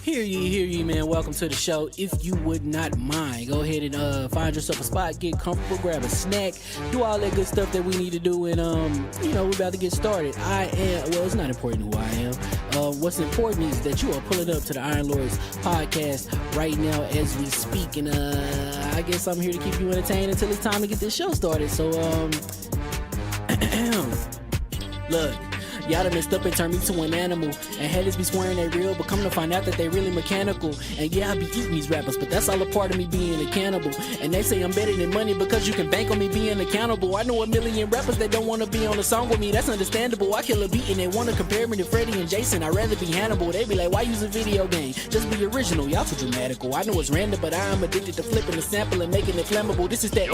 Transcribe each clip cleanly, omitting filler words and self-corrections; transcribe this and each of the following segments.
Hear ye, man. Welcome to the show. If you would not mind, go ahead and find yourself a spot, get comfortable, grab a snack, do all that good stuff that we need to do, and we're about to get started. It's not important who I am. What's important is that you are pulling up to the Iron Lords podcast right now as we speak, and I guess I'm here to keep you entertained until it's time to get this show started. So look. Y'all done messed up and turned me to an animal. And haters be swearing they real, but come to find out that they really mechanical. And yeah, I be eating these rappers, but that's all a part of me being a cannibal. And they say I'm better than money because you can bank on me being accountable. I know a million rappers that don't want to be on a song with me, that's understandable. I kill a beat and they want to compare me to Freddie and Jason. I'd rather be Hannibal. They be like, why use a video game? Just be original, y'all too dramatical. I know it's random, but I'm addicted to flipping the sample and making it flammable. This is that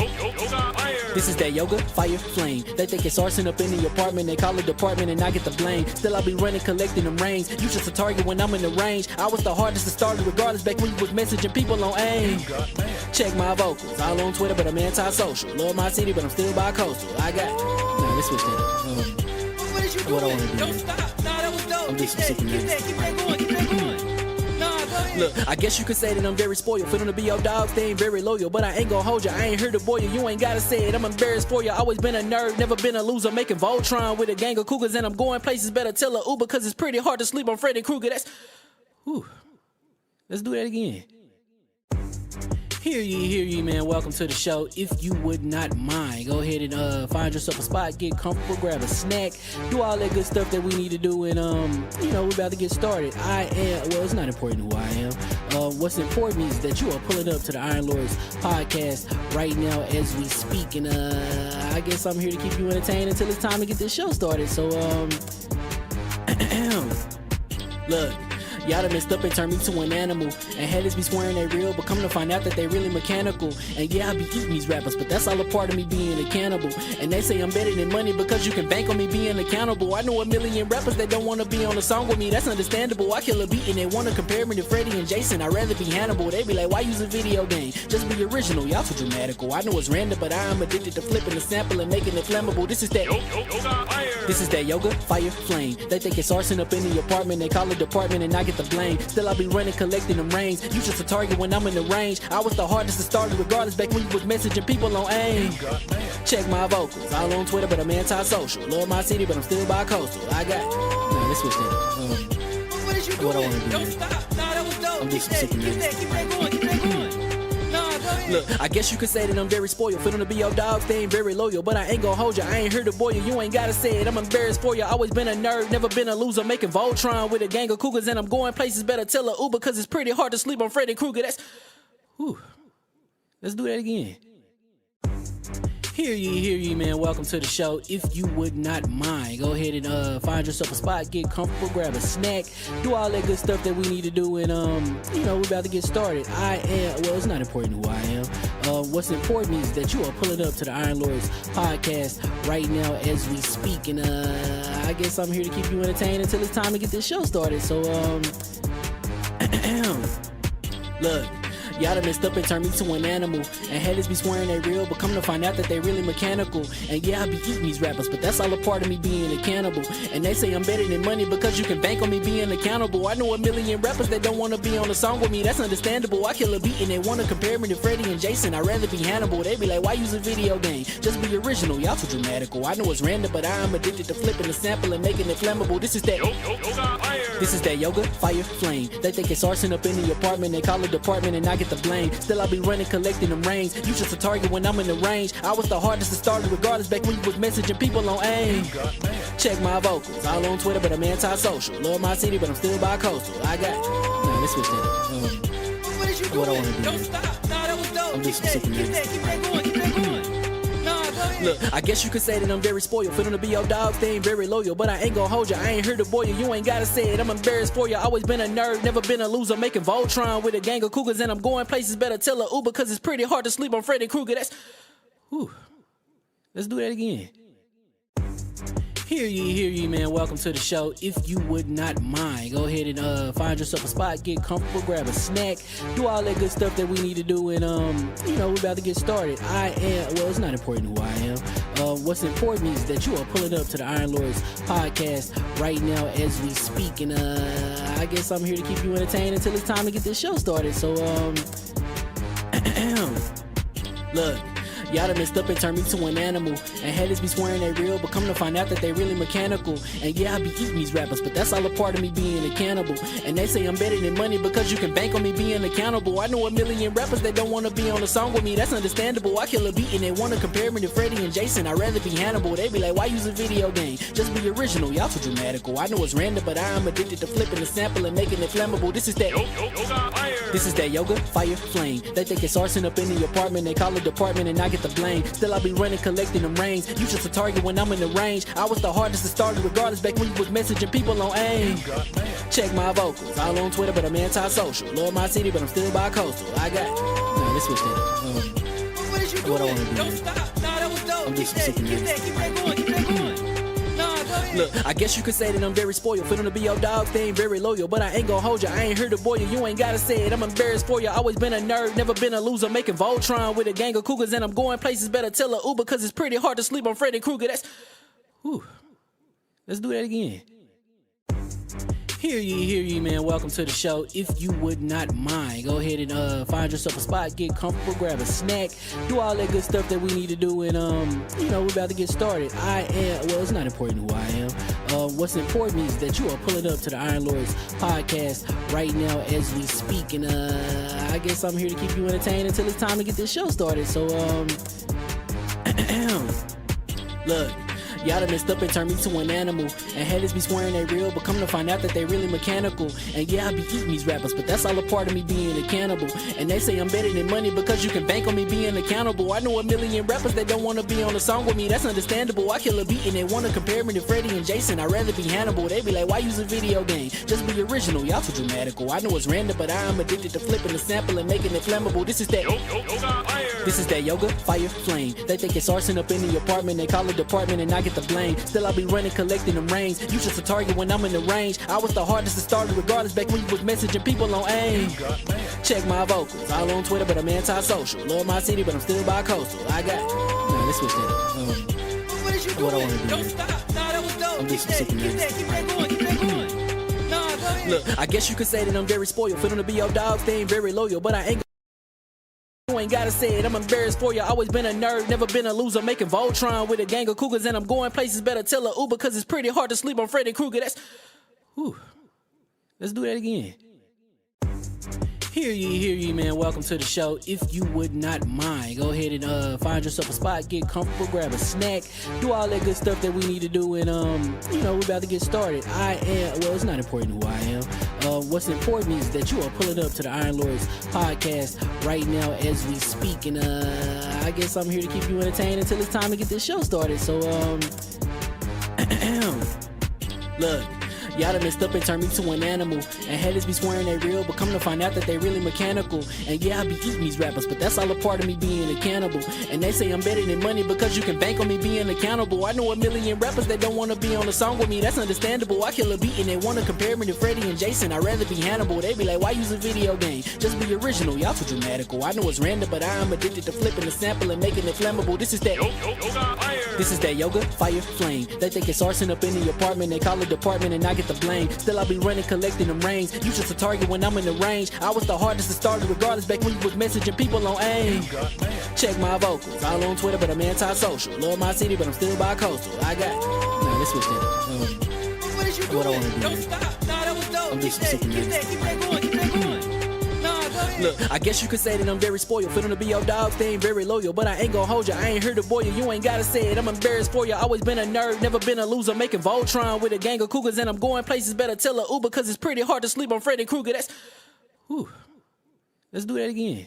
yoga, fire, flame. They think it's arson up in the apartment. They call it department and I get the blame. Still I be running, collecting them rings. You just a target when I'm in the range. I was the hardest to start regardless back when you was messaging people on AIM. Check my vocals, all on Twitter, but I'm anti-social. Love my city, but I'm still bi-coastal. Let's switch that up. What is you doing? What I wanna do? Don't stop. Nah, that was dope. I'm Keep that going. Keep that going. Look, I guess you could say that I'm very spoiled. For them to be your dogs, they ain't very loyal. But I ain't gonna hold you, I ain't here to boil you. You ain't gotta say it, I'm embarrassed for you. Always been a nerd, never been a loser. Making Voltron with a gang of cougars. And I'm going places, better tell a Uber. Cause it's pretty hard to sleep on Freddy Krueger. Let's do that again. Hear ye, man. Welcome to the show. If you would not mind, go ahead and find yourself a spot, get comfortable, grab a snack, do all that good stuff that we need to do, and we're about to get started. It's not important who I am. What's important is that you are pulling up to the Iron Lords podcast right now as we speak, and I guess I'm here to keep you entertained until it's time to get this show started. So look. Y'all done messed up and turned me to an animal. And haters be swearing they real, but come to find out that they really mechanical. And yeah, I be eating these rappers, but that's all a part of me being a cannibal. And they say I'm better than money because you can bank on me being accountable. I know a million rappers that don't want to be on a song with me, that's understandable. I kill a beat and they want to compare me to Freddie and Jason. I'd rather be Hannibal. They be like, why use a video game? Just be original, y'all too dramatical. I know it's random, but I'm addicted to flipping the sample and making it flammable. This is that yoga, fire, flame. They think it's arson up in the apartment. They call it department and I get the blame. Still I be running, collecting them rings. You just a target when I'm in the range. I was the hardest to start regardless back when you was messaging people on AIM. Check my vocals, all on Twitter, but I'm anti-social. Love my city, but I'm still bi-coastal. Let's switch that up. What is you What I doing? wanna do? Don't stop. Nah, that was dope. I'm Keep just that going. Keep that going. Nah, go ahead. Look, I guess you could say that I'm very spoiled. For them to be your dogs, they ain't very loyal. But I ain't gonna hold you, I ain't here to boil you. You ain't gotta say it, I'm embarrassed for you. Always been a nerd, never been a loser. Making Voltron with a gang of cougars. And I'm going places, better tell a Uber. Cause it's pretty hard to sleep on Freddy Krueger. Let's do that again. Hear ye, man. Welcome to the show. If you would not mind, go ahead and find yourself a spot, get comfortable, grab a snack, do all that good stuff that we need to do, and we're about to get started. It's not important who I am. What's important is that you are pulling up to the Iron Lords podcast right now as we speak, and I guess I'm here to keep you entertained until it's time to get this show started. So look. Y'all done messed up and turned me to an animal. And haters be swearing they real, but come to find out that they really mechanical. And yeah, I be eating these rappers, but that's all a part of me being a cannibal. And they say I'm better than money because you can bank on me being accountable. I know a million rappers that don't want to be on a song with me, that's understandable. I kill a beat and they want to compare me to Freddie and Jason. I'd rather be Hannibal. They be like, why use a video game? Just be original, y'all too dramatical. I know it's random, but I'm addicted to flipping the sample and making it flammable. This is that yoga, fire, flame. They think it's arson up in the apartment. They call it department and I get the blame. Still I be running, collecting them rings. You just a target when I'm in the range. I was the hardest to start regardless back when you was messaging people on AIM. Check my vocals, all on Twitter, but I'm anti-social. Love my city, but I'm still bi-coastal. Let's switch that up. What is you What I doing? wanna do? Don't stop. Nah, that was dope. I'm just Keep sick of that going. Nah, go ahead. Look, I guess you could say that I'm very spoiled. For them to be your dogs, they ain't very loyal. But I ain't gonna hold you, I ain't here to boil you. You ain't gotta say it, I'm embarrassed for you. Always been a nerd, never been a loser. Making Voltron with a gang of cougars. And I'm going places, better tell a Uber. Cause it's pretty hard to sleep on Freddy Krueger. Let's do that again. Hear ye, man. Welcome to the show. If you would not mind, go ahead and find yourself a spot, get comfortable, grab a snack, do all that good stuff that we need to do, and we're about to get started. It's not important who I am. What's important is that you are pulling up to the Iron Lords podcast right now as we speak, and I guess I'm here to keep you entertained until it's time to get this show started. So look, y'all done messed up and turned me to an animal. And haters be swearing they real, but come to find out that they really mechanical. And yeah, I be eating these rappers, but that's all a part of me being a cannibal. And they say I'm better than money because you can bank on me being accountable. I know a million rappers that don't wanna be on a song with me, that's understandable. I kill a beat and they wanna compare me to Freddie and Jason. I'd rather be Hannibal. They be like, why use a video game? Just be original, y'all too dramatical. I know it's random, but I am addicted to flipping the sample and making it flammable. This is that This is that yoga, fire, flame. They think it's arson up in the apartment. They call it department and I get the blame. Still I be running, collecting them rains. You just a target when I'm in the range. I was the hardest to start regardless back when you was messaging people on AIM. Check my vocals, all on Twitter, but I'm anti-social. Love my city, but I'm still bi-coastal. I got... No, let's switch that up. What is you doing? What I wanna do? Don't stop. Nah, that was dope. I'm Keep just that sick of going. Keep that going. Nah, go ahead. Look, I guess you could say that I'm very spoiled. For them to be your dogs, they ain't very loyal. But I ain't gon' hold you, I ain't here to boil you. You ain't gotta say it, I'm embarrassed for you. Always been a nerd, never been a loser. Making Voltron with a gang of cougars. And I'm going places, better tell a Uber. Cause it's pretty hard to sleep on Freddy Krueger. That's... Whew. Let's do that again. Hear ye, man. Welcome to the show. If you would not mind, go ahead and find yourself a spot, get comfortable, grab a snack, do all that good stuff that we need to do, and we're about to get started. It's not important who I am. What's important is that you are pulling up to the Iron Lords podcast right now as we speak, and I guess I'm here to keep you entertained until it's time to get this show started. So look, y'all done messed up and turned me to an animal. And haters be swearing they real, but come to find out that they really mechanical. And yeah, I be eating these rappers, but that's all a part of me being a cannibal. And they say I'm better than money because you can bank on me being accountable. I know a million rappers that don't wanna be on a song with me, that's understandable. I kill a beat and they wanna compare me to Freddie and Jason. I'd rather be Hannibal. They be like, why use a video game? Just be original, y'all too dramatical. I know it's random, but I am addicted to flipping the sample and making it flammable. This is that This is that yoga, fire, flame. They think it's arson up in the apartment. They call it department and I get the blame. Still I be running, collecting them rains. You just a target when I'm in the range. I was the hardest to start regardless back when you was messaging people on AIM. Check my vocals, all on Twitter, but I'm anti-social. Love my city, but I'm still bi-coastal. I got... No, let's switch that up. What is you What I doing? wanna do? Don't stop. Nah, that was dope. I'm Keep just that sick of going. Keep that going. Nah, go ahead. Look, I guess you could say that I'm very spoiled. For them to be your dogs, they ain't very loyal. But I ain't... You ain't gotta say it, I'm embarrassed for you. Always been a nerd, never been a loser. Making Voltron with a gang of cougars. And I'm going places, better tell a Uber. Cause it's pretty hard to sleep on Freddy Krueger. That's... Whew. Let's do that again. Hear ye, man. Welcome to the show. If you would not mind, go ahead and find yourself a spot, get comfortable, grab a snack, do all that good stuff that we need to do, and we're about to get started. It's not important who I am. What's important is that you are pulling up to the Iron Lords podcast right now as we speak, and I guess I'm here to keep you entertained until it's time to get this show started. So look, y'all done messed up and turned me to an animal. And haters be swearing they real, but come to find out that they really mechanical. And yeah, I be eating these rappers, but that's all a part of me being a cannibal. And they say I'm better than money because you can bank on me being accountable. I know a million rappers that don't wanna be on a song with me, that's understandable. I kill a beat and they wanna compare me to Freddie and Jason. I'd rather be Hannibal. They be like, why use a video game? Just be original, y'all too dramatical. I know it's random, but I am addicted to flipping the sample and making it flammable. This is that This is that yoga, fire, flame. They think it's arson up in the apartment. They call it department and I get the blame. Still I be running, collecting them rains. You just a target when I'm in the range. I was the hardest to start regardless back when you was messaging people on AIM. Check my vocals, all on Twitter, but I'm anti-social. Love my city, but I'm still bi-coastal. I got... No, let's switch that up. What is you What I doing? wanna do? Don't stop. Nah, that was dope. I'm just Keep sick of that going. Keep that going. Nah, go ahead. Look, I guess you could say that I'm very spoiled. For them to be your dogs, they ain't very loyal. But I ain't gon' hold you, I ain't here to boil you. You ain't gotta say it, I'm embarrassed for you. Always been a nerd, never been a loser. Making Voltron with a gang of cougars. And I'm going places, better tell a Uber. Cause it's pretty hard to sleep on Freddy Krueger. That's... Whew. Let's do that again.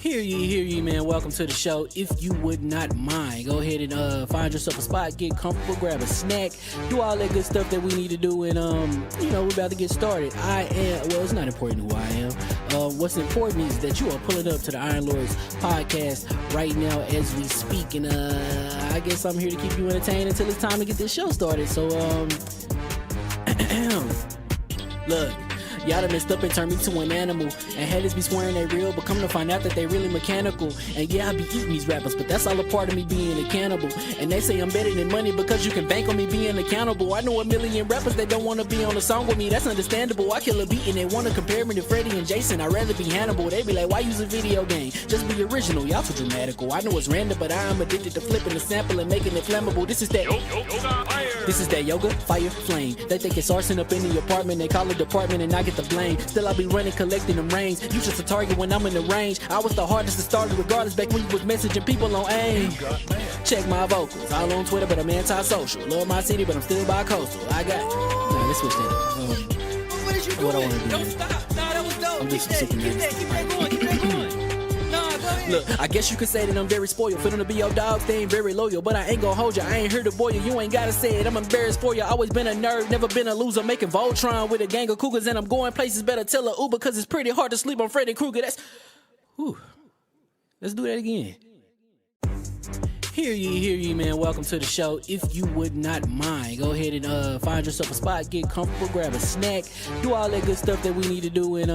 Hear ye, man. Welcome to the show. If you would not mind, go ahead and find yourself a spot, get comfortable, grab a snack, do all that good stuff that we need to do, and we're about to get started. It's not important who I am. What's important is that you are pulling up to the Iron Lords podcast right now as we speak, and I guess I'm here to keep you entertained until it's time to get this show started. So look. Y'all done messed up and turned me to an animal. And haters be swearing they real, but come to find out that they really mechanical. And yeah, I be eating these rappers, but that's all a part of me being a cannibal. And they say I'm better than money because you can bank on me being accountable. I know a million rappers that don't wanna be on a song with me, that's understandable. I kill a beat and they wanna compare me to Freddie and Jason. I'd rather be Hannibal. They be like, why use a video game? Just be original, y'all too dramatical. I know it's random, but I am addicted to flipping the sample and making it flammable. This is that yoga, fire, flame. They think it's arson up in the apartment, they call it department and I get the blame. Still I be running, collecting them rains. You just a target when I'm in the range. I was the hardest to start regardless back when you was messaging people on AIM. Check my vocals, all on Twitter but I'm anti-social. Love my city but I'm still bi-coastal. Let's switch that. What is you doing? What I wanna do. Don't stop. Nah, that was dope. I'm just Keep super that going. Keep that going. Nah, go ahead. Look, I guess you could say that I'm very spoiled. For them to be your dogs, they ain't very loyal. But I ain't gon' hold ya, I ain't here to boil you. You ain't gotta say it, I'm embarrassed for ya. Always been a nerd, never been a loser. Making Voltron with a gang of cougars. And I'm going places, better tell a Uber. Cause it's pretty hard to sleep on Freddy Krueger. Let's do that again. Hear ye, man. Welcome to the show. If you would not mind, go ahead and find yourself a spot, get comfortable, grab a snack, do all that good stuff that we need to do, and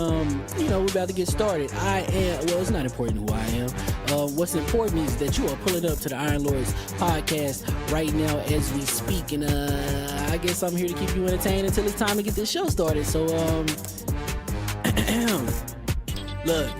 we're about to get started. It's not important who I am. What's important is that you are pulling up to the Iron Lords podcast right now as we speak, and I guess I'm here to keep you entertained until it's time to get this show started. So look.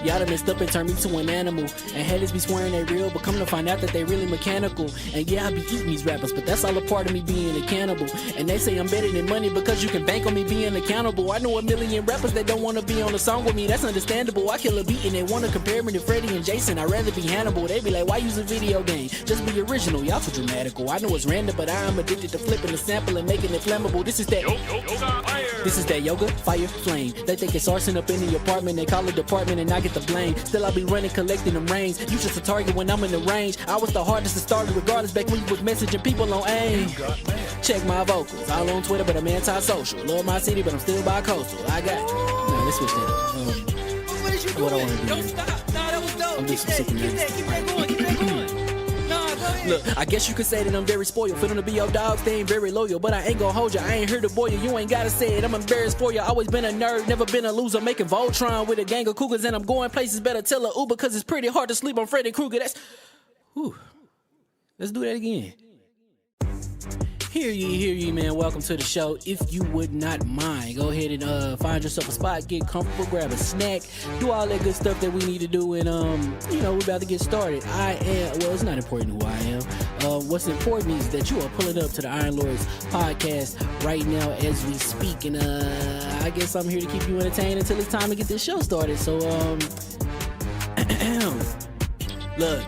Y'all done messed up and turned me to an animal. And haters be swearing they real, but come to find out that they really mechanical. And yeah, I be eating these rappers, but that's all a part of me being a cannibal. And they say I'm better than money because you can bank on me being accountable. I know a million rappers that don't wanna be on a song with me, that's understandable. I kill a beat and they wanna compare me to Freddie and Jason. I'd rather be Hannibal. They be like, why use a video game? Just be original, y'all too dramatical. I know it's random, but I am addicted to flipping the sample and making it flammable. This is that yoga, fire, flame. They think it's arson up in the apartment, they call it department and I get the blame. Still I be running, collecting them rains. You just a target when I'm in the range. I was the hardest to start regardless back when you was messaging people on AIM. Check my vocals, all on Twitter but I'm anti-social. Love my city but I'm still bi-coastal. Let's switch that. What is you doing? What I wanna do. Don't stop. Nah, that was dope. I'm just Keep that going. Keep that going. Nah, go ahead. Look, I guess you could say that I'm very spoiled. For them to be your dogs, they ain't very loyal. But I ain't gon' hold ya, I ain't here to boil you. You ain't gotta say it, I'm embarrassed for ya. Always been a nerd, never been a loser. Making Voltron with a gang of cougars. And I'm going places, better tell a Uber. Cause it's pretty hard to sleep on Freddy Krueger. Let's do that again. Hear ye, man. Welcome to the show. If you would not mind, go ahead and find yourself a spot, get comfortable, grab a snack, do all that good stuff that we need to do, and we're about to get started. It's not important who I am. What's important is that you are pulling up to the Iron Lords podcast right now as we speak, and I guess I'm here to keep you entertained until it's time to get this show started. So look.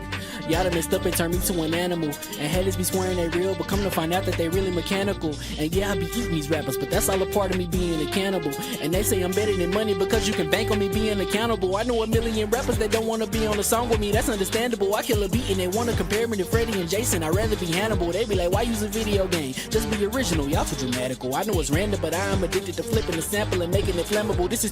Y'all done messed up and turned me to an animal. And haters be swearing they real, but come to find out that they really mechanical. And yeah, I be eating these rappers, but that's all a part of me being a cannibal. And they say I'm better than money because you can bank on me being accountable. I know a million rappers that don't wanna be on a song with me, that's understandable. I kill a beat and they wanna compare me to Freddie and Jason. I'd rather be Hannibal. They be like, why use a video game? Just be original, y'all too dramatical. I know it's random, but I am addicted to flipping the sample and making it flammable. This is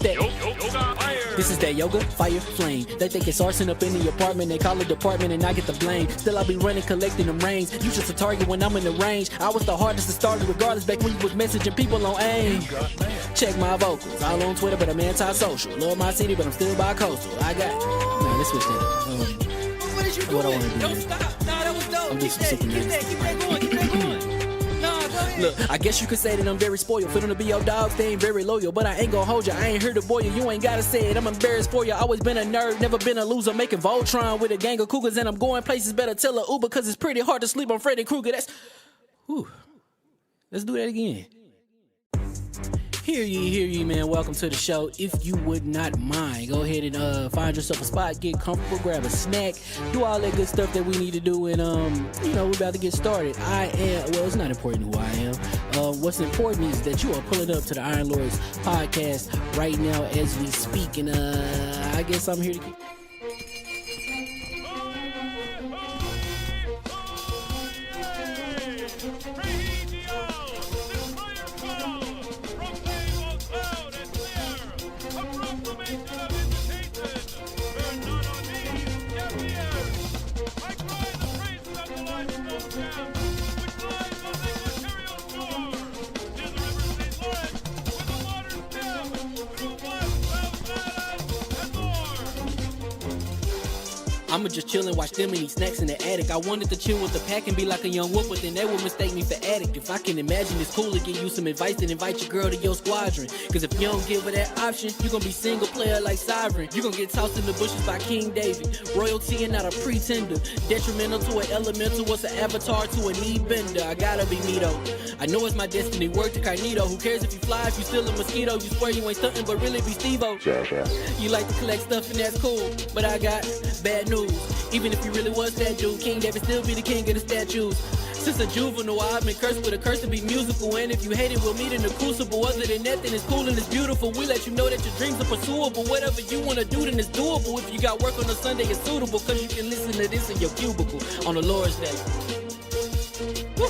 that yoga, fire, flame. They think it's arson up in the apartment, they call it department and I get the blame. Still I be running, collecting them rains. You just a target when I'm in the range. I was the hardest to start regardless back when you was messaging people on AIM. Check my vocals, all on Twitter but I'm anti-social. Love my city but I'm still bi-coastal. Let's switch that. What is you doing? What I wanna do. Don't stop. Nah, that was dope. I'm just Keep super that going. Keep that going. Nah, go ahead. Look, I guess you could say that I'm very spoiled. For them to be your dogs, they ain't very loyal. But I ain't gon' hold ya, I ain't here to boil you. You ain't gotta say it, I'm embarrassed for ya. Always been a nerd, never been a loser. Making Voltron with a gang of cougars. And I'm going places, better tell a Uber. Cause it's pretty hard to sleep on Freddy Krueger. Let's do that again. Hear ye, man. Welcome to the show. If you would not mind, go ahead and find yourself a spot, get comfortable, grab a snack, do all that good stuff that we need to do, and we're about to get started. It's not important who I am. What's important is that you are pulling up to the Iron Lords podcast right now as we speak, and I guess I'm here to keep I'ma just chill and watch them and eat snacks in the attic. I wanted to chill with the pack and be like a young wolf, but then they would mistake me for addict. If I can imagine it's cool to give you some advice, then invite your girl to your squadron. Cause if you don't give her that option, you gon' be single player like Sovereign. You gon' get tossed in the bushes by King David. Royalty and not a pretender. Detrimental to an elemental, what's an avatar to a knee bender. I gotta be me though. I know it's my destiny, word to Carnito. Who cares if you fly, if you still a mosquito? You swear you ain't stunting, but really be Steve-O. You like to collect stuff and that's cool, but I got bad news. Even if you really was that dude, King David still be the king of the statues. Since a juvenile, I've been cursed with a curse to be musical. And if you hate it, we'll meet in the crucible. Other than that, then it's cool and it's beautiful. We let you know that your dreams are pursuable. Whatever you wanna do, then it's doable. If you got work on a Sunday, it's suitable. Cause you can listen to this in your cubicle on the Lord's Day. Woo.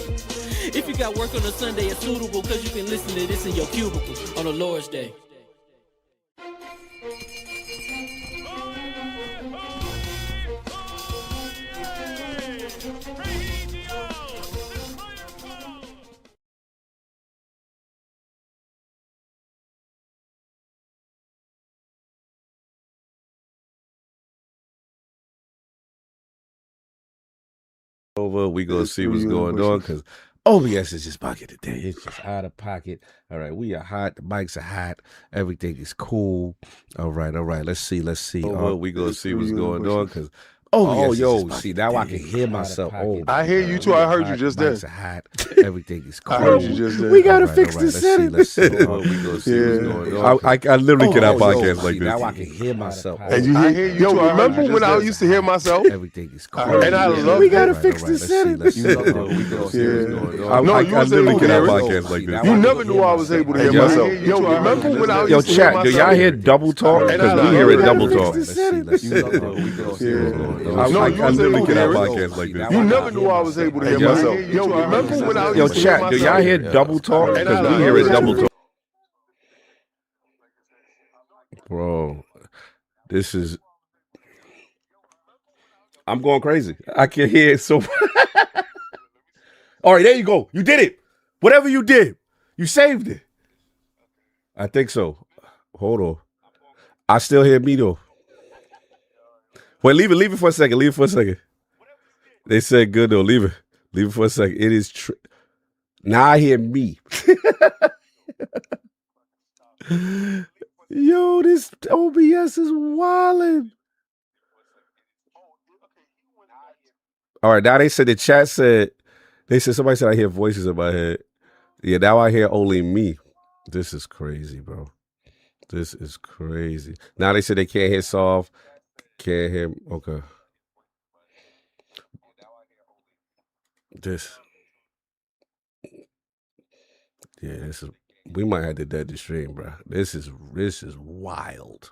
If you got work on a Sunday, it's suitable. Cause you can listen to this in your cubicle on the Lord's Day. Over, we gonna see what's going on because OBS is just pocket today. It's just out of pocket. All right, we are hot. The mics are hot. Everything is cool. All right. Let's see. Over, we gonna see what's going on because see now I can hear myself. I hear you too. I heard you just then. Mics are hot. Everything is cool. I heard you just then. We gotta fix this setting. Let's see. We gonna see what's going on. I literally cannot podcast like this. Now I can hear myself. And I hear you too. Remember when I used to hear myself? Everything is cool. And I love. We gotta fix this setting. No, I literally cannot podcast like this. You never knew I was able to hear myself. Yo, remember when I used to hear myself? Do y'all hear double talk? Because we hear it double talk. I literally cannot podcast like this. You never knew I was able to hear myself. Yo, remember when I used to hear myself? Do y'all hear double talk? Because we hear it double talk. Bro, this is... I'm going crazy. I can hear it so... All right, there you go. You did it. Whatever you did, you saved it. I think so. Hold on. I still hear me though. Wait, leave it for a second. They said good though. Leave it for a second. It is true. Now I hear me. Yo, this OBS is wildin'. All right, now they said the chat said, somebody said I hear voices in my head. Yeah, now I hear only me. This is crazy, bro. This is crazy. Now they said they can't hear soft. Can't hear. Okay. This. Yeah, this is. We might have to dead the stream, bro. This is wild.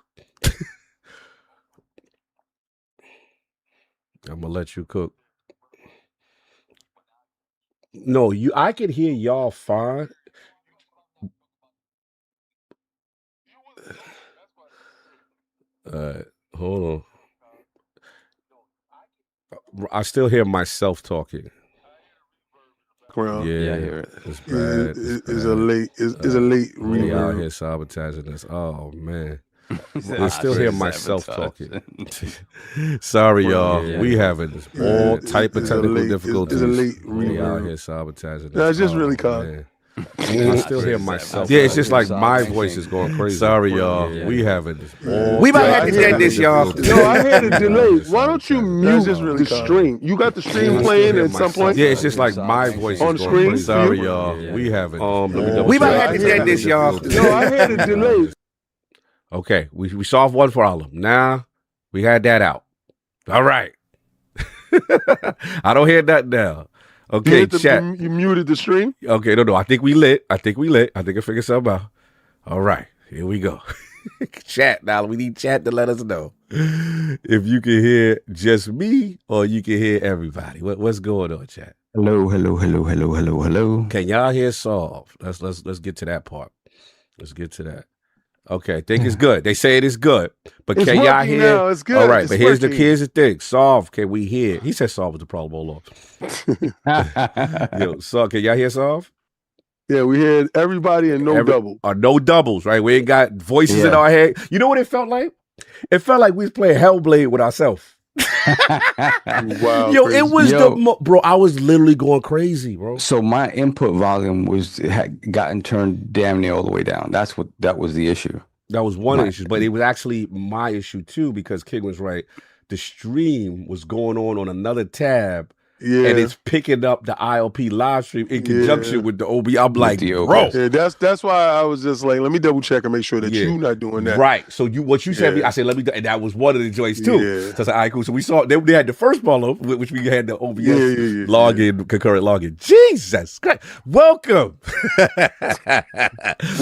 I'm gonna let you cook. No, I can hear y'all fine. Hold on. I still hear myself talking. Yeah, I hear it. It's bad. It's a late reverb. We out here sabotaging us. Oh man. I still hear myself talking. Sorry, y'all. Yeah. We having all type of technical difficulties. It's a late We out reverb. here sabotaging us. No, it's just really calm. I still hear myself. Yeah, it's just like my voice is going crazy. Sorry, y'all. We having all. We might have to get this, y'all. No, I hear the delay. Why don't you mute the stream? You got the stream playing at some point? Yeah, it's just like my voice on is the going screen. crazy. Sorry, y'all. We having. We might have to get this, y'all. No, I hear the delay. Okay, we solved one problem. Now we had that out. All right. I don't hear that now. Okay, chat. You muted the stream? Okay, no. I think we lit. I figured something out. All right, here we go. Chat. Now we need chat to let us know if you can hear just me or you can hear everybody. What's going on, chat? Hello. Can y'all hear Solve? Let's get to that part. Let's get to that. Okay, I think it's good. They say it is good, but It's can y'all working hear? now. It's good. All right, It's but here's working. the thing. Solve, can we hear? He said Solve was the problem. Hold on. Yo, so can y'all hear Solve? Yeah, we heard everybody and no double. Or no doubles, right? We ain't got voices in Yeah. our head. You know what it felt like? It felt like we was playing Hellblade with ourselves. Wow, Yo, crazy. it was bro. I was literally going crazy, bro. So my input volume had gotten turned damn near all the way down. That was the issue. That was one issue, but it was actually my issue too, because King was right. The stream was going on another tab. Yeah. And it's picking up the ILP live stream in conjunction with the OB. I'm like, bro. Yeah, that's why I was just like, let me double check and make sure that you're not doing that. Right. So what you said, I said, let me, and that was one of the joints too. Yeah. So I said, all right, cool. So we saw, they had the first ball up, which we had the OBS login, concurrent login. Jesus Christ. Welcome.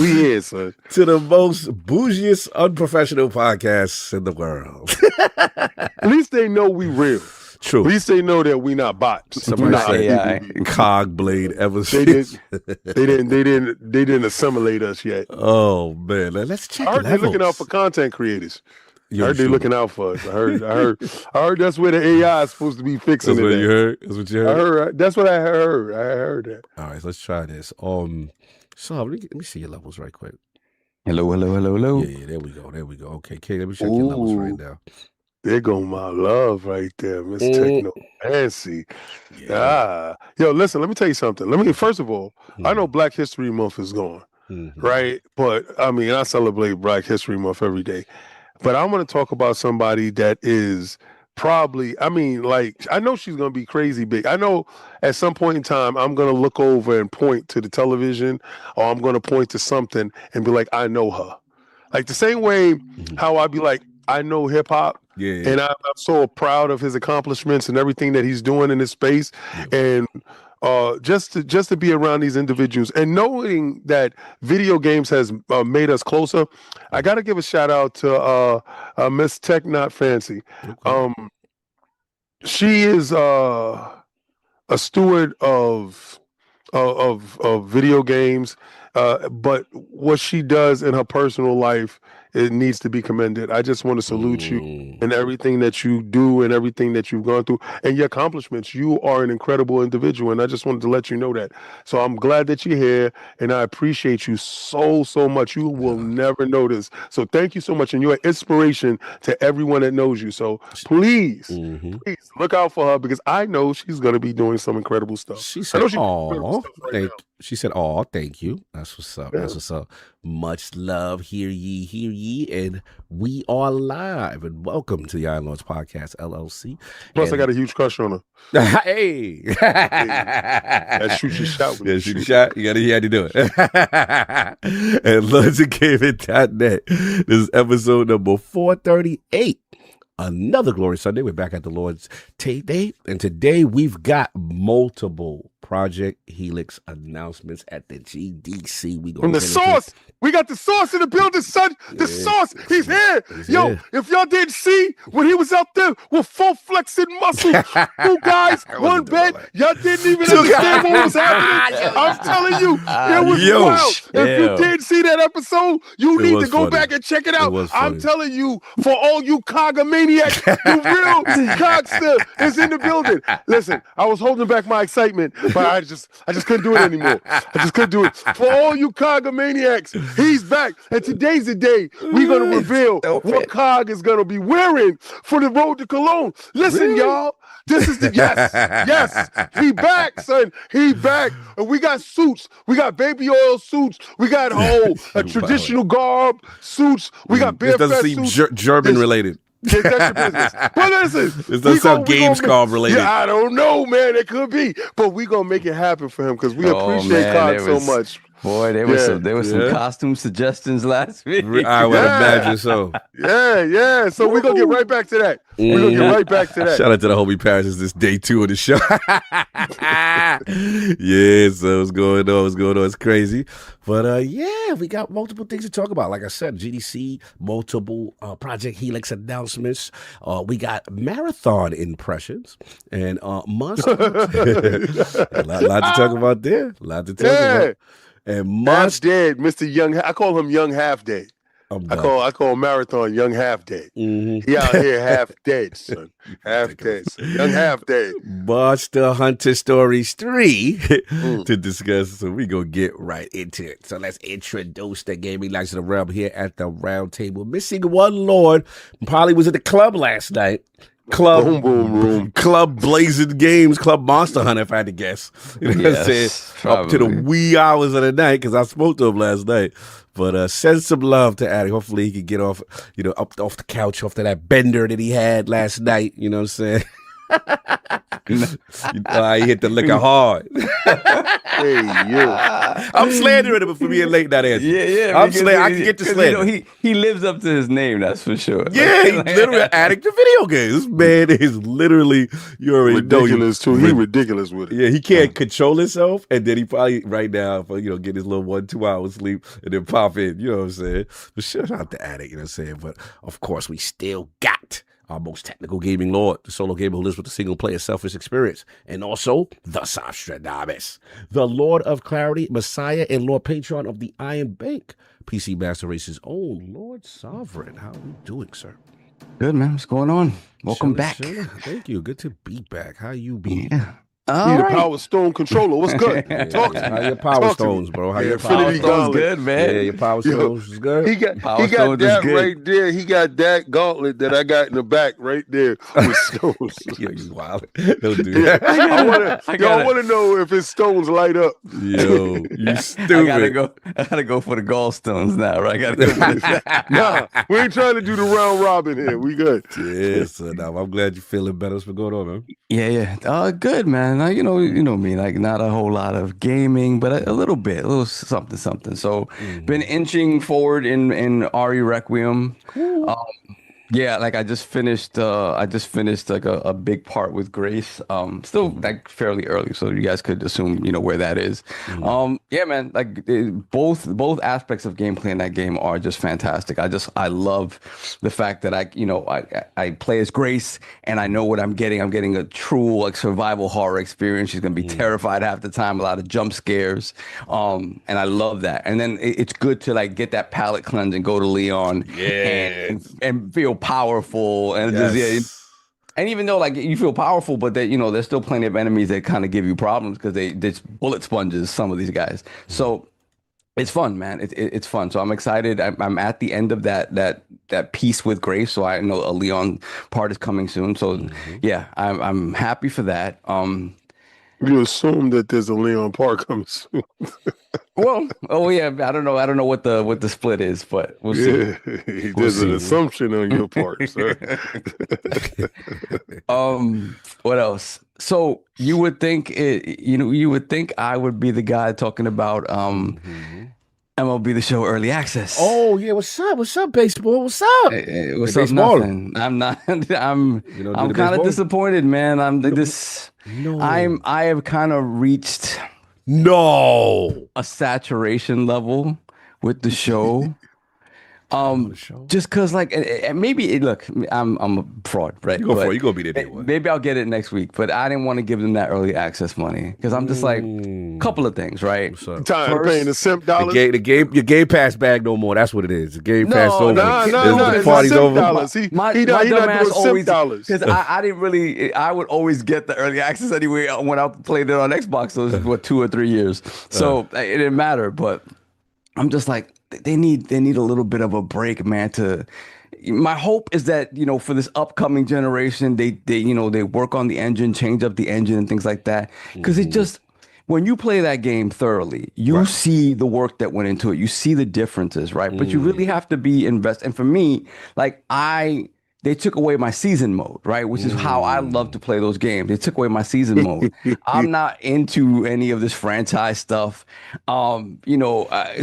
We here, son. To the most bougiest, unprofessional podcast in the world. At least they know we real. True. At least they know that we not bots. Somebody say cog blade ever since. They didn't assimilate us yet. Oh man, let's check. I heard they're looking out for content creators. I heard they're looking out for us. I heard that's where the AI is supposed to be fixing it. That's what you heard. That's what you heard. I heard. That's what I heard. I heard that. All right, let's try this. So let me see your levels right quick. Hello. Yeah, there we go. Okay, King, let me check your levels right now. There go my love right there, Miss Techno Fancy. Yeah. Yo, listen, let me tell you something. First of all, I know Black History Month is gone, right? But I mean, I celebrate Black History Month every day. But I want to talk about somebody that is probably, I mean, like, I know she's going to be crazy big. I know at some point in time, I'm going to look over and point to the television, or I'm going to point to something and be like, I know her. Like the same way how I'd be like, I know hip hop. Yeah. And I'm so proud of his accomplishments and everything that he's doing in this space. Yeah. And just to be around these individuals and knowing that video games has made us closer, I got to give a shout out to Miss Tech Not Fancy. Okay. She is a steward of video games, but what she does in her personal life, it needs to be commended. I just want to salute you and everything that you do and everything that you've gone through and your accomplishments. You are an incredible individual, and I just wanted to let you know that. So I'm glad that you're here, and I appreciate you so much. You will never know this. So thank you so much, and you're an inspiration to everyone that knows you. So please look out for her, because I know she's going to be doing some incredible stuff. She said, she said, "Oh, thank you. That's what's up. That's what's up. Much love. Hear ye, and we are live. And welcome to the ILP Podcast LLC. Plus, I got a huge crush on her. Hey, that shoot your shot. Yeah, shoot your shot. You had to do it. And LordsandGaming.net. This is episode number 438. Another glorious Sunday. We're back at the Lord's Day, and today we've got multiple Project Helix announcements at the GDC. From the source, we got the source in the building, son. The source, he's here. Yo, if y'all didn't see when he was out there with full flexing muscle, 2 guys, 1 bed, y'all didn't even understand what was happening. I'm telling you, it was wild. If you didn't see that episode, you need to go back and check it out. I'm telling you, for all you cogomaniacs, the real cogster is in the building. Listen, I was holding back my excitement, but I just couldn't do it anymore. I just couldn't do it. For all you cogomaniacs, he's back. And today's the day we're going to reveal what Cog is going to be wearing for the road to Cologne. Listen, y'all. This is the yes. He back, son. He back. And we got suits. We got baby oil suits. We got a traditional garb suits. We got bare This doesn't seem German related. That's your business. But listen, this doesn't sound Gamescom related. Yeah, I don't know, man. It could be, but we gonna make it happen for him because we appreciate Cog so much. Boy, there was some costume suggestions last week. I would imagine so. Yeah. So we're gonna get right back to that. We're gonna get right back to that. Shout out to the homie Paris. This is day 2 of the show. So what's going on? It's crazy. But we got multiple things to talk about. Like I said, GDC, multiple Project Helix announcements. We got marathon impressions and Musk. a lot to talk about there. A lot to talk about. And Musk dead, Mr. Young. I call him Young Half Day. I call Marathon Young Half Day. He out here half dead, son. Half dead. Young Half Day. Monster Hunter Stories 3 to discuss. So we gonna get right into it. So let's introduce the gaming lights of the realm here at the round table. Missing one Lord. Probably was at the club last night. Club Boom Boom Room. Club Blazing Games, Club Monster Hunter, if I had to guess. You know what I'm saying? Up to the wee hours of the night, because I spoke to him last night. But send some love to Addy. Hopefully he can get off, up off the couch after that bender that he had last night. You know what I'm saying? He hit the liquor hard. Hey, yeah. I'm slandering him for being late that answer. Yeah. I can get the slander. He lives up to his name, that's for sure. Yeah, he's literally an addict to video games. This man is literally, you already Ridiculous, know. too. He ridiculous with it. Yeah, he can't control himself, and then he probably right now, get his little 1-2 hours sleep and then pop in. You know what I'm saying? But shout out to Addict, you know what I'm saying? But of course, we still got our most technical gaming lord, the solo gamer who lives with a single player selfish experience, and also the Sostradamus, the Lord of Clarity, Messiah, and Lord Patron of the Iron Bank, PC Master Race's own Lord Sovereign. How are we doing, sir? Good, man. What's going on? Welcome back. Thank you. Good to be back. How you be? Yeah. The Power Stone controller. What's good? Talk to me. How your Power Stones, bro? How your Power Stones good, man? Yeah, your Power Stones is good. He got Stones that is right there. He got that gauntlet that I got in the back right there with stones. Yo, you wild. Don't do that. I want to know if his stones light up. Yo, you stupid. I gotta go for the gallstones now, right? I gotta go Nah, we ain't trying to do the round robin here. We good. Yes, I'm glad you're feeling better. What's been going on, man? Yeah. Good, man. You know me, like not a whole lot of gaming, but a little bit, a little something. So been inching forward in RE Requiem. Cool. Yeah, like I just finished like a big part with Grace. Still like fairly early, so you guys could assume where that is. Yeah, man, like both aspects of gameplay in that game are just fantastic. I love the fact that I play as Grace and I know what I'm getting. I'm getting a true like survival horror experience. She's gonna be terrified half the time, a lot of jump scares. And I love that. And then it's good to like get that palate cleanse and go to Leon and feel powerful and and even though like you feel powerful, but that there's still plenty of enemies that kind of give you problems because it's bullet sponges, some of these guys. So it's fun, man. It's fun. So I'm excited. I'm at the end of that piece with Grace, so I know a Leon part is coming soon. So yeah, I'm happy for that. You assume that there's a Leon Park coming soon. Well, I don't know what the split is, but we'll see. There's an assumption on your part, sir. What else? So you would think I would be the guy talking about MLB The Show early access. Oh yeah, what's up, baseball? What's up? What's up? Nothing. I'm not. I'm kind of disappointed, man. I have kind of reached a saturation level with the show. Just because, like, maybe look, I'm a fraud, right? You gonna be there anyway. Maybe I'll get it next week, but I didn't want to give them that early access money because I'm just like, couple of things, right? Time paying the simp dollars. Your game pass bag no more. That's what it is. The game pass over. No, the party's over. He not doing simp dollars. Because I didn't really. I would always get the early access anyway when I played it on Xbox. So it was 2 or 3 years. So it didn't matter. But I'm just like, they need a little bit of a break, man. My hope is that for this upcoming generation, they work on the engine, change up the engine and things like that. Because it just, when you play that game thoroughly, you see the work that went into it. You see the differences, right? But you really have to be invested. And for me, like they took away my season mode, right? Which is how I love to play those games. They took away my season mode. I'm not into any of this franchise stuff. So what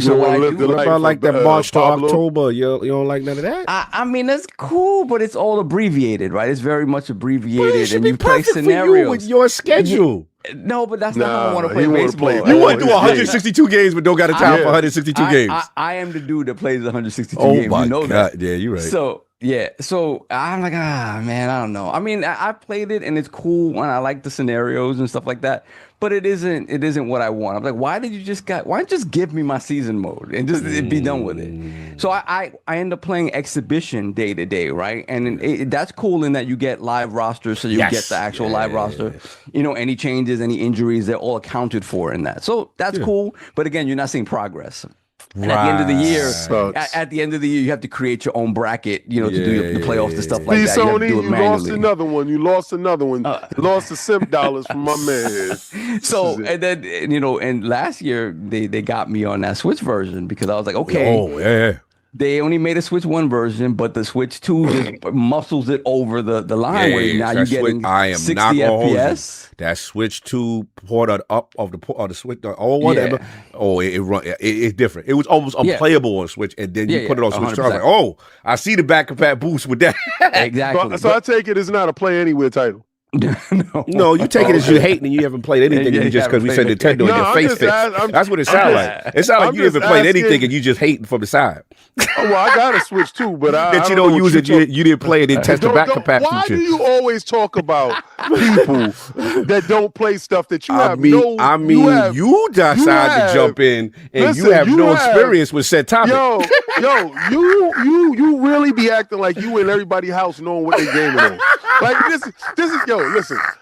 about like that March to October? You don't like none of that? I mean, that's cool, but it's all abbreviated, right? It's very much abbreviated, and you play scenarios scenarios for you with your schedule. No, but that's not how I want to play baseball. You want to do 162 games, but don't got a time for 162 games. I am the dude that plays 162 games. My God. that. Yeah, you're right. So I'm like, man, I don't know. I mean, I played it and it's cool and I like the scenarios and stuff like that, but it isn't what I want. I'm like, why don't you just give me my season mode and just be done with it? So I end up playing exhibition day to day, right? And that's cool in that you get live rosters, so you get the actual live roster. Any changes, any injuries, they're all accounted for in that. So that's cool. But again, you're not seeing progress. And at the end of the year, Sucks. at the end of the year, you have to create your own bracket, to do the playoffs and stuff like See, that. You have to Sony, do it you manually. lost another one. You lost another one. You lost the simp dollars from my man. So, and then, and last year they got me on that Switch version because I was like, okay. Oh, yeah. They only made a Switch 1 version, but the Switch 2 just muscles it over the line where now you're getting 60 FPS. That Switch 2 ported up of the Switch, whatever. Oh, it's different. It was almost unplayable on Switch, and then you put it on Switch 2. I was like, oh, I see the back compat boost with that. Exactly. So I take it it's not a Play Anywhere title. No, you take it as you hate and you haven't played anything and you just because we said Nintendo in your face. That's what it sounds like. It sounds like you haven't played anything and you just hating from the side. Well, I got a Switch too, but that you don't use it. You didn't play it and test the back compat. Why do you always talk about people that don't play stuff that you have you decide to jump in and you have no experience with said topic. You really be acting like you in everybody's house knowing what they gaming on. Like this is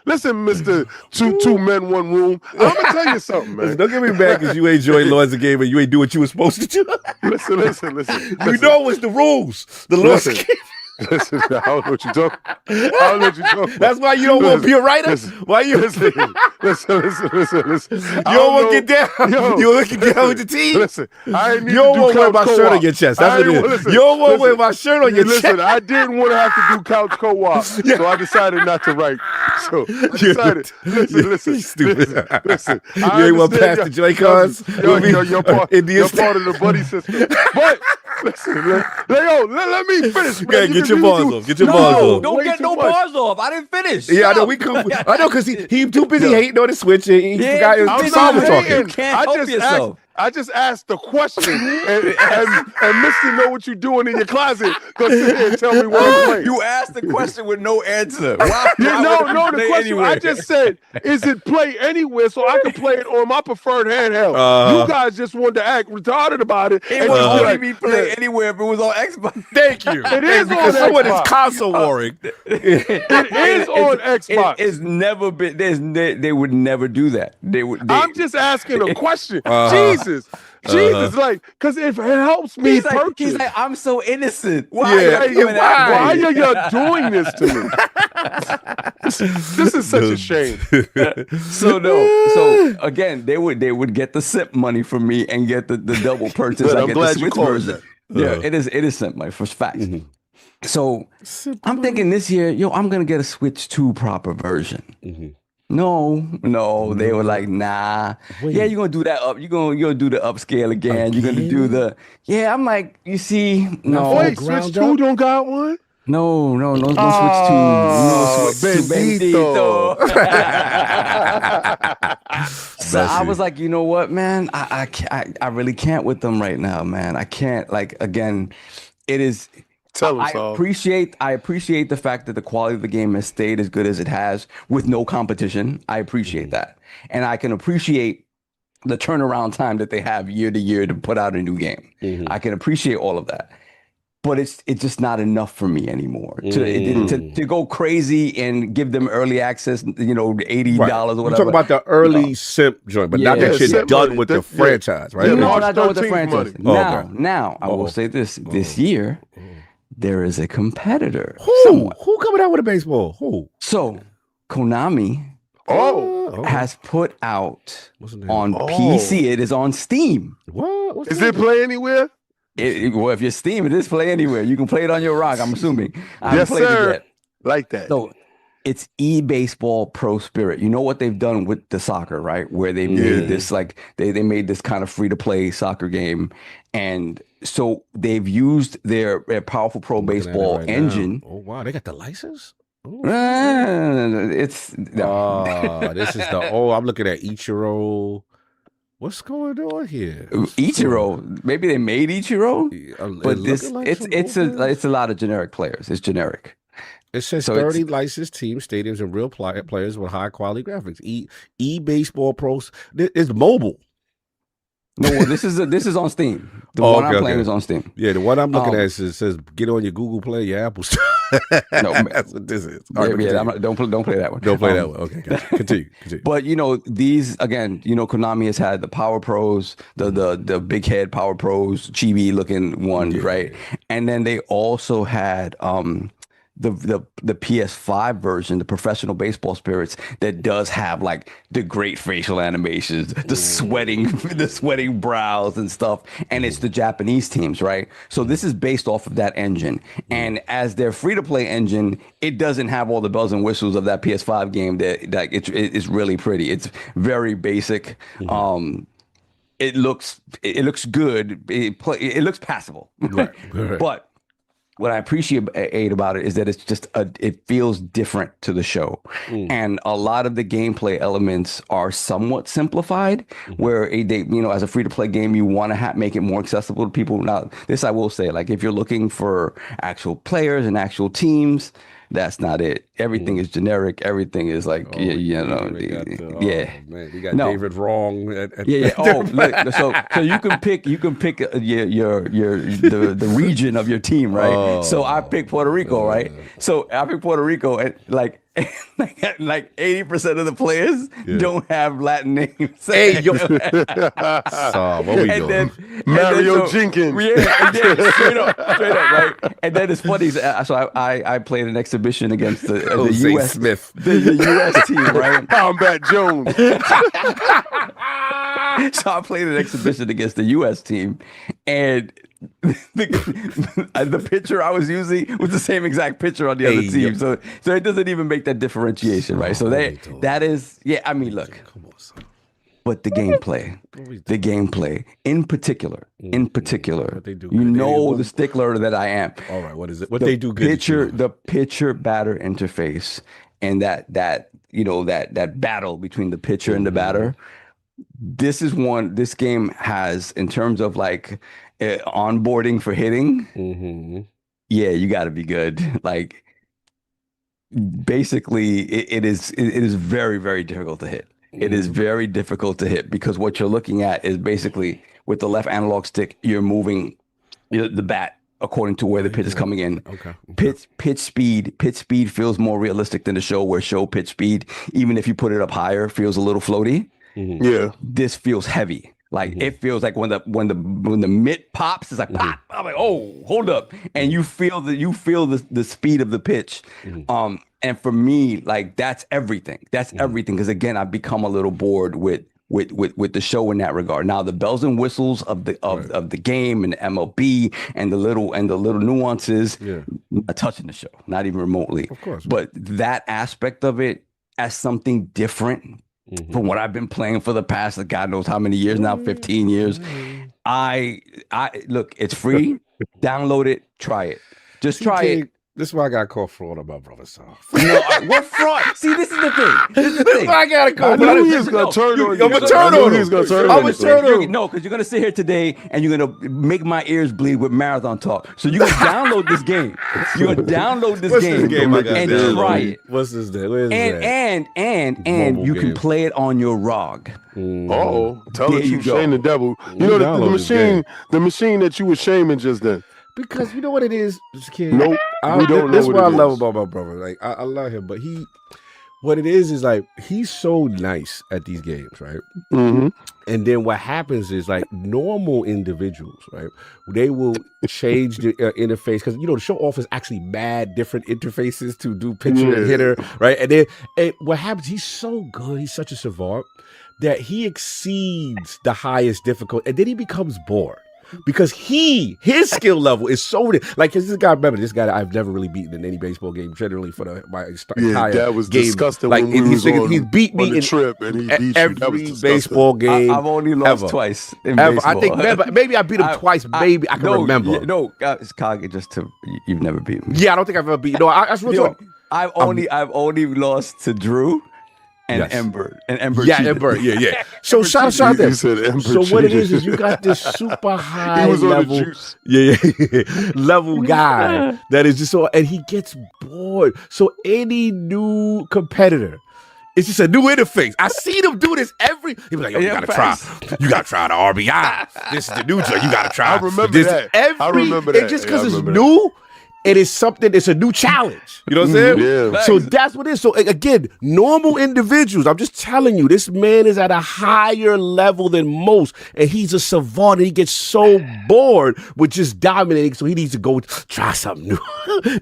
listen, Mr. Two Men, One Room. I'm gonna tell you something, man. Don't get me back because you ain't join Lords of Game and you ain't do what you were supposed to do. Listen. You know what's the rules. The Lords of Game. Listen, I don't know what you're talking about. That's why you don't want to be a writer? Why you? Listen. You don't want to get down. You want to get down with the team? Listen, I ain't need you don't to want to wear my co-op. shirt on your chest. That's what it is. You don't want to wear my shirt on your chest. Listen, I didn't want to have to do couch co-op, so I decided not to write. So I decided, listen. Listen. You ain't want to pass the Joy-Cons? You're part of the buddy system. But listen, let me finish. Get your bars off. Get your bars off. Don't get no bars off. I didn't finish. Yeah, I know. I know because he too busy hating on the Switch and he forgot his song was talking. You can't help yourself. I just asked the question, and Mister know what you're doing in your closet. Go sit here and tell me what I'm playing. You asked the question with no answer. No, the question anywhere? I just said, is it play anywhere so I can play it on my preferred handheld? You guys just wanted to act retarded about it. It would only be play anywhere if it was on Xbox. Thank you. It is because on someone Xbox. is console warring. It is on Xbox. It's never been. They would never do that. I'm just asking a question. Jesus, like, because it helps me purchase. He's like, I'm so innocent. Why are you doing this to me? This is such a shame. So again, they would get the SIP money from me and get the double purchase. I get the Switch version. Yeah, it is SIP money for facts. Mm-hmm. So I'm thinking this year, I'm gonna get a Switch 2 proper version. Mm-hmm. No, they were like, nah. Wait. Yeah, you're gonna do that up. You're gonna do the upscale again. You're gonna do the. Yeah, I'm like, you see, no. Wait, Switch 2 don't got one? No, Switch 2. No Switch 2, bendito. So I was like, you know what, man? I really can't with them right now, man. I can't. Like, again, it is. I appreciate the fact that the quality of the game has stayed as good as it has with no competition. I appreciate that. And I can appreciate the turnaround time that they have year to year to put out a new game. Mm-hmm. I can appreciate all of that. But it's just not enough for me anymore to go crazy and give them early access, $80 or whatever. You're talking about the early simp joint, but not that you're done with the franchise, right? No, not done with the franchise. Now, I will say this year, there is a competitor. Who coming out with a baseball? Who? So, Konami has put out on PC. It is on Steam. What? Is it Play Anywhere? Well, if you're Steam, it is Play Anywhere. You can play it on your rock, I'm assuming. I haven't played it yet. Like that. So, it's eBaseball Pro Spirit. You know what they've done with the soccer, right? Where they made this they made this kind of free to play soccer game, and so they've used their powerful Pro Baseball engine. Oh wow, they got the license. It's this is I'm looking at Ichiro. What's going on here? Ichiro. Maybe they made Ichiro, but it's a lot of generic players. It's generic. It says 30 licensed teams, stadiums, and real players with high quality graphics. eBaseball Pros. It's mobile. No, well, this is on Steam. The Oh, one okay, I'm playing okay. is on Steam. Yeah, the one I'm looking at says get on your Google Play, your Apple Store. No, That's what this is. All right, but yeah, continue. don't play that one. Don't play that one. Okay, gotcha. Continue. But these again, Konami has had the Power Pros, the big head Power Pros, chibi looking one, right? And then they also had the PS5 version, the Professional Baseball Spirits, that does have like the great facial animations, the sweating brows and stuff, and it's the Japanese teams, right? So this is based off of that engine, and as their free-to-play engine, it doesn't have all the bells and whistles of that PS5 game. That it's really pretty. It's very basic. It looks good. It looks passable, Right. but what I appreciate about it is that it's just it feels different to the show, and a lot of the gameplay elements are somewhat simplified. Where they, as a free to play game, you want to make it more accessible to people. Now, this I will say, like if you're looking for actual players and actual teams, that's not it. Everything is generic. Everything is like, Man, we got David wrong. Yeah. Oh, look, so you can pick the region of your team, right? So I picked Puerto Rico, right? So I picked Puerto Rico, and like 80% of the players don't have Latin names. Hey, yo. So, what we doing? Mario Jenkins. Yeah, and then, straight up, right? And then it's funny. So I played an exhibition against the Jose U.S. Smith. the U.S. team, right? Combat Jones. So I played an exhibition against the U.S. team, and the picture I was using was the same exact picture on the other team. So it doesn't even make that differentiation, right? So that is, I mean, look. Come on, son. But the gameplay in particular, What they do the stickler that I am. All right, what is it? What they do good? The pitcher batter interface, and that battle between the pitcher and the batter. This game has, in terms of like onboarding for hitting. Yeah, you got to be good. Like, basically, it is very, very difficult to hit. It is very difficult to hit because what you're looking at is basically with the left analog stick, you're moving the bat according to where the pitch is coming in. Okay. Pitch speed feels more realistic than the show, where show pitch speed, even if you put it up higher, feels a little floaty. Yeah. This feels heavy. Like it feels like when the mitt pops, it's like pop. I'm like, oh, hold up, and you feel the speed of the pitch. And for me, like that's everything. That's everything. Because again, I've become a little bored with the show in that regard. Now the bells and whistles of the game and the MLB and the little nuances, not touching the show, not even remotely. Of course. But that aspect of it as something different from what I've been playing for the past, God knows how many years now, 15 years. I look, it's free. Download it, try it. Just try it. This is why I got called fraud on my brother. So What fraud? See, this is the thing. This is why I got to go. I knew he was gonna turn on you. I'm gonna turn on him. I'm gonna turn on him. No, because you're gonna sit here today and you're gonna make my ears bleed with marathon talk. So you're gonna download this game. You're gonna download this What's game, this game I got and downloaded? try it. What's this day? Where is And Mobile you can game. play it on your ROG. Uh-oh. Tell There the you truth, go. shame the devil. You know download this the machine that you were shaming just then. Because you know what it is, this kid. Nope. I, We don't That's know what what I it love is. about my brother. Like I love him, but what it is like he's so nice at these games, right? Mm-hmm. And then what happens is like normal individuals, right? They will change the interface because the show offers actually mad different interfaces to do pitcher and hitter, right? And then what happens? He's so good. He's such a savant that he exceeds the highest difficulty, and then he becomes bored. Because his skill level is so like this guy. Remember, this guy I've never really beaten in any baseball game. Generally, for my entire that was game. disgusting. Like when we was he's beat on me the in trip, and he beat you. That was every disgusting. baseball game. I've only lost ever. twice in Ever. baseball. I think maybe I beat him twice. Maybe I can remember. It's Kage, you've never beat me. Yeah, I don't think I've ever beat. No, that's real talk. I've only lost to Drew and Ember. And Ember. Yeah, cheated. Ember. Yeah. So shout out You there. said Ember So what it cheated. is you got this super high He was on the level, juice. level guy that is just so, and he gets bored. So any new competitor, It's just a new interface. I see them do this every. He was like, "Yo, you gotta try. You gotta try the RBI. This is the new joint. You gotta try." I remember this. that. I remember that. And just because I it's remember new, it is something. It's a new challenge. You know what I'm saying? Yeah. So that's what it is. So again, normal individuals. I'm just telling you, this man is at a higher level than most, and he's a savant. And he gets so bored with just dominating, so he needs to go try something new.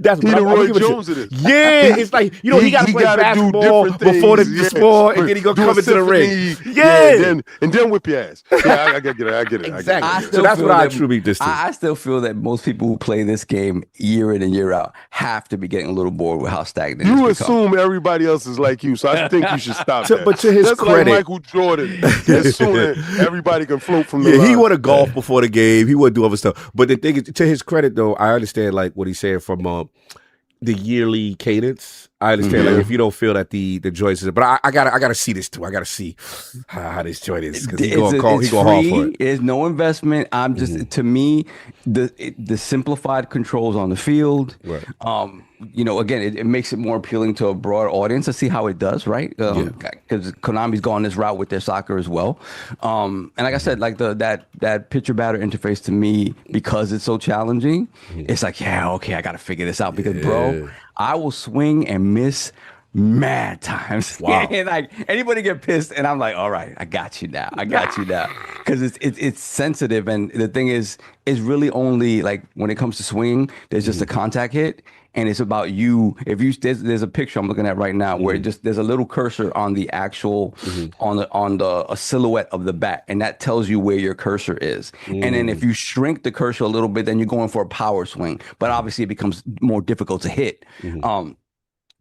That's He what the I'm Roy giving it Jones to. of this. Yeah, it's like he got to play gotta do basketball different before the things, sport, and then he gonna Do come a into the ring. symphony, Yeah. and then whip your ass. Yeah, I get it. I get it. Exactly. I get it. So that's feel what I that- attribute this to. I still feel that most people who play this game year in and year out have to be getting a little bored with how stagnant You it's become. assume everybody else is like you, so I think you should stop that. But to his That's credit- like Michael Jordan, assuming everybody can float from the Yeah, line. he want to golf before the game. He want to do other stuff. But the thing is, to his credit, though, I understand like what he's saying from the yearly cadence. I understand like if you don't feel that the joints is, but I gotta see this too. I gotta see how this joint is because he gonna hard for it. It's no investment. I'm just to me the simplified controls on the field. Right. Again, it makes it more appealing to a broad audience to see how it does, right? Because Konami's gone this route with their soccer as well. And like I said, like that pitcher batter interface to me, because it's so challenging, it's like, yeah, okay, I gotta figure this out because bro, I will swing and miss mad times. Wow. And like anybody get pissed and I'm like, all right, I got you now. Because it's sensitive, and the thing is, it's really only like when it comes to swinging, there's just a contact hit, and it's about you. If you there's a picture I'm looking at right now where there's a little cursor on the actual on a silhouette of the bat, and that tells you where your cursor is. And then if you shrink the cursor a little bit, then you're going for a power swing, but obviously it becomes more difficult to hit.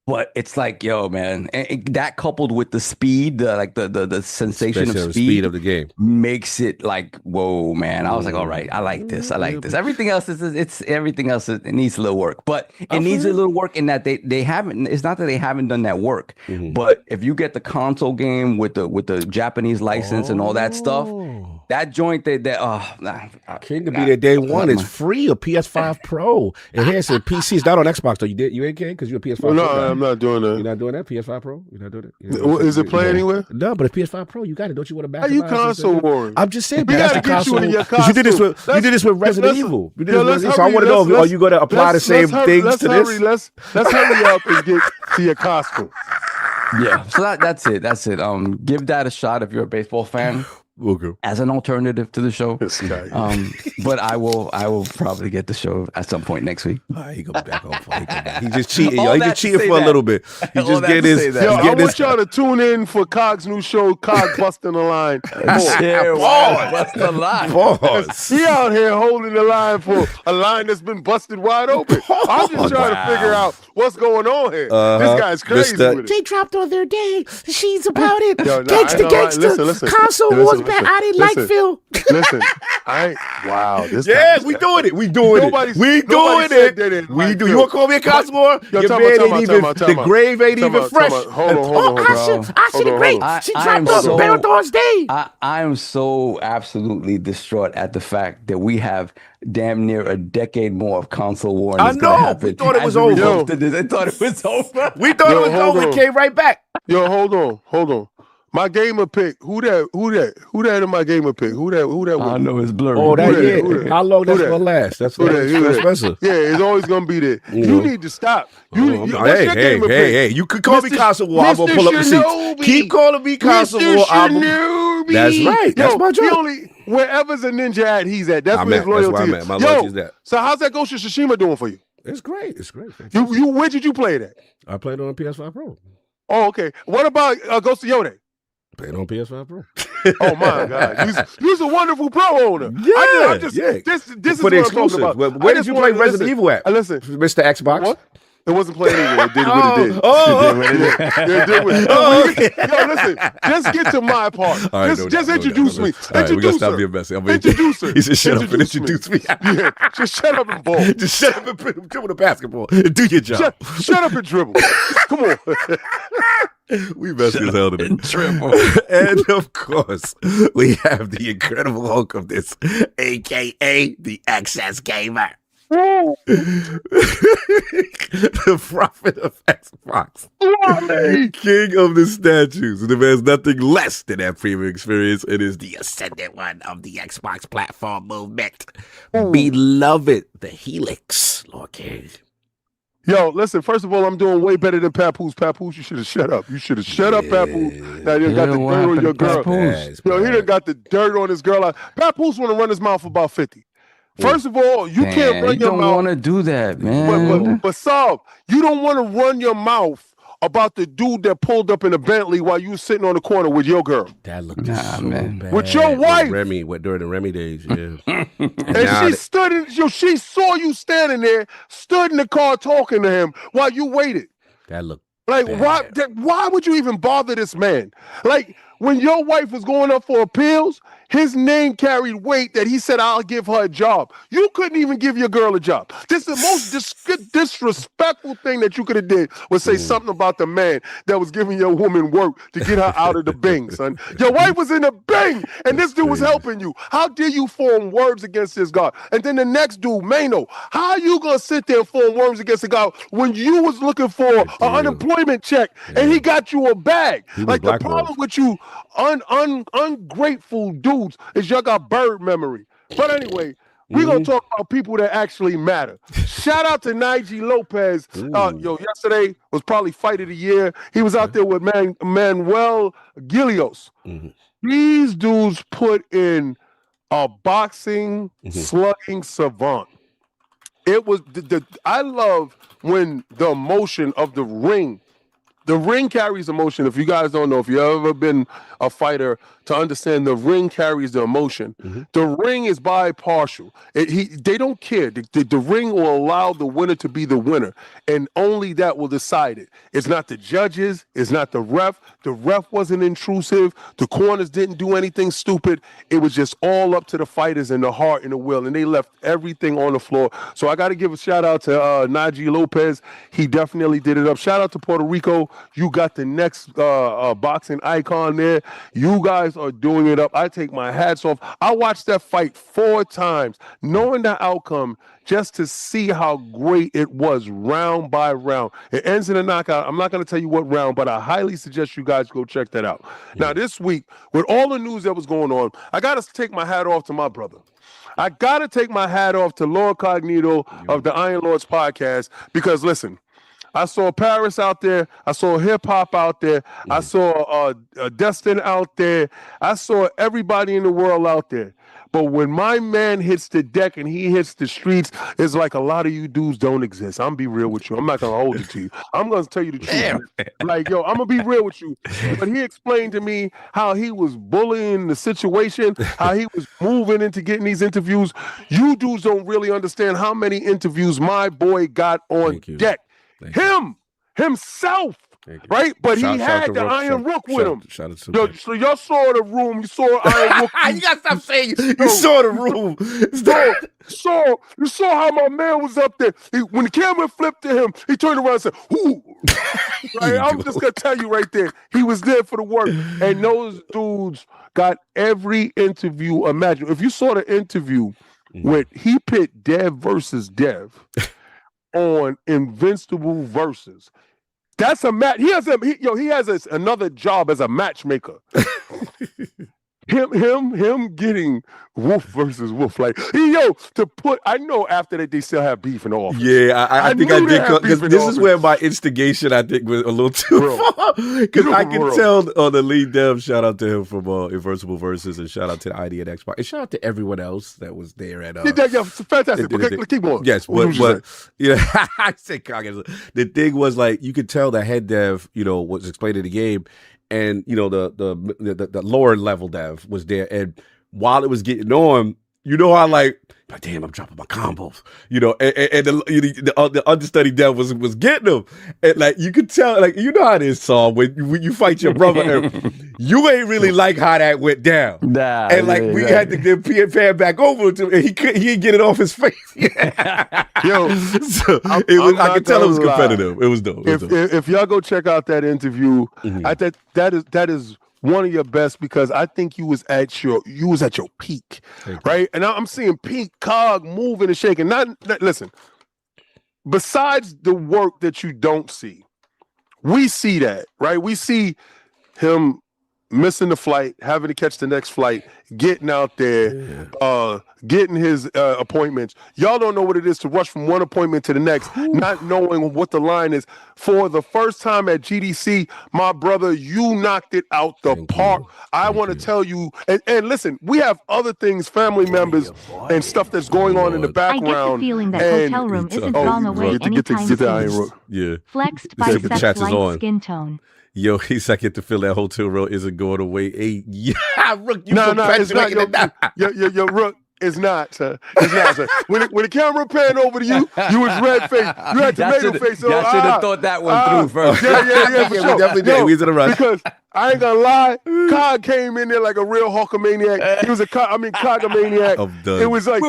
But it's like, yo, man, and that coupled with the speed, the sensation Especially of the speed speed of the game makes it like, whoa, man. I was like, all right, I like this. Everything else it needs a little work, but it needs a little work in that they haven't. It's not that they haven't done that work, but if you get the console game with the Japanese license and all that stuff, that joint King to be there day one. It's free. A PS5 Pro. And here's a PC. It's not on Xbox though. You ain't King because you're a PS5 Pro. No, I'm not doing that. You're not doing that PS5 Pro. You're not doing it. Is it playing anywhere? No, but a PS5 Pro, you got it. Don't you want to back? Are you console warring? I'm just saying. We That's gotta the get you console. in your 'Cause you did this with Resident listen, Evil. You did yo, this with let's Resident Evil. So I want to know, are you going to apply the same things to this? Let's hurry up and get to your costume. Yeah, so that's it. Give that a shot if you're a baseball fan. Okay. As an alternative to the show. This guy. But I will probably get the show at some point next week. He go back on. He's just cheating, All yo. He that just to cheating say for a that. little bit. He All just that getting to his. say that. Yo, I getting want his. y'all to tune in for Cog's new show, Cog Busting the Line. That's the line. Pause. He out here holding the line for a line that's been busted wide open. I'm just trying to figure out what's going on here. This guy's crazy with it. They dropped on their day. She's about it. Yo, nah, Gangsta, I ain't gonna lie. gangsta. Listen. Console Listen, wars back. I didn't like listen. Phil. Listen, wow. This Yeah, guy- we doing it. We doing it. Nobody We said they didn't do. like You Phil. want to call me a Cosmore? Yo, Your time man out, ain't time even. out. The grave ain't Time even out, fresh. time out. Hold on, I should agree. I- She I dropped am on so- Marathon's day. I am so absolutely distraught at the fact that we have damn near a decade more of console war. I That's gonna know. happen. We thought it was As a over. result of this. I thought it was over. We thought Yo, it was hold over. on. It came right back. Yo, hold on. My gamer pick. Who that in my gamer pick? Who that? I know it's blurry. Oh, that Who that? yeah. Who that? How long Who that's that? gonna last? That's Who what that? Who that? expensive. Yeah, it's always gonna be there. You need to stop. What's your gamer pick? Hey! You could call me Mr. Console War. I'm gonna pull up the Shinobi. seats. Keep calling me Console Mr. War. Shinobi. That's right. That's Yo, my job. He only wherever's a ninja at, he's at. That's I'm where at. his That's loyalty where I'm is. at. My Yo, loyalty's that. so how's that Ghost of Tsushima doing for you? It's great. It's great. You where did you play that? I played on PS5 Pro. Oh, okay. What about Ghost of Yode? Played on PS5 Pro. Oh my God, you're a wonderful pro owner. Yeah, This yeah. is For what the I'm talking exclusive. about. Where did you play Resident Evil at? Listen, Mr. Xbox. what? It wasn't playing either. It did what it did. Oh, It did what it did. Oh, okay. Yo, listen. Just get to my part. All right, Just introduce me. All right, we gotta Introduce stop her. being messy. Introduce her. He said, "Shut up and Introduce me. introduce me." Yeah, just shut up and ball. Just shut up and dribble the basketball and do your job. Shut up and dribble. Come on. We messy as hell today. Triple. And of course, we have the incredible Hulk of this, aka the Access Gamer. The prophet of Xbox. King of the statues. And if there's nothing less than that premium experience, it is the ascendant one of the Xbox platform movement. Beloved, the Helix, Lord King. Yo, listen, first of all, I'm doing way better than Papoose. Papoose, you should have shut up. You should have shut up, Papoose. Now you got the dirt on your girl. Yo, he done got the dirt on his girl. Papoose want to run his mouth about 50. First of all, you can't run your mouth. You don't want to do that, man. But Saab, you don't want to run your mouth about the dude that pulled up in a Bentley while you sitting on the corner with your girl. That looked so bad. With your wife. Remy, during the Remy days, yeah. And she saw you standing there, stood in the car talking to him while you waited. That looked like bad. Why would you even bother this man? Like when your wife was going up for appeals, his name carried weight that he said, I'll give her a job. You couldn't even give your girl a job. This is the most disrespectful thing that you could have did was say something about the man that was giving your woman work to get her out of the Bing, son. Your wife was in the Bing, and this dude was helping you. How dare you form words against this God? And then the next dude, Mano, how are you going to sit there and form words against the God when you was looking for an unemployment check and he got you a bag? Like the problem with you ungrateful dudes is y'all got bird memory. But anyway, we're going to talk about people that actually matter. Shout out to Nigel Lopez. Yesterday was probably fight of the year. He was out there with Manuel Gilios. These dudes put in a boxing slugging savant. It was I love when the emotion of the ring carries emotion. If you guys don't know, if you've ever been a fighter, to understand the ring carries the emotion. The ring is bipartial. They don't care. The ring will allow the winner to be the winner, and only that will decide it. It's not the judges. It's not the ref. The ref wasn't intrusive. The corners didn't do anything stupid. It was just all up to the fighters and the heart and the will, and they left everything on the floor. So I got to give a shout out to Najee Lopez. He definitely did it up. Shout out to Puerto Rico. You got the next boxing icon there. You guys are doing it up. I take my hats off. I watched that fight 4 times, knowing the outcome, just to see how great it was round by round. It ends in a knockout. I'm not going to tell you what round, but I highly suggest you guys go check that out. Now, this week, with all the news that was going on, I got to take my hat off to my brother. I got to take my hat off to Lord Cognito of the Iron Lords podcast, because listen, I saw Paris out there. I saw hip hop out there. I saw Destin out there. I saw everybody in the world out there. But when my man hits the deck and he hits the streets, it's like a lot of you dudes don't exist. I'm be real with you. I'm not gonna hold it to you. I'm gonna tell you the truth. Like, yo, I'm gonna be real with you. But he explained to me how he was bullying the situation, how he was moving into getting these interviews. You dudes don't really understand how many interviews my boy got on deck. Himself, right? But he had the Iron Rook with him. So y'all saw the room. You saw Iron Rook. You gotta stop saying you saw the room. You saw how my man was up there. When the camera flipped to him, he turned around and said, "Ooh." Right? I'm just gonna tell you right there. He was there for the work, and those dudes got every interview imaginable. If you saw the interview when he pit Dev versus Dev on Invincible Versus, that's a match. He has another job as a matchmaker. him getting Wolf versus Wolf, like I know after that they still have beef in the office. Yeah, I think I did, because this is where my instigation, I think, was a little too far, because I can tell on the lead dev. Shout out to him from Invincible Versus, and shout out to the ID at Xbox, and shout out to everyone else that was there at fantastic. Keep going. Yes, but I said the thing was, like, you could tell the head dev was explaining the game, and the lower level dev was there, and while it was getting on, how, like, but damn, I'm dropping my combos, and the understudy dev was getting them, and, like, you could tell, like, how it is, Saul, when you fight your brother, and you ain't really like how that went down, and like we had to then pan back over to him, and he didn't get it off his face. So I could tell it was competitive. It was dope. If y'all go check out that interview, that is one of your best because I think you was at your peak, right? And I'm seeing peak cog moving and shaking. Listen. Besides the work that you don't see, we see that, right? We see him missing the flight, having to catch the next flight, getting out there, getting his appointments. Y'all don't know what it is to rush from one appointment to the next, not knowing what the line is. For the first time at GDC, my brother, you knocked it out the park. I want to tell you, and listen, we have other things, family members, and stuff that's going on in the background. I get the feeling that hotel room isn't gone away anytime soon. Yeah. Flexed bicep light skin tone. Yo, he's like, get to feel that hotel room isn't going away. Hey, yeah, Rook, you no, it's not. Yo, Rook, it's not, sir. It's not, sir. When the camera panned over to you, you was red face. You had tomato face. Y'all should have thought that one through first. Yeah, for sure. We definitely did. We was in a rush. Because I ain't gonna lie, Cog came in there like a real Hulkamaniac. He was Cogamaniac. It was like,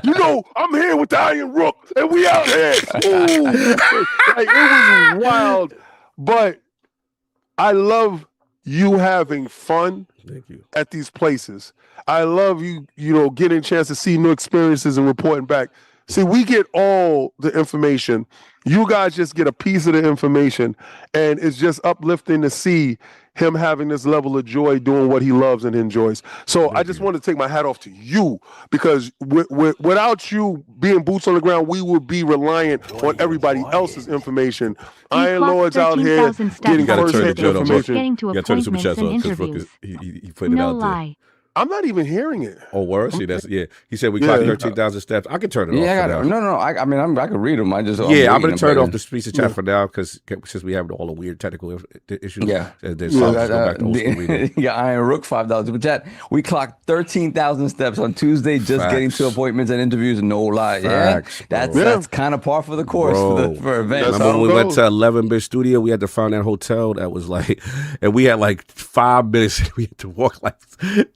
you know, I'm here with the Iron Rook, and we out here. Like, it was wild, but I love you having fun. Thank you. At these places. I love you, getting a chance to see new experiences and reporting back. See, we get all the information. You guys just get a piece of the information, and it's just uplifting to see him having this level of joy doing what he loves and enjoys. So I just want to take my hat off to you, because without you being boots on the ground, we would be reliant on everybody else's information. Iron Lord's out here getting first-hand information. Getting to appointments and interviews. He put it out there. I'm not even hearing it. Oh, word? See, that's He said we clocked 13,000 steps. I can turn it off. Yeah, I mean, I can read them. I I'm gonna turn off the speech to chat for now because since we have all the weird technical issues. Yeah, there's go back to old school reading. Yeah, Iron Rook $5. But chat, we clocked 13,000 steps on Tuesday, just getting to appointments and interviews. No lie, that's kind of par for the course for events. Remember when we went to 11-bit studio, we had to find that hotel that was like, and we had like 5 minutes. We had to walk like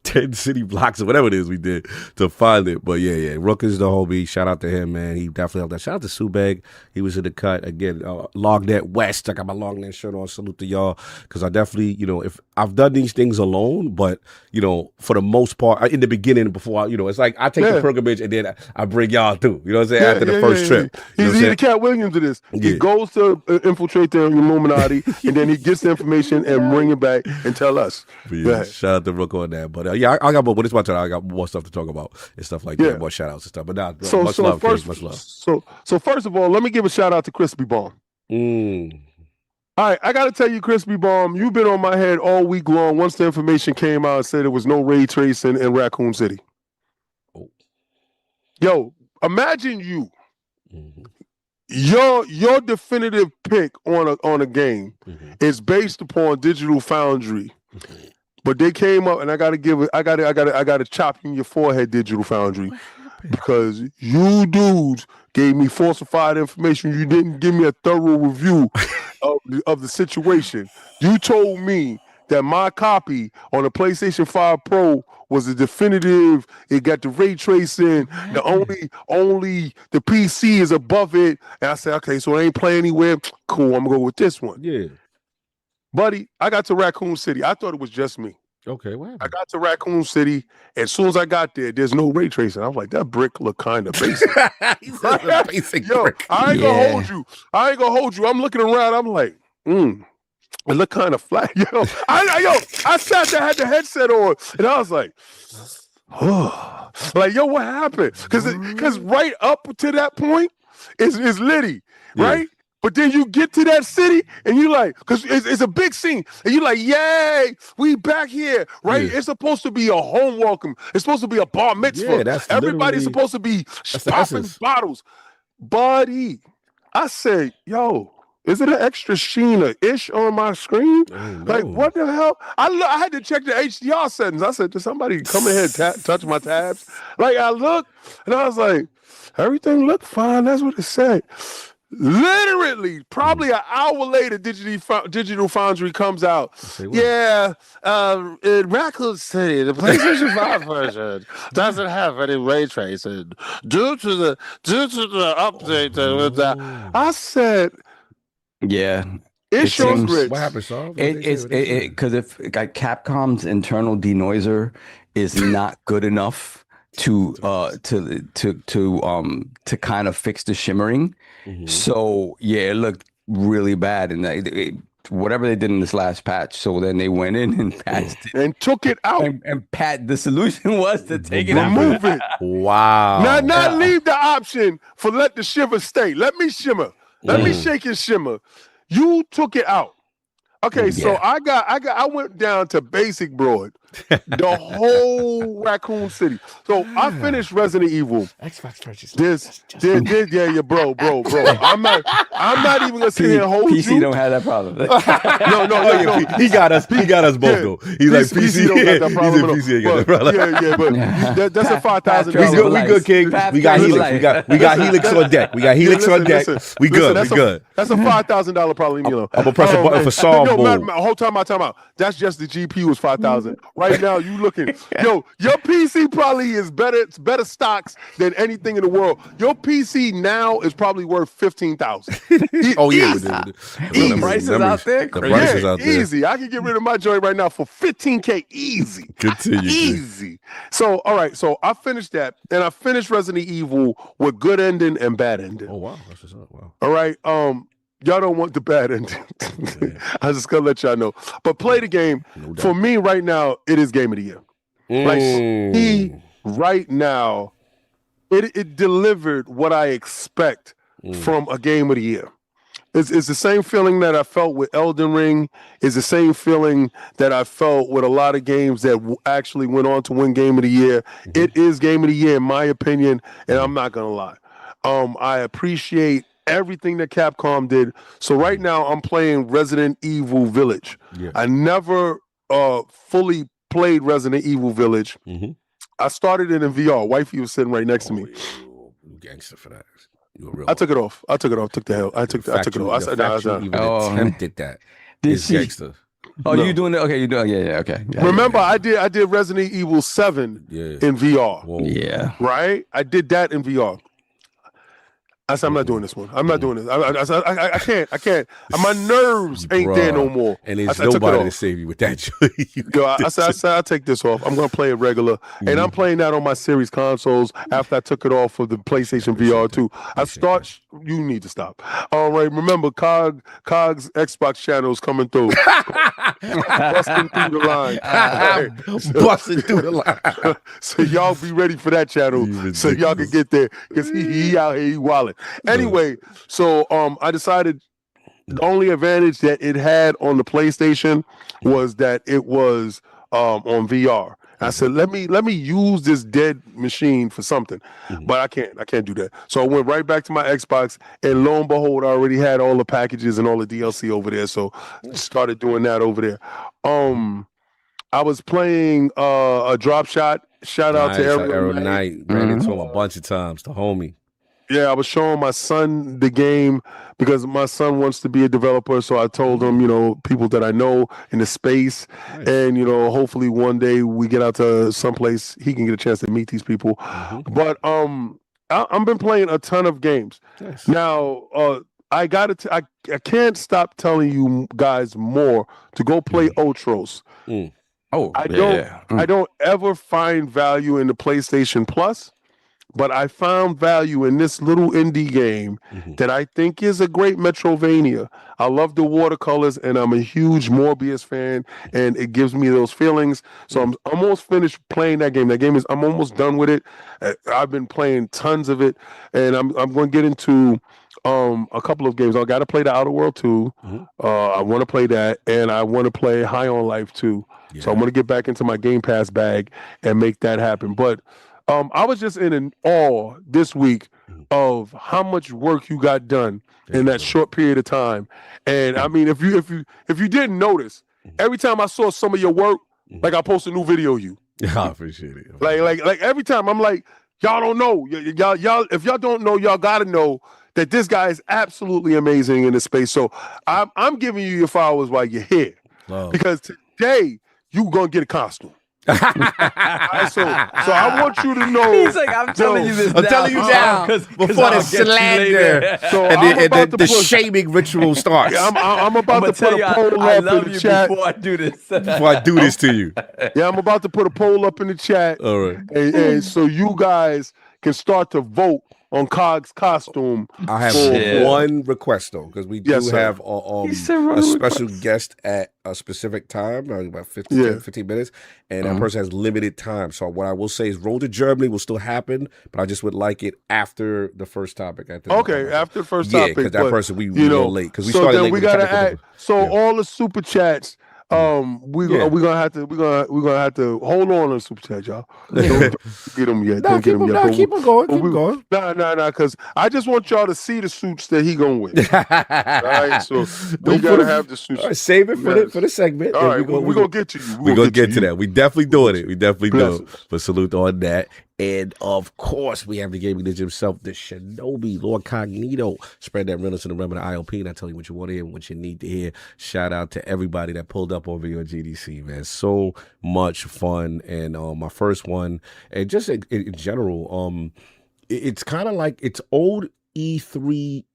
10 city blocks or whatever it is we did to find it. But yeah, Rook is the homie. Shout out to him, man. He definitely helped that. Shout out to Subeg. He was in the cut again. Longnet West. I got my Longnet shirt on. Salute to y'all, because I definitely, if I've done these things alone, but for the most part, in the beginning, before it's like I take the pilgrimage and then I bring y'all through. You know what I'm saying? After the first trip, he's the Cat Williams of this. He goes to infiltrate the Illuminati, and then he gets the information and bring it back and tell us. Shout out to Rook on that. But I got more. When it's my turn, I got more stuff to talk about and stuff like that. More shout outs and stuff. But now, much love. So first of all, let me give a shout out to Crispy Bomb. All right, I got to tell you, Crispy Bomb, you've been on my head all week long. Once the information came out and said there was no ray tracing in Raccoon City. Yo, imagine you. Your definitive pick on a game is based upon Digital Foundry. But they came up, and I gotta chop in your forehead, Digital Foundry, because you dudes gave me falsified information. You didn't give me a thorough review of the situation. You told me that my copy on the PlayStation 5 Pro was a definitive. It got the ray tracing. The only the PC is above it. And I said, okay, so it ain't play anywhere. Cool, I'm gonna go with this one. Yeah. Buddy, I got to Raccoon City. I thought it was just me. Okay, wow. I got to Raccoon City. As soon as I got there, there's no ray tracing. I was like, that brick look kind of basic. He's a basic brick. I ain't gonna hold you. I'm looking around. I'm like, it look kind of flat. I sat there, had the headset on, and I was like, oh. Like, what happened? Because right up to that point is Liddy, right? But then you get to that city and you like, because it's a big scene, and you like, yay, we back here, right? It's supposed to be a home welcome. It's supposed to be a bar mitzvah. Everybody's supposed to be popping bottles. Buddy, I said, is it an extra Sheena-ish on my screen? Like, what the hell? I had to check the HDR settings. I said, did somebody come in here and touch my tabs? Like, I looked, and I was like, everything looked fine. That's what it said. Literally, probably an hour later, Digital Foundry comes out. In Raccoon City, the PlayStation 5 version doesn't have any ray tracing due to the update with that. I said, It It shows seems- grits. What happened, Saul? Because if like Capcom's internal denoiser is not good enough to kind of fix the shimmering, so yeah, it looked really bad, and whatever they did in this last patch. So then they went in and patched it, And took it out. and the solution was to take it out. Remove it. Wow. Not leave the option for let the shiver stay. Let me shimmer. Let me shake and shimmer. You took it out. Okay, so Yeah. I went down to basic broad, the whole Raccoon City. So I finished Resident Evil. Xbox purchase. Yeah, bro. I'm not even gonna sit here and hold PC you. don't have that problem. No. He got us both though. He's like PC. don't got that problem. PC ain't got that problem. But that's a $5,000. We good, King. We got Helix. We got Helix on deck. We got Helix on deck. We good. That's a $5,000 problem. You know. I'm gonna press a button for Saul. Whole time out. That's just the GPU was $5,000. Right now, you looking. Your PC probably is better stocks than anything in the world. Your PC now is probably worth $15,000. Oh yeah, The prices out there, The prices out there. Easy. I can get rid of my joint right now for $15K. Easy. Continue. Easy. So, all right. So I finished that, and I finished Resident Evil with good ending and bad ending. Oh wow, that's what's up. Wow. All right. Y'all don't want the bad ending. I just gonna let y'all know. But play the game. For me right now, it is game of the year. Like right now, it delivered what I expect from a game of the year. It's the same feeling that I felt with Elden Ring. It's the same feeling that I felt with a lot of games that actually went on to win game of the year. It is game of the year in my opinion, and I'm not gonna lie. I appreciate everything that Capcom did. So right now I'm playing Resident Evil Village. Yeah. I never fully played Resident Evil Village. I started it in VR. Wifey was sitting right next to me. You gangster for that. You a real I took it off. Took the hell. I took it off. I said, no. Even attempted that. Is gangster. Oh, no. You doing it? Okay, you doing? Yeah. Okay. Yeah, Remember, I did Resident Evil 7 in VR. Whoa. Yeah. Right. I did that in VR. I said, I'm not doing this one. I'm not doing this. I can't. My nerves ain't there no more. And there's nobody to save you with that. I said, I'll take this off. I'm going to play it regular. And I'm playing that on my series consoles after I took it off of the PlayStation VR too. You need to stop. All right. Remember, COG's Xbox channel is coming through. Busting through the line. Busting through the line. So y'all be ready for that channel so y'all can get there. Because he out here, he wildin'. Anyway, so I decided the only advantage that it had on the PlayStation was that it was on VR. I said, let me use this dead machine for something, but I can't do that. So I went right back to my Xbox, and lo and behold, I already had all the packages and all the DLC over there. So started doing that over there. I was playing a drop shot. Shout out to Arrow Knight. Ran into him a bunch of times. The homie. Yeah, I was showing my son the game because my son wants to be a developer. So I told him, people that I know in the space. Nice. And, hopefully one day we get out to someplace he can get a chance to meet these people. But I've been playing a ton of games. Nice. Now, I can't stop telling you guys more to go play Outros. Oh, I don't ever find value in the PlayStation Plus. But I found value in this little indie game that I think is a great Metrovania. I love the watercolors, and I'm a huge Morbius fan, and it gives me those feelings. So I'm almost finished playing that game. I'm almost done with it. I've been playing tons of it, and I'm going to get into a couple of games. I got to play the Outer World 2. I want to play that, and I want to play High on Life 2. Yeah. So I'm going to get back into my Game Pass bag and make that happen. But I was just in awe this week of how much work you got done in that short period of time. And I mean, if you didn't notice, every time I saw some of your work, like I post a new video of you. I appreciate it. Like every time I'm like, y'all don't know. Y'all, if y'all don't know, y'all gotta know that this guy is absolutely amazing in this space. So I'm giving you your flowers while you're here. Because today you gonna get a costume. So I want you to know. He's like, I'm telling you this. I'm telling you now before the slander So and the shaming ritual starts. I'm about to put a poll I up love in the you chat. before I do this. Before I do this to you. Yeah, I'm about to put a poll up in the chat. All right. And so you guys can start to vote on Cog's costume. I have one request though, because we do have a special guest at a specific time, about 15 minutes, and that person has limited time. So what I will say is Road to Germany will still happen, but I just would like it after the first topic. After the first topic. Yeah, because that person we were late. Because we started late. We gotta add. So all the super chats. We're gonna have to hold on to super chat, y'all. Don't get them yet. Don't get them yet. Keep them going. Keep going. Nah. Because I just want y'all to see the suits that he gonna wear. All right, so we gotta have the suits. All right, save it for the segment. All right, we're gonna get to you. We're gonna get to that. We definitely doing it. We definitely do it. But salute on that. And of course, we have the gaming ninja himself, the Shinobi, Lord Cognito. Spread that realness in the realm of the ILP, and I tell you what you want to hear and what you need to hear. Shout out to everybody that pulled up over your GDC, man. So much fun. And my first one, and just in general, it's kind of like it's old E3.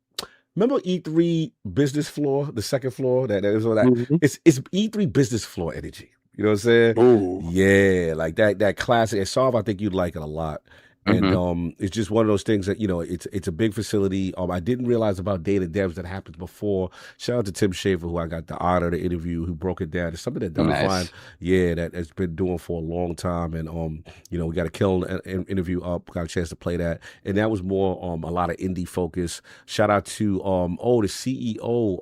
Remember E3 business floor, the second floor? That was all that. Mm-hmm. It's E3 business floor energy. You know what I'm saying? Ooh. Yeah, like that classic. And Solve, I think you'd like it a lot. And it's just one of those things that, it's a big facility. I didn't realize about data devs that happened before. Shout out to Tim Schafer, who I got the honor to interview, who broke it down. It's something that Double Fine, that has been doing for a long time. And, we got a kill an interview up, got a chance to play that. And that was more a lot of indie focus. Shout out to, the CEO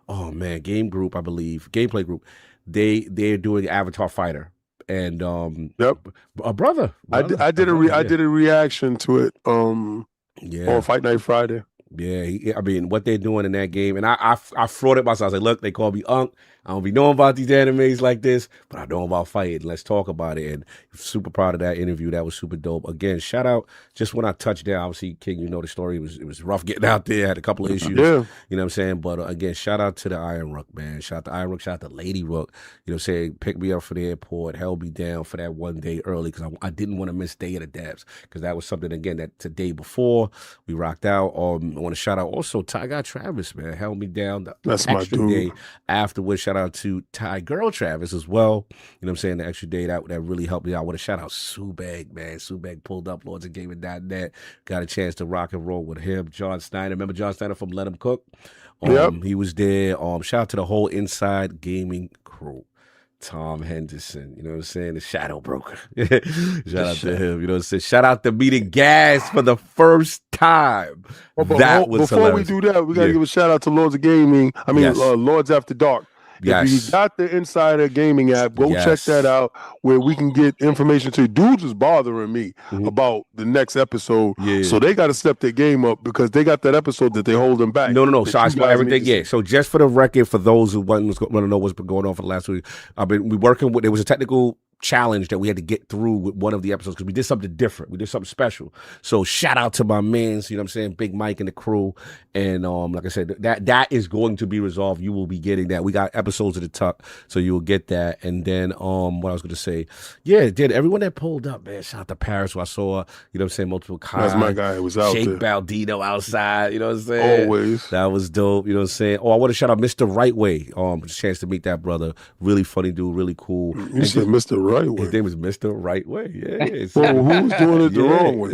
of, Game Group, I believe, Gameplay Group. They're doing Avatar Fighter. And a brother. I did a reaction to it on Fight Night Friday. Yeah, what they're doing in that game, and I frauded myself. I was like, look, they call me Unc. I don't be knowing about these animes like this, but I know about fighting. Let's talk about it. And super proud of that interview. That was super dope. Again, shout out. Just when I touched down, obviously, King, the story. It was rough getting out there. Had a couple of issues. Yeah. You know what I'm saying? But again, shout out to the Iron Rook, man. Shout out to Iron Rook. Shout out to Lady Rook. Saying pick me up for the airport, held me down for that one day early because I didn't want to miss Day of the Devs because that was something again that today before we rocked out. I want to shout out also TieGuyTravis, man, held me down the extra day afterwards. Shout out to TieGuyTravis as well. You know what I'm saying? The extra day that really helped me out. I want to shout out Subeg, man. Subeg pulled up Lords of Gaming.net. Got a chance to rock and roll with him. John Snyder. Remember John Snyder from Let Him Cook? He was there. Shout out to the whole Inside Gaming crew. Tom Henderson, you know what I'm saying? The Shadow Broker. Shout out to him. You know what I'm saying? Shout out to meeting Gas for the first time. Before we do that, we got to give a shout out to Lords of Gaming. Lords After Dark. If you got the Insider Gaming app, go check that out where we can get information to you. Dudes is bothering me about the next episode. Yeah. So they got to step their game up because they got that episode that they holding back. No. So I explain everything. Yeah. So just for the record, for those who want to know what's been going on for the last week, we working with, there was a technical challenge that we had to get through with one of the episodes because we did something different. We did something special. So shout out to my mans, you know what I'm saying, Big Mike and the crew. And like I said, that is going to be resolved. You will be getting that. We got episodes of the tuck, so you will get that. And then what I was going to say, everyone that pulled up, man, shout out to Paris, who I saw, you know what I'm saying, multiple That's my guy who was out Jake there. Baldino outside, you know what I'm saying? Always. That was dope, you know what I'm saying? I want to shout out Mr. Rightway. Chance to meet that brother. Really funny dude, really cool. You said Mr. Rightway. His name was Mr. Rightway. Yeah. Well, who's doing it the wrong way?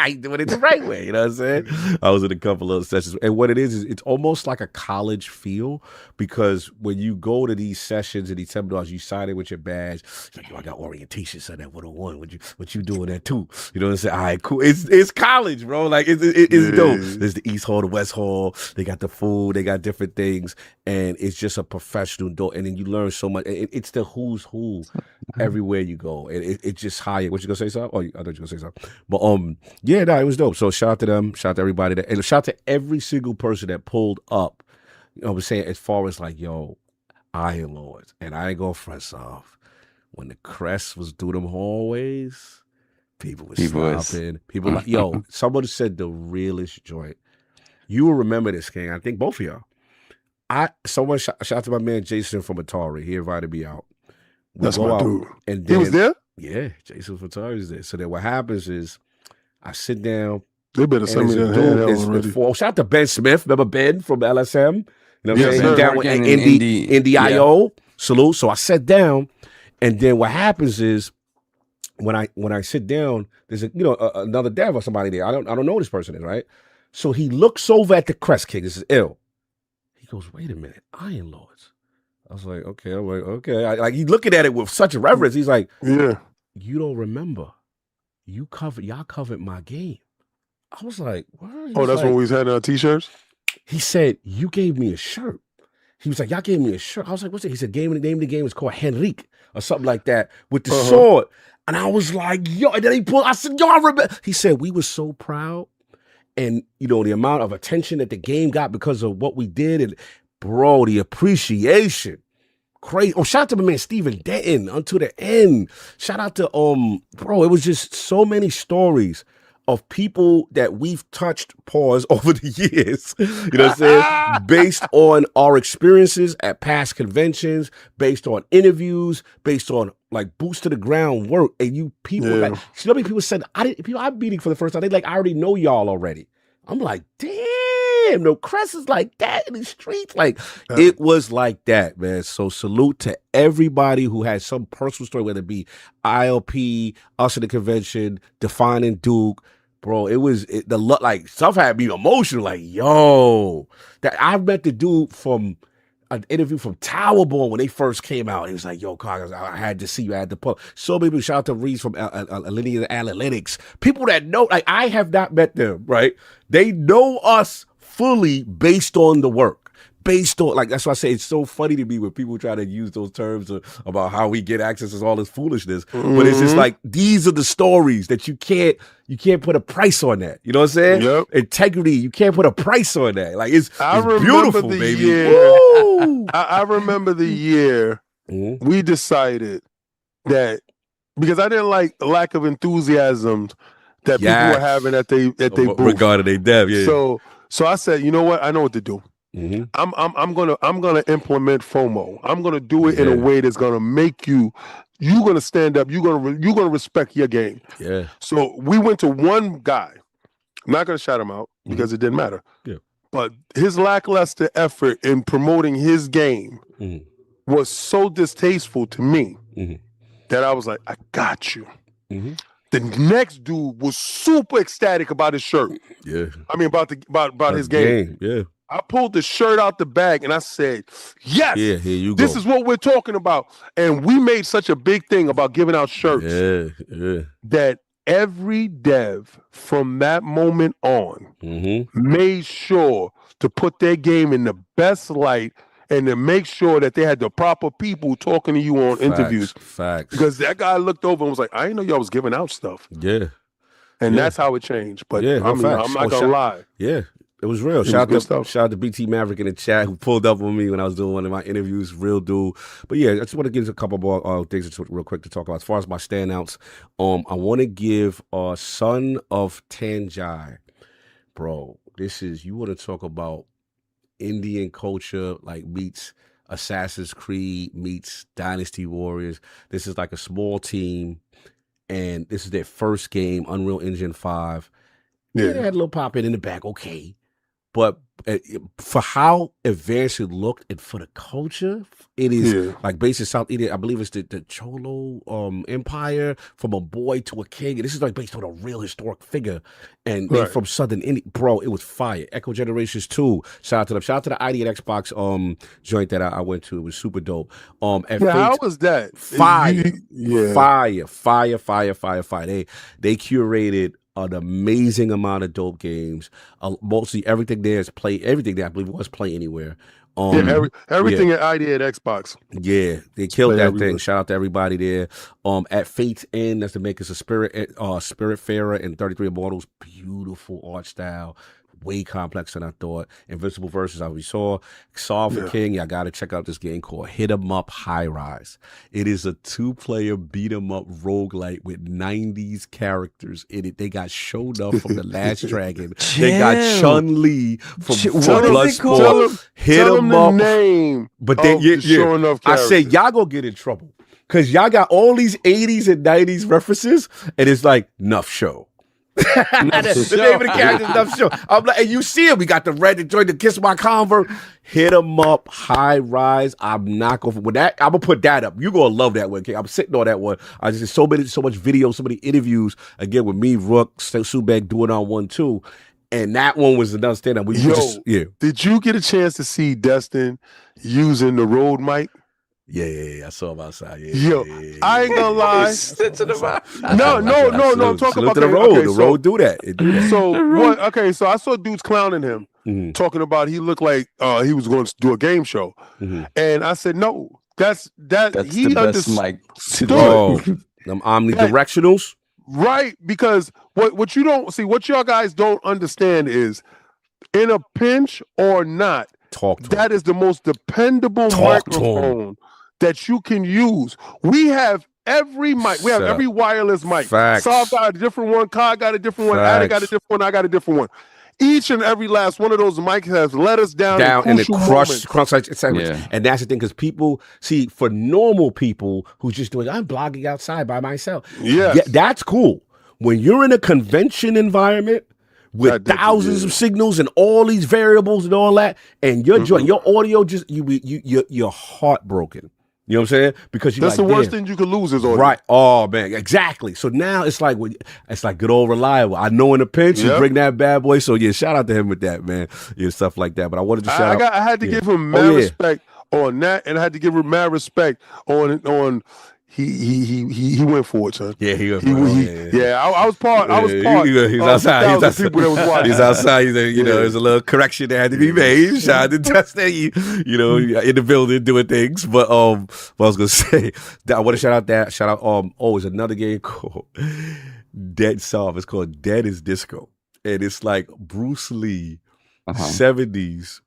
He's doing it the right way. You know what I'm saying? I was in a couple of sessions. And what it is it's almost like a college feel because when you go to these sessions and these seminars, you sign in with your badge. It's like, I got orientation Sunday 101. What you doing that too? You know what I'm saying? All right, cool. It's college, bro. Like it's dope. There's the East Hall, the West Hall. They got the food. They got different things. And it's just a professional dope. And then you learn so much. It's the who's who everywhere you go. It's just higher. What you gonna say something? Oh, I thought you were gonna say something. But it was dope. So shout out to them, shout out to everybody that, and shout out to every single person that pulled up. You know what I'm saying? As far as like, Iron Lords. And I ain't gonna front off. When the crest was through them hallways, people were stopping. People like, somebody said the realest joint. You will remember this, King. I think both of y'all. Shout out to my man Jason from Atari. He invited me out. That's my dude. And he was there? Yeah, Jason Fatari is there. So then what happens is I sit down. They better send me that handheld already. Shout out to Ben Smith. Remember Ben from LSM? You know what I'm saying? Sir. Down with Indie IO. Salute. So I sat down, and then what happens is when I sit down, there's another dev or somebody there. I don't know who this person is, right? So he looks over at the Crest King. This is ill. He goes, wait a minute, Iron Lords. I was like, okay. I'm like, okay. He's looking at it with such a reverence. He's like, yeah. You don't remember. Y'all covered my game. I was like, what? Oh, that's when we had t-shirts? He said, you gave me a shirt. He was like, y'all gave me a shirt. I was like, what's it? He said, the name of the game is called Henrique or something like that with the sword. And I was like, yo, and then I said, yo, I remember. He said, we were so proud. And, the amount of attention that the game got because of what we did. And, bro, the appreciation. Crazy. Oh, shout out to my man, Steven Denton, until the end. Shout out to, bro, it was just so many stories of people that we've touched, over the years. You know what I'm saying? Based on our experiences at past conventions, based on interviews, based on boots to the ground work. And you people, how many people said, I'm meeting for the first time. They I already know y'all already. I'm like, damn, no Crest is like that in the streets. It was like that, man. So salute to everybody who had some personal story, whether it be ILP, us in the convention, Defining Duke. Bro, stuff had me emotional. Yo, that I met the dude from an interview from Towerborn when they first came out. He was like, yo, Carl, I had to see you. I had to pull. So many people, shout out to Reese from Linear Analytics. People that know, I have not met them, right? They know us fully based on the work. Based on, that's why I say it's so funny to me when people try to use those terms about how we get access to all this foolishness. Mm-hmm. But it's just these are the stories that you can't put a price on that. You know what I'm saying? Yep. Integrity, you can't put a price on that. It's beautiful, baby. I remember the year we decided that, because I didn't like the lack of enthusiasm that people were having at they booth. Regarding they dev, yeah. So I said, you know what? I know what to do. Mm-hmm. I'm gonna implement FOMO. I'm gonna do it in a way that's gonna make you're gonna stand up. You're gonna respect your game. Yeah. So we went to one guy. I'm not gonna shout him out because it didn't matter. Yeah. But his lackluster effort in promoting his game was so distasteful to me that I was like, I got you. Mm-hmm. The next dude was super ecstatic about his shirt. Yeah. I mean about his game. Yeah. I pulled the shirt out the bag and I said, yes, here you go. This is what we're talking about. And we made such a big thing about giving out shirts that every dev from that moment on made sure to put their game in the best light and to make sure that they had the proper people talking to you on interviews. Facts. Because that guy looked over and was like, I didn't know y'all was giving out stuff. Yeah. And that's how it changed. But I'm not going to lie. Yeah. It was real. Shout out to BT Maverick in the chat who pulled up on me when I was doing one of my interviews. Real dude. But yeah, I just want to give a couple more things real quick to talk about. As far as my standouts, I want to give Son of Tanjai. Bro, you want to talk about Indian culture, meets Assassin's Creed, meets Dynasty Warriors. This is a small team, and this is their first game, Unreal Engine 5. Yeah, they had a little pop-in in the back, okay. But for how advanced it looked and for the culture, it is based in South India. I believe it's the Cholo Empire, from a boy to a king. And this is based on a real historic figure. And they're from Southern India. Bro, it was fire. Echo Generations 2. Shout out to them. Shout out to the ID and Xbox joint that I went to. It was super dope. How was that? Fire. Fire. They curated an amazing amount of dope games. Mostly everything there is everything there I believe was Play Anywhere. Everything at ID at Xbox. Yeah, they killed that thing. Shout out to everybody there. At Fate's End, that's the makers of Spiritfarer and 33 Immortals. Beautiful art style. Way complex than I thought. Invincible Versus, as we saw. For King, y'all got to check out this game called Hit 'em Up High Rise. It is a 2-player beat 'em up roguelite with 90s characters in it. They got Shown Up from The Last Dragon. They got Chun-Li from Bloodsport. Hit 'em up. Name but they, Shown Up I said, y'all gonna get in trouble. Because y'all got all these 80s and 90s references, and it's like, Nuff Show. The name of the character is Nuff Show. I'm like, and you see him. We got the red, the joint, the Kiss My Convert. Hit him up, High Rise. I'm not going for with that. I'm gonna put that up. You're gonna love that one, okay? I'm sitting on that one. I just so much video, so many interviews again with me, Rook, Subek doing on one too. And that one was another stand up. Did you get a chance to see Destin using the Rode mic? Yeah. I saw him outside. I ain't gonna lie. No. I'm talking about the road. The road do that. So what? Okay, so I saw dudes clowning him, talking about he looked like he was going to do a game show, and I said no. That's he the best mic. Them omnidirectionals. Right, because what you don't see, what y'all guys don't understand is, in a pinch or not, that is the most dependable microphone that you can use. We have every mic. We have every wireless mic. Facts. Saul got a different one. Kai got a different one. Addy got a different one. I got a different one. Each and every last one of those mics has let us down in the crunch. And that's the thing, because people see, for normal people who's just doing, I'm blogging outside by myself. Yeah, that's cool. When you're in a convention environment with thousands of signals and all these variables and all that, and your audio just you're heartbroken. You know what I'm saying? Because that's the worst thing you could lose is audio. Right. Oh man, exactly. So now it's like good old Reliable. I know in a pinch you bring that bad boy. So yeah, shout out to him with that, man. Yeah, stuff like that. But I wanted to shout out. I had to give him mad respect on that, and I had to give him mad respect on. He went for it, son. Yeah, he went for it. I was part. He's outside. He's outside. People that was watching. He's outside. There's a little correction that had to be made. Shout out to Dustin, in the building doing things. But what I was gonna say, I want to shout out that. Shout out. It's another game called Dead Soft. It's called Dead is Disco, and it's like Bruce Lee 70s,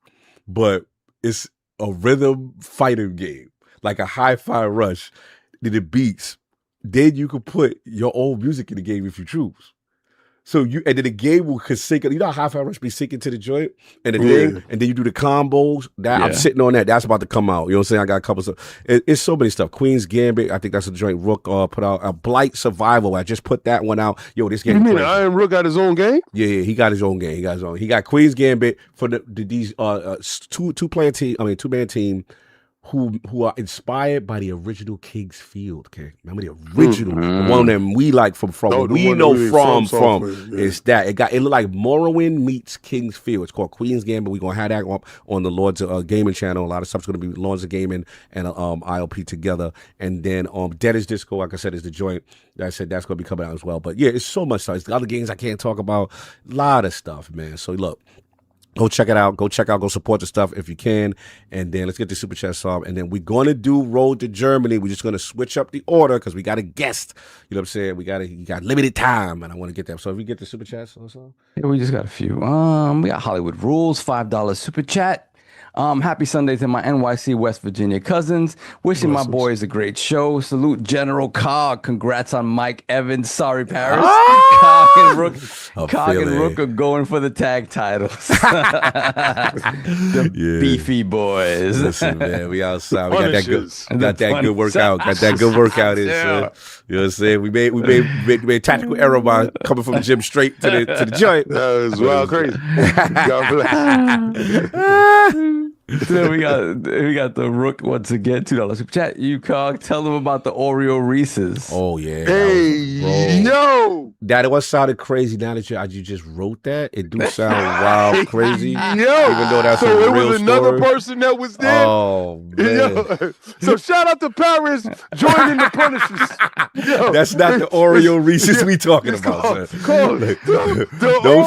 but it's a rhythm fighting game, like a hi-fi rush. The beats, then you could put your own music in the game if you choose. So and then the game will sync. You know how Hi-Fi Rush be syncing to the joint and the thing, and then you do the combos. I'm sitting on that. That's about to come out. You know what I'm saying? I got a couple stuff. It's so many stuff. Queen's Gambit. I think that's a joint Rook put out. A Blight Survival. I just put that one out. Yo, this game. You mean Iron Rook got his own game? Yeah, he got his own game. He got Queen's Gambit for these two man team. Who are inspired by the original King's Field, okay? Remember the original, the one that we like from we know from. It's that. It looked like Morrowind meets King's Field. It's called Queen's Gambit. We're gonna have that up on the Lords Gaming channel. A lot of stuff's gonna be Lords of Gaming and ILP together. And then Dead is Disco, like I said, is the joint. I said that's gonna be coming out as well. But yeah, it's so much stuff. It's other games I can't talk about. A lot of stuff, man. So look. Go check it out. Go support the stuff if you can. And then let's get the super chat solved. And then we're going to do Road to Germany. We're just going to switch up the order because we got a guest. You know what I'm saying? You got limited time, and I want to get that. So if we get the super chats also. Yeah, we just got a few. We got Hollywood Rules, $5 super chat. Happy Sunday to my NYC West Virginia cousins. Wishing my boys a great show. Salute General Cog. Congrats on Mike Evans. Sorry, Paris. Cog and Rook are going for the tag titles. The beefy boys. Listen, man, we outside. We got that good workout. Got that good workout in. So, you know what I'm saying? We made tactical error by coming from the gym straight to the joint. That was wild crazy. God bless. Then we got the Rook once again, $2 super chat. You Cog, tell them about the Oreo Reese's. Oh yeah. Hey yo, that was sounded crazy. Now that you just wrote that, it do sound wild crazy. Yo, even though that's so a it real was another story. person that was there. Oh man. Yo. So shout out to Paris joining the Punishers. Yo. That's not the Oreo Reese's we talking about. Don't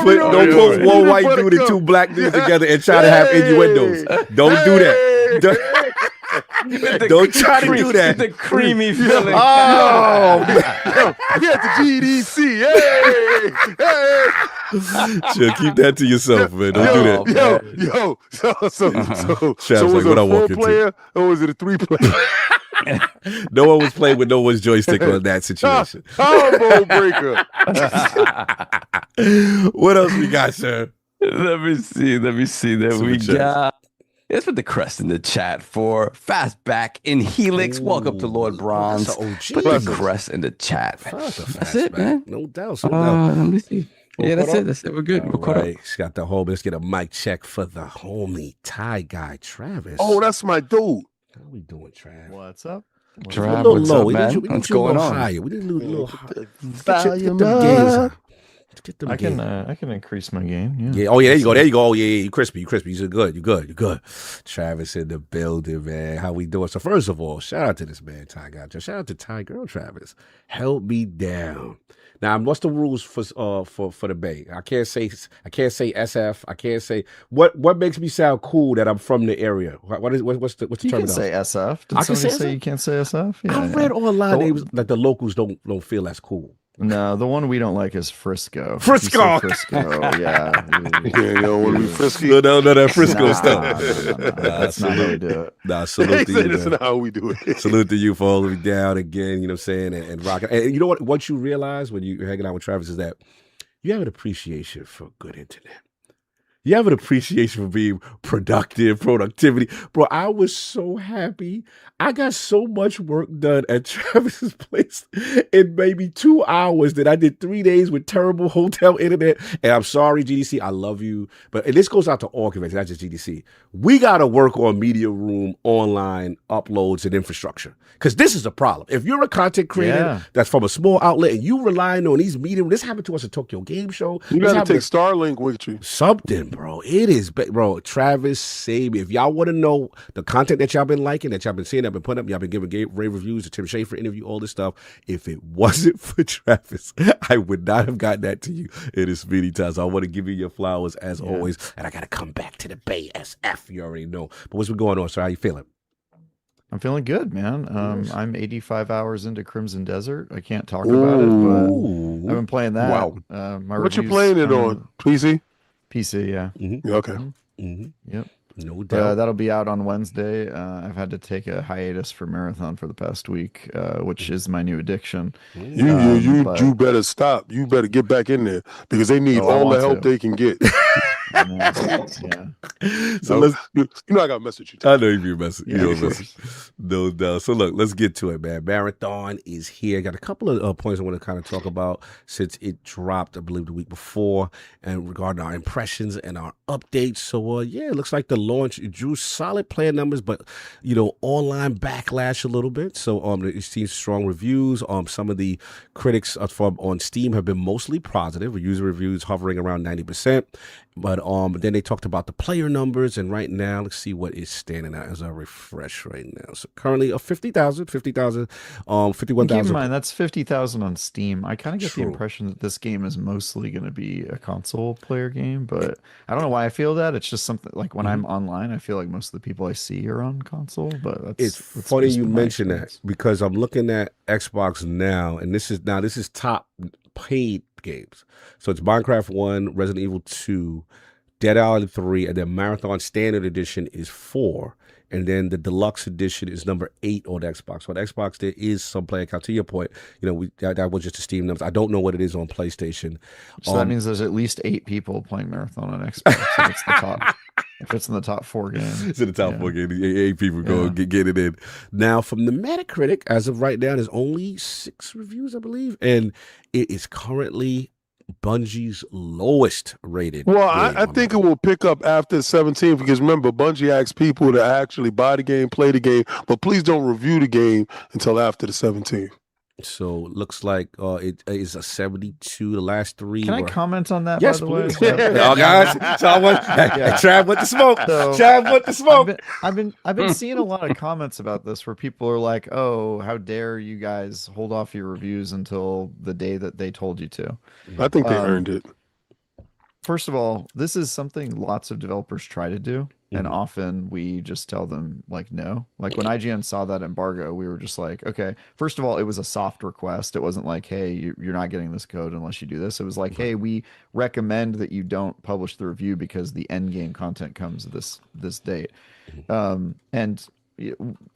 post one white dude and two black dudes together and try to have innuendos. Don't do that. Don't try to do that. The creamy feeling. Oh, man. We at the GDC. Hey. Chill, keep that to yourself, man. Don't do that. Yo. So was like, it what I a walk into? 4-player or was it a 3-player? No one was playing with no one's joystick on that situation. Combo breaker. What else we got, sir? Let me see. Then we got Let's put the crest in the chat for Fastback in Helix. Welcome to Lord Bronze. That's Put the crest in the chat. That's it, man. No doubt. No doubt. Let me see. Yeah, that's it. That's it. We're good. We're caught up. He's got the homie. Let's get a mic check for the homie TieGuyTravis. Oh, that's my dude. How we doing, Trav? What's up? Trav, a little what's low. up, We man? need you, What's going on? Higher. We need a little higher. Volume Get them gains up. up. Get them I gains. can increase my game. Yeah. Yeah. Oh yeah. There you go. There you go. Oh yeah. You crispy. You crispy. You're good. You're good. You're good. Travis in the building, man. How we doing? So first of all, shout out to this man, Ty Guy. Shout out to Ty Girl Travis. Help me down. Now, what's the rules for the Bay? I can't say SF. I can't say what makes me sound cool that I'm from the area. What's the You term? can say SF. Did I can somebody say say SF? you can't say SF? Yeah, I read online names like the locals don't feel that's cool. No, the one we don't like is Frisco. Frisco! You say Frisco, yeah. You don't want to be frisky. No, that Frisco stuff. No. That's not how we do it. Nah, salute to you, That's man. not how we do it. Salute to you for holding me down again, you know what I'm saying, and rocking. And you know what? What you realize when you're hanging out with Travis is that you have an appreciation for good internet. You have an appreciation for being productivity. Bro, I was so happy. I got so much work done at Travis's place in maybe 2 hours that I did 3 days with terrible hotel internet. And I'm sorry, GDC, I love you. But and this goes out to all conventions, not just GDC. We got to work on media room, online uploads, and infrastructure. Because this is a problem. If you're a content creator that's from a small outlet and you relying on these media, this happened to us at Tokyo Game Show. You got to take Starlink with you. Something, bro. It is, bro. Travis, save me. If y'all want to know the content that y'all been liking, that y'all been seeing, I've been putting up, y'all been giving rave reviews, the Tim Schafer interview, all this stuff. If it wasn't for Travis, I would not have gotten that to you in as many times. I want to give you your flowers as always, and I got to come back to the Bay SF. You already know. But what's been going on, sir? How you feeling? I'm feeling good, man. I'm 85 hours into Crimson Desert. I can't talk about it, but I've been playing that. Wow. What you playing it on? PC? PC, yeah. Mm-hmm. Okay. Mm-hmm. Yep. No doubt. That'll be out on Wednesday. I've had to take a hiatus for Marathon for the past week, which is my new addiction. You better stop. You better get back in there because they need all the help they can get. Yeah. So you know I got a message. I know you message. Yeah, You know message. No doubt. So look, let's get to it, man. Marathon is here. Got a couple of points I want to kind of talk about since it dropped, I believe, the week before, and regarding our impressions and our updates. So it looks like the launch drew solid player numbers, but online backlash a little bit. So it seems strong reviews. Some of the critics on Steam have been mostly positive. User reviews hovering around 90%. But then they talked about the player numbers, and right now, let's see what is standing out as I refresh right now. So currently, 50,000, 51,000. Keep in mind, that's 50,000 on Steam. I kind of get True. the impression that this game is mostly going to be a console player game, but I don't know why I feel that. It's just something like when I'm online, I feel like most of the people I see are on console. But that's funny just you been my mention that experience. because I'm looking at Xbox now, and this is top paid games. So it's Minecraft 1, Resident Evil 2, Dead Island 3, and then Marathon Standard Edition is 4. And then the deluxe edition is number 8 on Xbox. So on Xbox, there is some player count. To your point, that was just the Steam numbers. I don't know what it is on PlayStation. So that means there's at least 8 people playing Marathon on Xbox. If it's the top, if it's in the top 4 games, it's in the top 4 games. 8 people go get it in. Now, from the Metacritic, as of right now, there's only 6 reviews, I believe, and it is currently Bungie's lowest rated. Well, I think it will pick up after 17 because remember, Bungie asks people to actually buy the game, play the game, but please don't review the game until after the 17th. So looks like it is a 72. The last 3. Can I comment on that? Yes, by the way? please. Oh, guys, so I want Trav with the smoke. So, Trav with the smoke. I've been seeing a lot of comments about this where people are like, "Oh, how dare you guys hold off your reviews until the day that they told you to?" I think they earned it. First of all, this is something lots of developers try to do, and often we just tell them like no. Like when IGN saw that embargo, we were just like, okay. First of all, it was a soft request. It wasn't like, hey, you're not getting this code unless you do this. It was like, hey, we recommend that you don't publish the review because the end game content comes this date. And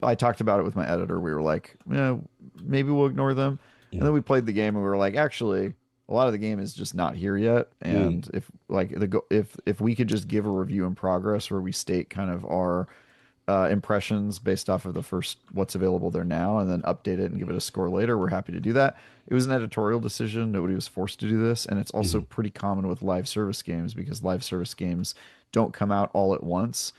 I talked about it with my editor. We were like, maybe we'll ignore them. And then we played the game and we were like, actually, a lot of the game is just not here yet. And if we could just give a review in progress where we state kind of our impressions based off of the first what's available there now, and then update it and give it a score later, we're happy to do that. It was an editorial decision. Nobody was forced to do this, and it's also pretty common with live service games because live service games don't come out all at once.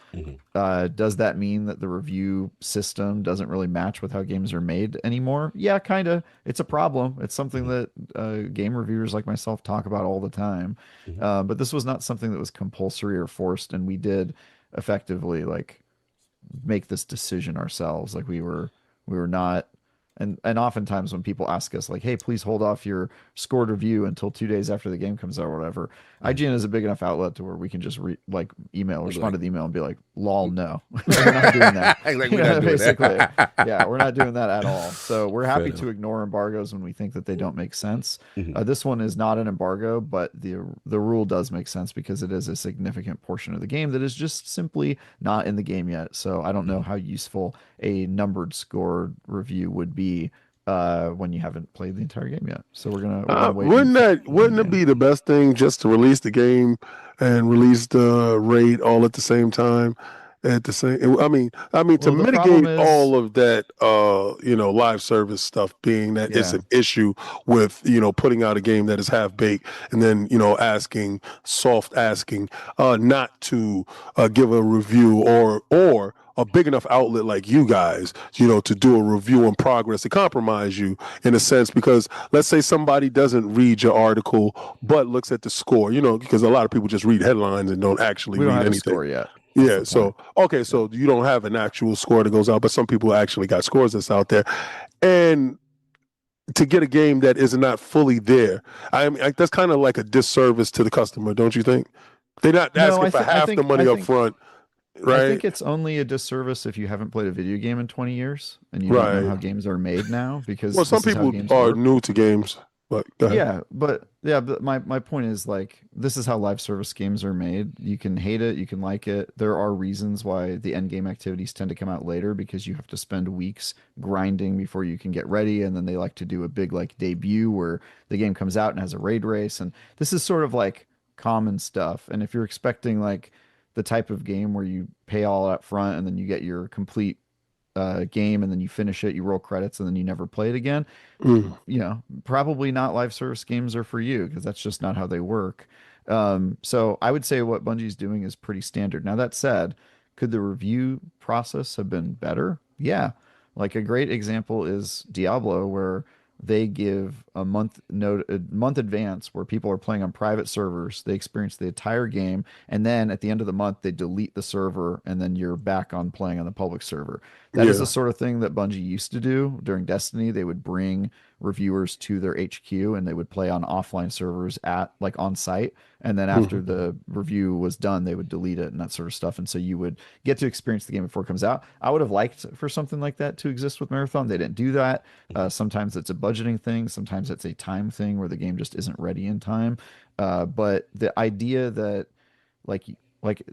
Does that mean that the review system doesn't really match with how games are made anymore? Yeah, kind of. It's a problem. It's something that game reviewers like myself talk about all the time. But this was not something that was compulsory or forced, and we did effectively like make this decision ourselves. Like we were not, and oftentimes when people ask us like, hey, please hold off your scored review until 2 days after the game comes out or whatever, IGN is a big enough outlet to where we can just respond to the email and be like, lol, no. We're not doing that. Like, we're not doing basically that. Yeah, we're not doing that at all. So we're happy to ignore embargoes when we think that they don't make sense. This one is not an embargo, but the rule does make sense because it is a significant portion of the game that is just simply not in the game yet. So I don't know how useful a numbered scored review would be when you haven't played the entire game yet. So we're gonna wait. Wouldn't it be the best thing just to release the game and release the raid all at the same time? At the same, I mean, to mitigate all of that, live service stuff being that it's an issue with, putting out a game that is half baked and then, asking not to give a review or a big enough outlet like you guys, to do a review in progress to compromise you in a sense, because let's say somebody doesn't read your article but looks at the score, because a lot of people just read headlines and don't actually read anything. Score yet. Yeah. So you don't have an actual score that goes out, but some people actually got scores that's out there, and to get a game that is not fully there, that's kind of like a disservice to the customer, don't you think? They're not asking for half the money up front. Right. I think it's only a disservice if you haven't played a video game in 20 years and you don't know how games are made now, because some people are new to games. But but my point is, like, this is how live service games are made. You can hate it, you can like it. There are reasons why the end game activities tend to come out later, because you have to spend weeks grinding before you can get ready, and then they like to do a big like debut where the game comes out and has a raid race, and this is sort of like common stuff. And if you're expecting like the type of game where you pay all up front and then you get your complete game and then you finish it, you roll credits, and then you never play it again, probably not live service games are for you, because that's just not how they work. So I would say what Bungie's doing is pretty standard. Now, that said, could the review process have been better? Yeah. Like a great example is Diablo, where they give a month advance where people are playing on private servers. They experience the entire game, and then at the end of the month they delete the server, and then you're back on playing on the public server. That is the sort of thing that Bungie used to do during Destiny. They would bring reviewers to their HQ and they would play on offline servers on site, and then after the review was done they would delete it and that sort of stuff, and so you would get to experience the game before it comes out. I would have liked for something like that to exist with Marathon. They didn't do that. Sometimes it's a budgeting thing, sometimes it's a time thing where the game just isn't ready in time. But the idea that like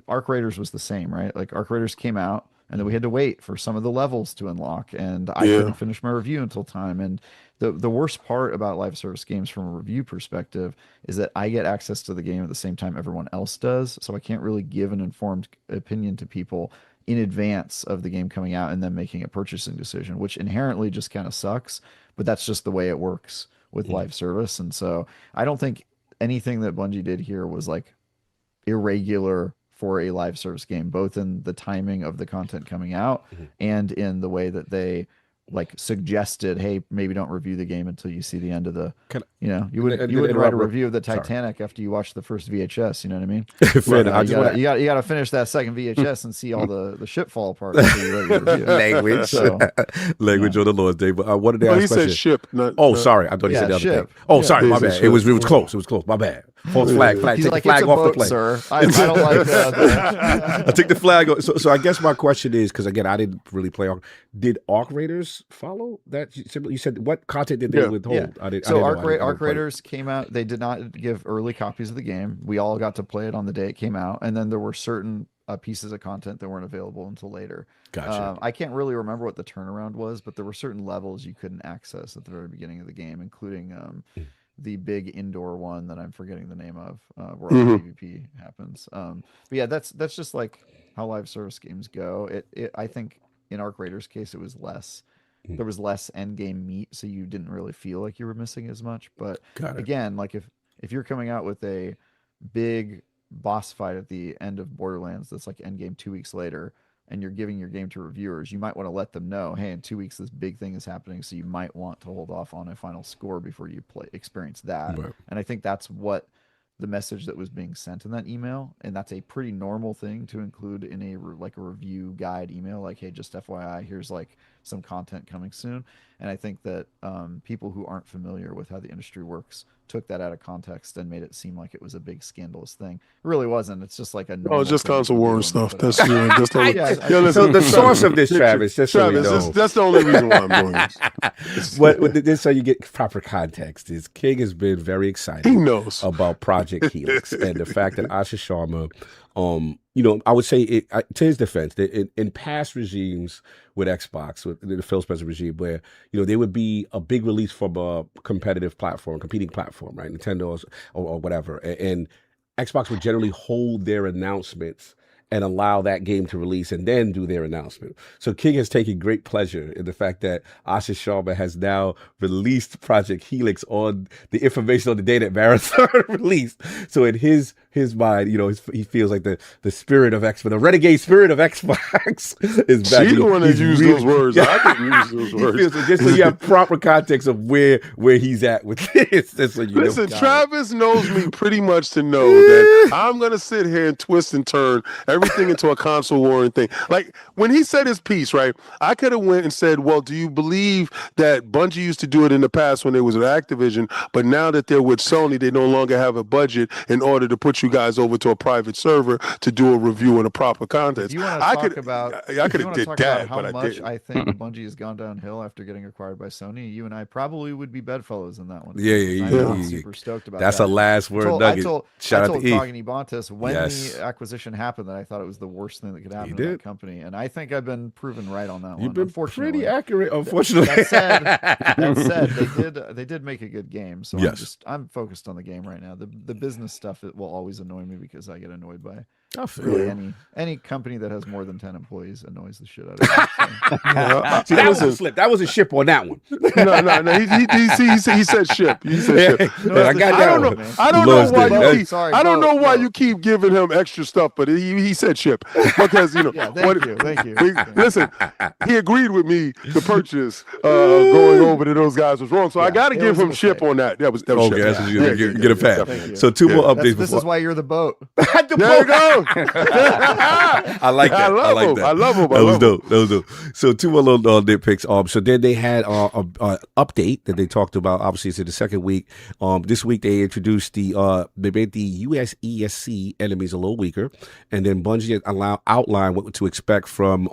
Arc Raiders was the same, right? Like Arc Raiders came out and then we had to wait for some of the levels to unlock, and I couldn't finish my review until time. And the worst part about live service games from a review perspective is that I get access to the game at the same time everyone else does, so I can't really give an informed opinion to people in advance of the game coming out and then making a purchasing decision, which inherently just kind of sucks, but that's just the way it works with live service. And so I don't think anything that Bungie did here was like irregular for a live service game, both in the timing of the content coming out and in the way that they like suggested, hey, maybe don't review the game until you see the end of the, you wouldn't write a review of the Titanic after you watch the first VHS, you know what I mean? You got to finish that second VHS and see all the ship fall apart. Language on the Lord's Day. But what did they ask? He said ship. Sorry, I thought he said the other ship. thing. Oh, sorry, my bad. It was close. My bad. False flag. He's Take like, the flag it's a off boat, the plane. sir. I don't like that. I take the flag off. So I guess my question is, because again, I didn't really play Arc. Did Arc Raiders follow that? You said what content did they withhold? Arc Raiders came out. They did not give early copies of the game. We all got to play it on the day it came out, and then there were certain pieces of content that weren't available until later. Gotcha. I can't really remember what the turnaround was, but there were certain levels you couldn't access at the very beginning of the game, including the big indoor one that I'm forgetting the name of, where all the PvP happens. But yeah, that's just like how live service games go. I think in Arc Raiders' case, it was less. There was less end game meat, so you didn't really feel like you were missing as much. But again, like if you're coming out with a big boss fight at the end of Borderlands that's like end game 2 weeks later, and you're giving your game to reviewers, you might want to let them know, hey, in 2 weeks this big thing is happening, so you might want to hold off on a final score before you experience that. Right. And I think that's what the message that was being sent in that email, and that's a pretty normal thing to include in a review guide email, like, hey, just FYI, here's like some content coming soon. And I think that people who aren't familiar with how the industry works took that out of context and made it seem like it was a big scandalous thing. It really wasn't. It's just like a normal. Oh, it's just console war and stuff. That's so the source of this, Travis, that's the only reason why I'm doing this. This so you get proper context. Is King has been very excited. He knows about Project Helix and the fact that Asha Sharma, I would say to his defense, that in past regimes with Xbox, with the Phil Spencer regime, where there would be a big release from a competitive platform, competing platform, right, Nintendo or whatever, and Xbox would generally hold their announcements and allow that game to release and then do their announcement. So King has taken great pleasure in the fact that Asha Sharma has now released Project Helix on the information on the day that Marathon released. So in his mind, he feels like the spirit of Xbox, the renegade spirit of Xbox is back. She's the one that used those words. I didn't use those words. Just so you have proper context of where he's at with this. So listen, Travis knows me pretty much to know that I'm going to sit here and twist and turn everything into a console warring thing. Like when he said his piece, right, I could have went and said, well, do you believe that Bungie used to do it in the past when they was at Activision, but now that they're with Sony, they no longer have a budget in order to put you guys over to a private server to do a review in a proper context. You want to talk about I could have did that, how but much I think Bungie has gone downhill after getting acquired by Sony. You and I probably would be bedfellows in that one. I'm super stoked about that's that. a last word nugget. I told Togany Bontis when the acquisition happened that I thought it was the worst thing that could happen to that company, and I think I've been proven right on that one. You've been pretty accurate, unfortunately. That said, they did make a good game, so I'm focused on the game right now. The business stuff, it will always annoy me because I get annoyed by really any company that has more than 10 employees annoys the shit out of me. So. See, that was a slip. That was a ship on that one. No. He said ship. He said ship. No, I don't know. I don't know why you keep giving him extra stuff, but he said ship because thank you. Listen, he agreed with me. The purchase going over to those guys was wrong, so I got to give him ship on that. That was okay. Ship. That's what you get a pass. So two more updates. This is why you're the boat. There you go. I like that. I love him. That was dope. So two more little nitpicks. So then they had an update that they talked about. Obviously, it's in the second week. This week they introduced they made the US ESC enemies a little weaker, and then Bungie outlined what to expect from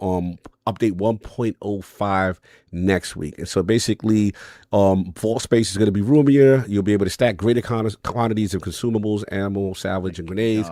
update 1.05 next week. And so basically, vault space is going to be roomier. You'll be able to stack greater quantities of consumables, ammo, salvage, and grenades.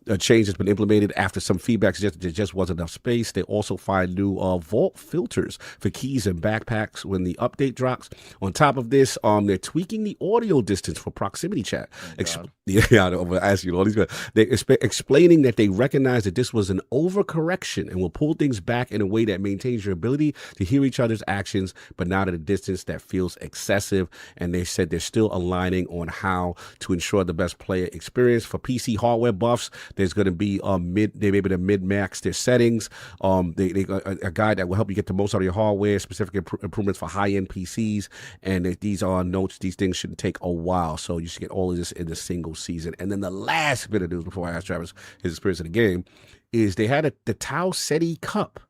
A change has been implemented after some feedback suggested there just wasn't enough space. They also find new vault filters for keys and backpacks when the update drops. On top of this, they're tweaking the audio distance for proximity chat. I'm going to ask you all these guys. They're explaining that they recognize that this was an overcorrection and will pull things back in a way that maintains your ability to hear each other's actions, but not at a distance that feels excessive. And they said they're still aligning on how to ensure the best player experience. For PC hardware buffs, there's going to be they're able to mid-max their settings. They a guide that will help you get the most out of your hardware, specific improvements for high-end PCs. And these are notes. These things shouldn't take a while. So you should get all of this in a single season. And then the last bit of news before I ask Travis his experience of the game is they had the Tau Ceti Cup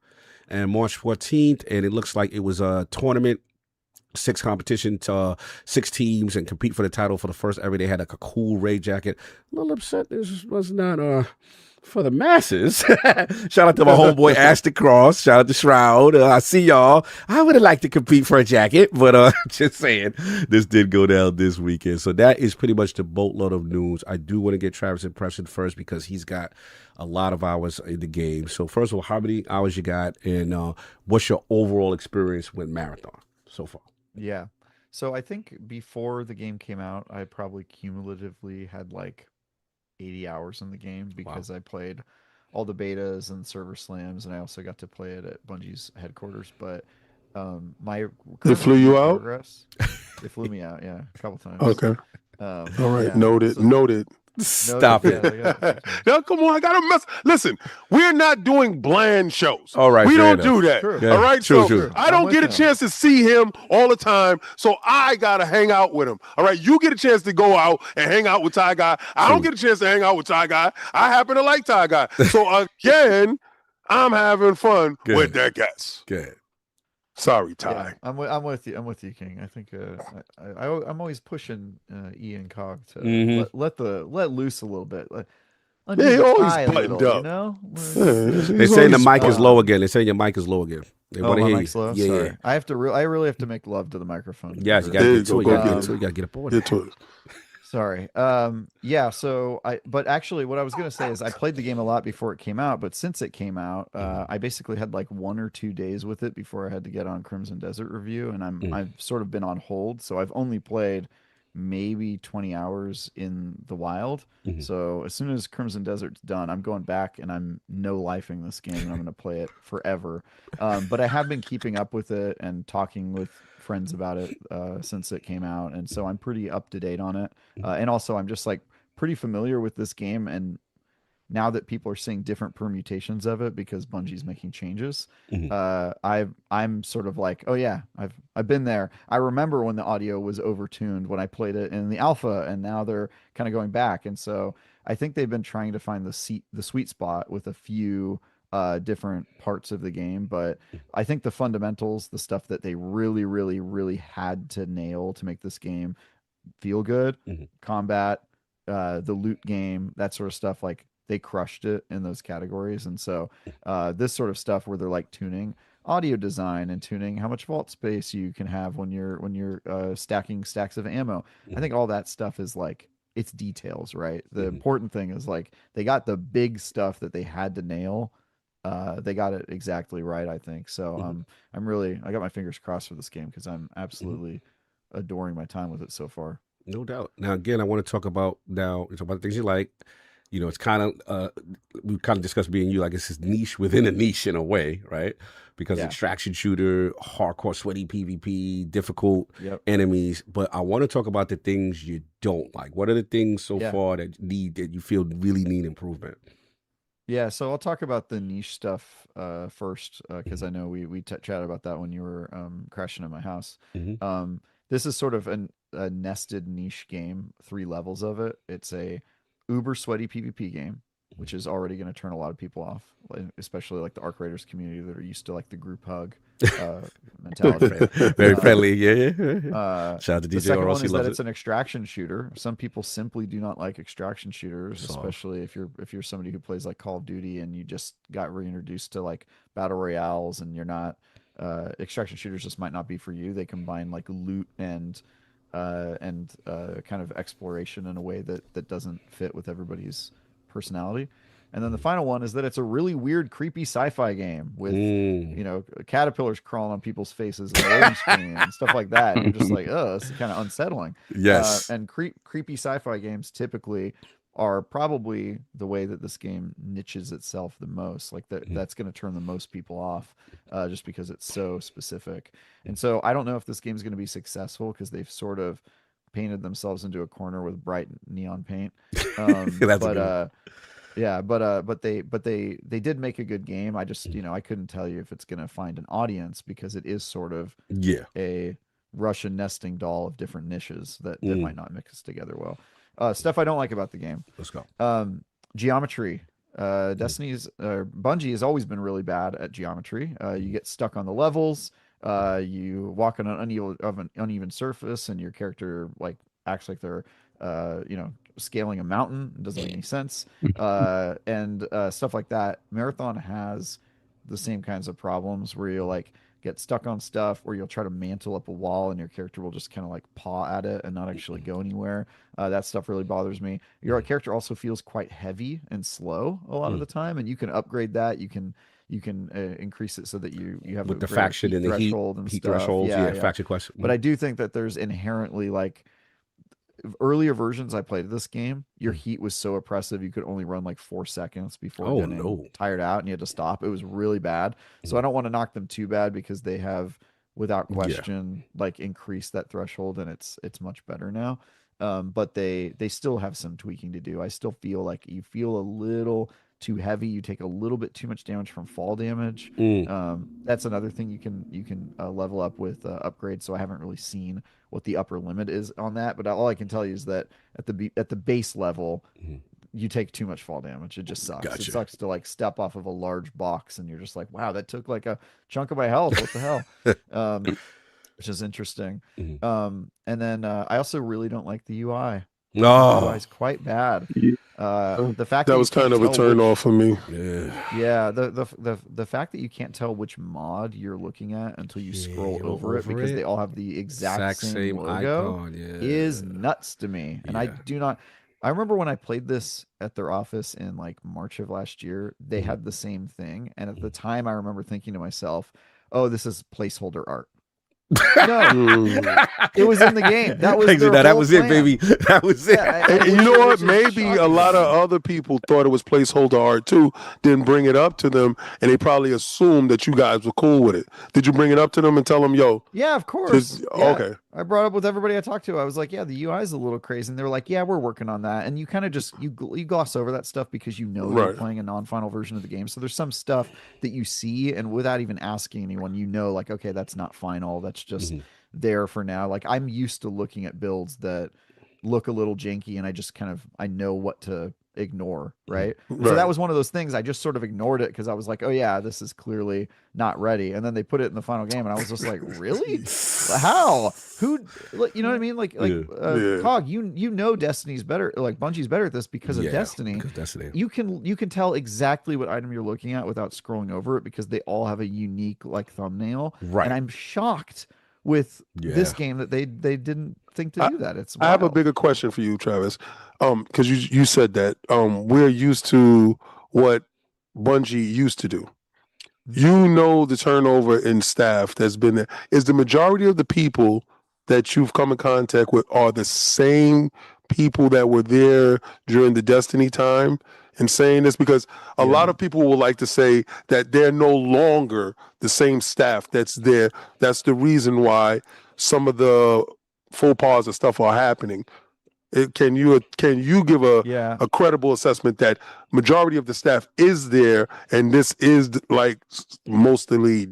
and March 14th, and it looks like it was a tournament, 6 competition to 6 teams, and compete for the title for the first ever. They had like a cool raid jacket. A little upset this was not for the masses. Shout out to my homeboy Ashton Cross. Shout out to Shroud. I see y'all. I would have liked to compete for a jacket, but just saying, this did go down this weekend. So that is pretty much the boatload of news. I do want to get Travis' impression first because he's got a lot of hours in the game. So first of all, how many hours you got, and what's your overall experience with Marathon so far? Yeah. So I think before the game came out, I probably cumulatively had like 80 hours in the game because I played all the betas and server slams, and I also got to play it at Bungie's headquarters. But my They current flew review you out? progress, they flew me out, yeah, a couple times. Okay. All right. Yeah, Noted. so Noted. Stop yeah, it. Now, come on, I gotta mess. Listen, we're not doing bland shows. All right, we fair don't enough. do that. True. Yeah, All right, true, so true. I I'm don't with get a him. chance to see him all the time, so I gotta hang out with him. All right, you get a chance to go out and hang out with Ty Guy. I don't get a chance to hang out with Ty Guy. I happen to like Ty Guy, so again, I'm having fun with that guest. Good. Sorry, Ty. Yeah, I'm with you. I'm with you, King. I think I'm always pushing Ian Cog to let loose a little bit. Yeah, he always tie a buttoned little, up. you know? They're saying the mic is low again. They're saying your mic is low again. They Oh, want to my hear mic's you. low. Yeah, Sorry. yeah. I really have to make love to the microphone. Yes, you got to get to it. You got to get aboard. Get to it. Sorry. Yeah, so but actually what I was going to say is I played the game a lot before it came out, but since it came out, I basically had like 1 or 2 days with it before I had to get on Crimson Desert review, and I've sort of been on hold, so I've only played maybe 20 hours in the wild. So as soon as Crimson Desert's done, I'm going back and I'm no-lifing this game, and I'm going to play it forever. But I have been keeping up with it and talking with friends about it since it came out, and so I'm pretty up to date on it. And also I'm just like pretty familiar with this game, and now that people are seeing different permutations of it because Bungie's making changes, I'm sort of like, oh yeah, I've been there. I remember when the audio was overtuned when I played it in the alpha, and now they're kind of going back. And so I think they've been trying to find the sweet spot with a few different parts of the game, but I think the fundamentals, the stuff that they really, really, really had to nail to make this game feel good, combat, the loot game, that sort of stuff, like they crushed it in those categories. And so this sort of stuff where they're like tuning audio design and tuning how much vault space you can have when you're stacking stacks of ammo, I think all that stuff is like, it's details, right? The important thing is like they got the big stuff that they had to nail. They got it exactly right, I think. So I got my fingers crossed for this game because I'm absolutely adoring my time with it so far. No doubt. Now, again, I want to talk about the things you like. You know, it's kind of we kind of discussed being you, like it's this niche within a niche in a way, right? Because extraction shooter, hardcore sweaty PvP, difficult enemies. But I want to talk about the things you don't like. What are the things so far that you feel really need improvement? Yeah, so I'll talk about the niche stuff first because I know we chatted about that when you were crashing at my house. This is sort of a nested niche game, 3 levels of it. It's a uber sweaty PvP game, which is already going to turn a lot of people off, especially like the Arc Raiders community that are used to like the group hug mentality. Very friendly, yeah. Shout out to DJ. The second Ross, one is he loves that it's it. an extraction shooter. Some people simply do not like extraction shooters, especially if you're somebody who plays like Call of Duty and you just got reintroduced to like battle royales and you're not extraction shooters just might not be for you. They combine like loot and kind of exploration in a way that doesn't fit with everybody's personality. And then the final one is that it's a really weird, creepy sci-fi game with caterpillars crawling on people's faces and a loading screen and stuff like that. And you're just like, oh, this is kind of unsettling. Yes. And creepy sci-fi games typically are probably the way that this game niches itself the most. Like that's going to turn the most people off just because it's so specific. And so I don't know if this game is going to be successful because they've sort of painted themselves into a corner with bright neon paint. But they did make a good game. I just I couldn't tell you if it's going to find an audience because it is sort of a Russian nesting doll of different niches that might not mix together well. Stuff I don't like about the game. Let's go. Geometry. Bungie has always been really bad at geometry. You get stuck on the levels. You walk on an uneven surface, and your character like acts like they're scaling a mountain. It doesn't make any sense. And stuff like that. Marathon has the same kinds of problems where you'll like get stuck on stuff, or you'll try to mantle up a wall and your character will just kind of like paw at it and not actually go anywhere. That stuff really bothers me. Your character also feels quite heavy and slow a lot of the time, and you can upgrade that. You can you can increase it so that you have with a the greater faction heat and the heat threshold and stuff. thresholds. Yeah, Faction question. But I do think that there's inherently like earlier versions I played of this game, your heat was so oppressive you could only run like 4 seconds before getting tired out and you had to stop. It was really bad. So I don't want to knock them too bad because they have without question like increased that threshold and it's much better now. But they still have some tweaking to do. I still feel like you feel a little too heavy. You take a little bit too much damage from fall damage. That's another thing you can level up with upgrades. So I haven't really seen what the upper limit is on that, but all I can tell you is that at the base level, you take too much fall damage. It just sucks. It sucks to like step off of a large box and you're just like, wow, that took like a chunk of my health. What the hell? Which is interesting. And then I also really don't like the UI. The UI is quite bad. The fact that was kind of a turn off for me. Yeah, the fact that you can't tell which mod you're looking at until you scroll over it because they all have the exact same logo icon, is nuts to me. And I do not. I remember when I played this at their office in like March of last year, they had the same thing. And at the time, I remember thinking to myself, "Oh, this is placeholder art." No, it was in the game. That was that was it, baby. That was it. And you know what? Maybe a lot of other people thought it was placeholder art too. Didn't bring it up to them, and they probably assumed that you guys were cool with it. Did you bring it up to them and tell them, "Yo"? Yeah, of course. Yeah. Okay. I brought up with everybody I talked to. I was like, "Yeah, the UI is a little crazy," and they were like, "Yeah, we're working on that." And you kind of just you gloss over that stuff because you know you're playing a non-final version of the game. So there's some stuff that you see, and without even asking anyone, you know, like, okay, that's not final. That's just there for now. Like I'm used to looking at builds that look a little janky, and I know what to ignore, right? So that was one of those things. I just sort of ignored it because I was like, oh yeah, this is clearly not ready. And then they put it in the final game, and I was just like, really? How? Who? You know what I mean? Cog, you know Destiny's better, like Bungie's better at this because of Destiny. You can tell exactly what item you're looking at without scrolling over it because they all have a unique like thumbnail. Right. And I'm shocked with this game that they didn't think to do that. It's wild. I have a bigger question for you, Travis. Because you said that we're used to what Bungie used to do. You know the turnover in staff that's been there. Is the majority of the people that you've come in contact with are the same people that were there during the Destiny time? And saying this because a lot of people will like to say that they're no longer the same staff that's there. That's the reason why some of the faux pas and stuff are happening. Can you give a credible assessment that majority of the staff is there and this is like mostly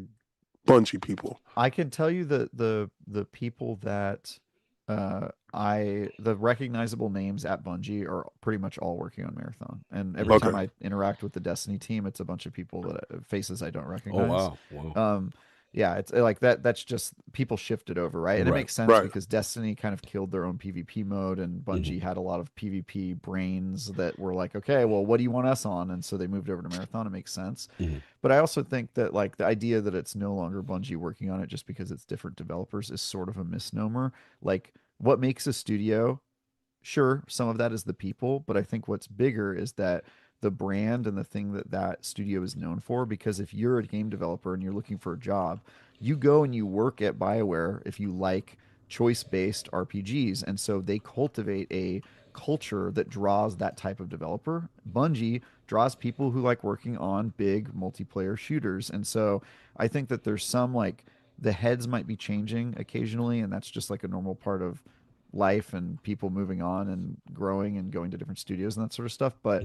Bungie people? I can tell you that the people that the recognizable names at Bungie are pretty much all working on Marathon. And every time I interact with the Destiny team, it's a bunch of people faces I don't recognize. Oh wow. Yeah, it's like that. That's just people shifted over, right? And it makes sense because Destiny kind of killed their own PvP mode, and Bungie had a lot of PvP brains that were like, okay, well, what do you want us on? And so they moved over to Marathon. It makes sense. But I also think that like the idea that it's no longer Bungie working on it just because it's different developers is sort of a misnomer. Like what makes a studio? Sure, some of that is the people, but I think what's bigger is that the brand and the thing that studio is known for. Because if you're a game developer and you're looking for a job, you go and you work at BioWare if you like choice-based RPGs. And so they cultivate a culture that draws that type of developer. Bungie draws people who like working on big multiplayer shooters. And so I think that there's some like the heads might be changing occasionally, and that's just like a normal part of life and people moving on and growing and going to different studios and that sort of stuff. But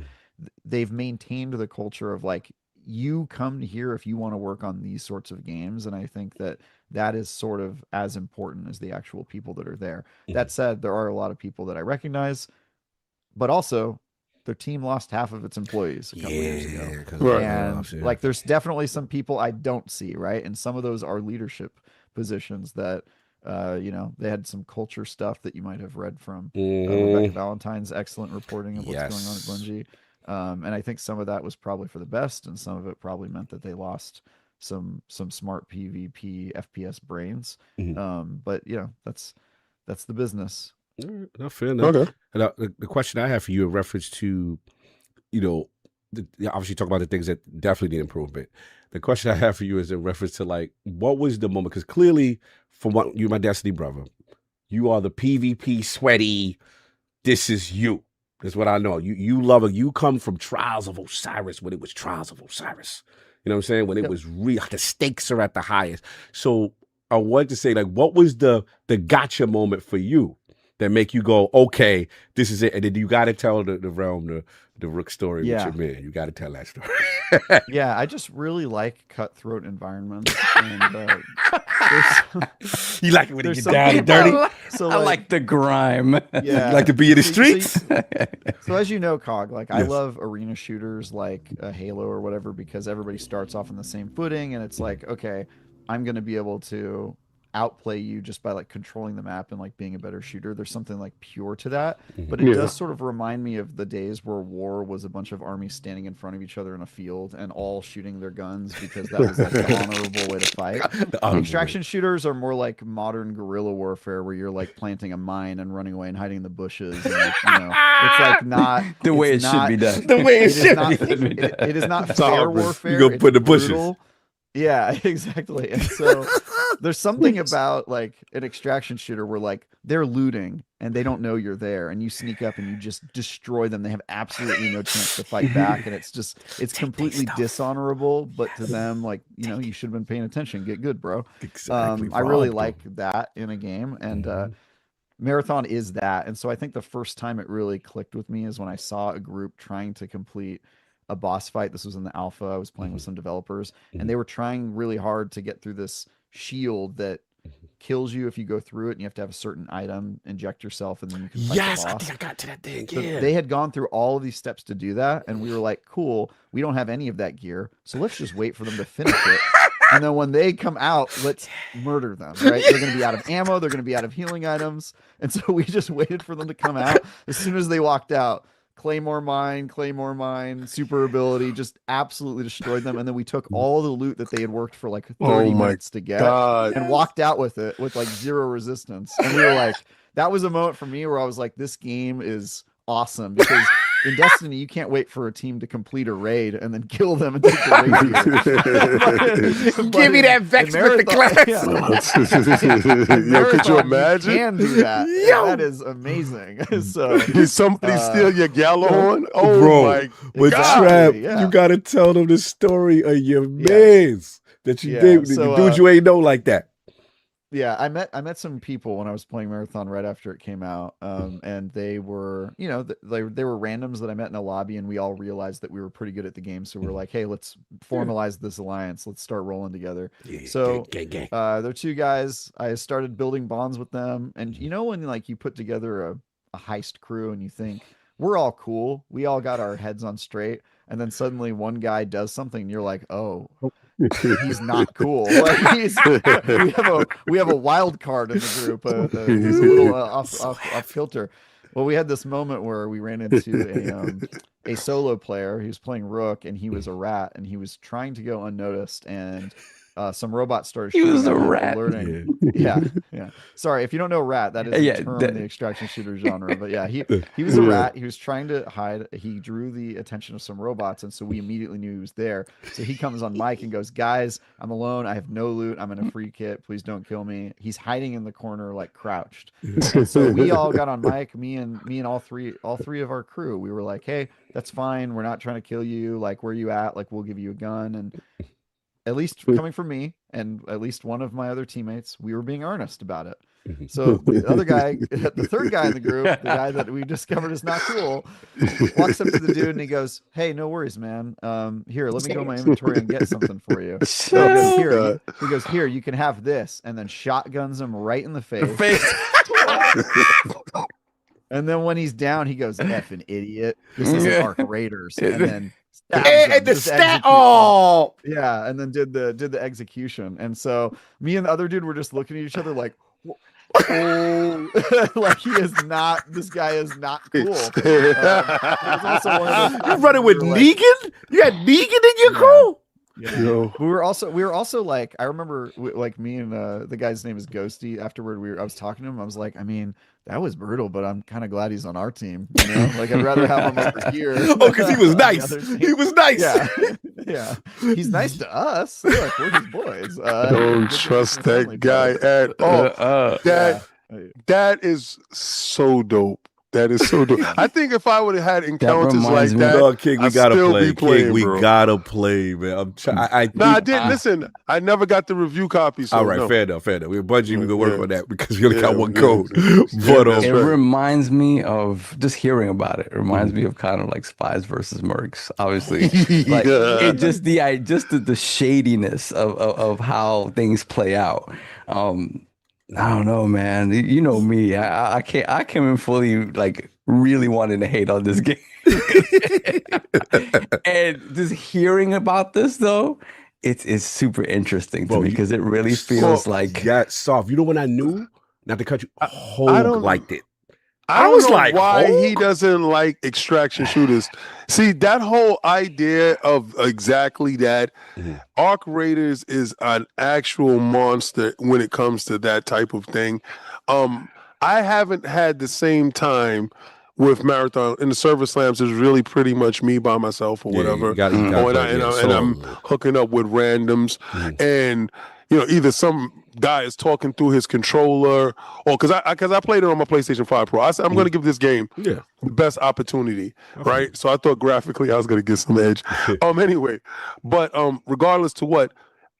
they've maintained the culture of like, you come here if you want to work on these sorts of games. And I think that is sort of as important as the actual people that are there. That said, there are a lot of people that I recognize, but also their team lost half of its employees a couple years ago. And like, there's definitely some people I don't see, right? And some of those are leadership positions that, they had some culture stuff that you might have read from Rebecca Valentine's excellent reporting of what's going on at Bungie. And I think some of that was probably for the best, and some of it probably meant that they lost some smart PvP FPS brains. But that's the business. No, fair enough. Okay. And the question I have for you in reference to, obviously talk about the things that definitely need improvement. The question I have for you is in reference to like, what was the moment? Because clearly, from what you're my Destiny brother, you are the PvP sweaty. This is you. That's what I know. You love it. You come from Trials of Osiris when it was Trials of Osiris. You know what I'm saying? When it was real, the stakes are at the highest. So I wanted to say, like, what was the gotcha moment for you that make you go, okay, this is it? And then you got to tell the realm, the Rook story with your man. You got to tell that story. Yeah, I just really like cutthroat environments. And, you like it when you get down and dirty? So I like the grime. Yeah. You like to be in the streets? So as you know, Cog, like I love arena shooters like Halo or whatever, because everybody starts off on the same footing, and it's like, okay, I'm going to be able to outplay you just by like controlling the map and like being a better shooter. There's something like pure to that, but it does sort of remind me of the days where war was a bunch of armies standing in front of each other in a field and all shooting their guns because that was like the honorable way to fight. Extraction shooters are more like modern guerrilla warfare where you're like planting a mine and running away and hiding in the bushes, and like, you know, it's like not the way it should be done. The way it should be. It is not fair warfare. You go put the bushes. Brutal. Yeah, exactly. And so there's something about like an extraction shooter where like they're looting and they don't know you're there, and you sneak up and you just destroy them. They have absolutely no chance to fight back, and it's completely dishonorable. But to them, like, you know, you should have been paying attention. Get good, bro. Exactly. I really like that in a game, and Marathon is that. And so I think the first time it really clicked with me is when I saw a group trying to complete a boss fight. This was in the alpha. I was playing with some developers, and they were trying really hard to get through this shield that kills you if you go through it, and you have to have a certain item, inject yourself, and then you can fight the boss. I think I got to that thing. So Yeah. they had gone through all of these steps to do that, and we were like, cool, we don't have any of that gear, so let's just wait for them to finish it. And then when they come out, let's murder them, right? They're going to be out of ammo. They're going to be out of healing items. And so we just waited for them to come out. As soon as they walked out, Claymore mine, super ability, just absolutely destroyed them. And then we took all the loot that they had worked for like 30 minutes to get and walked out with it with like zero resistance. And we were like, that was a moment for me where I was like, this game is awesome, because in Destiny, you can't wait for a team to complete a raid and then kill them and take the raid. Give me that Vex with the class. Yo, could you imagine? You can do that. That is amazing. So, did somebody steal your Gallahorn? Oh, bro, my but God. Trap, you got to tell them the story of your mans that you did. The dudes you ain't know like that. Yeah, I met some people when I was playing Marathon right after it came out, and they were, you know, they were randoms that I met in a lobby, and we all realized that we were pretty good at the game, so we're like, hey, let's formalize this alliance, let's start rolling together. So they're two guys. I started building bonds with them, and you know when like you put together a heist crew and you think we're all cool, we all got our heads on straight, and then suddenly one guy does something, and you're like, oh. He's not cool. Like we have a wild card in the group. He's a little off kilter. Well, we had this moment where we ran into a solo player. He was playing Rook, and he was a rat, and he was trying to go unnoticed, and some robots started shooting. He was a rat. Alerting. Yeah. Sorry, if you don't know rat, that is a term in the extraction shooter genre. But yeah, he was a rat. He was trying to hide. He drew the attention of some robots, and so we immediately knew he was there. So he comes on mic and goes, "Guys, I'm alone. I have no loot. I'm in a free kit. Please don't kill me." He's hiding in the corner, like crouched. And so we all got on mic. Me and all three of our crew. We were like, "Hey, that's fine. We're not trying to kill you. Like, where you at? Like, we'll give you a gun." And at least coming from me and at least one of my other teammates, we were being earnest about it. So the other guy, the third guy in the group, the guy that we discovered is not cool, walks up to the dude and he goes, "Hey, no worries, man. Here, let me go in my inventory and get something for you." So he goes, "Here, you can have this," and then shotguns him right in the face. And then when he's down, he goes, "Effing idiot. This is Arc Raiders." And then and the stat yeah, and then did the execution. And so me and the other dude were just looking at each other like, oh, like this guy is not cool. You're running with Negan? You had Negan in your crew? Yeah. No. We were also like, I remember like me and the guy's name is Ghosty. Afterward, I was talking to him. I was like, I mean, that was brutal, but I'm kind of glad he's on our team. You know, like I'd rather have him over here. Oh, because he was on the nice. other team. He was nice. Yeah, yeah. He's nice to us. Look, we're his boys. Don't trust that guy at all. That is so dope. That is so dope. I think if I would have had encounters like that, no, King, we I'd gotta still play. be playing, King, we bro. gotta play, man. I didn't. Listen, I never got the review copy. So all right, no. fair enough. We're Bungie. We can work on that because we only got one yeah, code. yeah, But that's It right. reminds me of just hearing about it. It reminds me of kind of like Spies versus Mercs, obviously. Like Yeah. it just the shadiness of how things play out. I don't know, man. You know me. I came in fully like really wanting to hate on this game. And just hearing about this though, it's super interesting to me because it really feels like got soft. You know when I knew, not to cut you, Hogue don't- liked it. I was don't know like, why he Hulk? doesn't like extraction shooters. See, that whole idea of exactly that, Arc Raiders is an actual monster when it comes to that type of thing. I haven't had the same time with Marathon. In the server slams is really pretty much me by myself or whatever. And I'm hooking up with randoms and either some guy is talking through his controller or because I played it on my PlayStation 5 Pro. I said I'm going to give this game the best opportunity, right? So I thought graphically I was going to get some edge. Anyway, but regardless to what,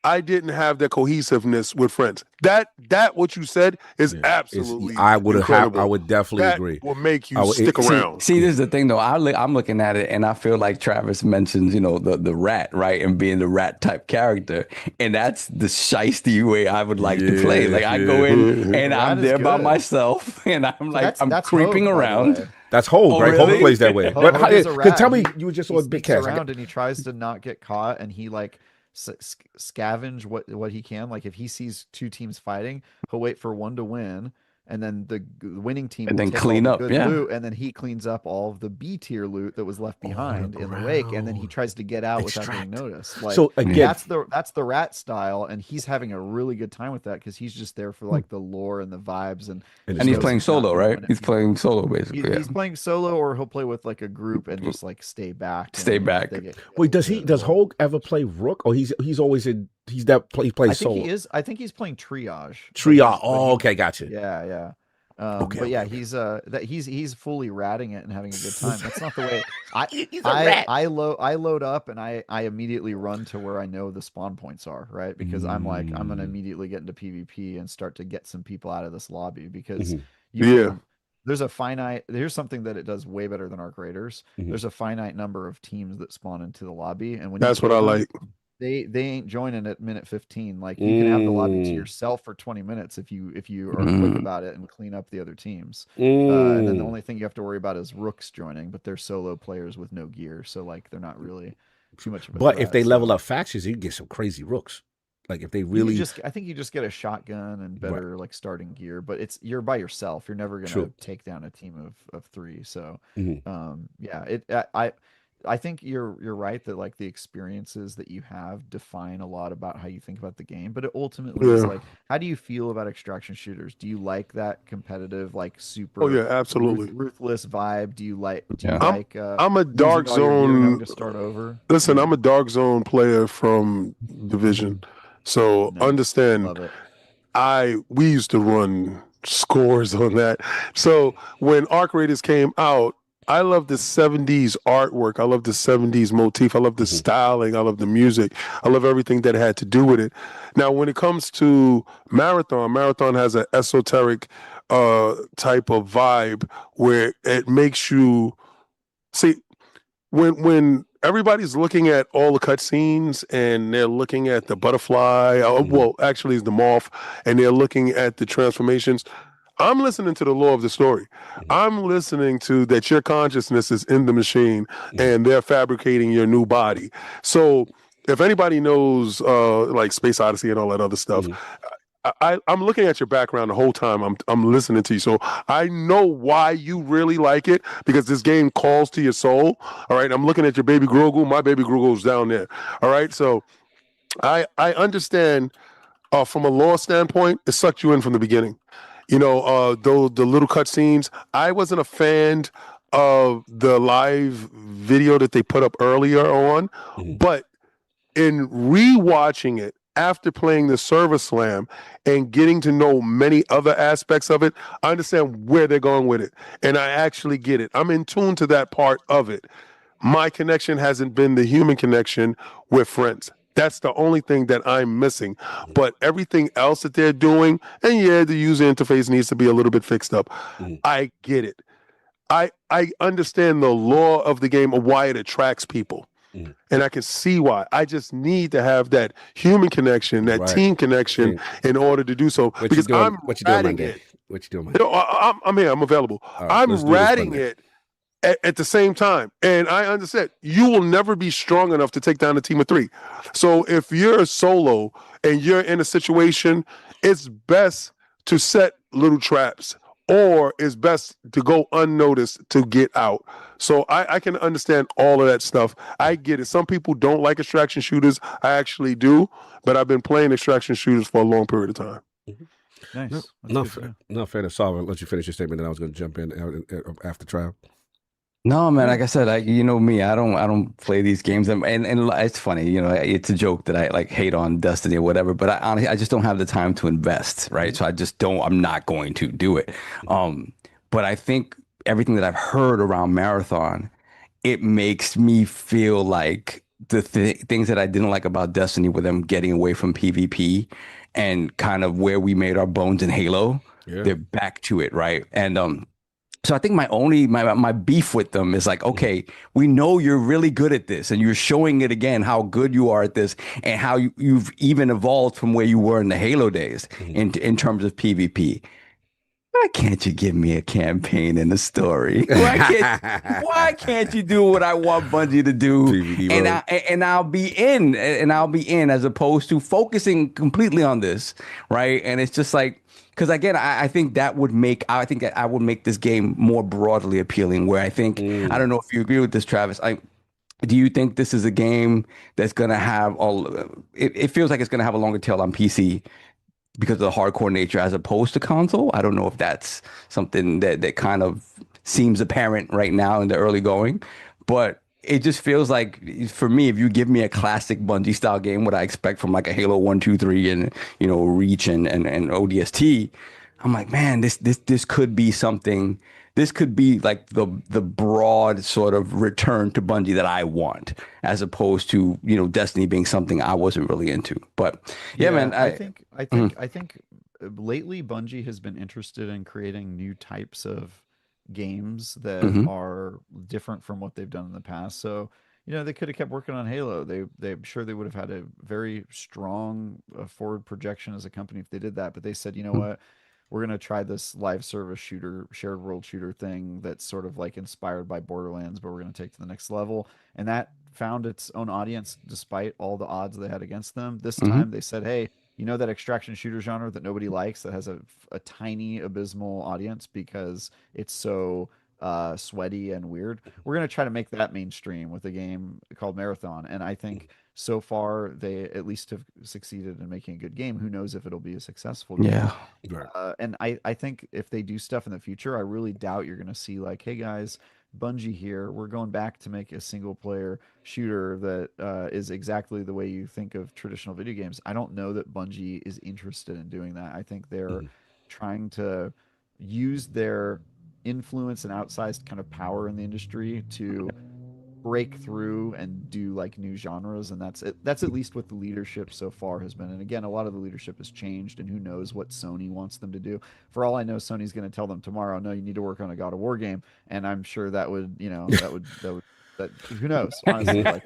I didn't have that cohesiveness with friends. That what you said is absolutely. I would incredible. definitely that agree. Will make you stick around. See, this is the thing though. I'm looking at it and I feel like Travis mentions, the rat, right, and being the rat type character, and that's the shiesty way I would like to play. Like I go in and I'm there by myself, and I'm like I'm creeping Hogue, around. That's Hogue, right? really? Hogue plays that way. Hogue is a rat. Tell me, you were just on Big Cash. around and he tries to not get caught, and he like scavenge what he can. Like if he sees two teams fighting, he'll wait for one to win, and then the winning team And will then take clean all up, the good yeah. loot, and then he cleans up all of the B tier loot that was left behind in the wake, and then he tries to get out without being noticed. Like So, again- that's the rat style, and he's having a really good time with that because he's just there for like the lore and the vibes, and he's playing solo, right? He's playing solo basically. He's playing solo, or he'll play with like a group and just like stay back. Stay back. Wait, does Hogue ever play Rook, or he's always in? He plays solo. I think he's playing triage. Triage. Oh, okay, gotcha. Yeah. But yeah, he's fully ratting it and having a good time. That's not the way I load up and I immediately run to where I know the spawn points are, right? Because I'm like, I'm gonna immediately get into PvP and start to get some people out of this lobby because there's something that it does way better than Arc Raiders. There's a finite number of teams that spawn into the lobby, and when that's what I like. They ain't joining at minute 15. Like you can have the lobby to yourself for 20 minutes if you are quick about it and clean up the other teams. And then the only thing you have to worry about is Rooks joining, but they're solo players with no gear, so like they're not really too much of a But threat, if they level up factions, you can get some crazy Rooks. Like if they really, I think you just get a shotgun and better like starting gear. But you're by yourself. You're never gonna take down a team of three. So I think you're right that like the experiences that you have define a lot about how you think about the game, but it ultimately is like, how do you feel about extraction shooters? Do you like that competitive, like super absolutely ruthless vibe? Do you like I'm a Dark Zone to start over? Listen, I'm a Dark Zone player from Division. So understand we used to run scores on that. So when Arc Raiders came out, I love the 70s artwork. I love the 70s motif. I love the styling. I love the music. I love everything that had to do with it. Now, when it comes to Marathon has an esoteric type of vibe where it makes you see when everybody's looking at all the cutscenes and they're looking at the butterfly, well, actually it's the moth, and they're looking at the transformations. I'm listening to the lore of the story. I'm listening to that your consciousness is in the machine and they're fabricating your new body. So if anybody knows like Space Odyssey and all that other stuff, I'm looking at your background the whole time. I'm listening to you. So I know why you really like it, because this game calls to your soul. All right. I'm looking at your baby Grogu. My baby Grogu's down there. All right. So I understand from a lore standpoint, it sucked you in from the beginning. You know, though the little cutscenes. I wasn't a fan of the live video that they put up earlier on, but in rewatching it after playing the Server Slam and getting to know many other aspects of it, I understand where they're going with it, and I actually get it. I'm in tune to that part of it. My connection hasn't been the human connection with friends. That's the only thing that I'm missing. But everything else that they're doing, and yeah, the user interface needs to be a little bit fixed up. I get it. I understand the law of the game of why it attracts people. And I can see why. I just need to have that human connection, that team connection in order to do so. What because you doing, I'm what you doing ratting Monday? it. What you doing Monday? You know, I'm here. I'm available. Right, I'm let's do this ratting Monday. it at the same time. And I understand you will never be strong enough to take down a team of 3. So if you're a solo and you're in a situation, it's best to set little traps, or it's best to go unnoticed to get out. So I can understand all of that stuff. I get it. Some people don't like extraction shooters. I actually do, but I've been playing extraction shooters for a long period of time. Nice. No, fair enough. I'll let you finish your statement, then I was going to jump in after trial. No, man. Like I said, you know me. I don't play these games, and it's funny. You know, it's a joke that I like hate on Destiny or whatever. But I honestly, I just don't have the time to invest, right? So I just don't. I'm not going to do it. But I think everything that I've heard around Marathon, it makes me feel like the things that I didn't like about Destiny, with them getting away from PvP and kind of where we made our bones in Halo, they're back to it, right? And so I think my beef with them is like, okay, we know you're really good at this, and you're showing it again how good you are at this, and how you've even evolved from where you were in the Halo days in terms of PvP. Why can't you give me a campaign and a story? Why can't you do what I want Bungie to do? And I'll be in, as opposed to focusing completely on this, right? And it's just like, because again, I think that would make this game more broadly appealing. Where I think, I don't know if you agree with this, Travis. Do you think this is a game that's gonna have it feels like it's gonna have a longer tail on PC because of the hardcore nature as opposed to console? I don't know if that's something that kind of seems apparent right now in the early going, but it just feels like, for me, if you give me a classic Bungie style game, what I expect from like a Halo 1, 2, 3 and, you know, Reach and ODST, I'm like, man, this could be something. This could be like the broad sort of return to Bungie that I want, as opposed to, you know, Destiny being something I wasn't really into. But yeah, man, I think lately Bungie has been interested in creating new types of games that are different from what they've done in the past. So, you know, they could have kept working on Halo. I'm sure they would have had a very strong forward projection as a company if they did that. But they said, you know what? We're going to try this live service shooter, shared world shooter thing that's sort of like inspired by Borderlands, but we're going to take to the next level. And that found its own audience despite all the odds they had against them. This time they said, hey, you know, that extraction shooter genre that nobody likes, that has a tiny abysmal audience because it's so sweaty and weird. We're going to try to make that mainstream with a game called Marathon. And I think so far they at least have succeeded in making a good game. Who knows if it'll be a successful game. And I think if they do stuff in the future, I really doubt you're going to see like, hey guys, Bungie here, we're going back to make a single player shooter that is exactly the way you think of traditional video games. I don't know that Bungie is interested in doing that. I think they're trying to use their influence and outsized kind of power in the industry to break through and do like new genres, and that's at least what the leadership so far has been. And again, a lot of the leadership has changed, and who knows what Sony wants them to do. For all I know, Sony's going to tell them tomorrow, no, you need to work on a God of War game, and I'm sure that would, you know, that who knows, honestly. Like,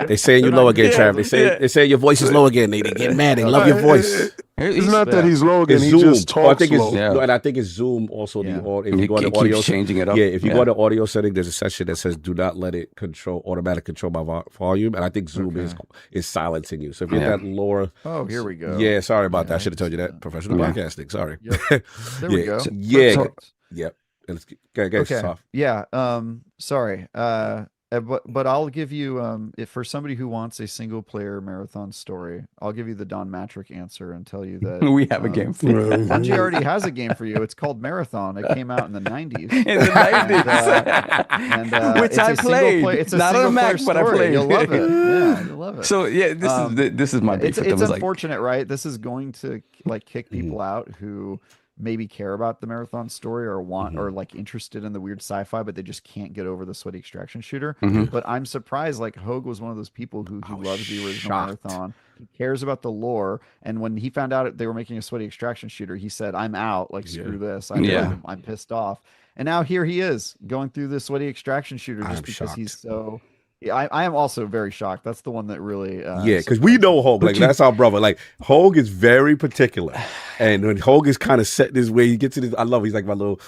they saying you low again, Travis. They say your voice is low again. They get mad. They love your voice. It's not that he's low again. He Zoom. just talks no, and I think it's Zoom also. Yeah. If you go to audio, changing it up. Yeah, if you go to audio setting, there's a section that says do not let it automatic control by volume, and I think Zoom is silencing you. So if you're that lower, here we go. Yeah, sorry about that. I should have told you that. Professional podcasting. Sorry. Yep. There we go. Yeah. Yep. And it's okay. soft. Yeah. Sorry. But I'll give you if for somebody who wants a single player marathon story, I'll give you the Don Matrick answer and tell you that We have a game for you. Bungie already has a game for you. It's called Marathon. It came out in the 90s. In the 90s. Which it's I a single played. It's a Not on single a Mac, player but I story. played. You'll love it. Yeah, you'll love it. So yeah, this is my beef. It's Like, unfortunate, right? This is going to like kick people out who maybe care about the marathon story or want or like interested in the weird sci-fi, but they just can't get over the sweaty extraction shooter. But I'm surprised, like Hogue was one of those people who loves the original marathon. He cares about the lore, and when he found out they were making a sweaty extraction shooter, he said, "I'm out. Like screw this. I'm pissed off." And now here he is going through this sweaty extraction shooter just because he's so. Yeah, I am also very shocked. That's the one that really. Because we know Hogue. Like that's our brother. Like Hogue is very particular, and when Hogue is kind of set this way, he gets to this. I love. He's like my little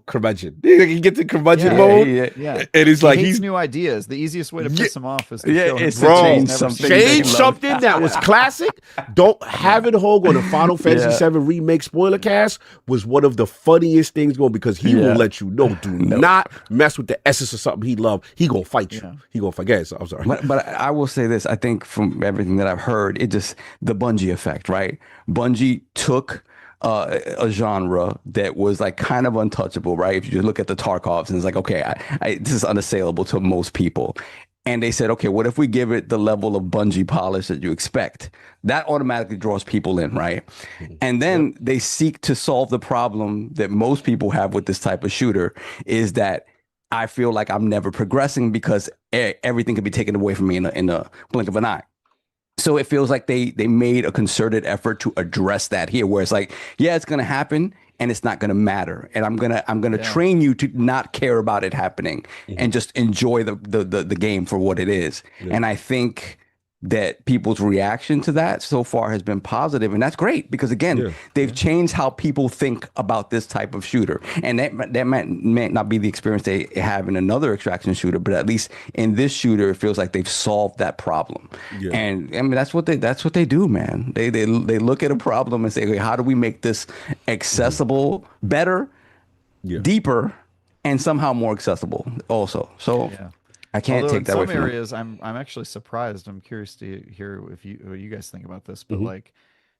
curmudgeon. He gets in curmudgeon mode. Yeah. And it's like he's new ideas. The easiest way to piss him off is to show him it's bro, change something. Change something that was classic. Don't having Hogue on the Final Fantasy VII remake spoiler cast was one of the funniest things going because he will let you know. Do not mess with the essence of something he loved. He gonna fight you. He gonna forget. So I'm sorry. But I will say this. I think from everything that I've heard, it just the Bungie effect, right? Bungie took a genre that was like kind of untouchable, right? If you just look at the Tarkovs and it's like, okay, this is unassailable to most people. And they said, okay, what if we give it the level of Bungie polish that you expect? That automatically draws people in, right? And then they seek to solve the problem that most people have with this type of shooter is that I feel like I'm never progressing because everything can be taken away from me in a blink of an eye. So it feels like they made a concerted effort to address that here, where it's like, yeah, it's gonna happen and it's not gonna matter, and I'm gonna train you to not care about it happening and just enjoy the game for what it is. And I think that people's reaction to that so far has been positive, and that's great because again, they've changed how people think about this type of shooter, and that might not be the experience they have in another extraction shooter, but at least in this shooter, it feels like they've solved that problem. And I mean that's what they do, man. They look at a problem and say, okay, how do we make this accessible, better, deeper, and somehow more accessible also. So. I can't take that away from some areas. I'm actually surprised. I'm curious to hear what you guys think about this. But like,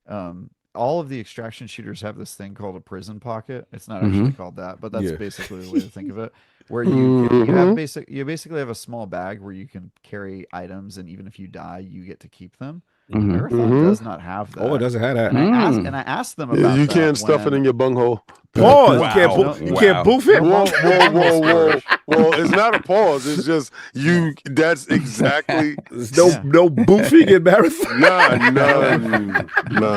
all of the extraction shooters have this thing called a prison pocket. It's not actually called that, but that's basically the way to think of it. Where you basically have a small bag where you can carry items, and even if you die, you get to keep them. Marathon does not have that. Oh, it doesn't have that. And I asked them about you can't stuff it in your bunghole. Pause. You can't boof it. Whoa. It's not a pause. It's just you. That's exactly. There's no boofing in marathon. Nah,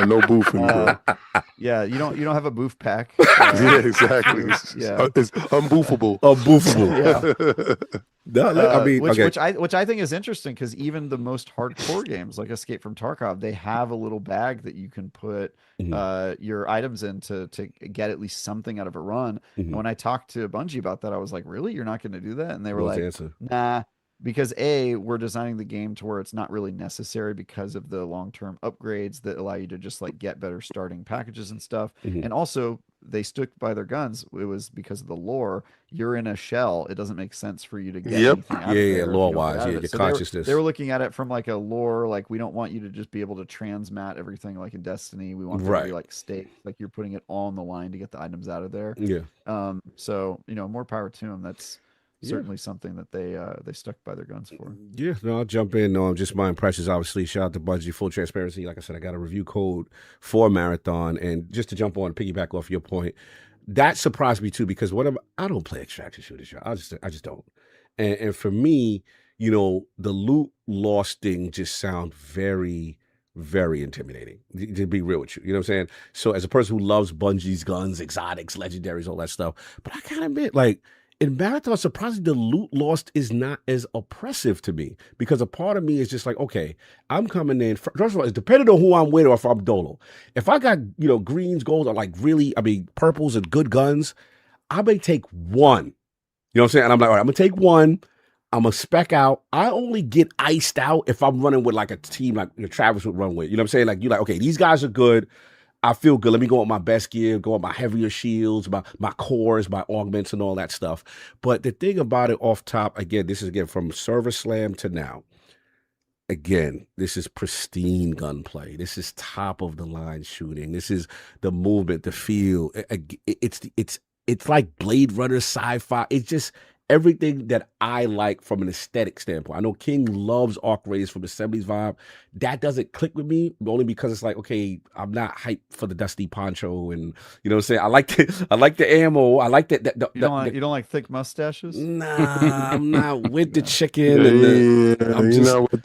no boofing, bro. Yeah, you don't have a boof pack. Yeah, exactly. It's unboofable. No, I mean, which I think is interesting because even the most hardcore games like Escape from Tarkov, they have a little bag that you can put your items in to get at least something out of a run. And when I talked to Bungie about that, I was like, really? You're not going to do that? And they were like, nah, because we're designing the game to where it's not really necessary because of the long-term upgrades that allow you to just like get better starting packages and stuff. And also they stuck by their guns. It was because of the lore. You're in a shell. It doesn't make sense for you to get anything out of there. Lore wise, your consciousness. They were looking at it from like a lore, like we don't want you to just be able to transmat everything like in Destiny. We want it to be like staked, like you're putting it all on the line to get the items out of there. So more power to them. That's certainly something that they stuck by their guns for. I'll jump in. Just my impressions, obviously. Shout out to Bungie, full transparency. Like I said, I got a review code for Marathon, and just to jump on, piggyback off your point, that surprised me too because I don't play extraction shooters, y'all. I just don't. And for me, the loot lost thing just sound very, very intimidating, to be real with you. You know what I'm saying? So as a person who loves Bungie's guns, exotics, legendaries, all that stuff, but I gotta admit, like, in Marathon, surprisingly, the loot lost is not as oppressive to me because a part of me is just like, okay, I'm coming in. First of all, it's depending on who I'm with or if I'm dolo. If I got, greens, gold, or like really, purples and good guns, I may take one. You know what I'm saying? And I'm like, all right, I'm going to take one. I'm going to spec out. I only get iced out if I'm running with like a team like Travis would run with. You know what I'm saying? Like, you're like, okay, these guys are good. I feel good. Let me go with my best gear, go with my heavier shields, my cores, my augments, and all that stuff. But the thing about it off top, again, this is again from Server Slam to now. Again, this is pristine gunplay. This is top of the line shooting. This is the movement, the feel. It's like Blade Runner sci-fi. It's just everything that I like from an aesthetic standpoint. I know King loves Arc Raiders from the 70s vibe. That doesn't click with me, only because it's like, okay, I'm not hyped for the dusty poncho, and you know what I'm saying? I like the ammo. I like that. You don't like thick mustaches? Nah, I'm not with the chicken. I'm just not with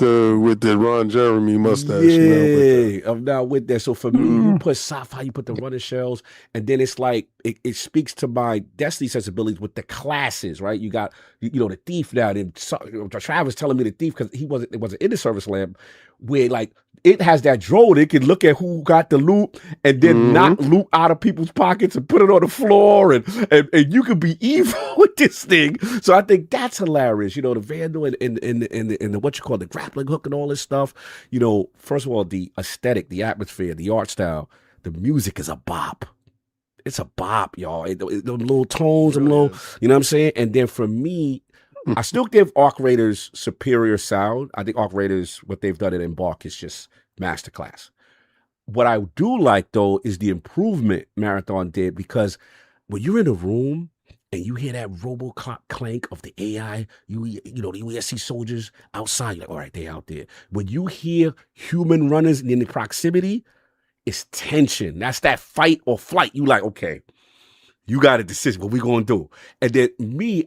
the Ron Jeremy mustache. Yeah, I'm not with that. So for me, you put sci-fi, you put the running shells, and then it's like it speaks to my Destiny sensibilities with the classes, right? You got the thief now. And Travis telling me the thief because it wasn't in the Service Lab, where like it has that drone. It can look at who got the loot and then knock loot out of people's pockets and put it on the floor, and you can be evil with this thing. So I think that's hilarious. The Vandal and the what you call the grappling hook and all this stuff. First of all, the aesthetic, the atmosphere, the art style, the music is a bop. It's a bop, y'all. The little tones, you know what I'm saying? And then for me, I still give Arc Raiders superior sound. I think Arc Raiders, what they've done at Embark is just masterclass. What I do like, though, is the improvement Marathon did, because when you're in a room and you hear that robocop clank of the AI, the USC soldiers outside, you're like, all right, they out there. When you hear human runners in the proximity, it's tension. That's that fight or flight. You like, okay, you got a decision. What we gonna do? And then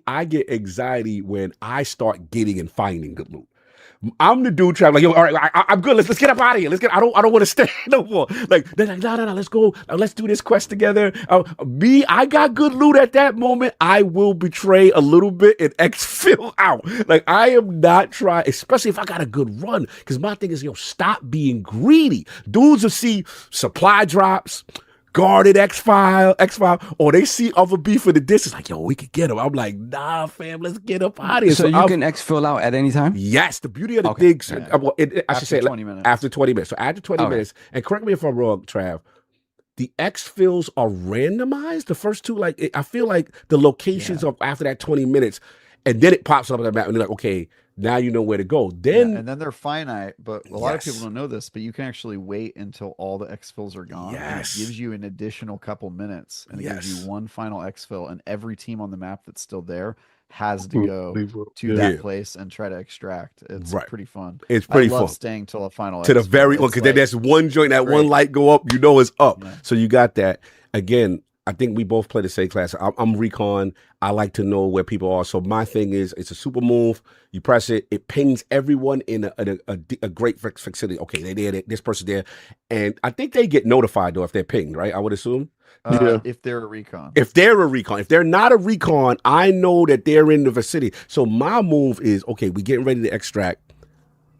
I get anxiety when I start getting and finding good loot. I'm the dude trying like, yo, all right, I'm good. Let's get up out of here. I don't want to stay no more. Like, they're like, no, let's go. Let's do this quest together. I got good loot at that moment. I will betray a little bit and exfil out. Like, I am not trying, especially if I got a good run. Because my thing is, stop being greedy. Dudes will see supply drops, guarded X-File, or they see other beef in the distance, like, yo, we could get him. I'm like, nah, fam, let's get up out of here. So you can exfil out at any time? Yes, the beauty of the thing, I should say, 20 minutes. After 20 minutes. So after 20 minutes, and correct me if I'm wrong, Trav, the exfils are randomized, the first two, like, I feel like the locations of after that 20 minutes, and then it pops up on the map, and they're like, okay, now you know where to go. Then and then they're finite, but a lot of people don't know this, but you can actually wait until all the exfils are gone. Yes. And it gives you an additional couple minutes, and it gives you one final exfil, and every team on the map that's still there has to go to that place and try to extract. It's pretty fun. It's pretty fun. I love staying till a final to the exfil. very because then there's one joint, that one light go up, it's up. Yeah. So you got that. Again, I think we both play the same class. I'm recon. I like to know where people are. So my thing is, it's a super move. You press it. It pings everyone in a great facility. Okay, they're there. This person there. And I think they get notified, though, if they're pinged, right? I would assume. If they're a recon. If they're a recon. If they're not a recon, I know that they're in the vicinity. So my move is, okay, we getting ready to extract.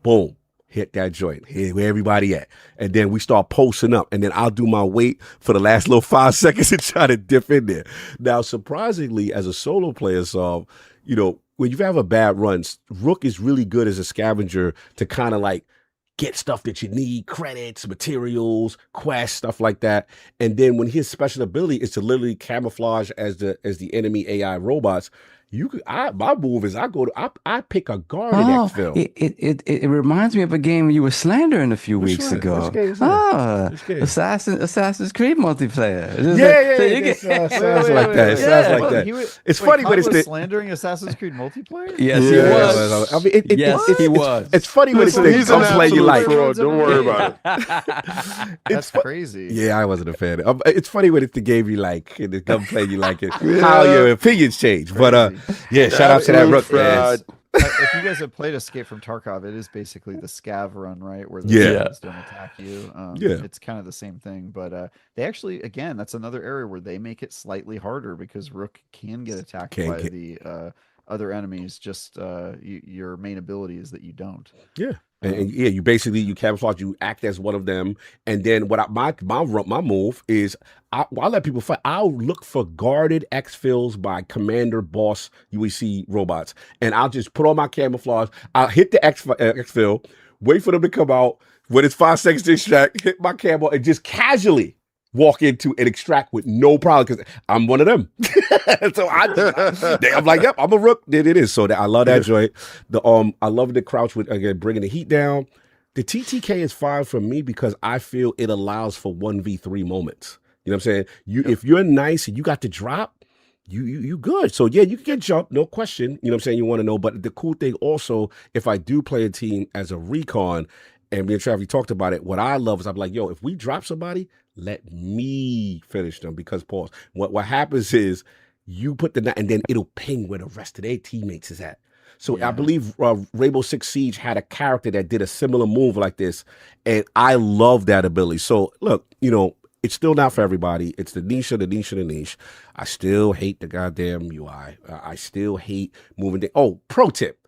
Boom. Hit that joint, here where everybody at. And then we start posting up. And then I'll do my wait for the last little 5 seconds and try to dip in there. Now, surprisingly, as a solo player, when you have a bad run, Rook is really good as a scavenger to kind of like get stuff that you need, credits, materials, quests, stuff like that. And then when his special ability is to literally camouflage as the enemy AI robots, my move is I pick a guarded exfil. It reminds me of a game you were slandering a few weeks ago. Assassin's Creed multiplayer. Sounds like that. It's funny, but it's slandering Assassin's Creed multiplayer. Yes, he was. I mean, he was. It's funny when it's the gunplay you like. Don't worry about it. That's crazy. Yeah, I wasn't a fan. It's funny when it's the game you like and the gunplay you like, how your opinions change. But shout out to that Rook. If you guys have played Escape from Tarkov, it is basically the scav run, right? Where the zombies don't attack you. It's kind of the same thing, but they actually, again, that's another area where they make it slightly harder because Rook can get attacked by the other enemies. Just your main ability is that you don't. Yeah. And you basically camouflage, you act as one of them, and then my move is I'll let people fight. I'll look for guarded exfils by commander boss UEC robots, and I'll just put on my camouflage. I'll hit the exfil, wait for them to come out. When it's 5 seconds to extract, hit my camo, and just casually walk into and extract with no problem because I'm one of them. So I'm like, yep, I'm a rook. There it is. So I love that joint. I love the crouch with, again, bringing the heat down. The TTK is fine for me because I feel it allows for 1v3 moments. You know what I'm saying? If you're nice and you got the drop, you good. So yeah, you can get jumped, no question. You know what I'm saying? You want to know. But the cool thing also, if I do play a team as a recon, and me and Travis talked about it, what I love is I'm like, yo, if we drop somebody, let me finish them because pause. What happens is you put the and then it'll ping where the rest of their teammates is at. So I believe Rainbow Six Siege had a character that did a similar move like this, and I love that ability. So look, you know, it's still not for everybody. It's the niche of the niche of the niche. I still hate the goddamn UI. I still hate moving. Oh, pro tip.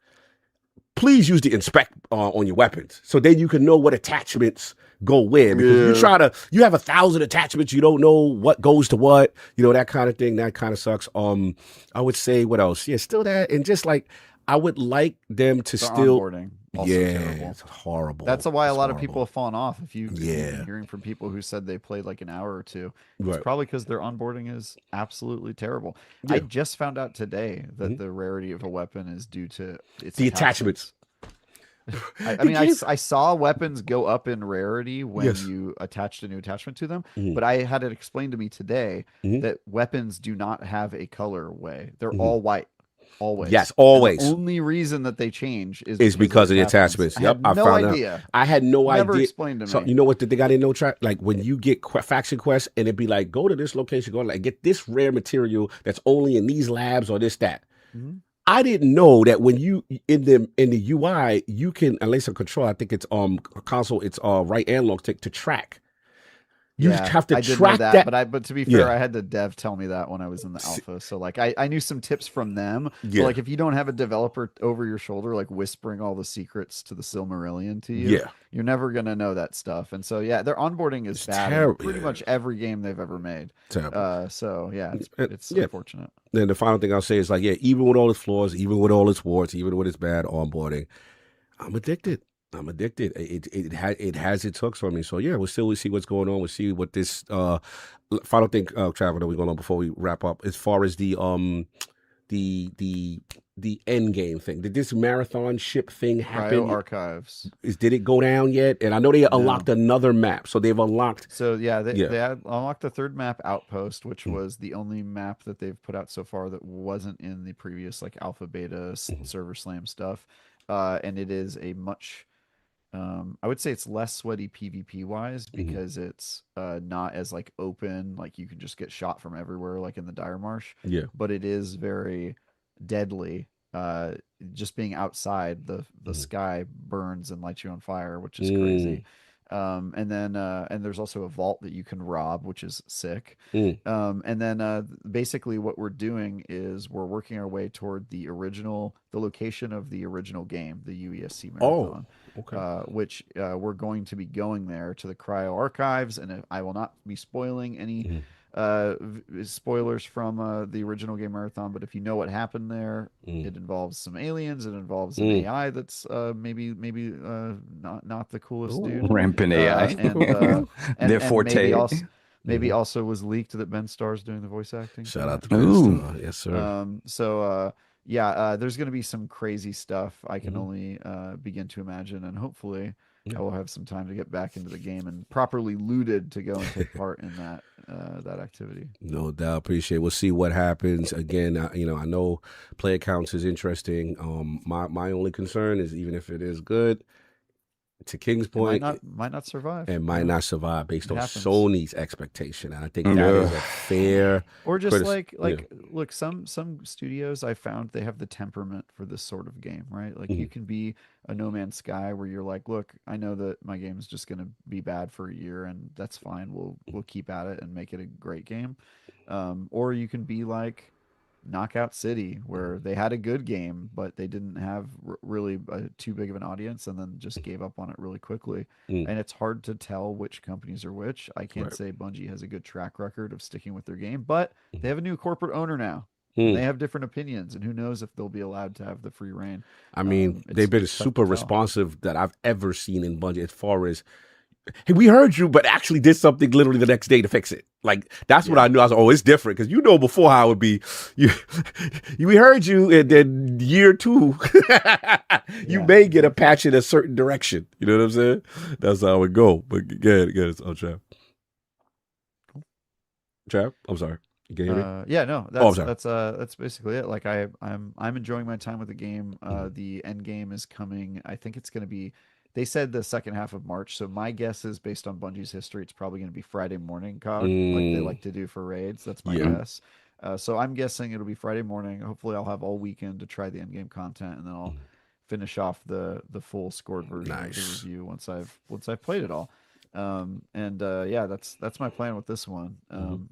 Please use the inspect on your weapons so then you can know what attachments go where. Because you have 1,000 attachments, you don't know what goes to what, you know, that kind of thing. That kind of sucks. I would say what else? Yeah, still that. And just like, I would like them to still. Onboarding. Also terrible. It's horrible. That's why a lot of people have fallen off. If you've been hearing from people who said they played like an hour or two, it's probably because their onboarding is absolutely terrible. I just found out today that the rarity of a weapon is due to its the attachments. I mean, I saw weapons go up in rarity when you attached a new attachment to them, but I had it explained to me today that weapons do not have a colorway. They're all white. Always. Yes, always. And the only reason that they change is because of the attachments. Yep, I found out. I had no idea. Never explained to me. So you know what the thing I didn't know? Like when you get faction quests and it'd be like, go to this location, go like get this rare material that's only in these labs or this that. I didn't know that when you in the UI you can, unless a control, I think it's console, it's right analog stick to track. You just have to track that. But to be fair, I had the dev tell me that when I was in the alpha. So like I knew some tips from them. Yeah. Like if you don't have a developer over your shoulder, like whispering all the secrets to the Silmarillion to you, you're never gonna know that stuff. And so their onboarding is bad in pretty much every game they've ever made. Terrible. So it's unfortunate. Then the final thing I'll say is like, even with all its flaws, even with all its warts, even with its bad onboarding, I'm addicted. It has its hooks for me. So we'll see what's going on. We'll see what this final thing, Travis, that we're going on before we wrap up. As far as the end game thing, did this marathon ship thing happen? Cryo Archives. Did it go down yet? And I know they unlocked another map. So they've unlocked. So they had unlocked the third map, Outpost, which was the only map that they've put out so far that wasn't in the previous like alpha beta server slam stuff. And it is a much I would say it's less sweaty PvP wise because it's not as like open, like you can just get shot from everywhere like in the Dire Marsh. Yeah. But it is very deadly. Just being outside, the sky burns and lights you on fire, which is crazy. And then there's also a vault that you can rob, which is sick. And then basically what we're doing is we're working our way toward the location of the original game, the UESC Marathon. Which we're going to be going there to the Cryo Archives, and I will not be spoiling any spoilers from the original game Marathon, but if you know what happened there, it involves some aliens, it involves an AI that's maybe not the coolest dude. Rampant AI. And their forte. Maybe also was leaked that Ben Starr's doing the voice acting. Shout out to Ben Starr. Yes, sir. There's going to be some crazy stuff I can only begin to imagine, and hopefully I will have some time to get back into the game and properly looted to go and take part in that activity. No doubt. Appreciate it. We'll see what happens. Again, I know player counts is interesting. My only concern is even if it is good, to King's point, might not survive. And might not survive based on Sony's expectation. And I think that is a fair or just look, some studios I found they have the temperament for this sort of game, right? Like you can be a No Man's Sky where you're like, look, I know that my game is just gonna be bad for a year and that's fine. We'll keep at it and make it a great game. Or you can be like Knockout City, where they had a good game, but they didn't have really too big of an audience and then just gave up on it really quickly. And it's hard to tell which companies are which. I can't say Bungie has a good track record of sticking with their game, but they have a new corporate owner now. They have different opinions, and who knows if they'll be allowed to have the free reign. I mean, they've been super responsive that I've ever seen in Bungie as far as hey, we heard you, but actually did something literally the next day to fix it. Like, that's what I knew. I was like, oh, it's different. Because before how it would be, we heard you, and then year 2, you may get a patch in a certain direction. You know what I'm saying? That's how it go. But get it. Oh, Trav, I'm sorry. You can hear me? Yeah, no, that's basically it. Like I'm enjoying my time with the game. The end game is coming. I think it's going to be. They said the second half of March, so my guess is based on Bungie's history, it's probably going to be Friday morning COD, like they like to do for raids. That's my guess. So I'm guessing it'll be Friday morning. Hopefully, I'll have all weekend to try the end game content, and then I'll finish off the full scored version of the review once I've played it all. Yeah, that's my plan with this one.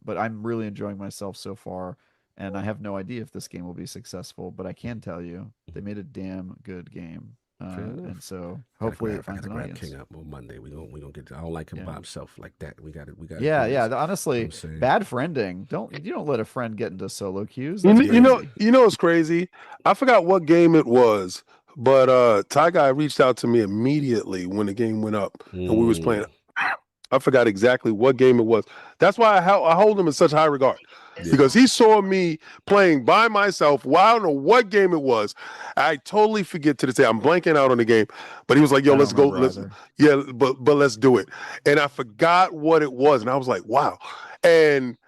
But I'm really enjoying myself so far, and I have no idea if this game will be successful, but I can tell you they made a damn good game. And so hopefully it finds an audience. King up on Monday. We gonna get. I don't like him by himself like that. We got it. Yeah. Honestly, bad friending. You don't let a friend get into solo queues. You know it's crazy. I forgot what game it was, but TieGuy reached out to me immediately when the game went up and we was playing. I forgot exactly what game it was. That's why I hold him in such high regard. Because he saw me playing by myself. Well, I don't know what game it was. I totally forget to this day. I'm blanking out on the game. But he was like, yo, let's go. But let's do it. And I forgot what it was. And I was like, wow. And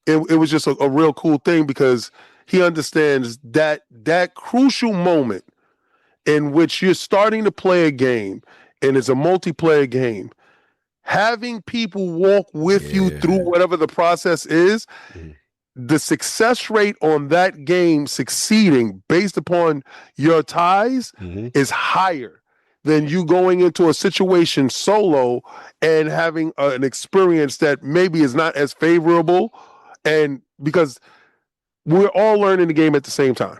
it was just a real cool thing because he understands that crucial moment in which you're starting to play a game and it's a multiplayer game. Having people walk with you through whatever the process is, the success rate on that game succeeding based upon your ties is higher than you going into a situation solo and having an experience that maybe is not as favorable. And because we're all learning the game at the same time.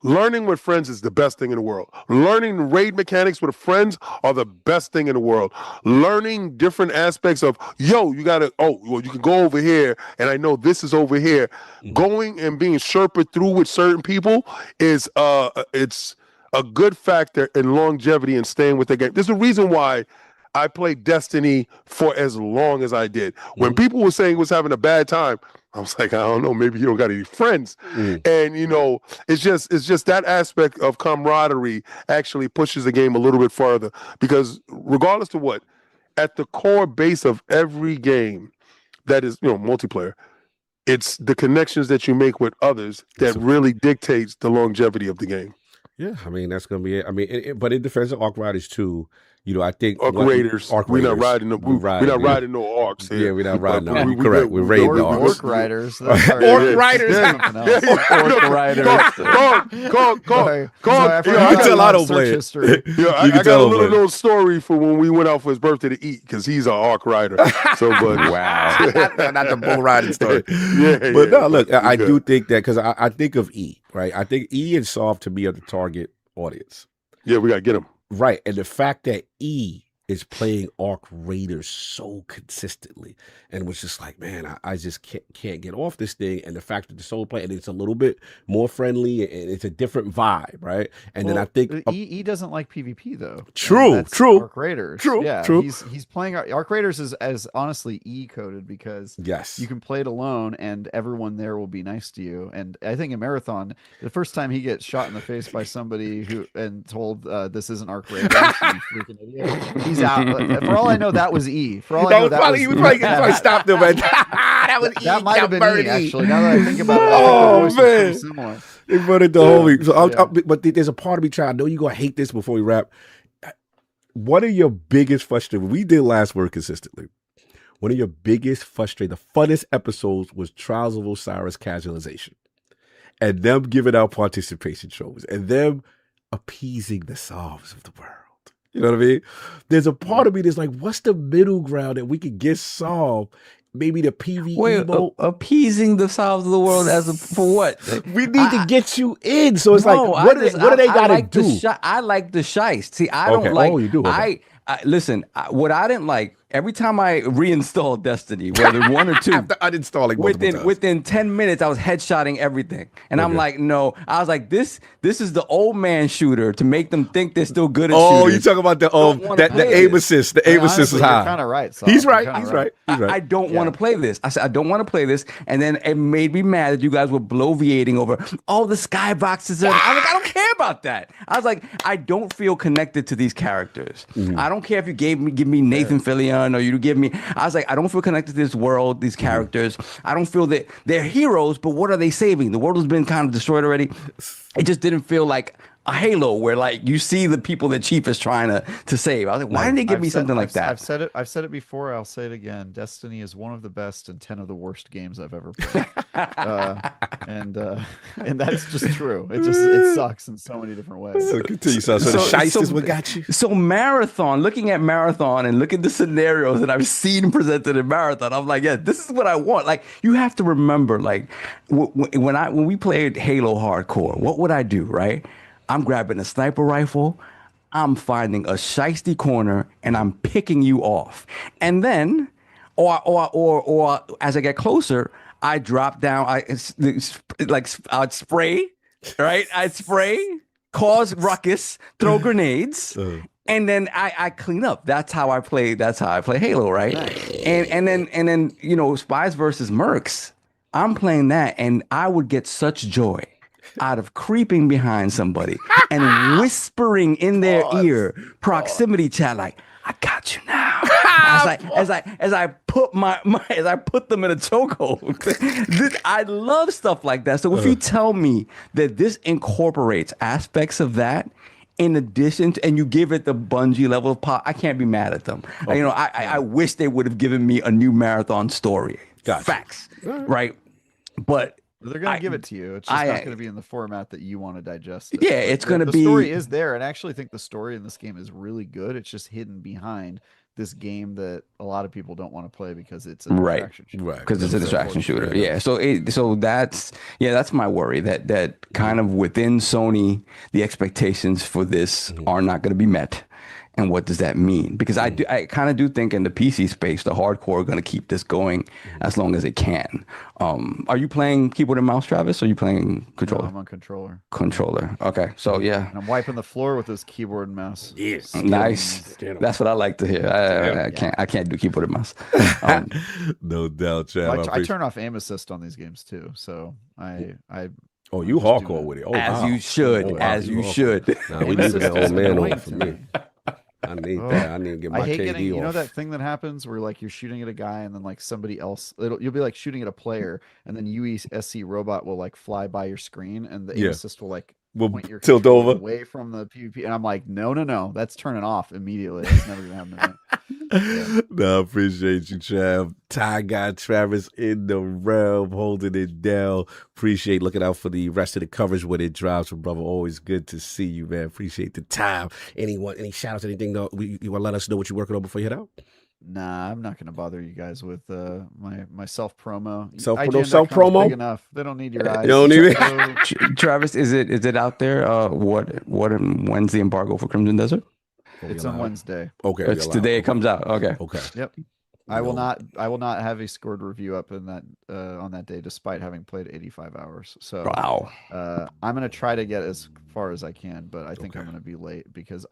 Learning with friends is the best thing in the world. Learning raid mechanics with friends are the best thing in the world. Learning different aspects of, you can go over here, and I know this is over here. Going and being Sherpa through with certain people is it's a good factor in longevity and staying with the game. There's a reason why I played Destiny for as long as I did. When people were saying was having a bad time, I was like, I don't know, maybe you don't got any friends. And it's just that aspect of camaraderie actually pushes the game a little bit further. Because regardless of what, at the core base of every game that is, multiplayer, it's the connections that you make with others that really dictates the longevity of the game. Yeah, I mean, that's going to be it. I mean, but in defense of Arc Riders too, I think Arc Raiders. We're not riding no Arcs here. Yeah, we're not riding no. Correct. We're raiding the Arcs. Orc Riders. Orc Riders. Orc Riders. I tell I don't play it. I got a little story for when we went out for his birthday to eat because he's an Arc Rider. So, but wow, not the bull riding story. But no, look, I do think that because I think of E, right? I think E and Soft to me are the target audience. Yeah, we got to get them. Right. And the fact that E is playing Arc Raiders so consistently and was just like, man, I just can't get off this thing. And the fact that the solo play, and it's a little bit more friendly and it's a different vibe, right? And then I think E doesn't like PvP though. True. Arc Raiders. True. Yeah, true. He's playing Arc Raiders is as honestly E coded because you can play it alone and everyone there will be nice to you. And I think in Marathon, the first time he gets shot in the face by somebody and told this isn't Arc Raiders, you freaking idiot. He's out. For all I know, that was E. For all I know, that was probably stopped him. That was E. That might have been E, actually. Now that I think about it, oh man, similar. They murdered the homie. So but there's a part of me trying. I know you're gonna hate this before we wrap. What are your biggest frustrations? We did last word consistently. One of your biggest frustrations, the funnest episodes was Trials of Osiris casualization, and them giving out participation trophies, and them appeasing the solves of the world. You know what I mean? There's a part of me that's like, what's the middle ground that we could get solved? Maybe the PvE appeasing the solves of the world for what? We need to get you in. So it's what do they got to do? I like the shice. See, I don't like. Oh, you do. Listen. What I didn't like every time I reinstalled Destiny, whether one or two, After uninstalling multiple times. within 10 minutes, I was headshotting everything. And I'm like, no. I was like, this is the old man shooter to make them think they're still good at shooting. You talking about the aim assist. The aim assist is high. You're kind of right. So He's right. He's right. I don't want to play this. I said, I don't want to play this. And then it made me mad that you guys were bloviating over all the skyboxes. I was like, I don't care about that. I was like, I don't feel connected to these characters. I don't care if you give me Nathan Fillion or you give me. I was like, I don't feel connected to this world, these characters. I don't feel that they're heroes, but what are they saving? The world has been kind of destroyed already. It just didn't feel like a Halo where like you see the people that Chief is trying to save. I was like, why didn't they give me something like that? I've said it before. I'll say it again. Destiny is one of the best and 10 of the worst games I've ever played. And that's just true. It sucks in so many different ways. So continue. So the shiest is what got you. So Marathon, looking at Marathon and look at the scenarios that I've seen presented in Marathon, I'm like, yeah, this is what I want. Like you have to remember, like when we played Halo Hardcore, what would I do, right? I'm grabbing a sniper rifle, I'm finding a shiesty corner, and I'm picking you off. And then, or as I get closer, I drop down. I'd spray, right? I'd spray, cause ruckus, throw grenades, and then I clean up. That's how I play. That's how I play Halo, right? Nice. And then Spies versus Mercs. I'm playing that, and I would get such joy out of creeping behind somebody and whispering in their ear, proximity chat, like, I got you now. as I put as I put them in a chokehold. I love stuff like that. So if you tell me that this incorporates aspects of that in addition to, and you give it the Bungie level of pop, I can't be mad at them. Okay. I wish they would have given me a new Marathon story. Gotcha. Facts, right? But they're going to give it to you. It's just not going to be in the format that you want to digest it. Yeah, it's going to be... The story is there, and I actually think the story in this game is really good. It's just hidden behind this game that a lot of people don't want to play because it's a distraction shooter. Right, because it's a distraction shooter. Yeah, so that's my worry, that kind of within Sony, the expectations for this are not going to be met. And what does that mean? Because I kind of do think in the PC space, the hardcore are going to keep this going as long as it can. Are you playing keyboard and mouse, Travis? Or are you playing controller? No, I'm on controller. Controller. Okay, so yeah. And I'm wiping the floor with this keyboard and mouse. Yes. Nice. That's what I like to hear. I can't do keyboard and mouse. No doubt, Trav. I turn off aim assist on these games too. So I Oh, you hardcore with it. Oh, you should. You should. Nah, we need that old man on for me. I need that. I need to get my KD off. You know that thing that happens where like you're shooting at a guy and then like somebody else, you'll be like shooting at a player and then UESC robot will like fly by your screen and the aim assist will like point your tilt over away from the PvP. And I'm like, no, that's turning off immediately. It's never gonna happen. No, I appreciate you, Trav. TieGuyTravis in the realm, holding it down. Appreciate looking out for the rest of the coverage when it drops, brother. Always good to see you, man. Appreciate the time. Any shout outs, anything though? You want to let us know what you're working on before you head out? Nah, I'm not gonna bother you guys with my self promo. Self promo. Big enough. They don't need your eyes. You don't need it. Travis, is it out there? When's the embargo for Crimson Desert? It's on Wednesday. Okay, it's the day it comes out. Okay. Yep. I will not have a scored review up in that on that day, despite having played 85 hours. So wow. I'm gonna try to get as far as I can, but I think I'm gonna be late because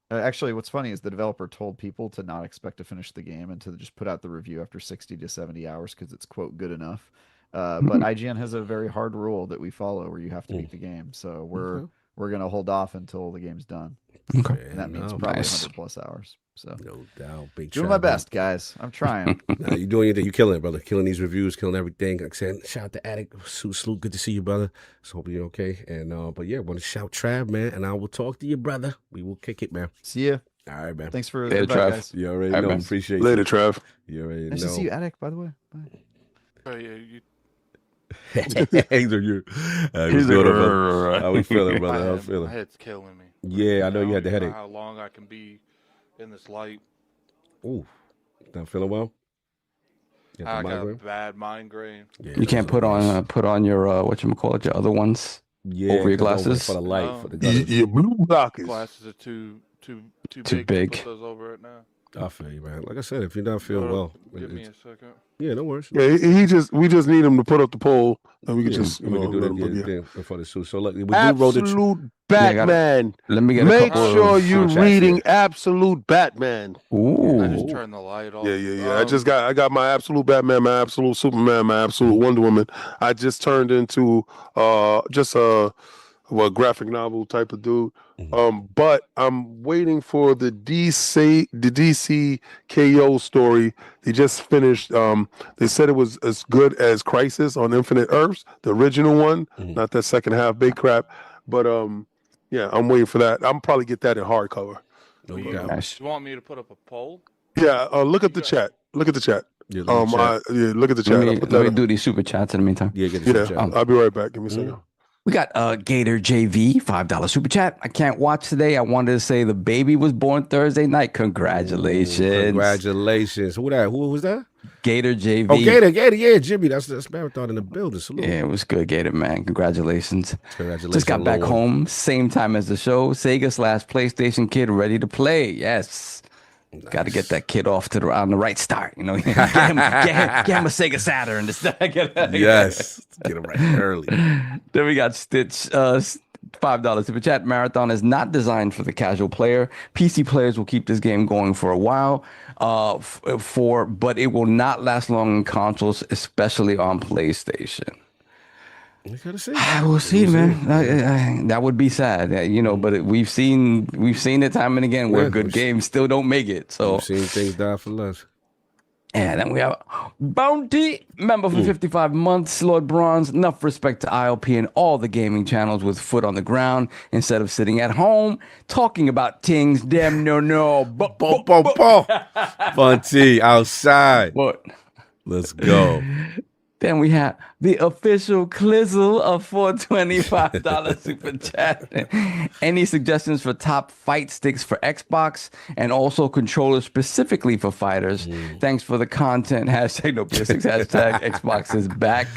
actually, what's funny is the developer told people to not expect to finish the game and to just put out the review after 60 to 70 hours because it's quote good enough. But IGN has a very hard rule that we follow where you have to beat the game. So we're gonna hold off until the game's done. Okay. And that means probably 100 plus hours. So no doubt, big doing my best, guys. I'm trying. Nah, you're doing it. You're killing it, brother. Killing these reviews, killing everything. Like I said, shout out to Attic. Salute. Good to see you, brother. So hope you're okay. And but yeah, want to shout Trav, man. And I will talk to you, brother. We will kick it, man. See ya. All right, man. Thanks for the invite, guys. You already know. Man. Appreciate you. Later, Trav. You already nice know. to see you, Attic. By the way. Bye. Oh yeah, you. He's how we feeling, brother? How we feeling? My head's killing me. Yeah, I know you had the headache. How long I can be in this light? Ooh, not feeling well. I got a bad migraine. Yeah, you can't put on your whatchamacallit, your other ones over your glasses for the light. For the your blue glasses. Glasses are too big. To put those over it now. I feel you, man. Like I said, if you're not feeling well, give me a second. Yeah, no worries. Yeah, we just need him to put up the poll, and we can just we can do let him that begin. before the suit. So look, we Absolute Batman. Let me get Make a couple sure of you're super reading chats Absolute Batman. Ooh. I just turned the light off. Yeah. I got my Absolute Batman, my Absolute Superman, my Absolute Wonder Woman. I just turned into just a graphic novel type of dude. But I'm waiting for the DC KO story. They just finished. They said it was as good as Crisis on Infinite Earths, the original one, not that second half big crap. But yeah, I'm waiting for that. I'm probably get that in hardcover. You want me to put up a poll? Yeah, look at the chat. Look at the chat. Yeah, look at the chat. Let me do these super chats in the meantime. Yeah, get the super chat. I'll be right back. Give me a second. We got Gator JV, $5 super chat. I can't watch today. I wanted to say the baby was born Thursday night. Congratulations. Congratulations. Who was that? Gator JV. Oh, Gator, yeah, Jimmy. That's Marathon in the building. Salute. Yeah, it was good, Gator, man. Congratulations. Congratulations. Just got back home, same time as the show. Sega/PlayStation kid ready to play. Yes. Nice. Got to get that kid off on the right start, you know. Get him a Sega Saturn. Yes, get him right early. Then we got Stitch, $5 super chat. Marathon is not designed for the casual player. PC players will keep this game going for a while, but it will not last long in consoles, especially on PlayStation. We gotta see. We'll see, man. That would be sad, But we've seen it time and again where good games still don't make it. So we've seen things die for less. And then we have Bounty, member for 55 months, Lord Bronze. Enough respect to ILP and all the gaming channels with foot on the ground instead of sitting at home talking about things. Damn no. Bounty outside. What? Let's go. Then we have the official Clizzle of $425 super chat. Any suggestions for top fight sticks for Xbox and also controllers specifically for fighters? Thanks for the content. Hashtag no PS6. Hashtag Xbox is back.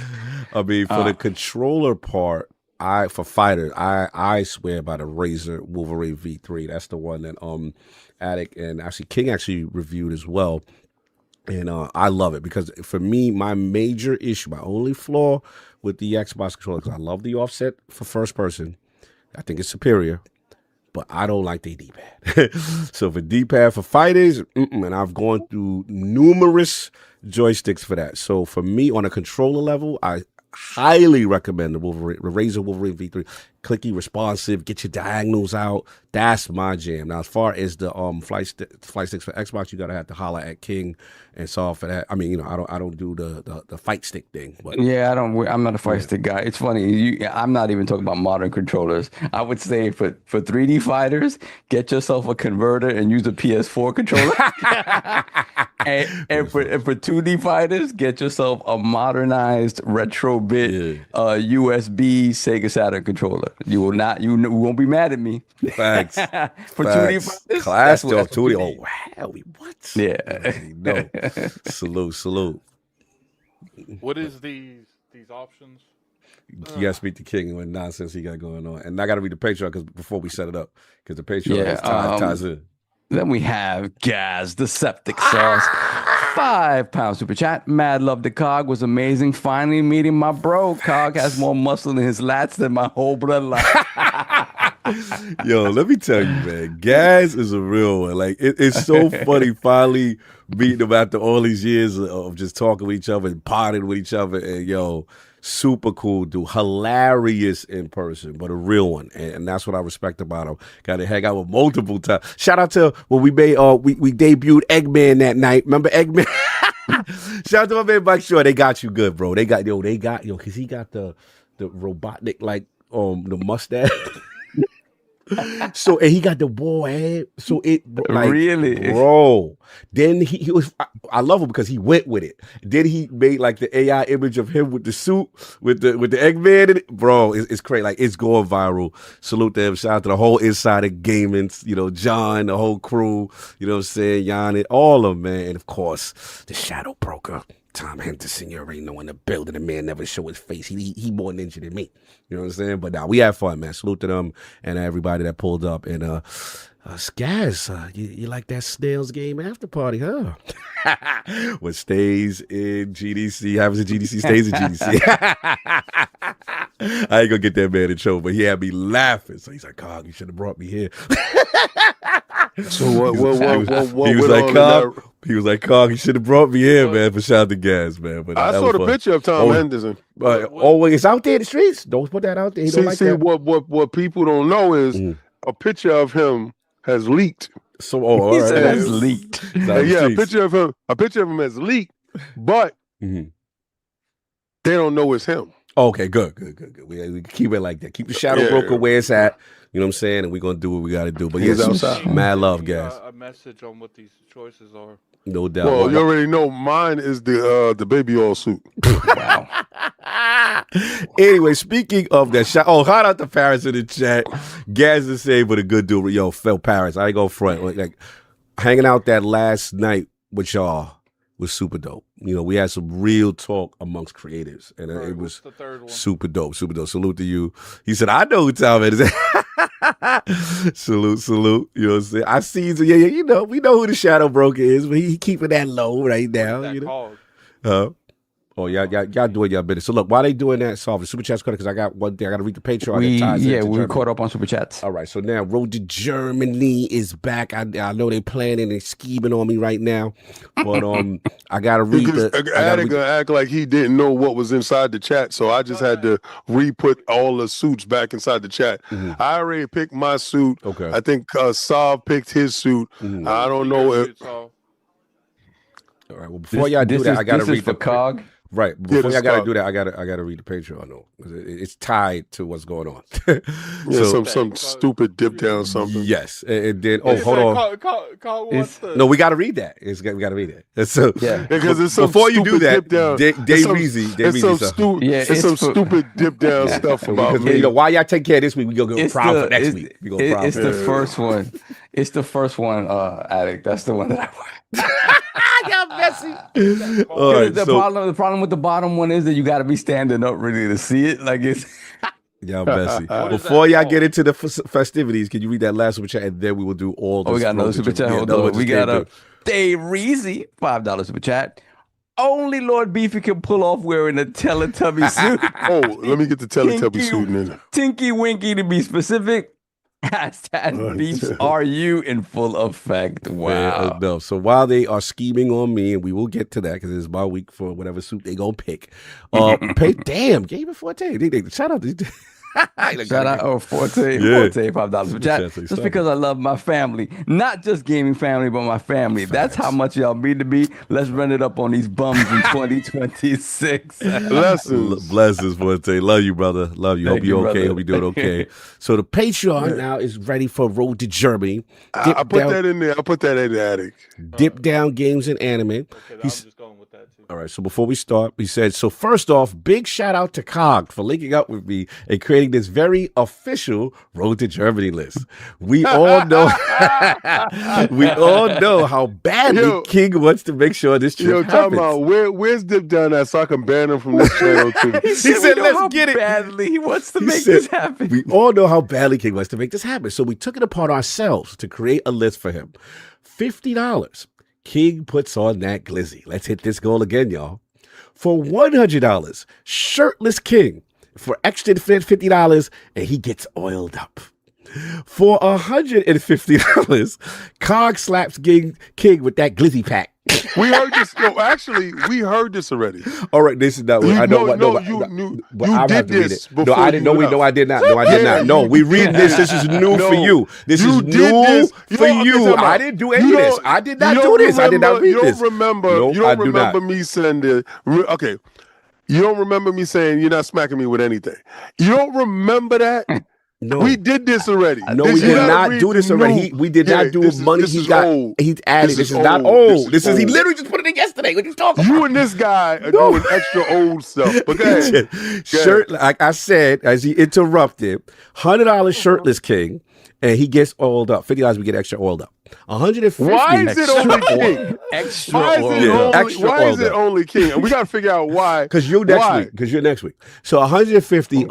I mean, for the controller part, for fighters, I swear by the Razer Wolverine V3. That's the one that Attic and actually King actually reviewed as well. And I love it because for me, my major issue, my only flaw with the Xbox controller, because I love the offset for first person. I think it's superior, but I don't like the D-pad. So for D-pad for fighters, and I've gone through numerous joysticks for that. So for me, on a controller level, I highly recommend the Razer Wolverine V3. Clicky, responsive, get your diagonals out. That's my jam. Now, as far as the flight sticks for Xbox, you gotta have to holler at King and solve for that. I mean, I don't do the fight stick thing. But yeah, I'm not a fight stick guy. It's funny. I'm not even talking about modern controllers. I would say for 3D fighters, get yourself a converter and use a PS4 controller. and for 2D fighters, get yourself a modernized retro bit USB Sega Saturn controller. You won't be mad at me. Facts. For 2D fighters, class job 2D. Oh wow, what? Yeah. No. Salute. What is these options? You gotta speak to King and what nonsense he got going on, and I gotta read the Patreon because before we set it up, because the Patreon ties in. Then we have Gaz, the Septic Sauce. £5 super chat. Mad love the Cog was amazing. Finally meeting my bro. Cog has more muscle in his lats than my whole bloodline. Yo, let me tell you, man. Gaz is a real one. Like it's so funny finally meeting him after all these years of just talking with each other and potting with each other. And yo, super cool dude, hilarious in person, but a real one, and that's what I respect about him. Got to hang out with multiple times. Shout out to when we made we debuted Eggman that night. Remember Eggman? Shout out to my man Mike Shaw. They got you good, bro. They got because he got the robotic the mustache. So and he got the bald head. So it really, bro. Then he was. I love him because he went with it. Then he made like the AI image of him with the suit with the Eggman in it. Bro, it's crazy. Like it's going viral. Salute to him. Shout out to the whole Insider Gaming. John, the whole crew. You know what I'm saying? Jan, all of them, man. And of course, the Shadow Broker. Tom Henderson, you already know in the building. The man never show his face. He more ninja than me. You know what I'm saying? But we had fun, man. Salute to them and everybody that pulled up. And Skaz, you like that snails game after party, huh? What stays in GDC happens in GDC, stays in GDC. I ain't gonna get that man in trouble, but he had me laughing. So he's like, Cog, you should have brought me here. So what? He was like, Cog, you should have brought me here, man, for Shout the Gas, man. But I saw the picture of Tom Henderson. It's out there in the streets. Don't put that out there. He don't like that. What people don't know is a picture of him has leaked. So all right. Has leaked. Yeah, a picture of him has leaked, but they don't know it's him. Okay, good. We keep it like that. Keep the shadow broker where it's at. You know what I'm saying? And we're going to do what we got to do. But He's yes, outside. mad love, guys. A message on what these choices are. No doubt. Well, you already know mine is the baby oil suit. Wow. Anyway, speaking of that shot, shout out to Paris in the chat. Gaz is saying, but a good dude. Yo, Phil Paris, I ain't gonna front. Like hanging out that last night with y'all was super dope. You know, we had some real talk amongst creatives, and it was the third one? super dope. Salute to you. He said, I know who Tom is. Salute. You know what I'm saying? I see, you know, we know who the shadow broker is, but he keeping that low right now. That you know? called? Oh, y'all doing y'all business. So look, while they doing that, solve the super chats because I got one thing. I got to read the Patreon. We caught up on super chats. All right, so now Road to Germany is back. I know they planning and scheming on me right now, but I got to read Attic act like he didn't know what was inside the chat, so I just had to re-put all the suits back inside the chat. I already picked my suit. Okay. I think Sav picked his suit. I don't know if. All right. Well, before y'all do that, I got to read the Cog. Right. Before y'all got to do that, I got to read the Patreon though. It's tied to what's going on. Some stupid dip down something. Yes. And then hold on. No, we got to read that. We got to read it. So because it's some before you do that, dip down. Dave Reezy. It's some stupid dip down stuff about me. You know, while y'all take care of this week, we go get proud for next week. It's the first one. It's the first one, Attic. That's the one that I want. Y'all messy. The problem with the bottom one is that you got to be standing up really to see it. Like it's y'all messy. Before y'all get into the festivities, can you read that last super chat and then we will do all. We got another super chat. Hold on. We got a Dave Reezy $5 super chat. Only Lord Beefy can pull off wearing a Teletubby suit. Let me get the Teletubby suit in there. Tinky Winky to be specific. Hashtag beefs are you in full effect. Wow. No. So while they are scheming on me, and we will get to that because it's my week for whatever suit they gonna pick. Damn, gave it 14. Shout out to Shout out, Forte, $5 chat. Just because I love my family, not just gaming family, but my family. That's how much y'all mean to me. Let's run it up on these bums in 2026. Blessings, Forte. Love you, brother. Love you. Hope you're okay. Hope you're doing okay. So the Patreon now is ready for Road to Germany. I put that in there. I put that in the Attic. Dip down games and anime. Okay, I'm just going with that too. All right, so before we start, he said, so first off, big shout out to Cog for linking up with me and creating this very official Road to Germany list. We all know how badly King wants to make sure this trip happens. Talking about where's Dip down at so I can ban him from this channel too. He said, let's get it. Badly he wants to make this happen. We all know how badly King wants to make this happen. So we took it upon ourselves to create a list for him. $50. King puts on that glizzy. Let's hit this goal again, y'all. For $100, shirtless King. For extra $50, and he gets oiled up. For $150, Cog slaps King with that glizzy pack. We heard this. No, actually, we heard this already. All right, this is not. I know. You did this before. No, I didn't. No, I did not. No, I did not. No, we read this. This is new for you. This is new for you. I didn't do any of this. I did not do this. I did not read this. You don't remember me saying this. Okay. You don't remember me saying you're not smacking me with anything. You don't remember that? No. We did this already. No, we did not do this already. We did not do money. He's added. This is not old. He literally just put it in yesterday. yesterday. What you talking about? You and this guy are doing extra old stuff. But go ahead. Shirt, like I said, as he interrupted, $100 shirtless king, and he gets oiled up. $50 we get extra oiled up. 150. Why is it only king? Extra Why is it oil. only, extra why is oil it only king? And we got to figure out why. Because you're next Why? week. Because you're next week. So 150.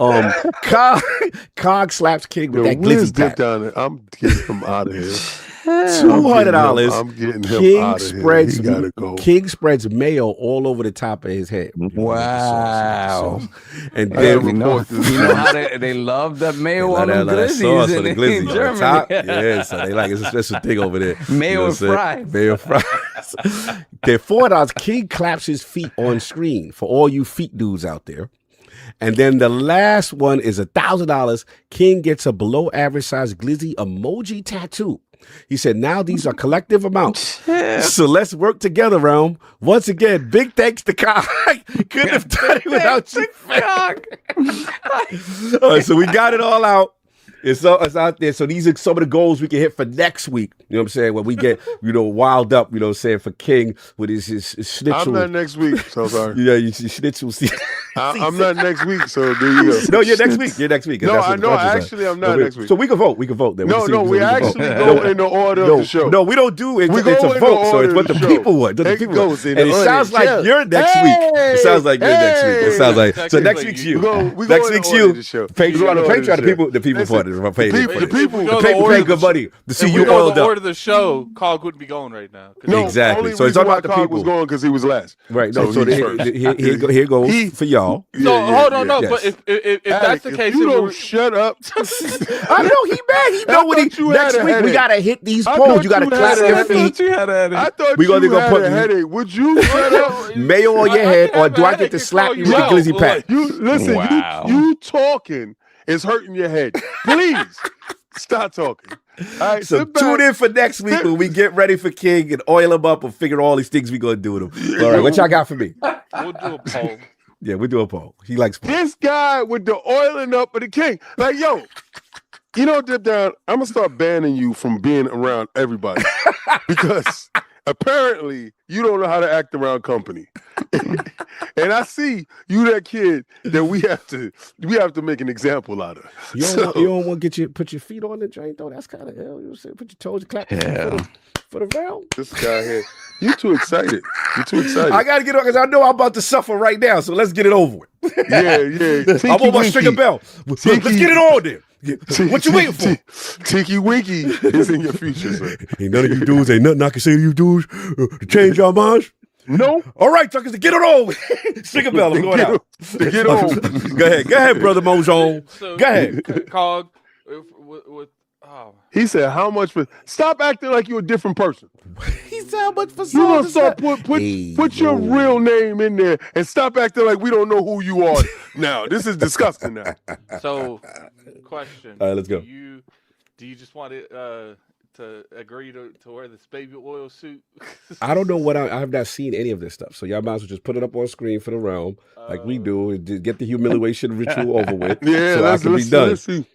Cog slaps king with Yo, that Wiz glizzy dip tap. down there. I'm getting him out of here. $200. I'm getting him King out of here. spreads. He gotta go. King spreads mayo all over the top of his head. Wow. And I then gotta You know, report this. you know how they love that mayo on them that sauce glizzies on the in glizzy on the Germany. top. Yeah, so they like it's a special thing over there. Mayo and what I'm fries. saying? Mayo and fries. Then $4. King claps his feet on screen for all you feet dudes out there. And then the last one is $1,000. King gets a below average size glizzy emoji tattoo. He said, now these are collective amounts. So let's work together, Realm. Once again, big thanks to Kai. Couldn't have done it without you. All right, so we got it all out. It's out there. So these are some of the goals we can hit for next week. You know what I'm saying? When we get, wild up, you know what I'm saying, for King with his schnitzel. I'm not next week, so sorry. Yeah, you schnitzel. I'm not next week, so there you go. No, you're next week. You're next week. No, That's I what the know. questions are. Actually, I'm not next week. So we can vote. We can vote. Then. No, we can actually vote. go in the order of the show. No, we don't do it. We It's go a in the vote. So order it's what of the the people show. want. What the It people goes want. in And the it order. sounds like Yeah. you're next week. It sounds like you're next week. It sounds like so next Technically, week's you- you. We go Next in the week's order you. of the show. Patreon, We go in the order of the people Listen, for it. Paid the for it. people- If we go The in people order pay of good the- money to see If you we go in oiled the up. order of the show, Cog wouldn't be going right now. No, Exactly. only So it's reason all about why the Cog people. was going because he was last. Right. No, so he's first. here goes He- for y'all. So hold on, no, yes. but if that's Alex, the if case, you then don't we're- shut up. I know he mad. He know I what he thought you had next a week. We headache. gotta hit these I polls. thought You gotta you clap had a your headache. feet. I thought We gonna you go had put- a headache. Would you shut up? Mayo on your I head, can or have do a I get headache to and slap call you you with the out. glizzy pack? You listen. Wow. You talking is hurting your head. Please stop talking. All right, So sit back. tune in for next week when we get ready for King and oil him up and figure all these things we gonna do with him. All right, what y'all got for me? we'll do a poll. Yeah, we do a poll. He likes polls. This guy with the oiling up of the king. Like, yo, Dip Down, I'm gonna start banning you from being around everybody. Because apparently you don't know how to act around company. And I see you that kid that we have to make an example out of. You So- don't want to put your feet on the joint though. That's kind of hell. You know, put your toes, clap your feet for the round. This guy here, you too excited. You're too excited. I gotta get on because I know I'm about to suffer right now. So let's get it over with. Yeah. I'm on my stringer bell. Let's get it on there. What you waiting for? Tinky Winky is in your future, sir. Ain't none of you dudes, ain't nothing I can say to you dudes to change your minds. No. All right, Tuckers, get it on. Stringer bell, I'm going out. To get on. Go ahead, brother Mojon. So, Go ahead. Cog. With oh, He said, "How much for?" Stop acting like you're a different person. He said how much for You gonna start put Hey, your yo. real name in there and stop acting like we don't know who you are. Now this is disgusting. Now so question. All right, let's go. Do you just want it to agree to wear this baby oil suit? I don't know what I have not seen any of this stuff. So y'all might as well just put it up on screen for the realm, like we do, and just get the humiliation ritual over with. yeah, so I can be done.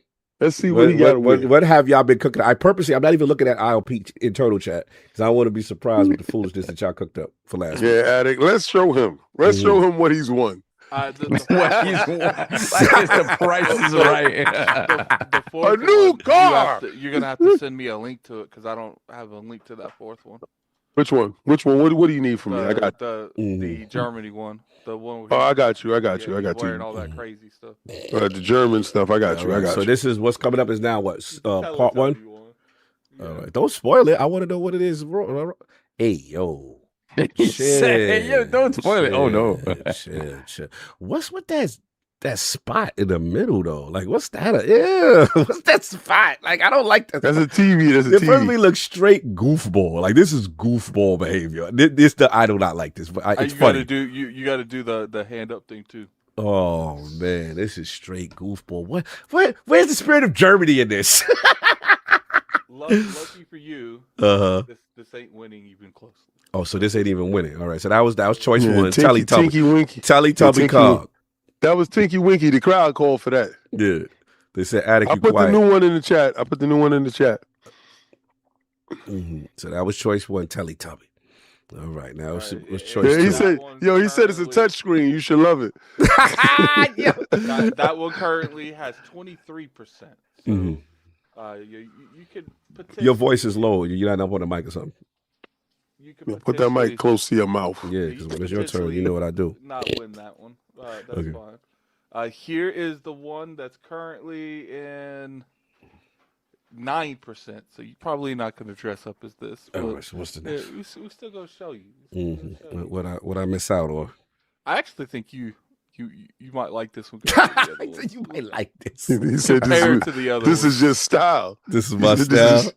Let's see what he got. What have y'all been cooking? I'm not even looking at ILP internal chat because I don't want to be surprised with the foolishness that y'all cooked up for last week. Yeah, Addict. Let's show him. Let's show him what he's won. Well, he's the price is right. The fourth A new one, car! You're gonna have to send me a link to it because I don't have a link to that fourth one. Which one? What do you need from me? I got. the Germany one. The one. Oh, I got you. I got he's you. wearing all that crazy stuff. The German stuff. I got you. I got So you. this is what's coming up is now what part one. Yeah. All right, don't spoil it. I want to know what it is. Hey yo. He said, "Yo, don't spoil it." Oh no. Chill. What's with that spot in the middle though? Like, what's that? What's that spot? Like, I don't like that. That's a TV. That's a It first TV. me looks straight goofball. Like, this is goofball behavior. I do not like this. But it's you funny. You gotta do the hand up thing too. Oh man, this is straight goofball. Where's the spirit of Germany in this? Lucky for you, this ain't winning even close. Oh, so this ain't even winning. All right, so that was choice one. Tinky Winky. Teletubby Cog. That was Tinky Winky. The crowd called for that. Yeah, they said Attic. I You put quiet. the new one in the chat. Mm-hmm. So that was choice one. Teletubby. All right, now what's Right, choice Yeah, he two? said, he said it's a touch screen. You should love it. that one currently has 23%. So you could potentially Your voice is low. You're not up on the mic or something. You could Put that mic close to your mouth. Yeah, because when it's your turn, you know what I do. Not win that one. That's Okay. fine. Here is the one that's currently in 9%. So you're probably not going to dress up as this. Oh, but, so what's the yeah, next? we still gonna show you. What I miss out on? I actually think you might like this one. You might like this. He said Compared to the other this ones. is just style. This is my style.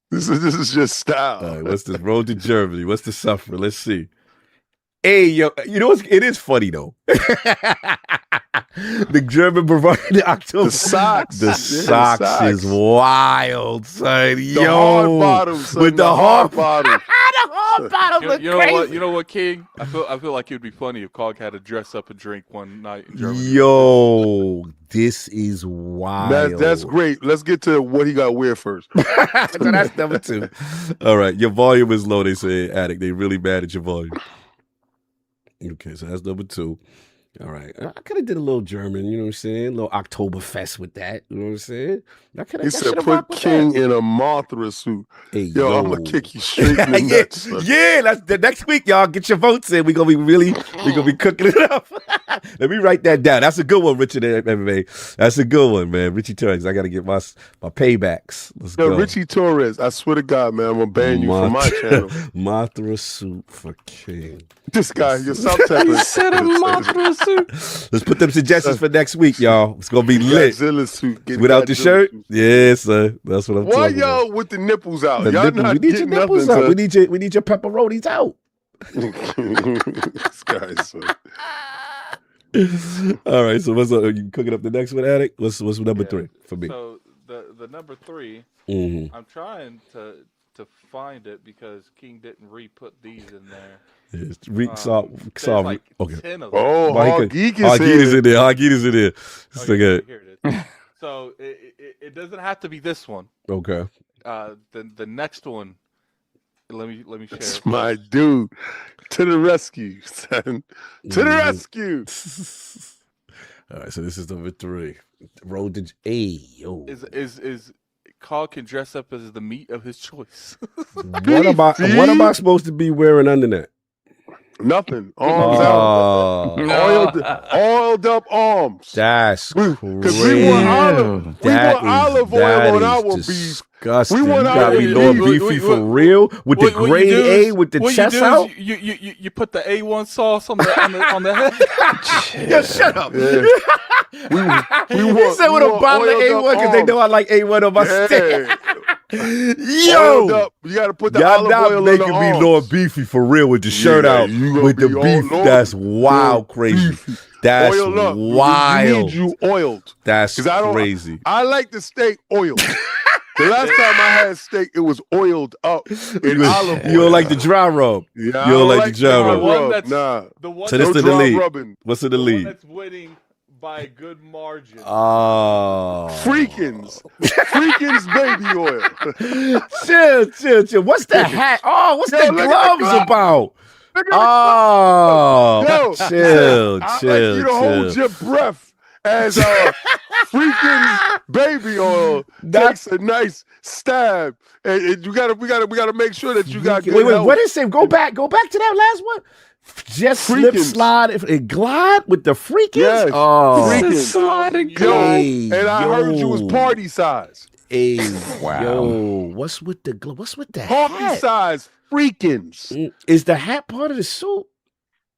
This is just style. All right, what's this road to Germany? What's the suffering? Let's see. Hey, yo, you know it is funny though. The German Bavarian October. The socks. The socks is wild, son. The hard bottom, son. With the hard bottom. The hard bottom look You know crazy. what? You know what, King? I feel like it would be funny if Cog had to dress up and drink one night in Germany. Yo, this is wild. That's great. Let's get to what he got wear first. So that's number 2. All right, your volume is low. They say, Addict. They really mad at your volume. Okay, so that's number 2. All right. I could have did a little German, you know what I'm saying? A little Oktoberfest with that, you know what I'm saying? He said put King in a Mothra suit. Hey, yo, I'm going to kick you straight in the nuts. Yeah, that's the next week, y'all. Get your votes in. We're going to be cooking it up. Let me write that down. That's a good one, Richard MMA. That's a good one, man. Richie Torres. I got to get my paybacks. Let's go. Richie Torres, I swear to God, man, I'm going to ban you from my channel. Mothra suit for King. This guy, you're South Texas. Said a Mothra suit. Let's put them suggestions for next week, y'all. It's gonna be lit. Godzilla suit. Without the shirt? Yes, sir. That's what I'm Why talking y'all about. with the nipples out? The Y'all nipples. not We need your getting nipples nothing, out. We need your pepperonis out. This guy's All right, so what's up? Are you cooking up the next one, Addict? What's number 3 for me? So the number 3, I'm trying to find it because King didn't re-put these in there. Yes, there's like 10 of them. Oh, Hagid is in there. Hagid is in there. So good. Here it is. So it doesn't have to be this one. Okay. The next one. Let me share. It's my dude. To the rescue, son. To the rescue. All right, so this is number 3. Road to yo. Is Cog can dress up as the meat of his choice. What am I supposed to be wearing under that? Nothing. Arms out. Oiled up arms. That's crazy. Because we want olive oil on our beef. Disgusting. We want you got me olive Lord oil. Beefy for real with the grade A with the chest out. You put the A1 sauce on the head. Yo, shut up. Yeah. You said with a bottle of A1 because they know I like A1 on my stick. Yo, you got to put the y'all olive not oil making on me the Lord Beefy for real with the shirt out with the beef. That's wild, crazy. Beefy. That's Oil up. wild. We need you oiled. That's crazy. I like the steak oiled. The last time I had steak, it was oiled up in olive oil. You don't like the dry rub. Yeah, you don't like the dry rub. The one So this is the lead. What's in the lead? That's winning by a good margin. Oh. Freakins baby oil. Chill. What's the hat? Oh, what's the gloves about? Yo, chill. I like you to hold your breath as freaking baby oil takes a nice stab, and we gotta make sure that you got. Wait, what is it? Go back to that last one. Just slip, slide, and glide with the freakins. Yes. Oh, freakins. Slide and Yo, glide. and I heard you was party size. Hey, Wow. yo, what's with the Party hat? size freakins. Is the hat part of the suit?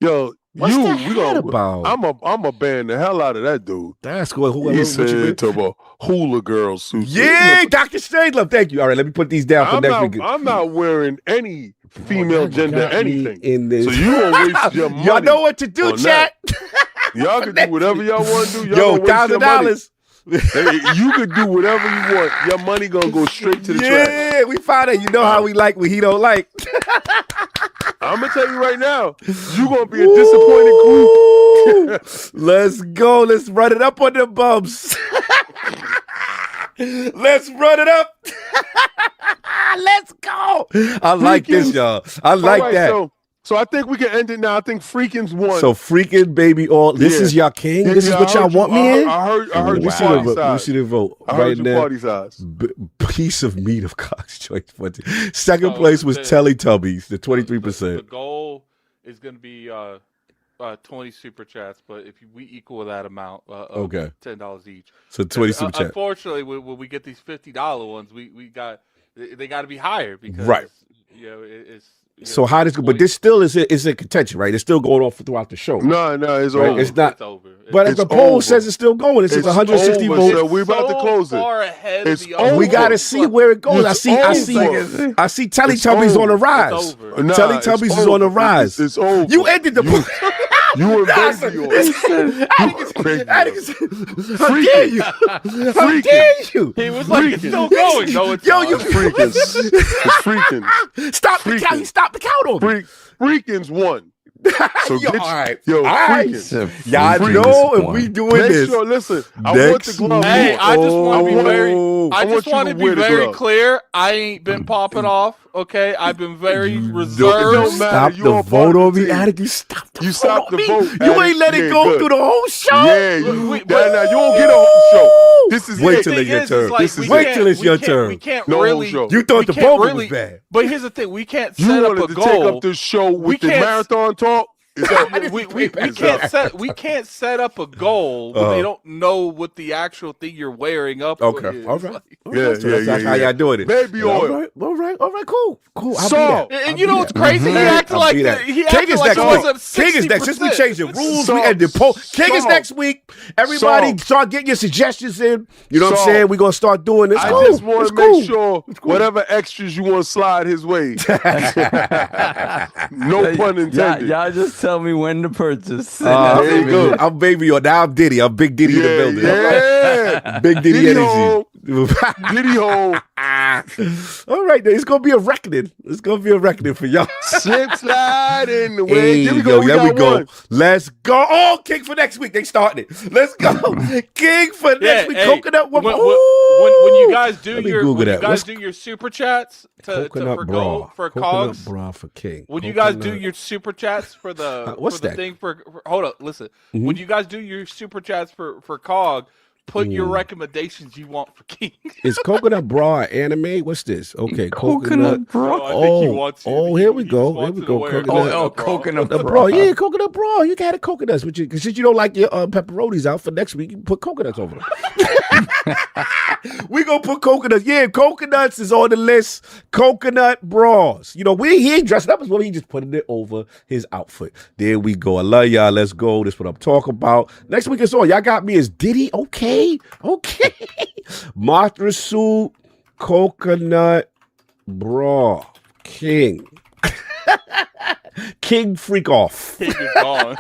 Yo, What's the hat about? I'm a ban the hell out of that dude. That's cool. He said to a hula girl suit. Yeah, Dr. Strangelove. Thank you. All right, let me put these down for next week. I'm not wearing any female gender anything. In this. So you gonna waste your money. Y'all know what to do, chat. Y'all can do whatever y'all want to do. Yo, $1,000. Hey, you could do whatever you want. Your money gonna go straight to the trash. Yeah, we found out. You know how we like what he don't like. I'm gonna tell you right now, you gonna be a disappointed group. Let's go. Let's run it up on the bumps. Let's run it up. Let's go. I like this, y'all. I like that. So I think we can end it now. I think Freakin's won. So Freakin, baby, all this is y'all king. This is what y'all want me in. I heard you party size. You see the vote I right heard you now. party size. Piece of meat of Cox choice. Second place was Teletubbies, the 23%. The goal is going to be 20 super chats, but if we equal that amount, okay, $10 each. So 20 super chats. Unfortunately, when we get these $50 ones, they got to be higher because it's. So how this? But this still is in contention, right? It's still going on throughout the show. No, it's over. It's not. It's over. But the poll says it's still going. It's 160 votes. So we're about to close it. We got to see where it goes. I see Teletubbies on the rise. Teletubbies is on the rise. It's over. You ended the poll. You were How dare you? How dare you? He was like, it's still going. No, it's Yo, you freaking. It's freaking. Stop the count. You stop the count on me. Freakins won. So all right. Yo, all right. Freakins. Y'all know if we doing this. Sure, listen, I want the glove. Hey, I just want to be very clear. I ain't been popping off. Okay, I've been very reserved. Stop the vote on me, Attic. You stopped the vote. You ain't let it go through the whole show. Yeah, you won't get a whole show. This is wait till it's your turn. Wait till it's your turn. We can't really. You thought the vote was bad. But here's the thing: we can't set up a goal. You wanted to take up this show with the marathon talk. We can't set up a goal when they don't know what the actual thing you're wearing up. Okay, all right. That's how y'all doing it. Baby oil. All right, cool. And you know what's crazy? He acted like he acted like it was up 60%. King is next. Since we changed the rules, we ended poll. King is next week. Everybody start getting your suggestions in. You know what I'm saying? We're gonna start doing this. I just want to make sure whatever extras you want to slide his way. No pun intended. Y'all just tell me when to purchase. There you go. I'm baby on. Now I'm Diddy. I'm Big Diddy in the building. Yeah. Big Diddy energy. Diddy hole. All right, then. It's gonna be a reckoning. It's gonna be a reckoning for y'all. Slip slide in the way. Here we go. There we go. Let's go. Oh, King for next week. They starting it. Let's go. King for next week. Coconut. When you guys do your super chats for Cogs bra for King. When you guys do your super chats for the thing for hold up, listen. Mm-hmm. When you guys do your super chats for Cog, put your recommendations you want for King. Is Coconut Bra anime? What's this? Okay, Coconut Bra. Here we go. Coconut Bra. Yeah, Coconut Bra. You got coconuts, because since you don't like your pepperonis out for next week, you can put coconuts over them. We gonna put coconuts. Yeah, coconuts is on the list. Coconut bras. You know, he ain't dressed up as well. He just putting it over his outfit. There we go. I love y'all. Let's go. This is what I'm talking about. Next week is on. Y'all got me as Diddy. Okay. Mothra suit, coconut bra, King. King freak off. King is gone.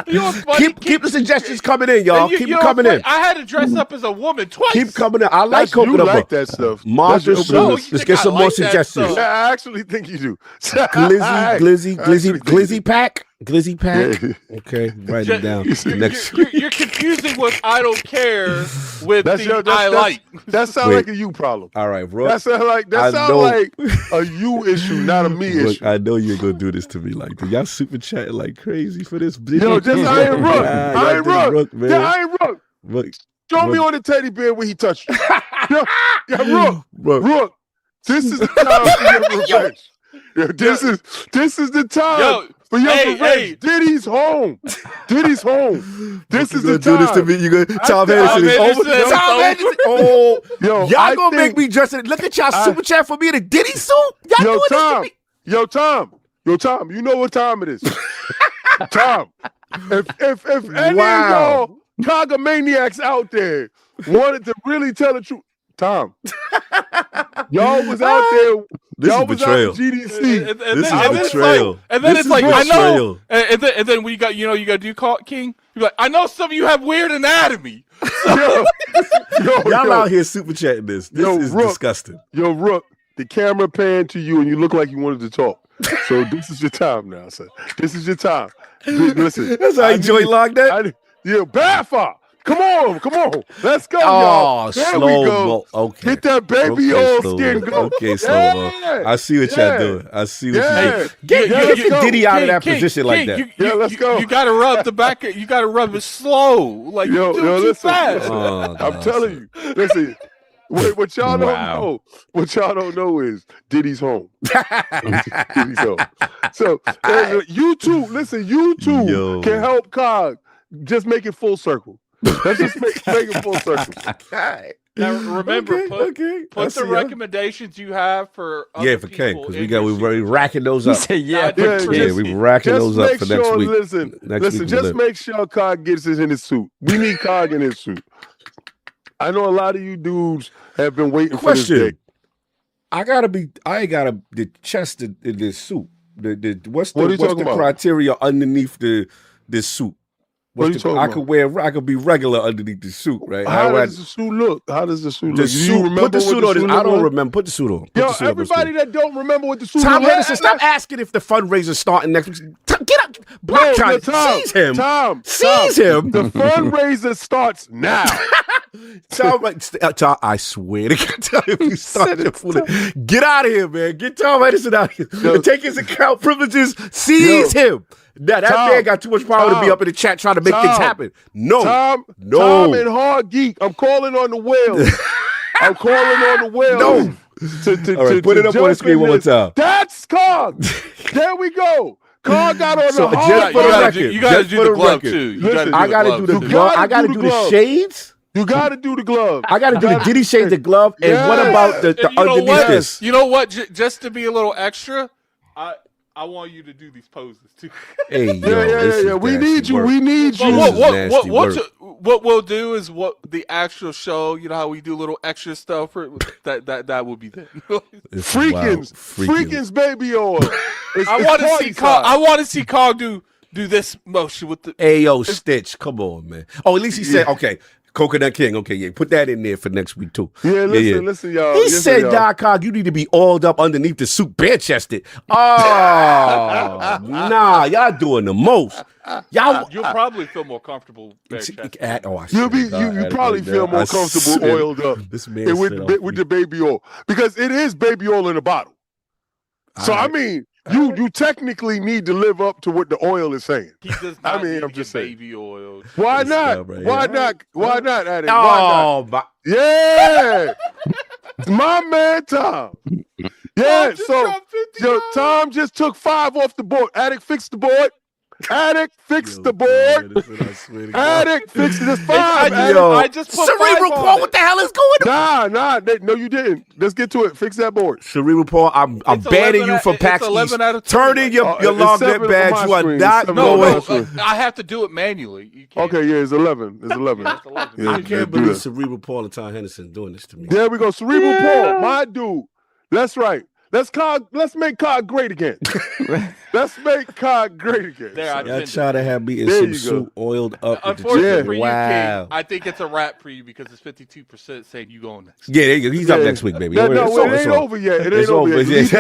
You know keep the suggestions coming in, y'all. Keep them coming in. I had to dress up as a woman twice. Keep coming in. I like coconut bra. Like that stuff. Monster suit. Let's get some more suggestions. Yeah, I actually think you do. Glizzy pack. Glizzy pack. Okay, write it down. You're confusing what I don't care with I like. That sounds like a you problem. All right, bro. That sounds like a you issue, not a me issue. I know you're gonna do this to me like that. Y'all super chatting like crazy for this. Yo, just I ain't Rook. Man. Yeah, I ain't Rook. Show me on the teddy bear where he touched you. Rook. This is the time for your revenge. This is the time. For your revenge. Diddy's home. This is the time. Do this to me. You gonna Tom Henderson is over. Tom Henderson. Oh, y'all gonna make me dress it. Look at y'all super chat for me in a Diddy suit. Y'all doing this to me. Yo, Tom. You know what time it is. Tom. If any of y'all cogamaniacs out there wanted to really tell the truth, Tom. Y'all was out there. This y'all is was betrayal. out GDC. This is betrayal. And then it's like, I know. And then when you got to do King, you're like, I know some of you have weird anatomy. Y'all out here super chatting this. This is Rook, disgusting. Yo, Rook, the camera panned to you and you look like you wanted to talk. So this is your time now, son. This is your time. Listen. That's how you joint locked that? Bafa. Come on. Let's go, Oh, y'all. There slow we go. mo. Okay. Get that baby oil slow skin mo. going. Okay, slow mo. I see what y'all doing. I see what Yeah. you doing. Get let's go. Diddy out of that King, position like that. Let's go. You gotta rub the back. You gotta rub it slow. Like you do too listen, fast. Oh, I'm telling you. Listen. What y'all don't know is Diddy's home. Diddy's home. So you two Yo. can help Cog just make it full circle. Let's just make it full circle. Now remember, put I the see ya. recommendations you have for other For King, people because in we your very super racking those He up. said, yeah. We racking Just those up make for next week. Listen, week we just live. make sure Cog gets this in his suit. We need Cog in his suit. I know a lot of you dudes have been waiting for this day. I ain't gotta the chest in this suit. What's What are you the talking about? criteria underneath this suit? What are you talking about? I could be regular underneath the suit, right? How does the suit look? The suit, put the suit on. I don't remember. Put the suit on. Yo, everybody that don't remember what the suit Tom looks Henderson, stop asking if the fundraiser's starting next week. Get up. Black Tom, seize him. Seize him. The fundraiser starts now. Tom, I swear to God, if you start your fool, get out of here, man. Get Tom Henderson out here. And take his account privileges. Seize him. Now, that man got too much power to be up in the chat trying to make things happen. No. Tom and Hard Geek, I'm calling on the whales. No. All right, put it up on the screen one more time. That's Cog. There we go. Cog got on the just for the record. You gotta do the glove too. I gotta do the glove. I gotta do the shades. You got to do the glove. I got to do the Diddy shades, the glove, and what about the underneath this? You know what? Just to be a little extra, I want you to do these poses too. Hey, yeah. We need you. We need you. What we'll do is what the actual show. You know how we do little extra stuff for that will be there. Freakins, baby oil. I want to see Carl do this motion with the. Ayo, Stitch, come on, man. Oh, at least he said okay. Coconut King, okay, yeah, put that in there for next week too. Yeah, listen, y'all. He said, "Doc Cog, you need to be oiled up underneath the suit, bare chested." Oh, nah, y'all doing the most. You'll probably feel more comfortable bare chested. You probably feel more comfortable oiled up with the baby oil because it is baby oil in a bottle. So I mean. You technically need to live up to what the oil is saying. He does not I'm just saying. Baby oil. Why not? Why not? Addict? Oh, yeah. My man Tom. Yeah, Tom just took 5 off the board. Addict fixed the board. Addict fixed the board. Addict fixed this 5. I just put Cerebral Paul, what the hell is going on? No, you didn't. Let's get to it. Fix that board. Cerebral Paul, I'm banning you from PAX East. Turn in your long net badge. You are not going. I have to do it manually. Okay, yeah, it's 11. It's 11. Yeah, I can't believe Cerebral Paul and Tom Henderson doing this to me. There we go. Cerebral Paul, my dude. That's right. Let's make Cog great again. Let's make Cog great again. Y'all try to have me in some suit oiled up. Unfortunately for you, King, I think it's a wrap for you because it's 52% saying you going next. Yeah, he's up next week, baby. No, it ain't over yet. It ain't over yet.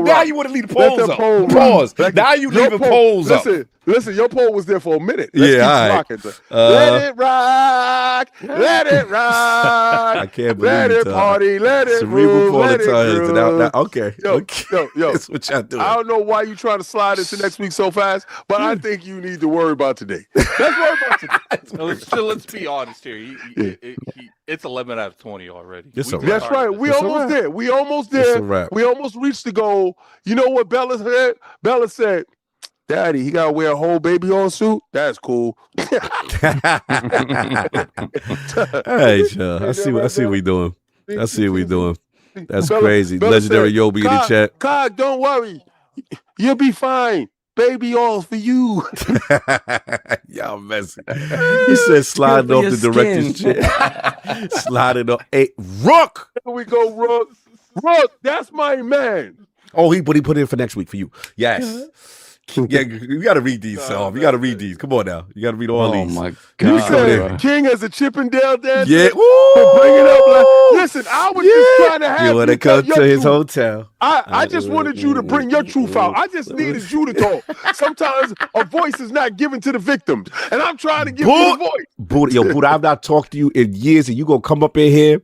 Now you want to leave the polls up. Pause. Now you leaving polls up. Listen, your poll was there for a minute. Let it rock. Let it rock. I can't believe let it party. Let it move. Let it groove. Okay. Yo. That's what y'all doing. I don't know why you trying to slide into next week so fast, but I think you need to worry about today. Let's worry about today. Let's be honest here. It's 11 out of 20 already. That's right. We almost there. We almost reached the goal. You know what Bella said? Bella said, Daddy, he gotta wear a whole baby oil suit. That's cool. Hey, y'all. I see what we doing. That's Bella, crazy. Bella Legendary Yobi in the chat. Cog, don't worry. You'll be fine. Baby oil for you. Y'all messy. He said sliding off the director's chair. Sliding off. Hey, Rook. Here we go, Rook. Rook, that's my man. Oh, he put it in for next week for you. Yes. Yeah, you got to read these, Psalm. You got to read these. Come on now. You got to read all these. Oh my You God. said King as a Chippendale dancer. Yeah. For bringing up like, listen, I was just trying to have You want to tell come your to his truth. hotel. I just wanted you to bring your truth out. I just needed you to talk. Sometimes a voice is not given to the victims, and I'm trying to give you a voice. Buddha, I've not talked to you in years, and you gonna come up in here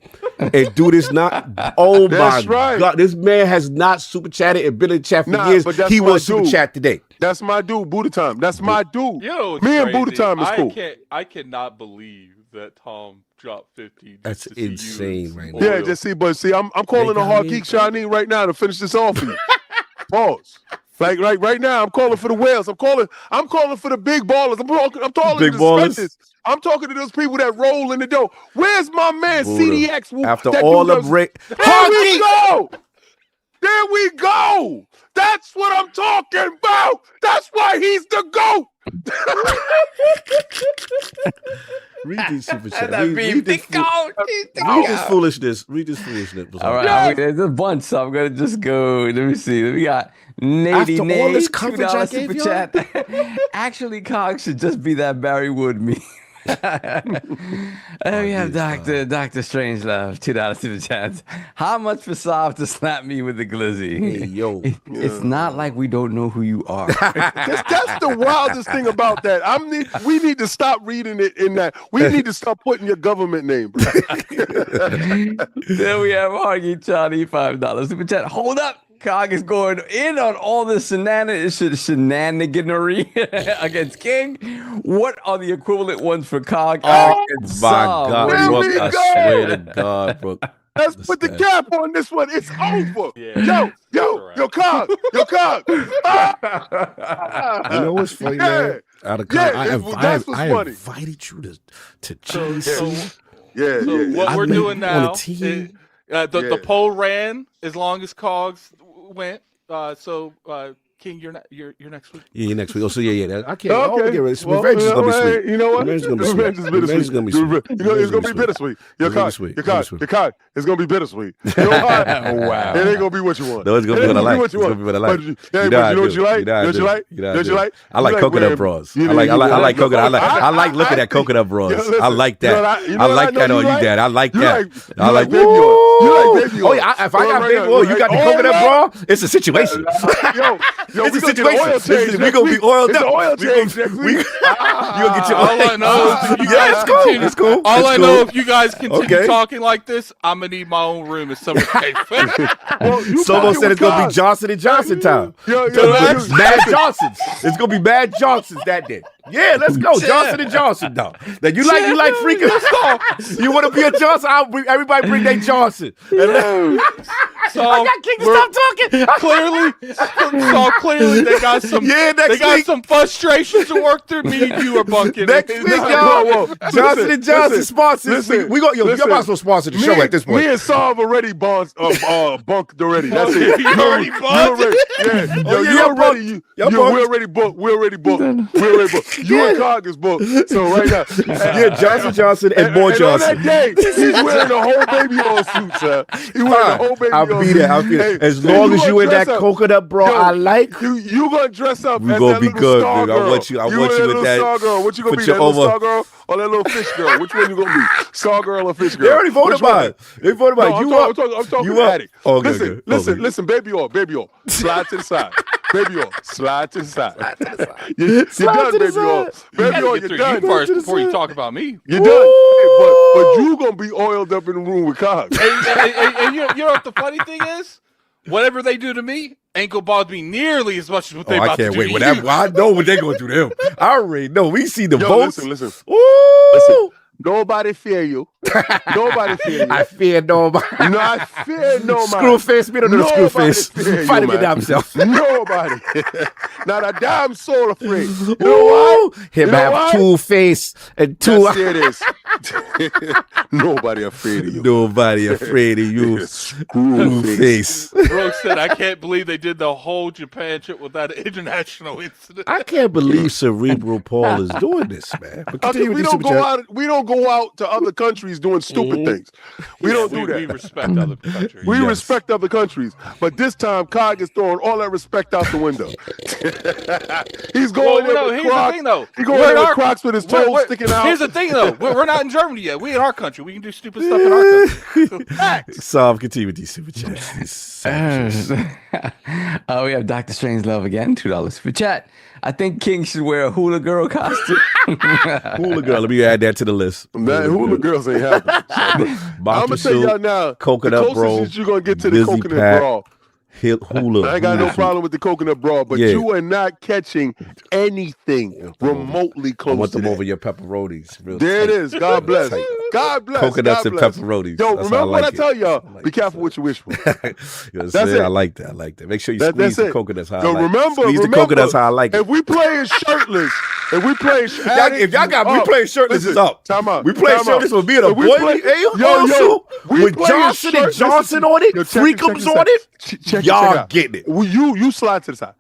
and do this? Not, oh That's my right. God, this man has not super chatted and been in chat for years. But that's He my will super dude. chat today. That's my dude, Buddha Time. That's my dude. You know what's Me and crazy? Buddha Time is cool. I cannot believe that Tom dropped 50. That's just to insane use right now. oil. Yeah, just see, I'm calling a hard geek Shawnee right now to finish this off for you. Pause. Like right now, I'm calling for the whales. I'm calling for the big ballers. I'm calling Big to the ballers? specialists. I'm talking to those people that roll in the dough. Where's my man Buddha. CDX? After that all dude the does- break, There we go. There we go. That's what I'm talking about. That's why he's the GOAT. read these super chats. That Read being this Read foolishness. Read this foolishness. All right, there's a bunch, so I'm gonna just go. Let me see. We got Nady After all Nate, this coverage I $2 gave super y'all? chat. Actually, Cog should just be that Barry Wood me. We have Dr. Strangelove, $2 super chat. How much for Sav to slap me with the glizzy? Hey, yo. It's not like we don't know who you are. That's the wildest thing about that. We need to stop reading it in that. We need to stop putting your government name, bro. Then we have Hargy Charlie, $5 super chat. Hold up. Cog is going in on all this shenaniganery against King. What are the equivalent ones for Cog? Oh and my Sav? God, There Brooke, we I go. swear to God, Brooke. Let's put the cap on this one. It's over. Yeah. Yo, Cog. You know what's funny, man? Out of that's what's I funny. invited you to cheese. Yeah. What I we're mean, doing on a now, team. the poll ran as long as Cogs went. King, you're next week. Yeah, next week. Oh, so yeah. I can't. Okay. Revenge is gonna be sweet. You know what? Revenge is gonna be sweet. Revenge is Revenge is gonna be sweet. It's gonna be bittersweet. Your cock. It's gonna be bittersweet. You know why? Wow. It ain't gonna be what you want. No, it's gonna be what I like. It's gonna be what I like. But you know what you like? I like coconut bras. I like coconut. I like looking at coconut bras. I like that. I like that on you, Dad. I like that. I like baby oil. You like baby oil. Oh yeah, if I got baby oil, you got the coconut bra. It's a situation. It's a situation. We gonna be oiled it's up. An oil change next week. You gonna get your All I know is if you guys continue. It's cool. All I know, if you guys continue Okay. talking like this, I'm gonna need my own room at summer camp. Someone said it's gonna be Johnson & Johnson time. Mad Johnsons. It's gonna be Mad Johnsons that day. Yeah, let's go. Johnson & Johnson, though. Now you like freaking. You want to be a Johnson? Everybody bring their Johnson. So I got King to stop talking. Clearly they got some. Yeah, next they got week. some frustrations to work through. Me and you are bunking. Next week, y'all. Johnson & Johnson sponsors. We go. Yo, you might as well sponsor the show at this point. Me and Sav already bunked already. That's it. You already bunked? We already booked. We already booked. You and Cog is booked. So right now, Yeah, Johnson and more Johnson. On that day, he's wearing a whole baby oil suit, sir. He's wearing a whole baby I'll oil be suit. there. I'll be there. Hey, As long as you in that coconut bra, I like. You gonna dress up. We as gonna that be little good, star dude. I girl. want you and with little that. Star girl. What you gonna Put be? your That little over- star girl or that little fish girl? Which one you gonna be? Star girl or fish girl? They already voted Which one? by it. They voted by it. I'm talking You up? addict. Oh, okay, Listen, baby oil. Slide to the side. Baby oil, slide to the side. You're Slide to done, the baby oil. side. Baby oil, Get you're through you done. first before you talk about me. You're done. Hey, but you gonna be oiled up in the room with Cogs. And you know what the funny thing is? Whatever they do to me ain't gonna bother me nearly as much as what they I about can't to wait. do to Whatever. you. I know what they're going to do to him. I already know. We see the votes. Listen. Ooh. Nobody fear you. Nobody feer you. I fear nobody. No, I fear no man. Screwface, me don't know the Nobody Screwface. fear you, Fight him man. damn self. Nobody. Not a damn soul afraid. You know why? Him You know have why? 2 face and 2 That's it is. Nobody afraid of you. Nobody afraid of you. Screw face. Brooke said, I can't believe they did the whole Japan trip without an international incident. I can't believe Cerebral Paul is doing this, man. But continue with We these don't super go chats. out. We don't go out to other countries doing stupid things. We don't do that. We respect other countries. We respect other countries, but this time, Cog is throwing all that respect out the window. He's going there with here's Crocs. the thing, though. He's going there with Crocs with his toes sticking out. Here's the thing, though. We're not in Germany yet. We in our country. We can do stupid stuff in our country. Facts. So continue with these super chats. We have Dr. Strangelove again, $2 super chat. I think King should wear a hula girl costume. Hula girl. Let me add that to the list. Man, hula girls ain't happening. I'm gonna tell y'all now. Coconut the bro. closest you're gonna get to the Busy coconut Pat, bra. Hula. I ain't got no problem with the coconut bra, but Yeah. you are not catching anything remotely I close want to them that. over your pepperonis. Real There it tight. is. God bless. Tight. God bless. Coconuts God and bless. pepperonis. Yo, That's remember how I what like I it. tell y'all? I like Be it. careful what you wish for. You know what I'm That's saying? it. I like that. I like that. Make sure you That's squeeze the it. coconuts how I Yo, like it. remember, Squeeze the coconuts how I like it. If we playing shirtless, if we playing If y'all got we playing shirtless is up. Time out. We playing Time out. shirtless with me and a If we boy. play- Yo, we with playing Johnson and shirtless- Johnson on it, Yo, check it, Freakums check it, on it. check it Y'all out. getting it. Well, you slide to the side.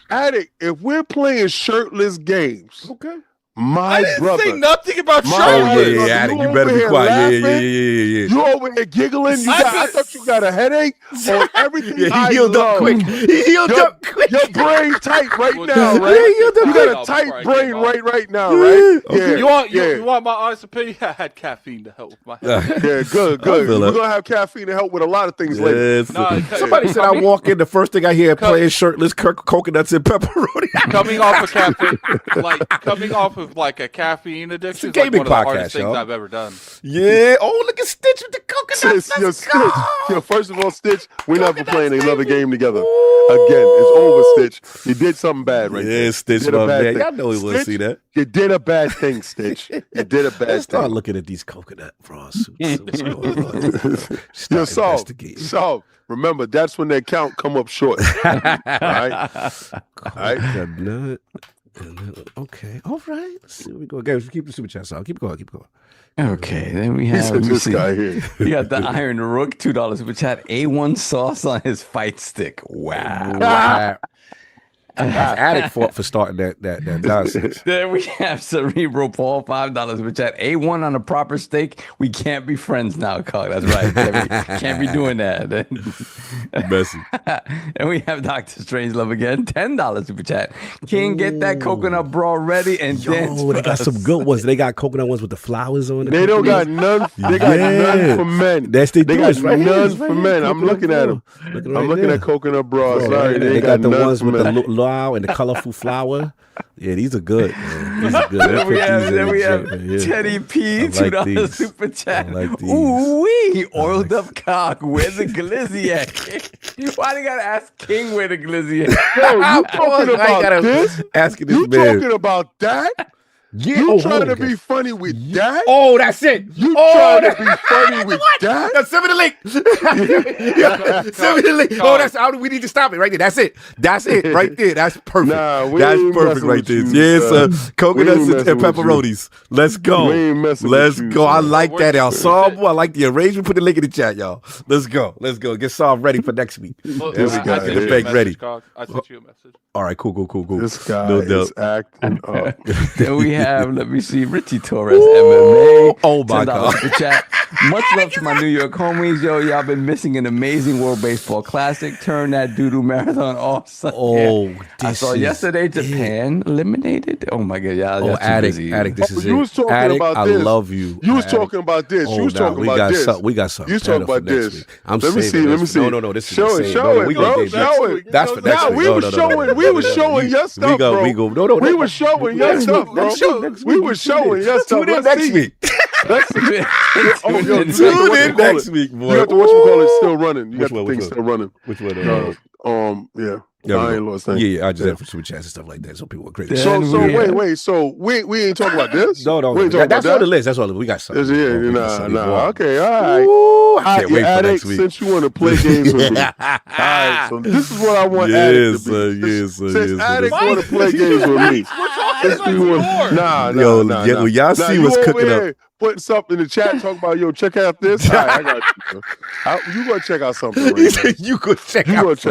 Addict, if we're playing shirtless games, Okay. my I didn't brother. say nothing about My Oh shirtless. yeah, brother, yeah, you you better over be here quiet. laughing? Yeah. You over here giggling. I thought you got a headache on everything. Yeah, I he healed love. up quick. He healed Your- up quick. Your brain tight right Well, now, yeah, right? yeah, You got a tight brain right now, right? Yeah. You want my honest opinion? I had caffeine to help with my head. Yeah, good. feel We're it. gonna have caffeine to help with a lot of things later. Yes. Nah, Somebody said I walk in, the first thing I hear playing shirtless coconuts and pepperoni. coming off of caffeine, coming off of like a caffeine addiction, It's a is like gaming one of the podcast, hardest things y'all. I've ever done. Yeah. Oh, look at Stitch with the coconuts. Yo, Let's Stitch. go. Yo, first of all, Stitch, we're not Coconuts, playing another baby. game together. Ooh. Again, it's over, Stitch. You did something bad right there. Yeah, Stitch, You did a my bad man. thing. Y'all know he want to Stitch, see that. You did a bad thing, Stitch. You did a bad Let's start thing. looking at these coconut bra suits. What's going on? Yo, Start Saul, investigating. Saul, remember, that's when that count come up short. All right? Coconut. Okay. All right. Let's see where we go. Guys, keep the super chat out. Keep going. Okay, then we He have said, let me this see. guy here. We got the Iron Rook, $2 super chat. A1 sauce on his fight stick. Wow. Wow. That's addict fault for starting that nonsense. Then we have Cerebral Paul, $5 super chat. A1 on a proper steak. We can't be friends now, Cog. That's right. Can't be doing that. Messy. And we have Dr. Strangelove again, $10 super chat. King, get that coconut bra ready and dance. Yo, for they got us. some good ones. They got coconut ones with the flowers on it. They don't got none. They got none for men. That's they They do. got It's right here. none It's right for here. men. I'm Coconut looking at bra. them. Looking I'm right looking there. at coconut bras. Oh, Sorry, they got the none ones for with the men. luau and the colorful flower. Yeah, these are good. Man. These are good. Then we have, Then Teddy P, I like $2 these. super chat. I like these. Ooh wee, oiled up cock. Where's the glizzy at? Why they gotta ask King where the glizzy at? Yo, you talking about this? Asking this You man. talking about that? Yeah. You oh, trying to okay. be funny with that? Oh, that's it. You oh, trying to be funny with that? Yo, send me the link. Yeah, send me the link. Oh, that's how we need to stop it right there. That's it. That's it right there. That's perfect. Nah, we that's ain't perfect messing right with there. you, Yes, son. coconuts We ain't and messing with you. pepperonis. Let's go. We ain't messing Let's with you, go. I son. like that Where's- ensemble. I like the arrangement. Put the link in the chat, y'all. Let's go. Let's go. Get Saul ready for next week. Look, There we I go. sent Get you the a bank message, ready. Cog. I sent you a message. All right, cool. This guy No is doubt. acting up. Then we have, let me see, Richie Torres, MMA. Oh, my $10 God. super chat. Much love to my New York homies. Yo, y'all been missing an amazing World Baseball Classic. Turn that doo-doo marathon off. Oh, I this saw is yesterday it. Japan eliminated. Oh my god, y'all. Oh, y'all too addict, busy. addict. This is you it. was talking Addict, about I this. love you. You was Addict. talking about this. Oh, You was nah, talking we about got this. Some, we got something. You was talking better for about next this. week. I'm Let me saving see. Let this. me see. No. This Show is it. the same. Show No, it, we bro. gonna get Show next it. That's for next Nah, week. we No, was no. showing. We was showing your stuff, We go. bro. We go. No. We was showing your stuff, bro. We was showing your stuff. Tune in Let's next see. week. Let's see. Oh, yo, you got Tune the in next week, boy. You got the whatchamacallit still running. You Which got the one, thing which still running. Which one? Yeah. I ain't lost anything. Yeah, I just had for super chats and stuff like that, so people were crazy. So wait. So we ain't talking about this? No. We ain't talking That's about on the that? list. That's all. We got something. Nah. Okay, all right. Ooh, I can't wait for Addict, next week. since you want to play games with me. All right, so this is what I want Addict to be. Since Addict want to play games with me. Well, y'all see what's cooking up. Put something in the chat, talk about, check out this. All right, I got you. You gonna check out something right now. You gonna check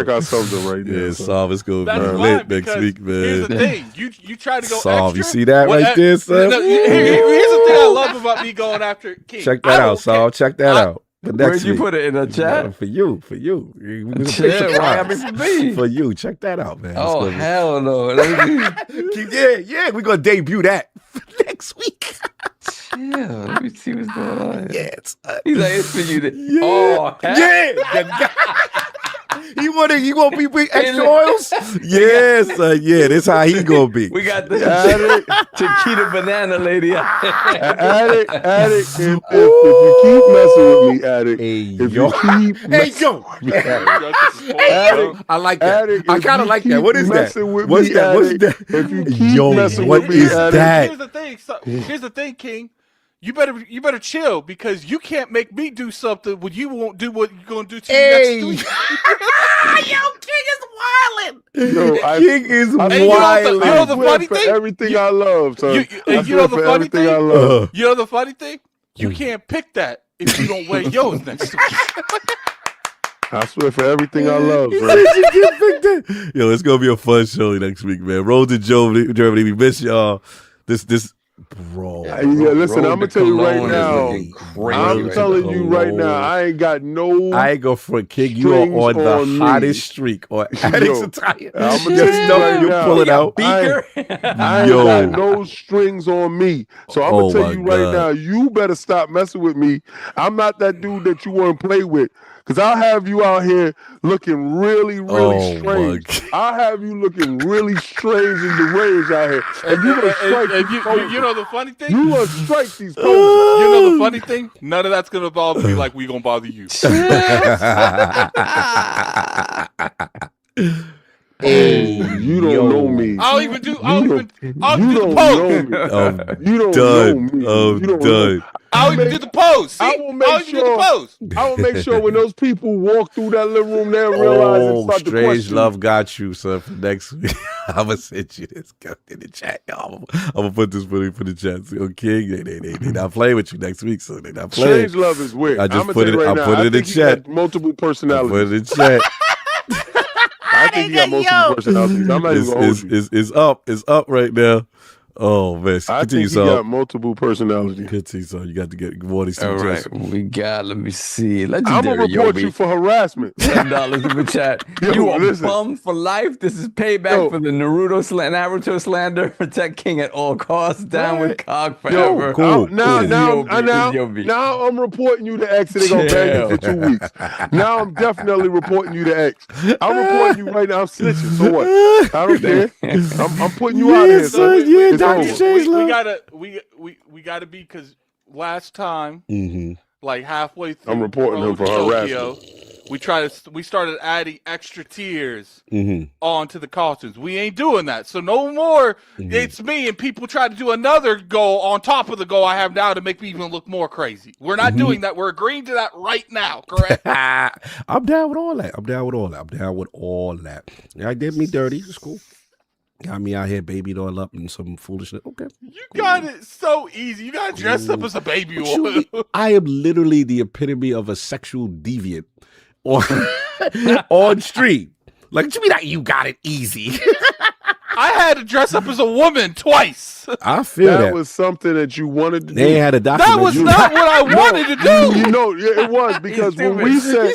out something right now. Yeah, Solve, it's gonna be That's lit next week, man. Here's the thing. You try to go Solve, extra. you see that right there, son? No, here's the thing I love about me going after King. Check that out, Solve. Check that out. Where'd you put it in the chat? For you. For you. Check that out, man. Oh, hell no. Yeah. We're going to debut that next week. Yeah, let me see what's going on. Yeah. He's like, it's for you. Yeah. Oh, Yeah. You want to be with extra oils? Yes, yeah. That's how he gonna be. We got the Chiquita banana lady. Addict. If you keep messing with me, Addict. I like that. Addict, I kind of like that. What is that? What's that? If you keep messing with me, Addict. Here's the thing, King. You better chill because you can't make me do something when you won't do what you're gonna do to me next week. King is wildin'. King is wildin'. You know the funny thing? Everything I love, son. You know the funny thing? I love. You know the funny thing? You can't pick that if you don't wear yours next week. I swear for everything I love, bro. Yo, it's gonna be a fun show next week, man. Road to Germany. We miss y'all. This. Bro, listen, I'm gonna tell you right now. I'm telling you right now, I ain't got no. I ain't go for a King. You are on the hottest streak on Addict's attire. I'm gonna tell you right now. Pull it out. I ain't got no strings on me. So I'm gonna tell you right now. You better stop messing with me. I'm not that dude that you want to play with. Because I'll have you out here looking really, really strange. I'll have you looking really strange and deranged out here. And you gonna strike you know the funny thing? You gonna strike these poses. You know the funny thing? None of that's gonna bother me like we gonna bother you. You don't know me. I'll even do the pose. You don't know me. You don't know. I'll even do the pose. See? I will make sure when those people walk through that living room, they'll realize and start to question. Strange love got you, son, for next week. I'm going to send you this in the chat. I'm going to put this for the chat. So, King, they not playing with you next week, so they not playing. Strange love is weird. I just put it in the chat. Multiple personalities. Put it in the chat. I think you got multiple personalities. I'm not even going to hold you. It's up right now. Oh man, I think you got multiple personalities. Continue, so you got to get Morty. All right, we got. Let me see. I'm gonna report you for harassment. $10 in the chat. You are bummed for life. This is payback for the Naruto slander. Protect King at all costs. Down with Cog forever. Cool. Now I'm reporting you to X. And they're gonna ban you for 2 weeks. Now I'm definitely reporting you to X. I'm reporting you right now. I'm snitching. So what? I don't care. I'm putting you out here. Son. We gotta be, because last time, like halfway through, I'm reporting him for Tokyo, harassment. we started adding extra tiers onto the costumes. We ain't doing that, so no more. It's me and people try to do another goal on top of the goal I have now to make me even look more crazy. We're not doing that. We're agreeing to that right now. Correct? I'm down with all that. Yeah, I did me dirty. It's cool. Got me out here babied all up and some foolishness. Okay. You got it so easy. You got to dress up as a baby oil. I am literally the epitome of a sexual deviant on stream. Like, what you mean that you got it easy? I had to dress up as a woman twice. I feel that was something that you wanted to do. They had a document. That was not what I wanted to do. You know, it was, because when we said,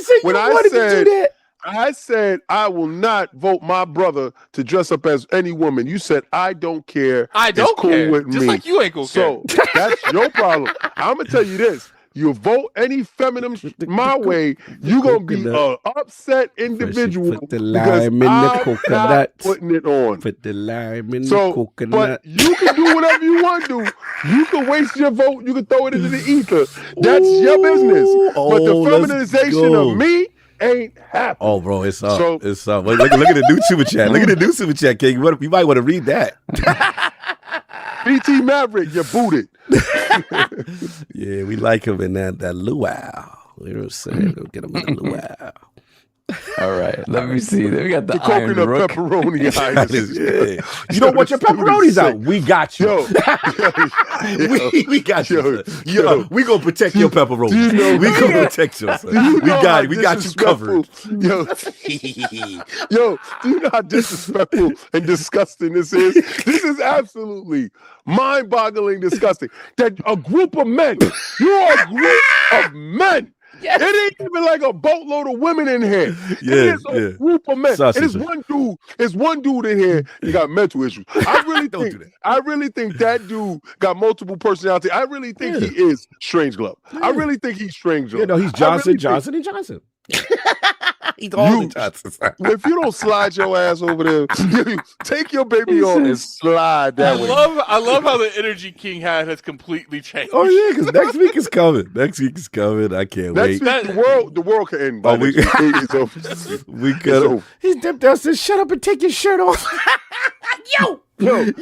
I said I will not vote my brother to dress up as any woman. You said I don't care. I don't care. With Just me. like you ain't gonna care. So that's your problem. I'm gonna tell you this. You vote any feminine my way, you're gonna be an upset individual because I'm not putting it on. Put the lime in the coconut. But you can do whatever you want to do. You can waste your vote. You can throw it into the ether. That's your business. But the feminization of me, ain't happening. Oh, bro, it's up. So- It's up. Look at the new super chat. Look at the new super chat, King. You might want to read that. PT Maverick, you're booted. Yeah, we like him in that luau. You know what I'm saying? We'll get him in the luau. All right, let me see. Then we got the, The Iron coconut Rook. pepperoni. That is- Iris. yeah. You don't want your pepperonis out. We got you. Yo, we got you. Yo, Yo, we gonna protect your pepperonis. do you know- We gonna protect you. Son. We got it. We got you covered. Yo, do you know how disrespectful and disgusting this is? This is absolutely mind-boggling disgusting. That a group of men, you're a group of men. Yes. It ain't even like a boatload of women in here. Yeah, it is a group of men. Sausage. It is one dude. It's one dude in here. He got mental issues. I really Don't think. do that. I really think that dude got multiple personality. I really think he is Strange Glove. I really think he's Strange Glove. You know, he's Johnson, Johnson, and Johnson. He's all the Johnsons. If you don't slide your ass over there, take your baby on and slide that way. I love how the energy King has completely changed. Oh yeah, because next week is coming. Next week is coming. I can't Next wait. week, the world can end. By Oh, we- next week. It's over. We It's got over. He's dipped down. Says, "Shut up and take your shirt off." Yo, Dip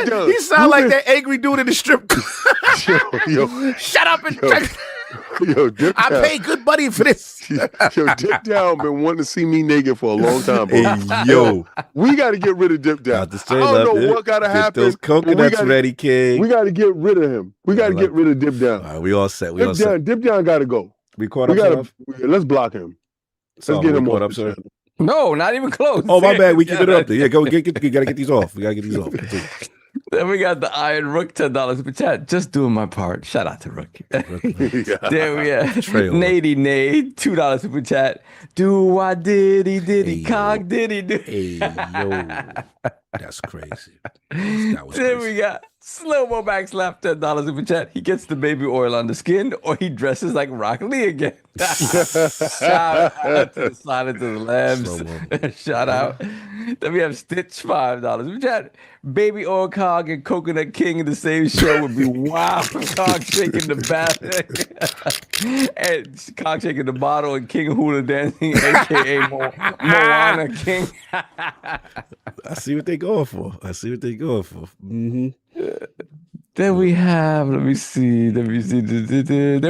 down. he sound like that angry dude in the strip club. Yo, Shut up and Dip I Down. paid good money for this. Yo, Dip Down been wanting to see me naked for a long time, bro. Hey, yo. We got to get rid of Dip Down. Got the I straight don't up, know dude. what got to Get happen. those but we coconuts gotta- ready, King. We got to get rid of him. We got to I get like rid of Dip Down. All right, we all set. We all Dip set. Down, Dip Down got to go. We caught We up. got to. Let's block him. Let's get him caught on up, the sir. channel. No, not even close. Oh, my bad. We keep it up there. Yeah, go get. We gotta get these off. We gotta get these off. Then we got the Iron Rook, $10 super chat. Just doing my part. Shout out to Rook. There we are. Trail. Nady Nade, $2 super chat. Do I diddy Hey, cock diddy do. Hey, yo, that's crazy. That was Then crazy. we got Slow Mo Backslap, $10 super chat. He gets the baby oil on the skin, or he dresses like Rock Lee again. Shout out to the Silence of the Lambs. Shout out. Then we have Stitch, $5 super chat. Baby oil Cog and Coconut King in the same show would be wow. Cog shaking the bath and Cog shaking the bottle and King Hula dancing, aka Moana King. I see what they going for. Mm-hmm. Then we have, let me see. Then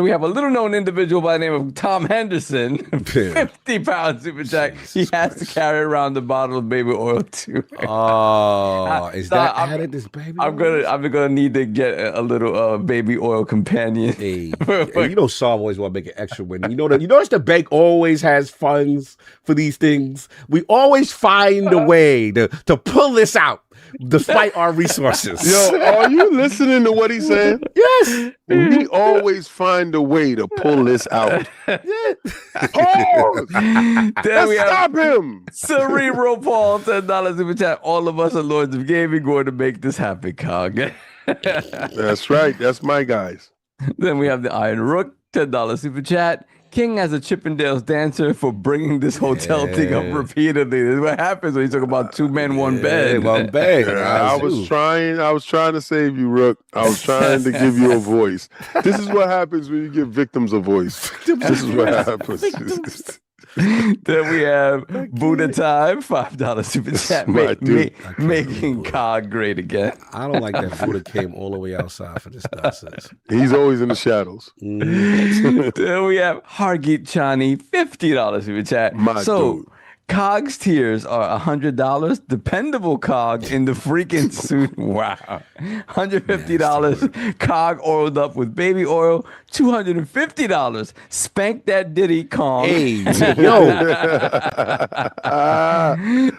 we have a little known individual by the name of Tom Henderson, 50 pounds super chat. He has to carry around the bottle of baby oil too. Oh, is that I'm- added this baby? I'm gonna need to get a little baby oil companion. Hey, you know, Saul always want to make an extra win. You notice the bank always has funds for these things. We always find a way to pull this out despite our resources. Yo, are you listening to what he's saying? Yes. We always find a way to pull this out. Pause. Then Let's we have stop him. Cerebral Paul, $10 super chat. All of us are lords of gaming going to make this happen, Cog. That's right. That's my guys. Then we have the Iron Rook, $10 super chat. King has a Chippendales dancer for bringing this hotel thing up repeatedly. This is what happens when you talk about two men, one bed. One bed. I was trying to save you, Rook. I was trying to give you a voice. This is what happens when you give victims a voice. This is what happens. Then we have Buddha Time, $5 super chat. My dude. Making Cog great again. I don't like that Buddha came all the way outside for this nonsense. He's always in the shadows. Then we have Hargeet Chani, $50 super chat. My dude. Cog's tiers are $100. Dependable Cog in the freaking suit. Wow. $150. Cog oiled up with baby oil. $250. Spank that Diddy Kong. Hey, yo.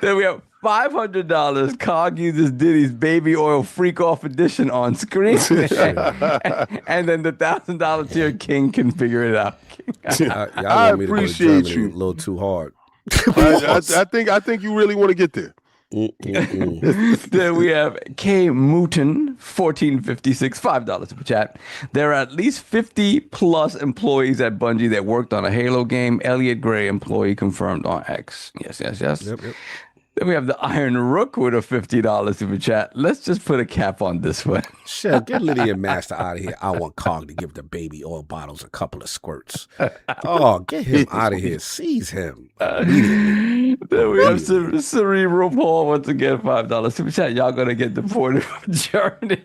Then we have $500. Cog uses Diddy's baby oil freak off edition on screen. And then the $1,000 tier King can figure it out. I appreciate you. A little too hard. I think you really want to get there. Then we have K Mooton, 1456, $5 super chat. There are at least 50 plus employees at Bungie that worked on a Halo game. Elliot Gray, employee confirmed on X. Yes. Yep. Then we have the Iron Rook with a $50 super chat. Let's just put a cap on this one. Shit, get Lydia and Master out of here. I want Cog to give the baby oil bottles a couple of squirts. Oh, get him out of here. Seize him. Then we have Cerebral Paul once again, $5 super chat. Y'all gonna get deported from Germany.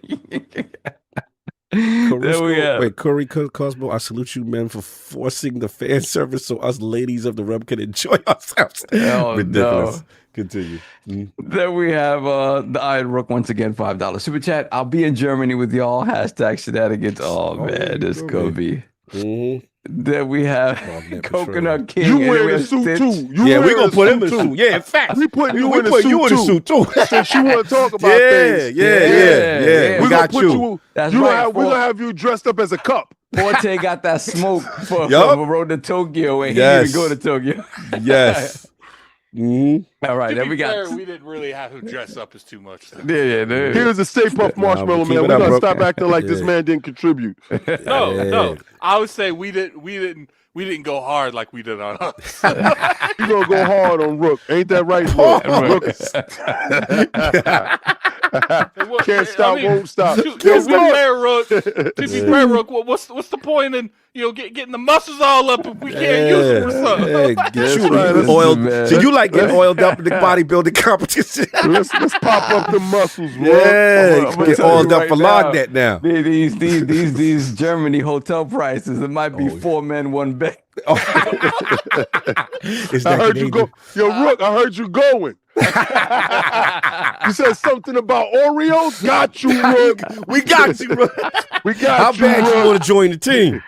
Wait, Curry Cosmo, I salute you men for forcing the fan service so us ladies of the rub can enjoy ourselves. Oh, ridiculous. No. Continue. Then we have the Iron Rook once again, $5 super chat. I'll be in Germany with y'all. Hashtag shenanigans. Oh man, this could be. Then we have Coconut King. You wearing a suit too. We're gonna put him in a suit. Yeah, in fact, we putting you in a suit too. Since you want to talk about things. Yeah. We got you. That's right. right. We're gonna have you dressed up as a cup. Forte got that smoke from road to Tokyo, and he didn't even go to Tokyo. Yes. All right, then we got. We didn't really have him dress up as too much. Yeah. Here's a Stay Puft Marshmallow Man. We're gonna stop acting like this man didn't contribute. No. I would say we didn't go hard like we did on us. You gonna go hard on Rook? Ain't that right, Rook? Can't stop, won't stop. To be fair, Rook, what's the point in getting the muscles all up if we can't use them for something? Oiled. So you like getting oiled up in the bodybuilding competition? Let's pop up the muscles, bro. Yeah, get oiled up for Lognet now. These Germany hotel prices. It might be 4 men, 1 bed. I heard you go. Yo, Rook, I heard you going. You said something about Oreos? Got you, Rook. We got you, Rook. We got How you, bad Rook. you want to join the team?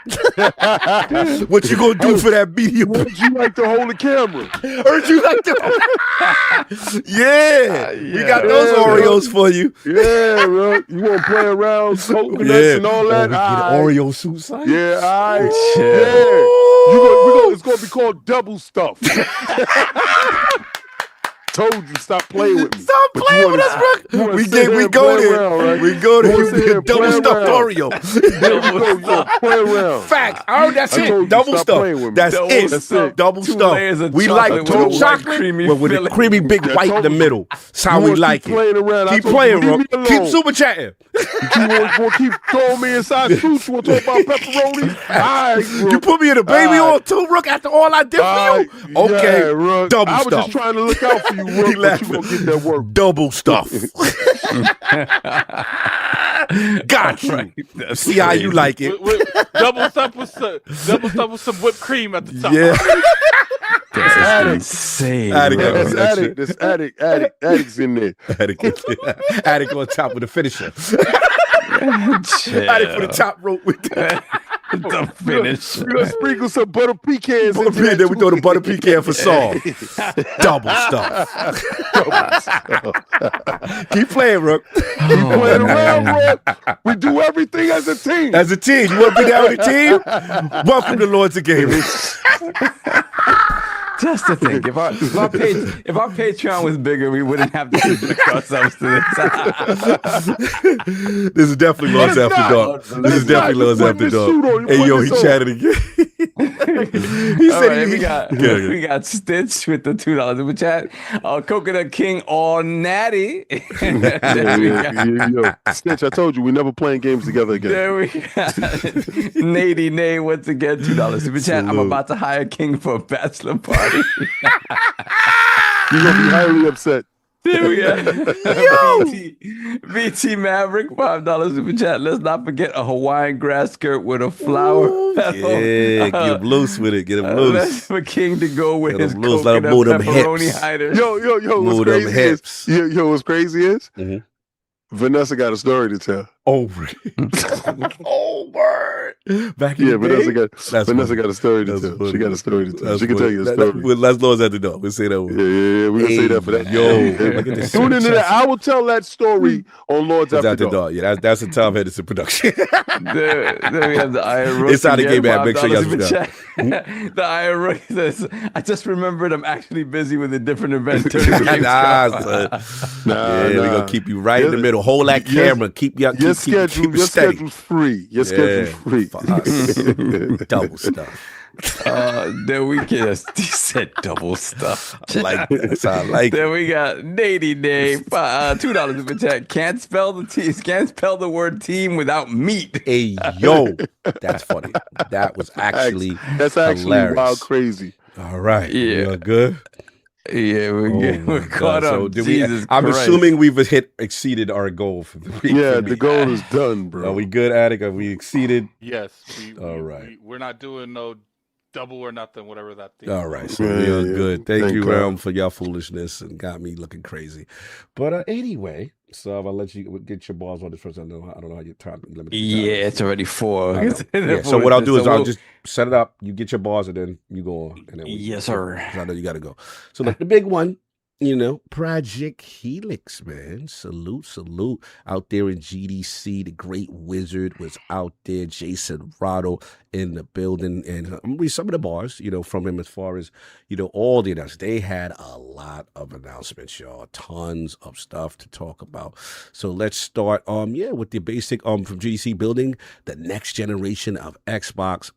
What you gonna do for that medium? Would you like to hold the camera? Heard you like to. We got those Oreos for you. Yeah, Rook. You want to play around, coconuts and all that? Get an Oreo suit, son. Yeah, all right. It's gonna be called double stuff. Told you, stop playing with me. Stop playing with us, bro. We go there. We go there. Double stuffed Oreo. Play around. Facts. Oh, that's it. Double stuff. That's it. Double stuff. We like total chocolate with a creamy big white in the middle. That's how we like it. Keep playing, bro. Keep super chatting. You want to keep throwing me inside suits? You want to talk about pepperoni? All right, you put me in a baby oil too, Rook, after all I did for you? Okay, double stuff. I was just trying to look out for you, Rook, but you gonna get that work. Double stuff. Got you. Right. See how you like it. Double stuff with some whipped cream at the top. Yeah. This is insane. There's addicts in there. Addict on top of the finisher. Addict for the top rope with that. The finish. We're gonna sprinkle some butter pecans. Then we throw the butter pecan for Saul. Double stuff. Keep playing, Rook. Keep playing around, Rook. We do everything as a team. As a team. You want to be down with the team? Welcome to Lords of Gaming. Just to think, if our Patreon was bigger, we wouldn't have to subject ourselves to this. This is definitely Lords After Dark. This is definitely Lords After Dark. Hey, yo, he chatted again. He said we got Stitch with the $2 super chat. Coconut King all natty. Stitch, I told you we never playing games together again. There we got Nady Nay once again, $2 super chat. I'm about to hire King for a bachelor party. You're gonna be highly upset. There we go. VT Maverick, $5 super chat. Let's not forget a Hawaiian grass skirt with a flower. Yeah, get him loose with it. Get him loose. That's for King to go with his loose. Let him move them pepperoni hips. hider. Yo, what's crazy is Vanessa got a story to tell. Oh, word. Back in the day? Vanessa got a story to tell. She got a story to tell. She can tell you a story. Let's Lords at the door. We'll say that one. Yeah. We're going to say that for that. Tune into that. I will tell that story on Lords After Dark. Yeah, that's a Tom Henderson production. There we have the Iron Rook. It's how the game man. Make sure y'all subscribe. The Iron Rook says, I just remembered I'm actually busy with a different event. We're going to keep you right in the middle. Hold that camera. Keep your schedule's free. Your schedule's free. Double stuff. Then we get he said double stuff. I like this. I like Then it. we got Nady Day, $2 super chat. Can't spell the word team without meat. Hey, yo, that's funny. That was actually That's actually hilarious. wild crazy. All right, we Yeah. are good. Yeah, we're my caught God. up. So Jesus I'm Christ. assuming we've exceeded our goal for the week. Yeah, for the me. goal is done, bro. Are we good, Attic? Are we exceeded? Yes. All right. We're not doing no double or nothing, whatever that thing. All right, so Yeah, we are yeah. good. Thank you, God. Realm, for your foolishness and got me looking crazy. But anyway, so I'll let you get your balls on this first. I don't know how your time limit. Yeah, it's already 4. I know. Yeah, so what I'll do is I'll just set it up. You get your bars and then you go on. And then Yes, sir. 'cause I know you got to go. So look, the big one, Project Helix, man. Salute out there in GDC. The Great Wizard was out there. Jason Rado in the building, and I'm gonna read some of the bars, from him as far as all the announcements. They had a lot of announcements, y'all. Tons of stuff to talk about. So let's start, with the basic from GDC building the next generation of Xbox.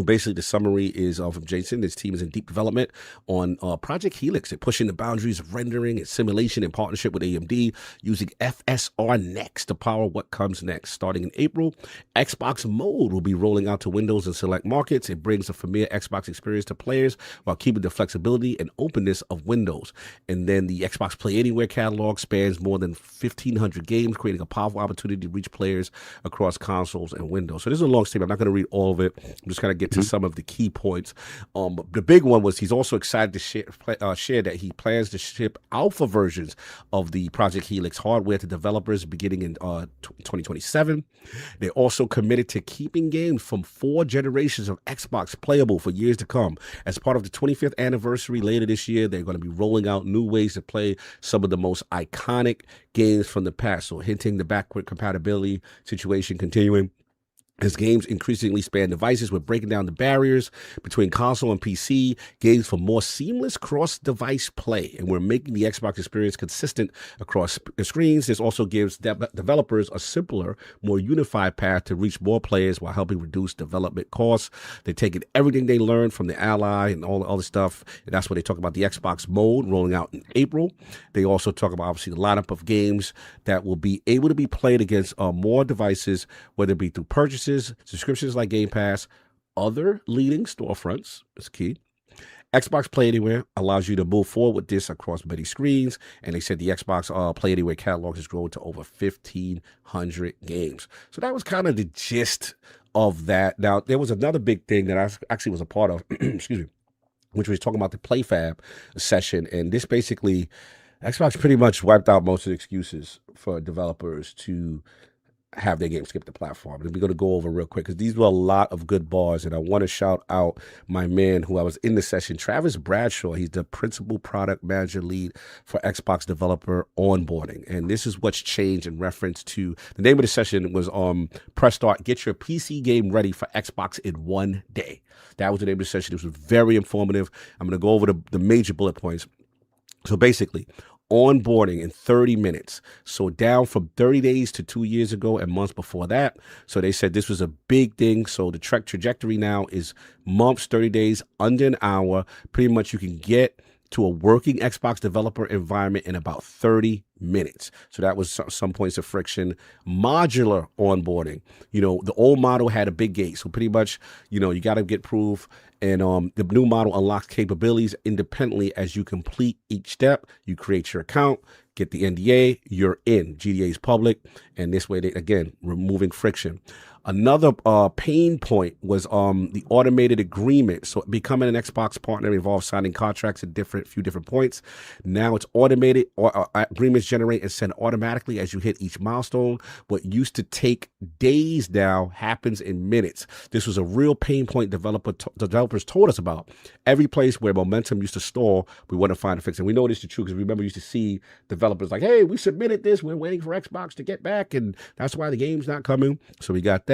Basically, the summary is from Jason. His team is in deep development on Project Helix. They're pushing the boundaries of rendering and simulation in partnership with AMD using FSR Next to power what comes next. Starting in April, Xbox Mode will be rolling out to Windows and select markets. It brings a familiar Xbox experience to players while keeping the flexibility and openness of Windows. And then the Xbox Play Anywhere catalog spans more than 1,500 games, creating a powerful opportunity to reach players across consoles and Windows. So this is a long statement. I'm not going to read all of it. I'm just going to get to some of the key points. The big one was he's also excited to share that he plans to ship alpha versions of the Project Helix hardware to developers beginning in 2027. They're also committed to keeping games from 4 generations of Xbox playable for years to come. As part of the 25th anniversary later this year, they're going to be rolling out new ways to play some of the most iconic games from the past. So hinting the backward compatibility situation continuing. As games increasingly span devices, we're breaking down the barriers between console and PC, games for more seamless cross-device play, and we're making the Xbox experience consistent across screens. This also gives developers a simpler, more unified path to reach more players while helping reduce development costs. They're taking everything they learned from the Ally and all the other stuff, and that's what they talk about the Xbox Mode rolling out in April. They also talk about, obviously, the lineup of games that will be able to be played against more devices, whether it be through purchases, subscriptions like Game Pass, other leading storefronts is key. Xbox Play Anywhere allows you to move forward with this across many screens, and they said the Xbox Play Anywhere catalog has grown to over 1,500 games. So that was kind of the gist of that. Now, there was another big thing that I actually was a part of, excuse me, which was talking about the PlayFab session, and this basically, Xbox pretty much wiped out most of the excuses for developers to have their game skip the platform. And we're going to go over real quick because these were a lot of good bars, and I want to shout out my man who I was in the session, Travis Bradshaw. He's the principal product manager lead for Xbox developer onboarding, and this is what's changed in reference to the name of the session was press start, get your PC game ready for Xbox in 1 day. That was the name of the session. This was very informative. I'm going to go over the major bullet points. So basically, onboarding in 30 minutes. So down from 30 days to 2 years ago and months before that. So they said this was a big thing. So the trajectory now is months, 30 days, under an hour. Pretty much you can get to a working Xbox developer environment in about 30 minutes. So that was some points of friction. Modular onboarding. The old model had a big gate. So pretty much, you got to get proof. And the new model unlocks capabilities independently as you complete each step. You create your account, get the NDA, you're in. GDA is public. And this way, again, removing friction. Another pain point was the automated agreement. So becoming an Xbox partner involves signing contracts at few different points. Now it's automated. Agreements generate and send automatically as you hit each milestone. What used to take days now happens in minutes. This was a real pain point developers told us about. Every place where momentum used to stall, we want to find a fix. And we know this is true because remember, we used to see developers like, hey, we submitted this. We're waiting for Xbox to get back. And that's why the game's not coming. So we got that.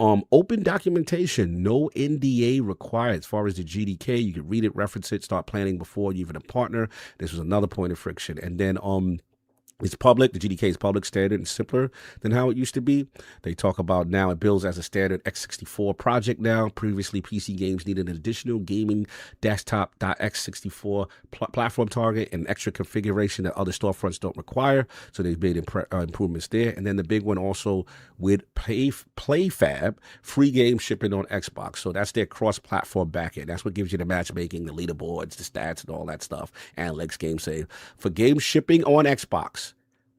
Open documentation, no NDA required as far as the GDK. You can read it, reference it, start planning before you're even a partner. This was another point of friction. And then It's public. The GDK is public standard and simpler than how it used to be. They talk about now it builds as a standard x64 project now. Previously, PC games needed an additional gaming desktop.x64 platform target and extra configuration that other storefronts don't require. So they've made improvements there. And then the big one also with PlayFab, free game shipping on Xbox. So that's their cross-platform backend. That's what gives you the matchmaking, the leaderboards, the stats, and all that stuff. Analytics, game save. For game shipping on Xbox,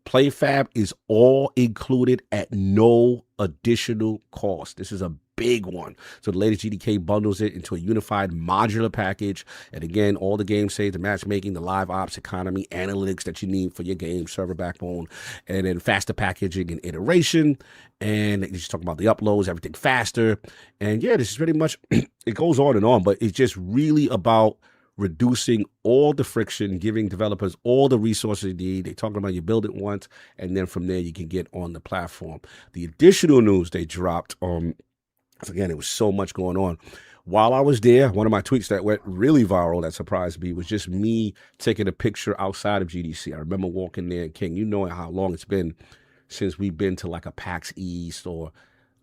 PlayFab is all included at no additional cost. This is a big one. So the latest GDK bundles it into a unified modular package. And again, all the game saves, the matchmaking, the live ops, economy, analytics that you need for your game, server backbone, and then faster packaging and iteration. And just talking about the uploads, everything faster. And yeah, this is pretty much, it goes on, but it's just really about reducing all the friction, giving developers all the resources they need. They're talking about you build it once, and then from there you can get on the platform. The additional news they dropped, again, it was so much going on. While I was there, one of my tweets that went really viral that surprised me was just me taking a picture outside of GDC. I remember walking there, King, you know how long it's been since we've been to like a PAX East or,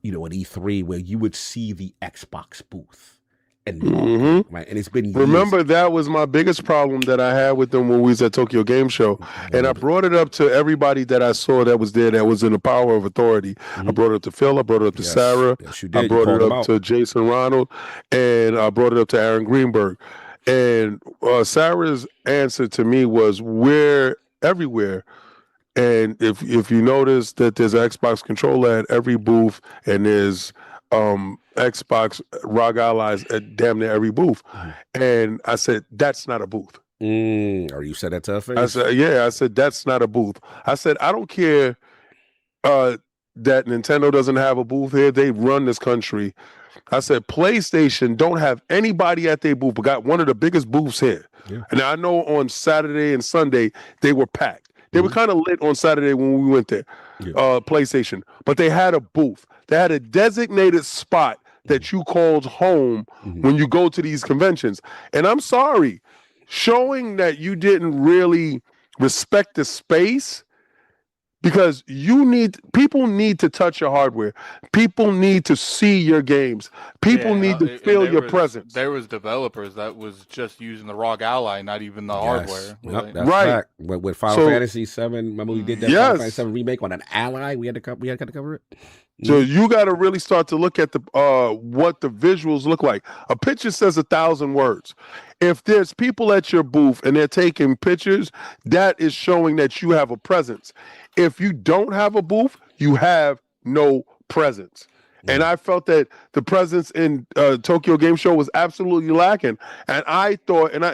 an E3 where you would see the Xbox booth. And right, and it's been years. Remember, that was my biggest problem that I had with them when we was at Tokyo Game Show, and I brought it up to everybody that I saw that was there that was in the power of authority. I brought it up to Phil, I brought it up to Sarah, I brought it up to Jason Ronald, and I brought it up to Aaron Greenberg. And Sarah's answer to me was, "We're everywhere." And if you notice that there's an Xbox controller at every booth, and there's Xbox ROG Allies at damn near every booth. And I said, that's not a booth. Or you said that to her face? I said, yeah, I said, that's not a booth. I said, I don't care that Nintendo doesn't have a booth here. They run this country. I said, PlayStation don't have anybody at their booth, but got one of the biggest booths here. Yeah. And I know on Saturday and Sunday, they were packed. They were kind of lit on Saturday when we went there, PlayStation. But they had a booth. They had a designated spot that you called home when you go to these conventions. And I'm sorry, showing that you didn't really respect the space, because people need to touch your hardware. People need to see your games. People need to feel your presence. There was developers that was just using the ROG Ally, not even the hardware. Yep, that's right. With Final Fantasy 7, remember we did that Final Fantasy 7 remake on an Ally? We had to cover it. So you got to really start to look at the what the visuals look like. A picture says 1,000 words. If there's people at your booth and they're taking pictures, that is showing that you have a presence. If you don't have a booth, you have no presence. And I felt that the presence in Tokyo Game Show was absolutely lacking. And I thought, and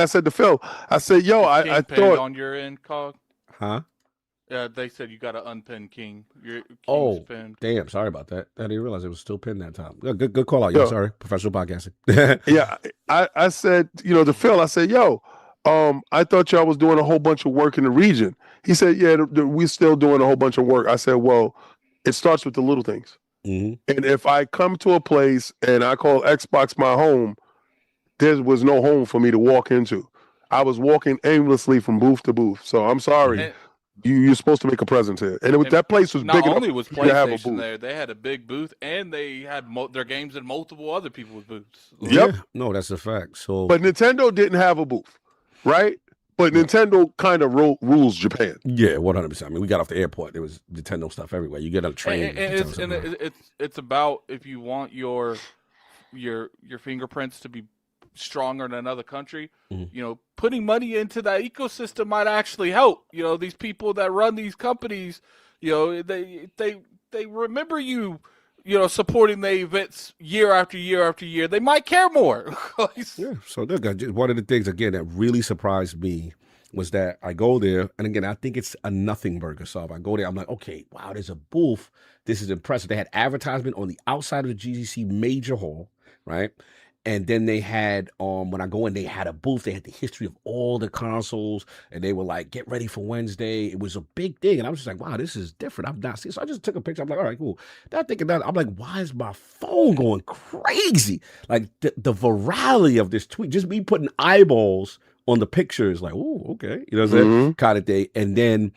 I said to Phil, I said, "Yo, I thought on your end, Cog." Huh? Yeah, they said you got to unpin King. King's pinned. Damn, sorry about that. I didn't realize it was still pinned that time. Good call out. Yo, sorry, professional podcasting. Yeah, I said, to Phil, I said, "Yo, I thought y'all was doing a whole bunch of work in the region." He said, "Yeah, we're still doing a whole bunch of work." I said, "Well, it starts with the little things." And if I come to a place and I call Xbox my home, there was no home for me to walk into. I was walking aimlessly from booth to booth. So I'm sorry. You're supposed to make a presence here. And that place was big enough. Not only was PlayStation there, they had a big booth, and they had their games in multiple other people's booths. Yep. Yeah. No, that's a fact. So, but Nintendo didn't have a booth, right? But Nintendo kind of rules Japan. Yeah, 100%. I mean, we got off the airport. There was Nintendo stuff everywhere. You get on a train. And it's about, if you want your fingerprints to be stronger in another country, putting money into that ecosystem might actually help. These people that run these companies, they remember you, supporting the events year after year after year. They might care more. Yeah. So one of the things again that really surprised me was that I go there, and again, I think it's a nothing burger. So if I go there, I'm like, okay, wow, there's a booth. This is impressive. They had advertisement on the outside of the GDC major hall, right? And then they had, when I go in, they had a booth. They had the history of all the consoles, and they were like, get ready for Wednesday. It was a big thing. And I was just like, wow, this is different. I've not seen. So I just took a picture. I'm like, all right, cool. Then I'm thinking that, I'm like, why is my phone going crazy? Like the virality of this tweet, just me putting eyeballs on the pictures, like, oh, okay. You know what I'm saying? Kind of thing. And then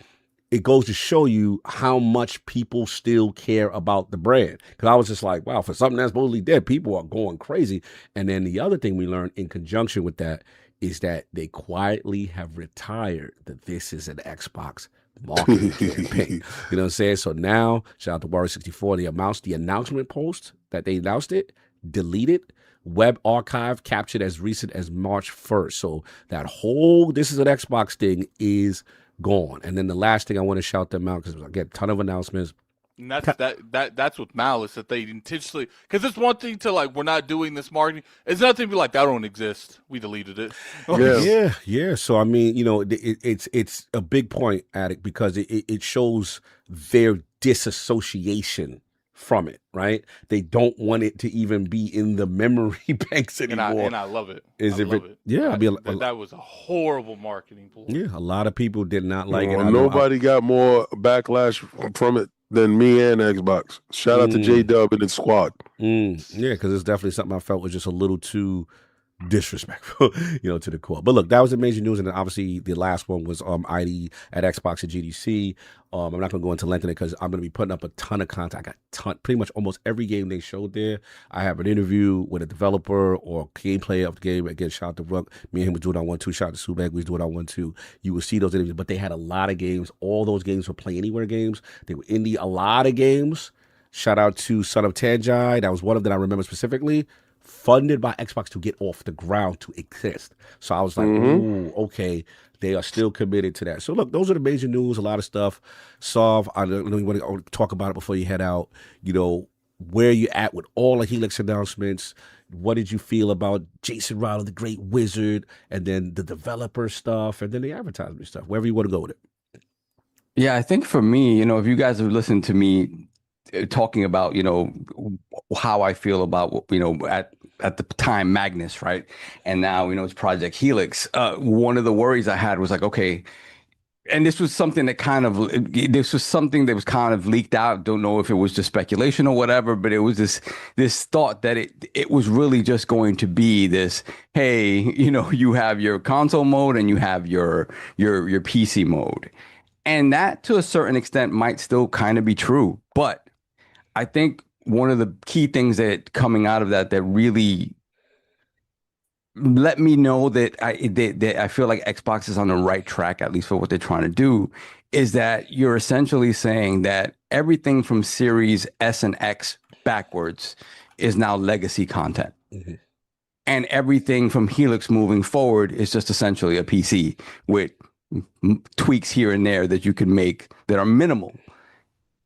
it goes to show you how much people still care about the brand. Because I was just like, wow, for something that's supposedly dead, people are going crazy. And then the other thing we learned in conjunction with that is that they quietly have retired that this is an Xbox marketing campaign. You know what I'm saying? So now, shout out to Warrior64, the announcement post that they announced it, deleted, web archive captured as recent as March 1st. So that whole this is an Xbox thing is gone. And then the last thing I want to shout them out, because I get a ton of announcements. And that's with malice, that they intentionally, because it's one thing to like, we're not doing this marketing. It's nothing to be like, that don't exist. We deleted it. Yeah. So I mean, you know, it's a big point, Attic, because it shows their disassociation from it, right? They don't want it to even be in the memory banks anymore. And I love it. Yeah, that was a horrible marketing tool. Yeah, a lot of people did not like it. Nobody got more backlash from it than me and Xbox. Shout out to J-Dub and his squad. Yeah, because it's definitely something I felt was just a little too disrespectful, you know, to the core. But look, that was the major news, and then obviously the last one was ID at Xbox and GDC. I'm not going to go into length in it because I'm going to be putting up a ton of content. I got pretty much almost every game they showed there. I have an interview with a developer or gameplay of the game. Again, shout out to Rook. Me and him was doing it on 1-2. Shout out to Subag. We was doing it on 1-2. You will see those interviews, but they had a lot of games. All those games were Play Anywhere games. They were indie. A lot of games. Shout out to Son of Tanjai. That was one of them I remember specifically. Funded by Xbox to get off the ground to exist. So I was like, ooh, okay, they are still committed to that. So look, those are the major news, a lot of stuff. Solve, I know you want to talk about it before you head out. You know, where you at with all the Helix announcements. What did you feel about Jason Riley, the great wizard, and then the developer stuff, and then the advertisement stuff, wherever you want to go with it. Yeah, I think for me, you know, if you guys have listened to me talking about, you know, how I feel about, you know, at the time Magnus, right? And now, you know, it's Project Helix. One of the worries I had was like, okay, and this was something that was kind of leaked out. Don't know if it was just speculation or whatever, but it was this thought that it was really just going to be this, hey, you know, you have your console mode and you have your PC mode. And that to a certain extent might still kind of be true, but I think one of the key things that coming out of that really let me know that I feel like Xbox is on the right track, at least for what they're trying to do, is that you're essentially saying that everything from Series S and X backwards is now legacy content. Mm-hmm. And everything from Helix moving forward is just essentially a PC with tweaks here and there that you can make that are minimal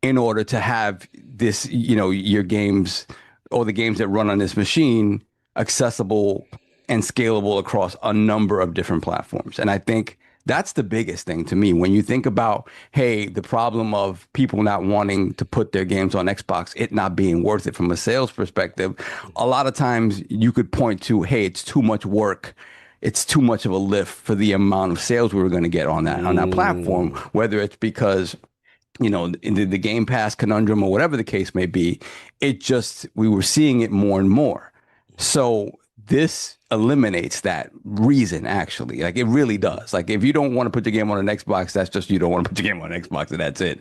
in order to have this, you know, your games or the games that run on this machine accessible and scalable across a number of different platforms. And I think that's the biggest thing to me. When you think about, hey, the problem of people not wanting to put their games on Xbox, it not being worth it from a sales perspective, a lot of times you could point to, hey, it's too much work. It's too much of a lift for the amount of sales we were going to get on that platform, whether it's because, you know, in the Game Pass conundrum or whatever the case may be, we were seeing it more and more. So this eliminates that reason, actually. Like, it really does. Like, if you don't want to put your game on an Xbox, that's just you don't want to put your game on an Xbox, and that's it.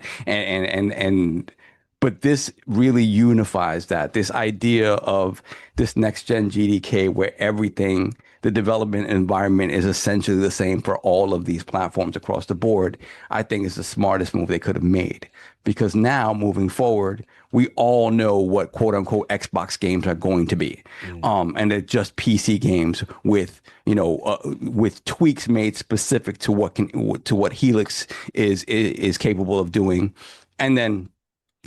But this really unifies that, this idea of this next-gen GDK where everything, the development environment is essentially the same for all of these platforms across the board, I think is the smartest move they could have made. Because now, moving forward, we all know what quote-unquote Xbox games are going to be. And they're just PC games with, you know, with tweaks made specific to what Helix is capable of doing. And then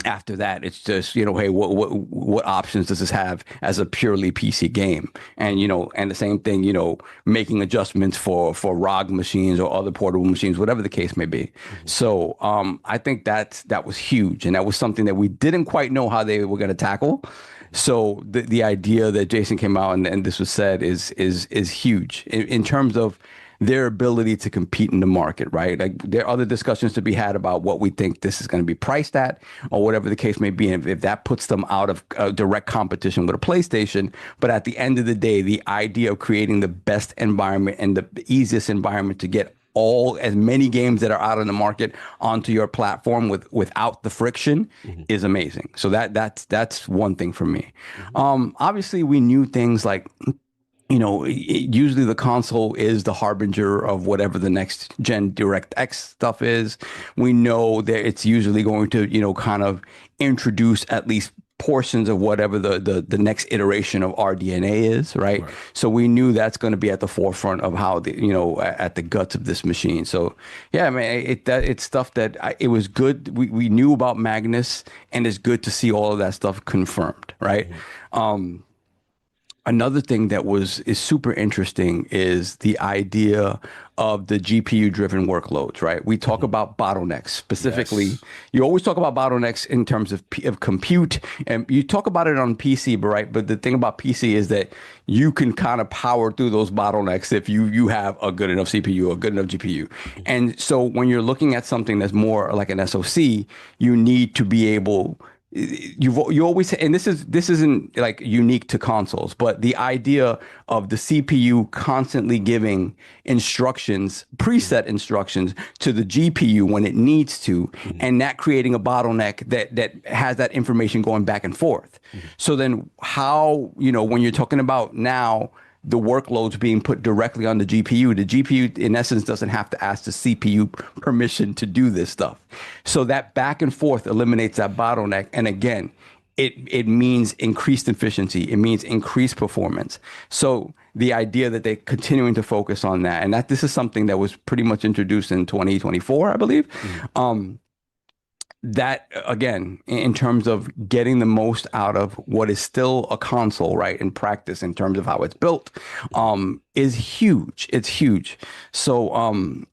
after that, it's just, you know, hey, what options does this have as a purely PC game? And, you know, and the same thing, you know, making adjustments for ROG machines or other portable machines, whatever the case may be. Mm-hmm. So I think that was huge. And that was something that we didn't quite know how they were going to tackle. So the idea that Jason came out and this was said is huge in terms of their ability to compete in the market, right? Like, there are other discussions to be had about what we think this is going to be priced at or whatever the case may be. And if that puts them out of direct competition with a PlayStation, but at the end of the day, the idea of creating the best environment and the easiest environment to get as many games that are out in the market onto your platform without the friction is amazing. So that's one thing for me. Obviously, we knew things like, usually the console is the harbinger of whatever the next gen DirectX stuff is. We know that it's usually going to, kind of introduce at least portions of whatever the next iteration of RDNA is, right? So we knew that's going to be at the forefront of how at the guts of this machine. So yeah, man, it's stuff that it was good. We knew about Magnus, and it's good to see all of that stuff confirmed, right? Another thing that is super interesting is the idea of the GPU-driven workloads, right? We talk about bottlenecks. Specifically, you always talk about bottlenecks in terms of compute, and you talk about it on PC, right? But the thing about PC is that you can kind of power through those bottlenecks if you have a good enough CPU, a good enough GPU. And so when you're looking at something that's more like an SoC, you need to be able... You always, and this isn't like unique to consoles, but the idea of the CPU constantly giving instructions, preset instructions to the GPU when it needs to, and that creating a bottleneck that has that information going back and forth. So then how, when you're talking about now the workloads being put directly on the GPU in essence doesn't have to ask the CPU permission to do this stuff. So that back and forth eliminates that bottleneck. And again, it means increased efficiency. It means increased performance. So the idea that they're continuing to focus on that, and that this is something that was pretty much introduced in 2024, I believe. That, again, in terms of getting the most out of what is still a console, right, in practice, in terms of how it's built, is huge. It's huge. So,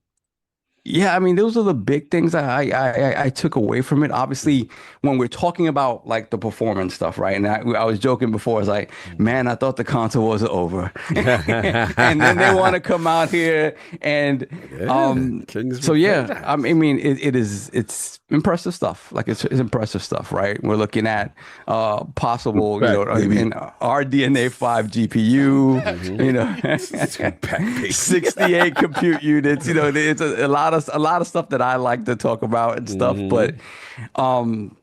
yeah, I mean, those are the big things I took away from it. Obviously, when we're talking about like the performance stuff, right? And I was joking before, I was like, man, I thought the console was over. And then they want to come out here and so yeah, I mean, it's impressive stuff. Like it's impressive stuff, right? We're looking at possible, RDNA 5 GPU, 68 compute units, it's a lot of stuff that I like to talk about and stuff, but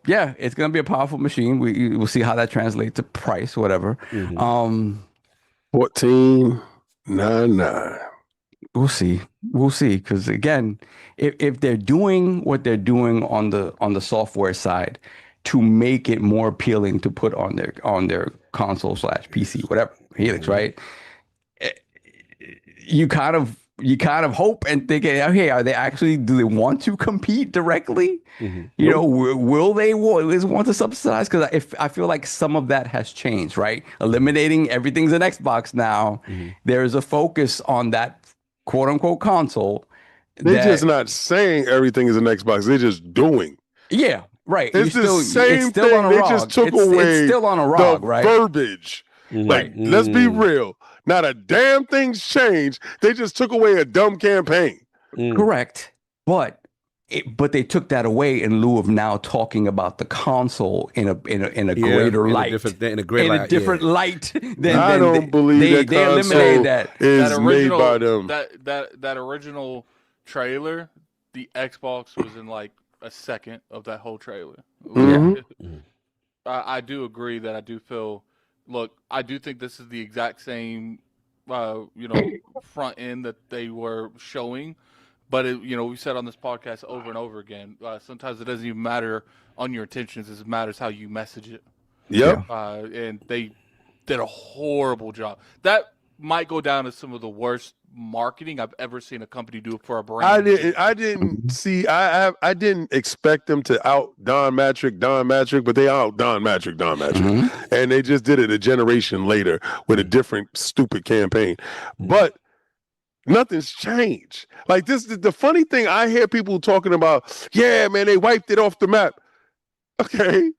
yeah, it's gonna be a powerful machine. We'll see how that translates to price, whatever. 14.99. We'll see, because again, if they're doing what they're doing on the software side to make it more appealing to put on their console / PC, whatever, Helix, right? You kind of hope and think, okay, do they want to compete directly? Will they want to subsidize? Because I feel like some of that has changed, right? Eliminating everything's an Xbox now. There's a focus on that quote unquote console. They're just not saying everything is an Xbox. They're just doing. Yeah, right. It's the same thing. They just took away it's still on a ROG, the right? verbiage. Like, let's be real. Not a damn thing's changed. They just took away a dumb campaign. Correct. But they took that away in lieu of now talking about the console in a greater light. In a different light. I don't believe they eliminated that. Is made by them. That original trailer, the Xbox was in like a second of that whole trailer. I do agree that I do feel. Look, I do think this is the exact same, front end that they were showing, but we said on this podcast over and over again. Sometimes it doesn't even matter on your intentions; it matters how you message it. Yep. And they did a horrible job. That might go down as some of the worst marketing I've ever seen a company do for a brand. I didn't expect them to out Don Matrick, but they out Don Matrick. And they just did it a generation later with a different stupid campaign. But nothing's changed. Like this, the funny thing, I hear people talking about, yeah, man, they wiped it off the map. Okay.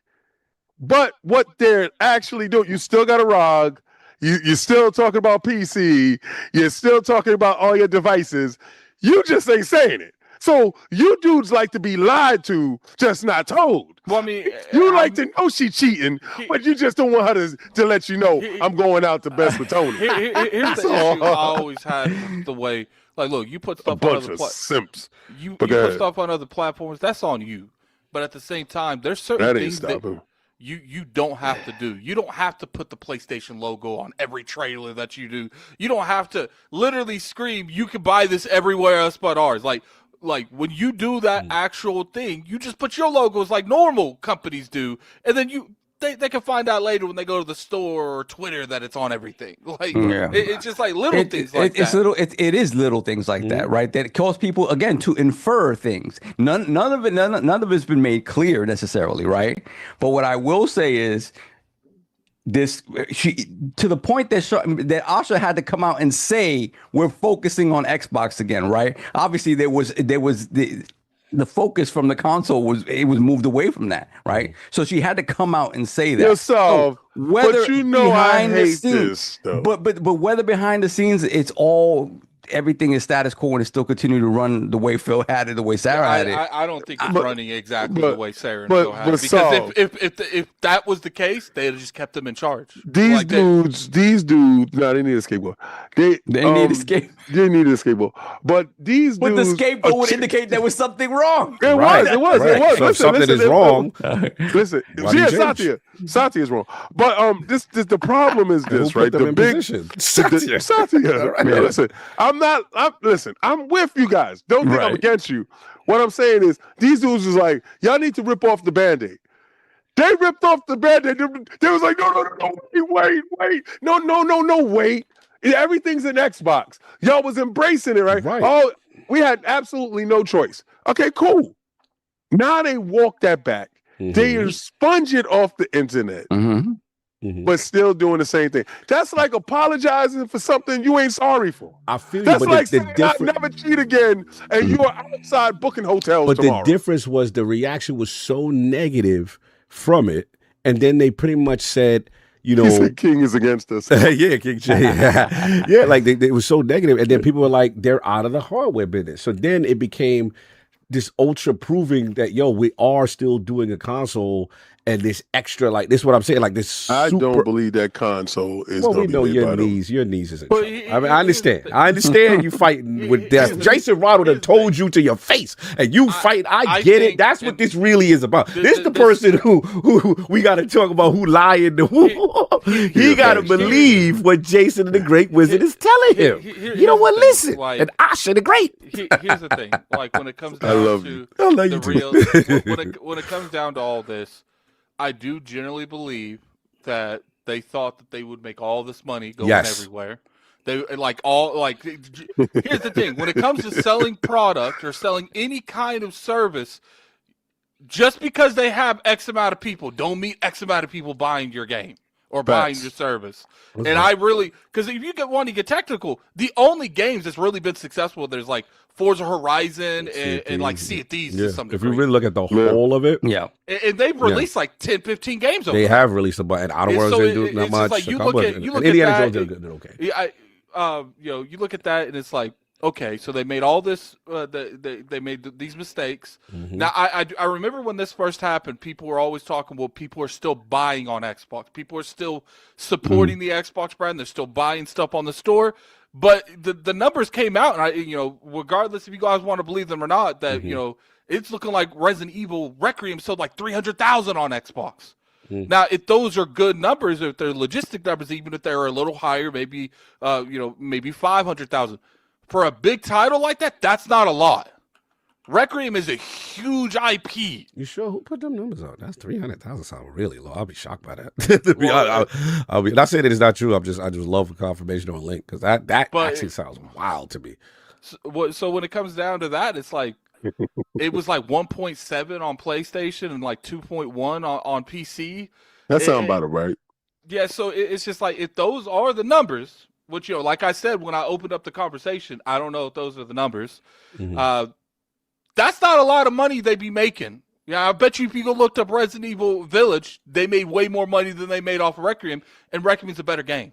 But what they're actually doing, you still got a ROG. You're still talking about PC. You're still talking about all your devices. You just ain't saying it. So you dudes like to be lied to, just not told. Well, I mean, you like to know she cheating, but you just don't want her to let you know I'm going out to best with Tony. Here's the issue I always had with the way, like, look, you put stuff on other simps. You put stuff on other platforms. That's on you. But at the same time, there's certain things that you don't have to do. You don't have to put the PlayStation logo on every trailer that you do. You don't have to literally scream, you can buy this everywhere else but ours. Like when you do that actual thing, you just put your logos like normal companies do, and then they can find out later when they go to the store or Twitter that it's on everything. Like it's just like little things like that. It is little things like that, right? That cause people again to infer things. None of it's been made clear necessarily, right? But what I will say is to the point that Asha had to come out and say we're focusing on Xbox again, right? Obviously there was the focus from the console was moved away from that, right? So she had to come out and say that. So whether I hate this though. But whether behind the scenes it's all everything is status quo and it still continue to run the way Phil had it, the way Sarah had it. I don't think it's running exactly the way Sarah and Phil had it. Because if that was the case, they'd have just kept them in charge. These dudes, no, they need a skateboard. They need a skateboard. They need a skateboard. But these dudes, the skateboard would indicate there was something wrong. It was. So if something is wrong. Listen, Satya is wrong. But the problem is this, right? The big Satya. Man, listen, I'm with you guys. Don't think I'm against you. What I'm saying is these dudes is like, y'all need to rip off the Band-Aid. They ripped off the Band-Aid. They was like, no, wait. No, wait. Everything's an Xbox. Y'all was embracing it, right? Oh, we had absolutely no choice. Okay, cool. Now they walk that back. They sponge it off the internet. But still doing the same thing. That's like apologizing for something you ain't sorry for. I feel that's you, but like saying I never cheat again, and you are outside booking hotels but tomorrow. The difference was the reaction was so negative from it, and then they pretty much said, you know, he said King is against us. Yeah, King J. Yeah, like they was so negative, and then people were like, they're out of the hardware business. So then it became this ultra proving that we are still doing a console. And this extra, like this, is what I'm saying, like this. I don't believe that console is. Well, we know your knees is in trouble. I mean, I understand you fighting with death. Jason Ronald have told you to your face, and you fight. I get it. That's what this really is about. This the person who we got to talk about who lying to who. He got to believe what Jason the Great Wizard is telling him. You know what? Listen, like, and Asha the Great. Here's the thing: like when it comes down to the real, when it comes down to all this. I do generally believe that they thought that they would make all this money going everywhere. They here's the thing. When it comes to selling product or selling any kind of service, just because they have X amount of people don't mean X amount of people buying your game or buying your service. Okay. And I really, because if you want to get technical, the only games that's really been successful, there's like Forza Horizon and like Sea of Thieves to some degree. If you really look at the whole of it. Yeah. And they've released like 10, 15 games over They have released a bunch. And Outer Worlds didn't do not much. Like you look at Indiana that, Jones did okay. You look at that and it's like, okay, so they made all this. They made these mistakes. Now, I remember when this first happened, people were always talking. Well, people are still buying on Xbox. People are still supporting the Xbox brand. They're still buying stuff on the store. But the numbers came out, and regardless if you guys want to believe them or not, that it's looking like Resident Evil Requiem sold like 300,000 on Xbox. Now, if those are good numbers, if they're logistic numbers, even if they're a little higher, maybe maybe 500,000. For a big title like that, that's not a lot. Requiem is a huge IP. You sure? Who put them numbers out? That's 300,000. Sound really low. I'll be shocked by that. To be honest, I'll be not saying that it's not true. I just love for confirmation on a link because that actually sounds wild to me. So when it comes down to that, it's like it was like 1.7 on PlayStation and like 2.1 on PC. That sounds about right. Yeah. So it's just like if those are the numbers. Which, like I said, when I opened up the conversation, I don't know if those are the numbers. That's not a lot of money they'd be making. Yeah, I bet you if you go looked up Resident Evil Village, they made way more money than they made off of Requiem, and Requiem's a better game.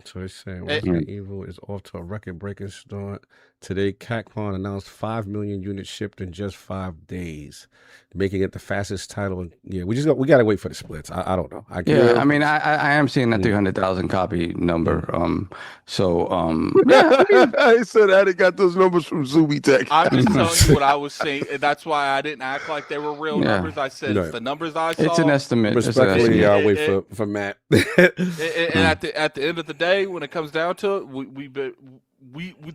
So it's saying Resident Evil is off to a record-breaking start. Today, Capcom announced 5 million units shipped in just 5 days, making it the fastest title. We got to wait for the splits. I don't know. I mean, I am seeing that 300,000 copy number. I said I got those numbers from Zuby Tech. I'm just telling you what I was saying, and that's why I didn't act like they were real numbers. I said it's the numbers I saw. It's an estimate. Respectfully, I'll wait for Matt. And at the end of the day, when it comes down to it, we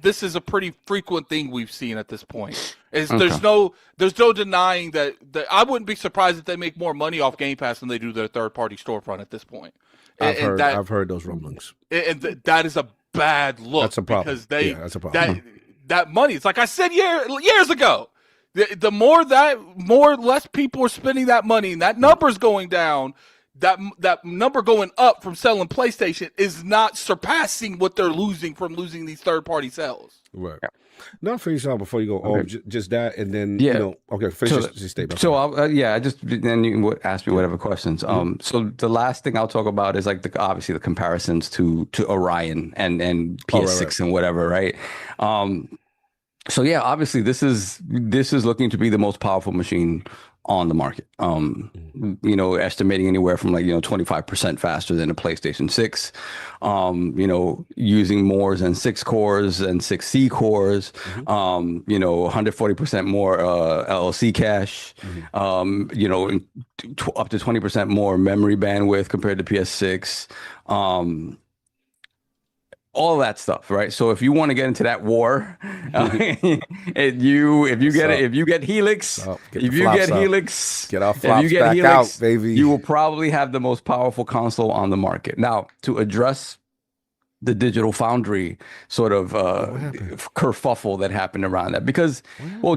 this is a pretty frequent thing we've seen at this point. There's no denying that I wouldn't be surprised if they make more money off Game Pass than they do their third-party storefront at this point. I've heard those rumblings, and that is a bad look. That's a problem. Because that's a problem. That money, it's like I said years ago. The more less people are spending that money, and that number's going down. That number going up from selling PlayStation is not surpassing what they're losing from losing these third-party sales. Right. Not finish out before you go. Okay. Just that, and then finish your statement. So then you can ask me whatever questions. So the last thing I'll talk about is like obviously the comparisons to Orion and PS6 and whatever, right? So yeah, obviously this is looking to be the most powerful machine on the market. Estimating anywhere from 25% faster than a PlayStation 6, using more than 6 cores and 6 C cores, 140% more LLC cache, up to 20% more memory bandwidth compared to PS6. All that stuff, right? So if you want to get into that war, if you get Helix, get our flops back out, baby. You will probably have the most powerful console on the market. Now, to address the Digital Foundry sort of kerfuffle that happened around that, because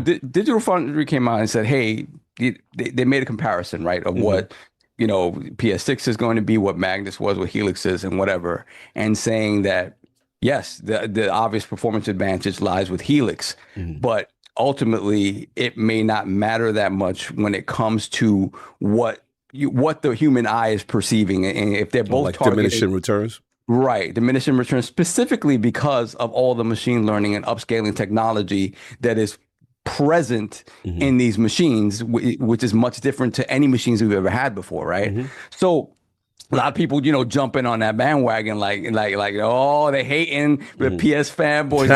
Digital Foundry came out and said, hey, they made a comparison, right, of what PS6 is going to be, what Magnus was, what Helix is, and whatever, and saying that yes, the obvious performance advantage lies with Helix, but ultimately it may not matter that much when it comes to what the human eye is perceiving, and if they're both diminishing returns. Right, diminishing returns, specifically because of all the machine learning and upscaling technology that is present in these machines, which is much different to any machines we've ever had before, right? So a lot of people, jumping on that bandwagon, like, oh, they hating the PS fanboys.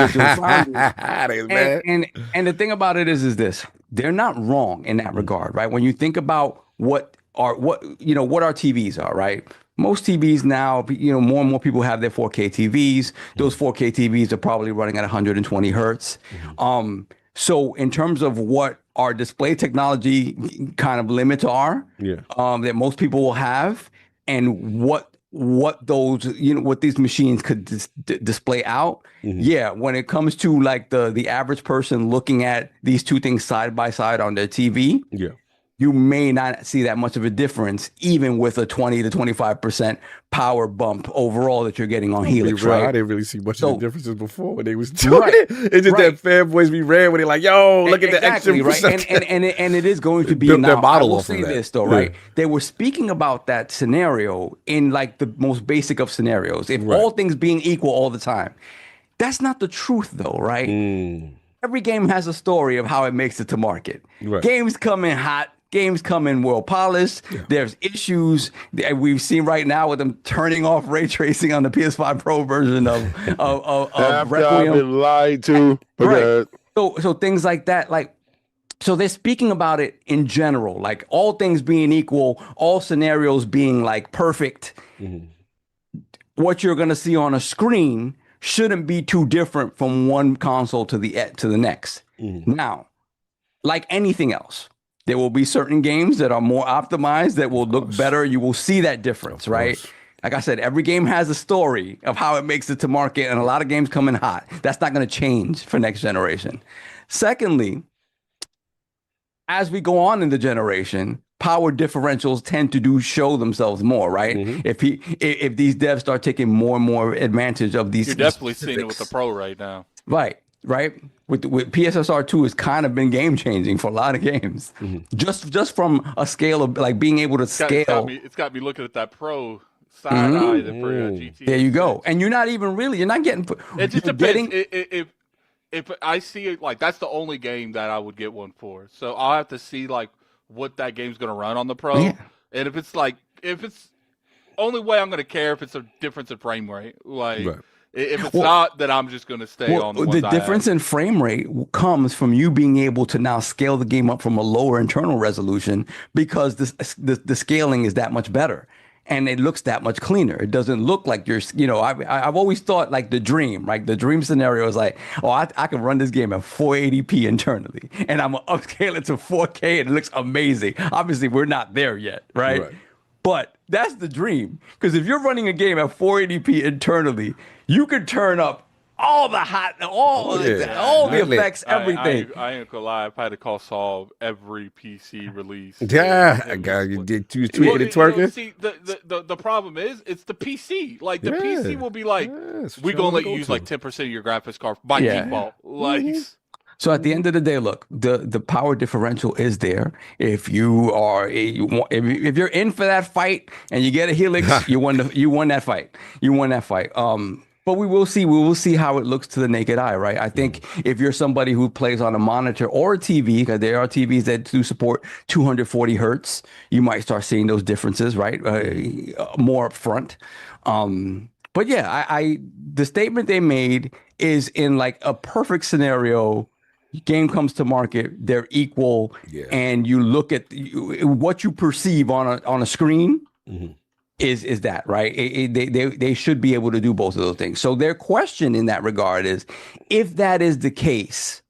And the thing about it is this: they're not wrong in that regard, right? When you think about what our TVs are, right? Most TVs now, more and more people have their 4K TVs. Those 4K TVs are probably running at 120 hertz. So in terms of what our display technology kind of limits are, that most people will have, and what those what these machines could display out, when it comes to like the average person looking at these two things side by side on their TV, you may not see that much of a difference, even with a 20 to 25% power bump overall that you're getting on Helix, right? I didn't really see much of the differences before when they was doing it. It's just that fanboys be ran when they're like, yo, look at the extra right? And it is going to be built now, their model I will off say of that. this though, right? They were speaking about that scenario in like the most basic of scenarios. If all things being equal all the time, that's not the truth though, right? Every game has a story of how it makes it to market. Games come in hot. Games come in well polished. There's issues that we've seen right now with them turning off ray tracing on the PS5 Pro version of Requiem. I've been lied to. Right. So things like that, so they're speaking about it in general, like all things being equal, all scenarios being like perfect. What you're gonna see on a screen shouldn't be too different from one console to the next. Now, like anything else, there will be certain games that are more optimized that will look better. You will see that difference, right? Like I said, every game has a story of how it makes it to market, and a lot of games come in hot. That's not going to change for next generation. Secondly, as we go on in the generation, power differentials tend to show themselves more, right? If these devs start taking more and more advantage of these, you're definitely seeing it with the Pro right now, right? With PSSR 2 has kind of been game changing for a lot of games, just from a scale of like being able to scale. It's got me looking at that Pro side eye for GTA. There you go. 6. And you're not getting. It just you're depends. If I see it, like, that's the only game that I would get one for. So I'll have to see like what that game's gonna run on the Pro, and if it's only way I'm gonna care if it's a difference in frame rate. Like, if it's not, then I'm just gonna stay on the ones difference in frame rate comes from you being able to now scale the game up from a lower internal resolution because the scaling is that much better. And it looks that much cleaner. It doesn't look like you're, I've always thought like the dream, right? The dream scenario is like, I can run this game at 480p internally and I'm going to upscale it to 4K and it looks amazing. Obviously, we're not there yet, right? But that's the dream. Because if you're running a game at 480p internally, you could turn up all the effects, everything. I ain't gonna lie. I've had to call Saul every PC release. Yeah, I got you. Did you tweaking and twerking? See, the problem is it's the PC. Like the PC will be like, we gonna let you use like 10% of your graphics card by default. Like. So at the end of the day, look, the power differential is there. If you are if you're in for that fight and you get a Helix, you won that fight. You won that fight. But we will see how it looks to the naked eye, right? I think if you're somebody who plays on a monitor or a TV, because there are TVs that do support 240 hertz, you might start seeing those differences, right? More up front. But yeah, the statement they made is in like a perfect scenario. Game comes to market, they're equal, and you look at what you perceive on a screen. Is that right? They should be able to do both of those things. So their question in that regard is, if that is the case,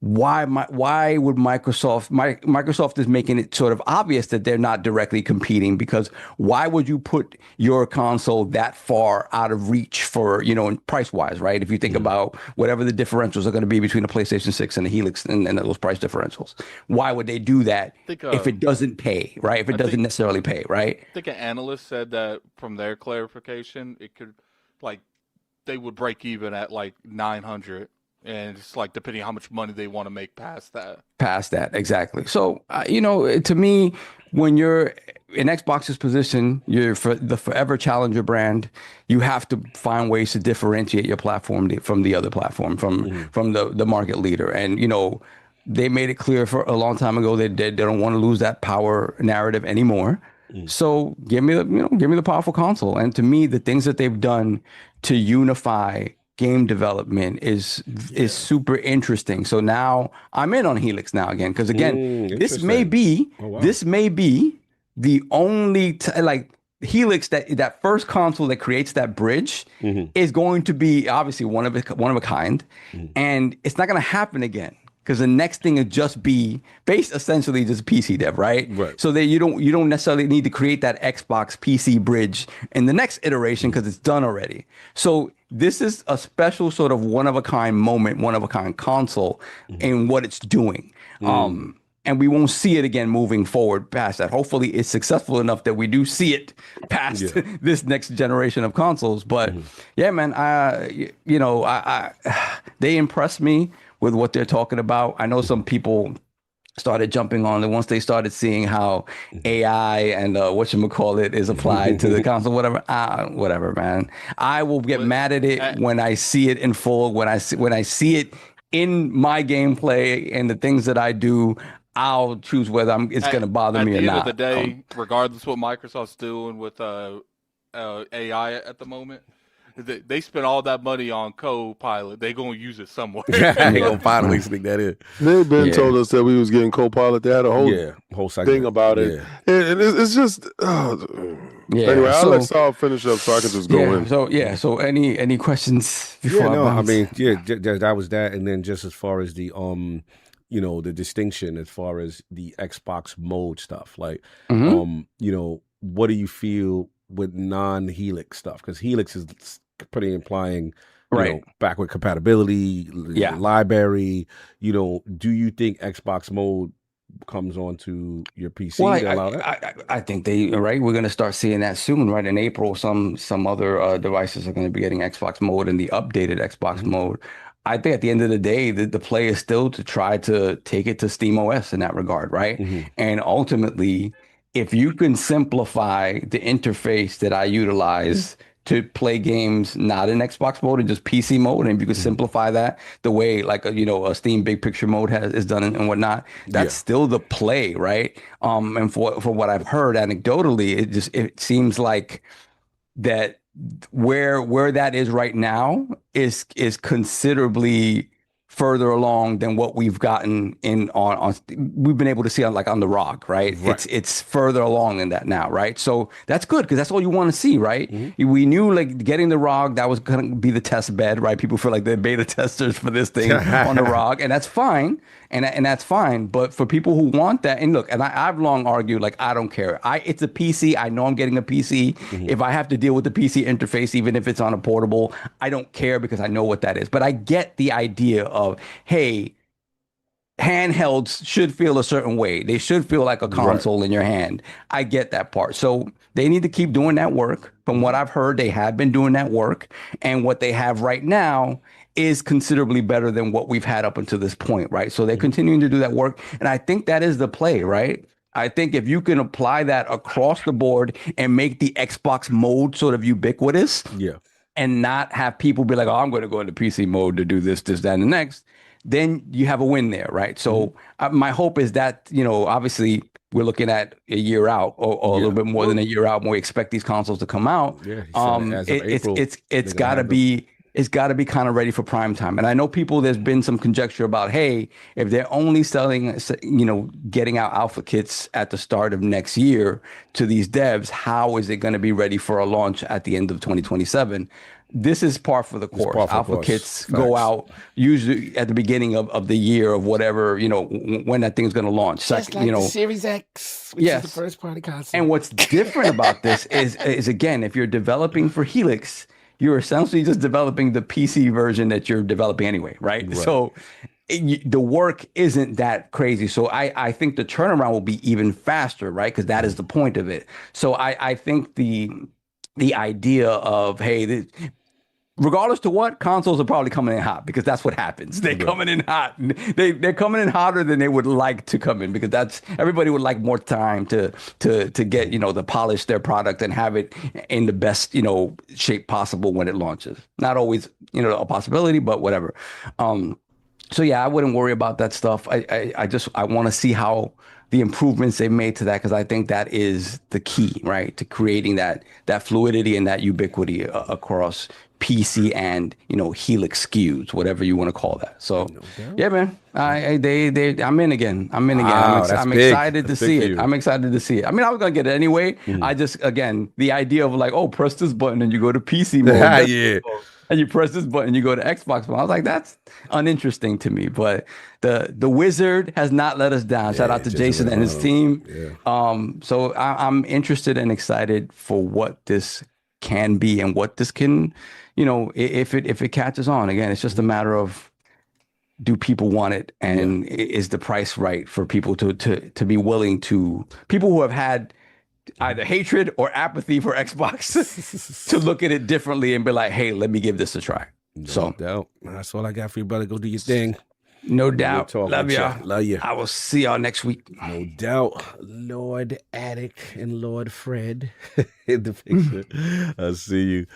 why would Microsoft is making it sort of obvious that they're not directly competing, because why would you put your console that far out of reach for, price wise, right? If you think about whatever the differentials are going to be between a PlayStation 6 and a Helix and those price differentials, why would they do that if it doesn't pay, right? If it doesn't necessarily pay, right? I think an analyst said that from their clarification, it could, like, they would break even at like 900. And it's like depending on how much money they want to make past that. Past that, exactly. So, to me, when you're in Xbox's position, you're for the forever challenger brand. You have to find ways to differentiate your platform from the other platform, from the market leader. And they made it clear for a long time ago that they don't want to lose that power narrative anymore. So give me the powerful console. And to me, the things that they've done to unify game development is super interesting. So now I'm in on Helix now again, because again, this may be the only Helix, that first console that creates that bridge is going to be obviously one of a kind, and it's not going to happen again. Because the next thing would just be based essentially just PC dev, right? So that you don't necessarily need to create that Xbox PC bridge in the next iteration because it's done already. So this is a special sort of one of a kind moment, one of a kind console in what it's doing. And we won't see it again moving forward past that. Hopefully it's successful enough that we do see it past this next generation of consoles. But yeah, man, they impressed me with what they're talking about. I know some people started jumping on it once they started seeing how AI and whatchamacallit is applied to the console, whatever, man. I will get mad at it when I see it in full, when I see it in my gameplay and the things that I do. I'll choose whether it's going to bother me or not. At the end of the day, regardless what Microsoft's doing with AI at the moment, they spent all that money on Copilot. They're going to use it somewhere. They're going to finally sneak that in. They've told us that we was getting Copilot. They had a whole thing about it. And it's just... Anyway, I'll let Saul finish up so I can just go in. So any questions before that was that. And then just as far as the... the distinction as far as the Xbox mode stuff, like, what do you feel with non-Helix stuff? Because Helix is pretty implying, backward compatibility, library. Do you think Xbox mode comes onto your PC? I think we're going to start seeing that soon, right? In April, some other devices are going to be getting Xbox mode and the updated Xbox mode. I think at the end of the day, the play is still to try to take it to SteamOS in that regard, right? And ultimately, if you can simplify the interface that I utilize to play games not in Xbox mode and just PC mode, and if you could simplify that the way like a Steam Big Picture mode is done and whatnot, that's still the play, right? And for what I've heard anecdotally, it seems like that where that is right now is considerably further along than what we've gotten on we've been able to see on the ROG, right? It's further along than that now, right? So that's good because that's all you want to see, right? We knew like getting the ROG, that was going to be the test bed, right? People feel like they're beta testers for this thing on the ROG, and that's fine. And that's fine. But for people who want that, and look, and I've long argued, like, I don't care. It's a PC. I know I'm getting a PC. If I have to deal with the PC interface, even if it's on a portable, I don't care because I know what that is. But I get the idea of, hey, handhelds should feel a certain way. They should feel like a console in your hand. I get that part. So they need to keep doing that work. From what I've heard, they have been doing that work. And what they have right now is considerably better than what we've had up until this point, right? So they're continuing to do that work. And I think that is the play, right? I think if you can apply that across the board and make the Xbox mode sort of ubiquitous, and not have people be like, oh, I'm going to go into PC mode to do this, that, and the next, then you have a win there, right? So my hope is that, obviously we're looking at a year out or a little bit more than a year out when we expect these consoles to come out. It's got to be kind of ready for prime time. And I know there's been some conjecture about, hey, if they're only selling, getting out alpha kits at the start of next year to these devs, how is it going to be ready for a launch at the end of 2027? This is par for the course. Alpha kits go out usually at the beginning of the year of whatever, when that thing's going to launch. Just like the Series X, which is the first party console. And what's different about this is again, if you're developing for Helix, you're essentially just developing the PC version that you're developing anyway, right? So the work isn't that crazy. So I think the turnaround will be even faster, right? Because that is the point of it. So I think the idea of, hey, regardless to what, consoles are probably coming in hot because that's what happens. They're coming in hot. They're coming in hotter than they would like to come in because everybody would like more time to get, to polish their product and have it in the best, shape possible when it launches. Not always, a possibility, but whatever. So yeah, I wouldn't worry about that stuff. I want to see how the improvements they made to that, because I think that is the key, right, to creating that fluidity and that ubiquity across PC and Helix SKUs, whatever you want to call that. So yeah, man, I'm in again. Wow, I'm excited to see it. I'm excited to see it. I mean, I was gonna get it anyway. I just, again, the idea of like, oh, press this button and you go to PC mode. And you press this button, you go to Xbox mode. I was like, that's uninteresting to me. But the wizard has not let us down. Shout out to Jason and his team. So I'm interested and excited for what this can be and what this can, if it catches on. Again, it's just a matter of, do people want it, and is the price right for people to be willing to, people who have had either hatred or apathy for Xbox to look at it differently and be like, hey, let me give this a try. No doubt. That's all I got for you, brother. Go do your thing. No doubt. Love y'all. Love you. I will see y'all next week. No doubt. Lord Attic and Lord Fred in the picture. I'll see you.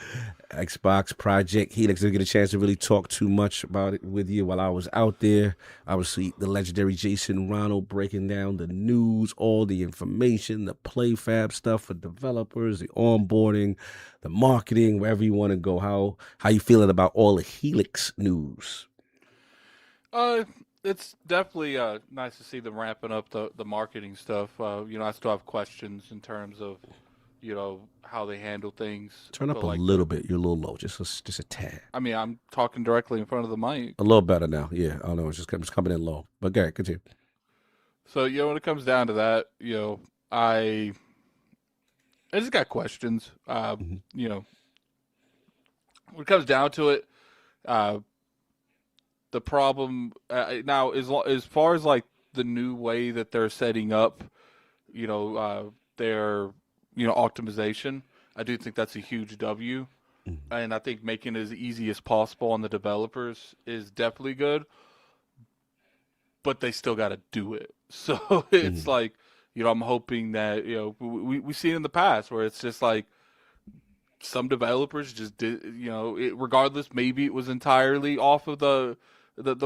Xbox Project Helix. Didn't get a chance to really talk too much about it with you while I was out there. Obviously, the legendary Jason Ronald breaking down the news, all the information, the play fab stuff for developers, the onboarding, the marketing, wherever you want to go. How you feeling about all the Helix news? It's definitely nice to see them ramping up the marketing stuff. I still have questions in terms of, how they handle things. Turn up a little bit. You're a little low, just a tad. I mean, I'm talking directly in front of the mic. A little better now. Yeah, I don't know. It's just coming in low. But go ahead, continue. So, when it comes down to that, I just got questions. When it comes down to it, the problem now is, as far as like the new way that they're setting up, their optimization, I do think that's a huge W, and I think making it as easy as possible on the developers is definitely good. But they still got to do it, so it's like I'm hoping that, we've seen in the past where it's just like some developers just did, regardless, maybe it was entirely off of the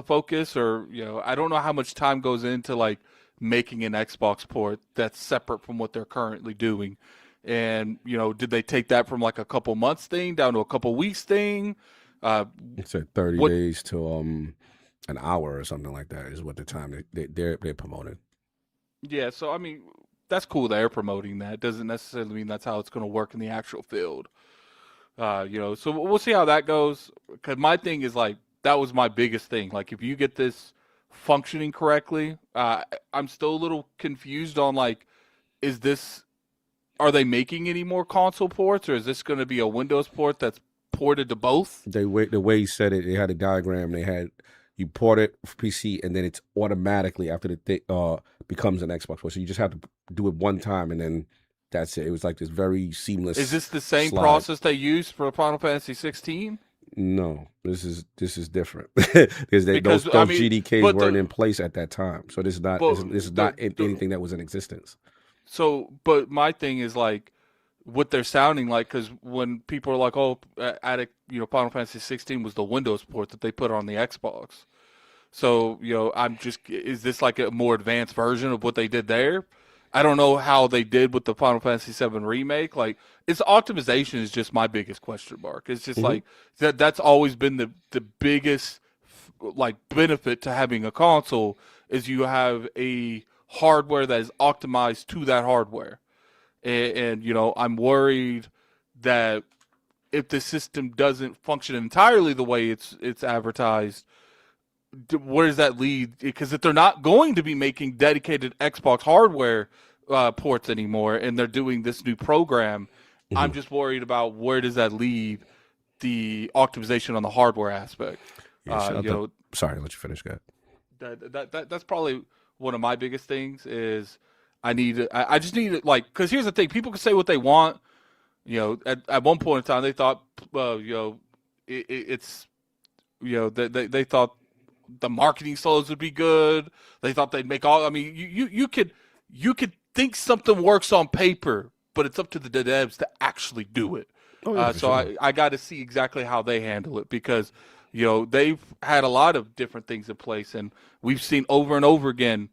focus, or, I don't know how much time goes into like making an Xbox port that's separate from what they're currently doing. And, did they take that from like a couple months thing down to a couple weeks thing? It's at 30 days to an hour or something like that is what the time they're promoting. Yeah, so I mean, that's cool they're promoting that. Doesn't necessarily mean that's how it's going to work in the actual field. So we'll see how that goes. Because my thing is like, that was my biggest thing. Like, if you get this functioning correctly, I'm still a little confused on like, are they making any more console ports, or is this going to be a Windows port that's ported to both? The way he said it, they had a diagram. You port it for PC, and then it's automatically after the becomes an Xbox port. So you just have to do it one time, and then that's it. It was like this very seamless. Is this the same slide. process they used for Final Fantasy 16? No, this is different because those GDKs weren't in place at that time. So this is not anything that was in existence. So, but my thing is like what they're sounding like, because when people are like, "Oh, Final Fantasy 16 was the Windows port that they put on the Xbox," so is this like a more advanced version of what they did there? I don't know how they did with the Final Fantasy 7 remake. Like, its optimization is just my biggest question mark. It's just like that's always been the biggest like benefit to having a console is you have a hardware that is optimized to that hardware. And I'm worried that if the system doesn't function entirely the way it's advertised, where does that lead? Because if they're not going to be making dedicated Xbox hardware ports anymore, and they're doing this new program, I'm just worried about where does that leave the optimization on the hardware aspect. Sorry, I'll let you finish, guy. That's probably one of my biggest things is I just need it, like, because here's the thing, people can say what they want. At one point in time they thought they thought the marketing solos would be good. They thought they'd make all. I mean, you could think something works on paper, but it's up to the devs to actually do it. I got to see exactly how they handle it, because they've had a lot of different things in place, and we've seen over and over again,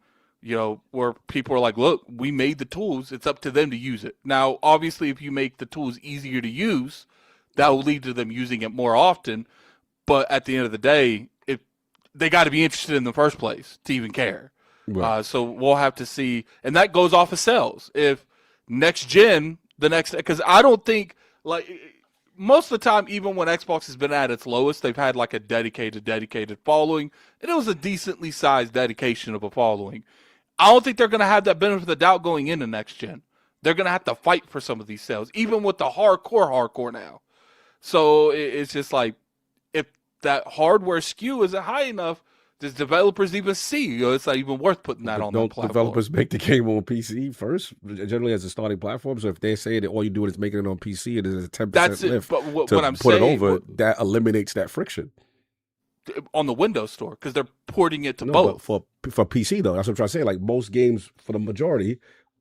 where people are like, look, we made the tools. It's up to them to use it. Now, obviously, if you make the tools easier to use, that will lead to them using it more often. But at the end of the day, they got to be interested in the first place to even care. Right. So we'll have to see. And that goes off of sales. If next gen, because I don't think, like, most of the time, even when Xbox has been at its lowest, they've had like a dedicated following. And it was a decently sized dedication of a following. I don't think they're going to have that benefit of the doubt going into next gen. They're going to have to fight for some of these sales, even with the hardcore now. So it's just like, if that hardware SKU isn't high enough, does developers even see? It's not even worth putting that on the platform. Don't developers make the game on PC first, generally as a starting platform? So if they say that all you do is making it on PC, it is a 10% lift. But what I'm put saying, it over, that eliminates that friction on the Windows Store, because they're porting it to both. For PC though, that's what I'm trying to say. Like, most games, for the majority,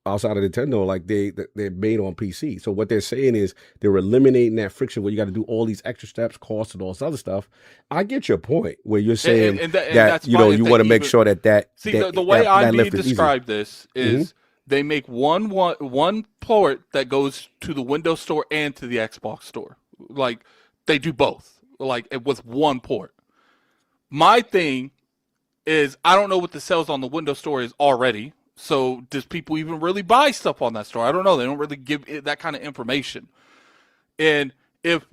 outside of Nintendo, like they're made on PC. So what they're saying is they're eliminating that friction where you got to do all these extra steps, costs, and all this other stuff. I get your point where you're saying that you want to make sure that the way I describe this is they make one port that goes to the Windows Store and to the Xbox Store. Like, they do both, like, with one port. My thing is, I don't know what the sales on the Windows Store is already. So does people even really buy stuff on that store? I don't know. They don't really give it that kind of information. And if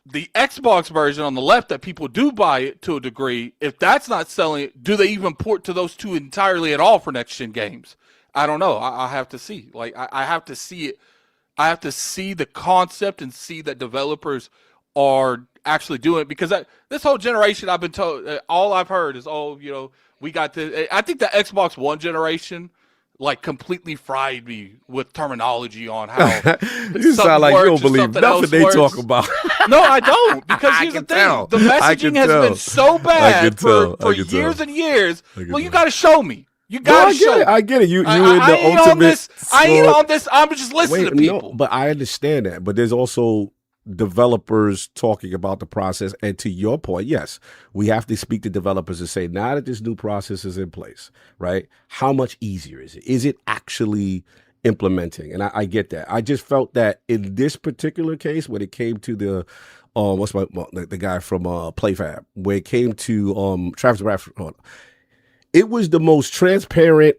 the Xbox version on the left that people do buy it to a degree, if that's not selling it, do they even port to those two entirely at all for next-gen games? I don't know. I have to see. Like, I have to see it. I have to see the concept and see that developers are actually doing it, because this whole generation, I've been told, all I've heard is, we got this. I think the Xbox One generation, like, completely fried me with terminology on how you sound like you don't believe nothing they talk about. No, I don't, because here's the thing. The messaging has been so bad for years and years. Well, you got to show me. You gotta show. I get it. You in the I ain't ultimate. on this. I ain't on this. I'm just listening to people. No, but I understand that. But there's also developers talking about the process. And to your point, yes, we have to speak to developers and say, now that this new process is in place, right? How much easier is it? Is it actually implementing? And I get that. I just felt that in this particular case, when it came to the the guy from PlayFab, where it came to Travis Bradford, it was the most transparent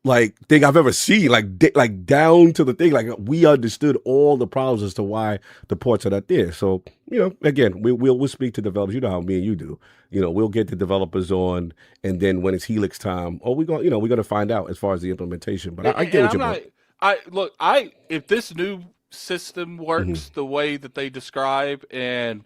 thing I've ever seen, like down to the thing. Like, we understood all the problems as to why the ports are not there. So, again, we'll speak to developers. You know how me and you do. We'll get the developers on, and then when it's Helix time, we're gonna find out as far as the implementation. But I get what you're saying. If this new system works the way that they describe, and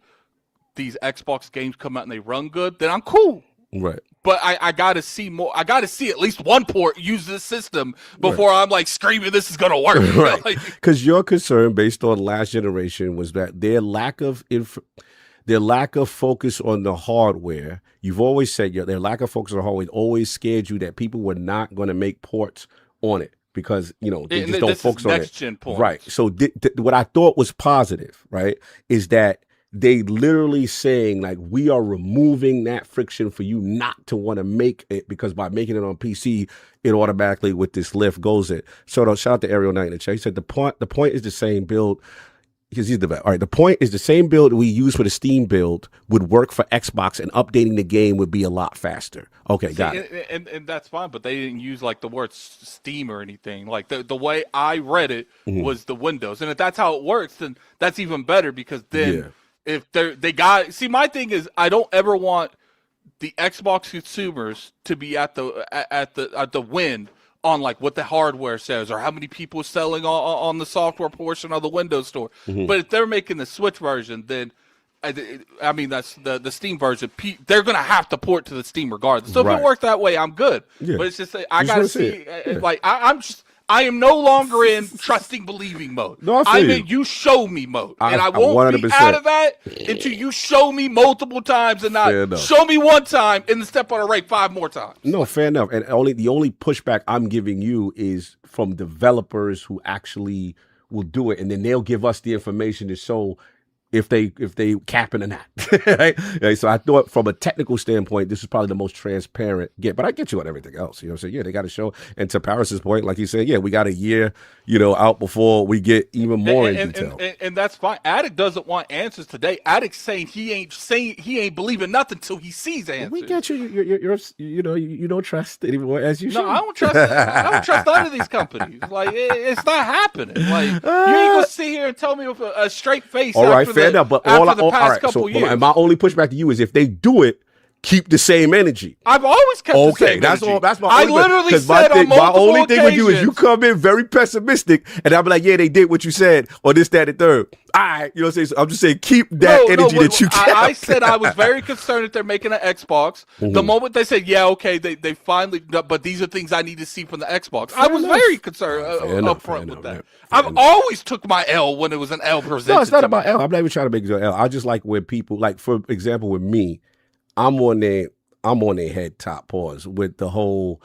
these Xbox games come out and they run good, then I'm cool. Right. But I got to see more. I got to see at least one port use this system before I'm like screaming, this is going to work. Right. Because your concern based on last generation was that their lack of focus on the hardware. You've always said their lack of focus on hardware always scared you that people were not going to make ports on it because, they just don't focus on next gen ports. Right. So what I thought was positive, right, is that they literally saying, like, we are removing that friction for you not to want to make it, because by making it on PC, it automatically with this lift goes it. So shout out to Ariel Knight in the chat. He said the point is the same build. Because he's the vet. All right, the point is the same build we use for the Steam build would work for Xbox, and updating the game would be a lot faster. Okay, got it. And that's fine, but they didn't use like the word Steam or anything. Like the way I read it was the Windows, and if that's how it works, then that's even better, because then if my thing is, I don't ever want the Xbox consumers to be at the win on like what the hardware says or how many people are selling on the software portion of the Windows store. But if they're making the Switch version, then I mean that's the Steam version. They're gonna have to port to the Steam regardless. So if it worked that way, I'm good. Yeah. But it's just I gotta see. Like I am no longer in trusting, believing mode. No, I'm in you show me mode. And I won't 100%. Be out of that until you show me multiple times and not show me one time and then step on a rake 5 more times. No, fair enough. And the only pushback I'm giving you is from developers who actually will do it, and then they'll give us the information to show if they capping or not. Right? So I thought from a technical standpoint, this is probably the most transparent get. But I get you on everything else. You know what I'm saying? Yeah, they got to show. And to Paris's point, like he said, we got a year, out before we get even more in detail. And that's fine. Addict doesn't want answers today. Addict's saying he ain't believing nothing until he sees answers. We get you. You don't trust anymore as you should. No, I don't trust. I don't trust none of these companies. Like it's not happening. Like you ain't gonna sit here and tell me with a straight face. All right. Fair enough, but all right. So my only pushback to you is if they do it, keep the same energy. I've always kept the same energy. Okay, that's my. I literally said on multiple my only thing with you is occasions. you come in very pessimistic, and I'll be like, yeah, they did what you said, or this, that, and third. All right, you know what I'm saying? So I'm just saying, keep that energy that you kept. I said I was very concerned that they're making an Xbox. The moment they said, yeah, okay, they finally, but these are things I need to see from the Xbox. I was very concerned upfront with that. I've always took my L when it was an L presented. No, it's not about L. I'm not even trying to make it an L. I just like when people, like for example, with me, I'm on their head top pause with the whole,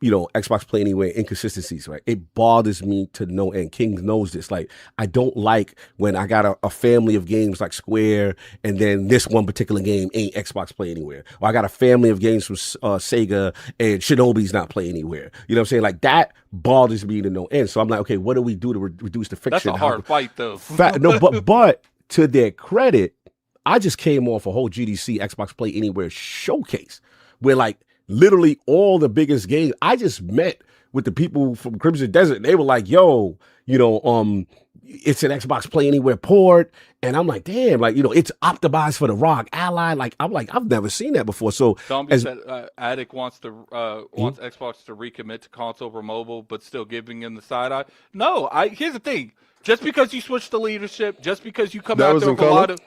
Xbox Play Anywhere inconsistencies, right? It bothers me to no end. King knows this. Like, I don't like when I got a family of games like Square, and then this one particular game ain't Xbox Play Anywhere. Or I got a family of games from Sega, and Shinobi's not Play Anywhere. You know what I'm saying? Like, that bothers me to no end. So I'm like, okay, what do we do to reduce the friction? That's a hard fight, though. But to their credit, I just came off a whole GDC Xbox Play Anywhere showcase where, like, literally all the biggest games. I just met with the people from Crimson Desert, and they were like, yo, it's an Xbox Play Anywhere port. And I'm like, damn, like, it's optimized for the ROG Ally. Like, I'm like, I've never seen that before. So Zombie said Addict wants Xbox to recommit to console over mobile, but still giving him the side eye. No, here's the thing. Just because you switch the leadership, just because you come out there with a lot of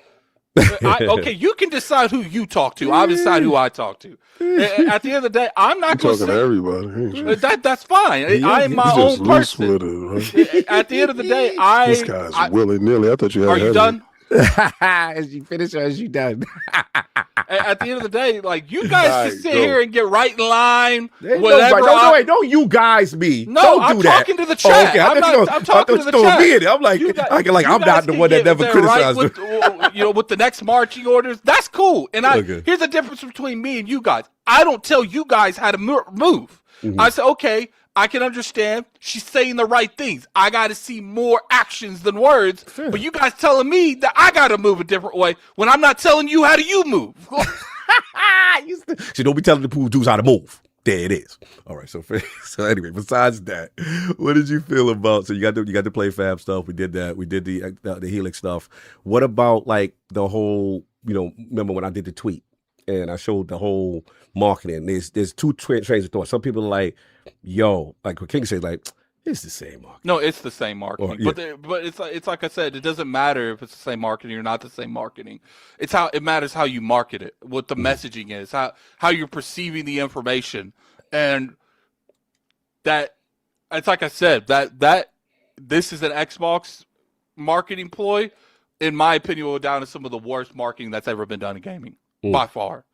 okay, you can decide who you talk to. I'll decide who I talk to. At the end of the day, I'm not going to talking to everybody. That's fine. I am my own person. With it, right? At the end of the day, this guy's willy nilly. I thought you had. Are you done? As you finish or as you done? At the end of the day, like you guys All just right, sit go. here and get right in line. Ain't Whatever. don't you guys me. No, don't I'm do that. talking to the chat. Okay, I'm talking to the chat. Me in it. I'm like, You guys- I'm you not guys the can one that get never there criticized right them. with the next marching orders. That's cool. And Okay. here's the difference between me and you guys. I don't tell you guys how to move. Mm-hmm. I say, okay, I can understand. She's saying the right things. I got to see more actions than words. Sure. But you guys telling me that I got to move a different way when I'm not telling you how do you move. So don't be telling the pool dudes how to move. There it is. All right. So anyway, besides that, what did you feel about? So you got the play fab stuff. We did that. We did the Helix stuff. What about like the whole? Remember when I did the tweet and I showed the whole marketing? There's two trains of thought. Some people are like, yo, like what King said, like it's the same marketing. No, it's the same marketing. Yeah. But it's like I said, it doesn't matter if it's the same marketing or not the same marketing. It matters how you market it, what the messaging is, how you're perceiving the information. And that it's like I said, that this is an Xbox marketing ploy, in my opinion, will go down to some of the worst marketing that's ever been done in gaming by far.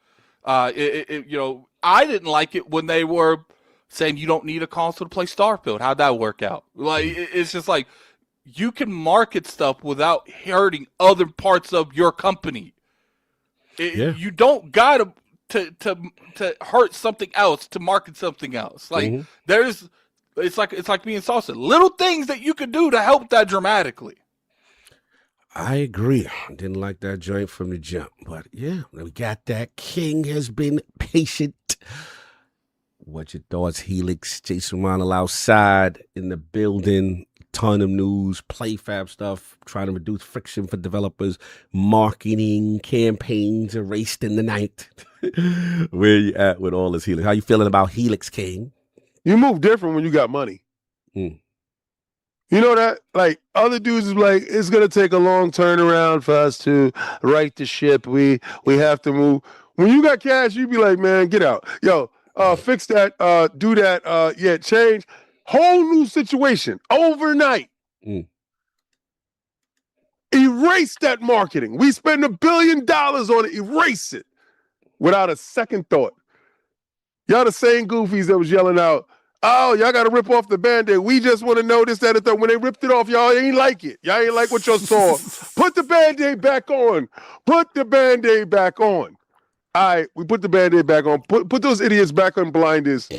I didn't like it when they were saying you don't need a console to play Starfield. How'd that work out? Like it's just like you can market stuff without hurting other parts of your company. You don't gotta to hurt something else to market something else. Like it's like me and Saul said, little things that you could do to help that dramatically. I agree. Didn't like that joint from the jump, but yeah, we got that. King has been patient. What your thoughts, Helix? Jason Ronald outside in the building. Ton of news, play fab stuff, trying to reduce friction for developers, marketing campaigns erased in the night. Where you at with all this Helix? How you feeling about Helix, King? You move different when you got money. You know that? Like, other dudes is like, it's going to take a long turnaround for us to right the ship. We have to move. When you got cash, you be like, man, get out. Yo, fix that, do that, change. Whole new situation overnight. Erase that marketing. We spend $1 billion on it. Erase it without a second thought. Y'all the same goofies that was yelling out, oh, y'all got to rip off the Band-Aid. We just want to know this, that, and that. When they ripped it off, y'all ain't like it. Y'all ain't like what y'all saw. Put the Band-Aid back on. Put the Band-Aid back on. All right, we put the Band-Aid back on. Put those idiots back on blinders.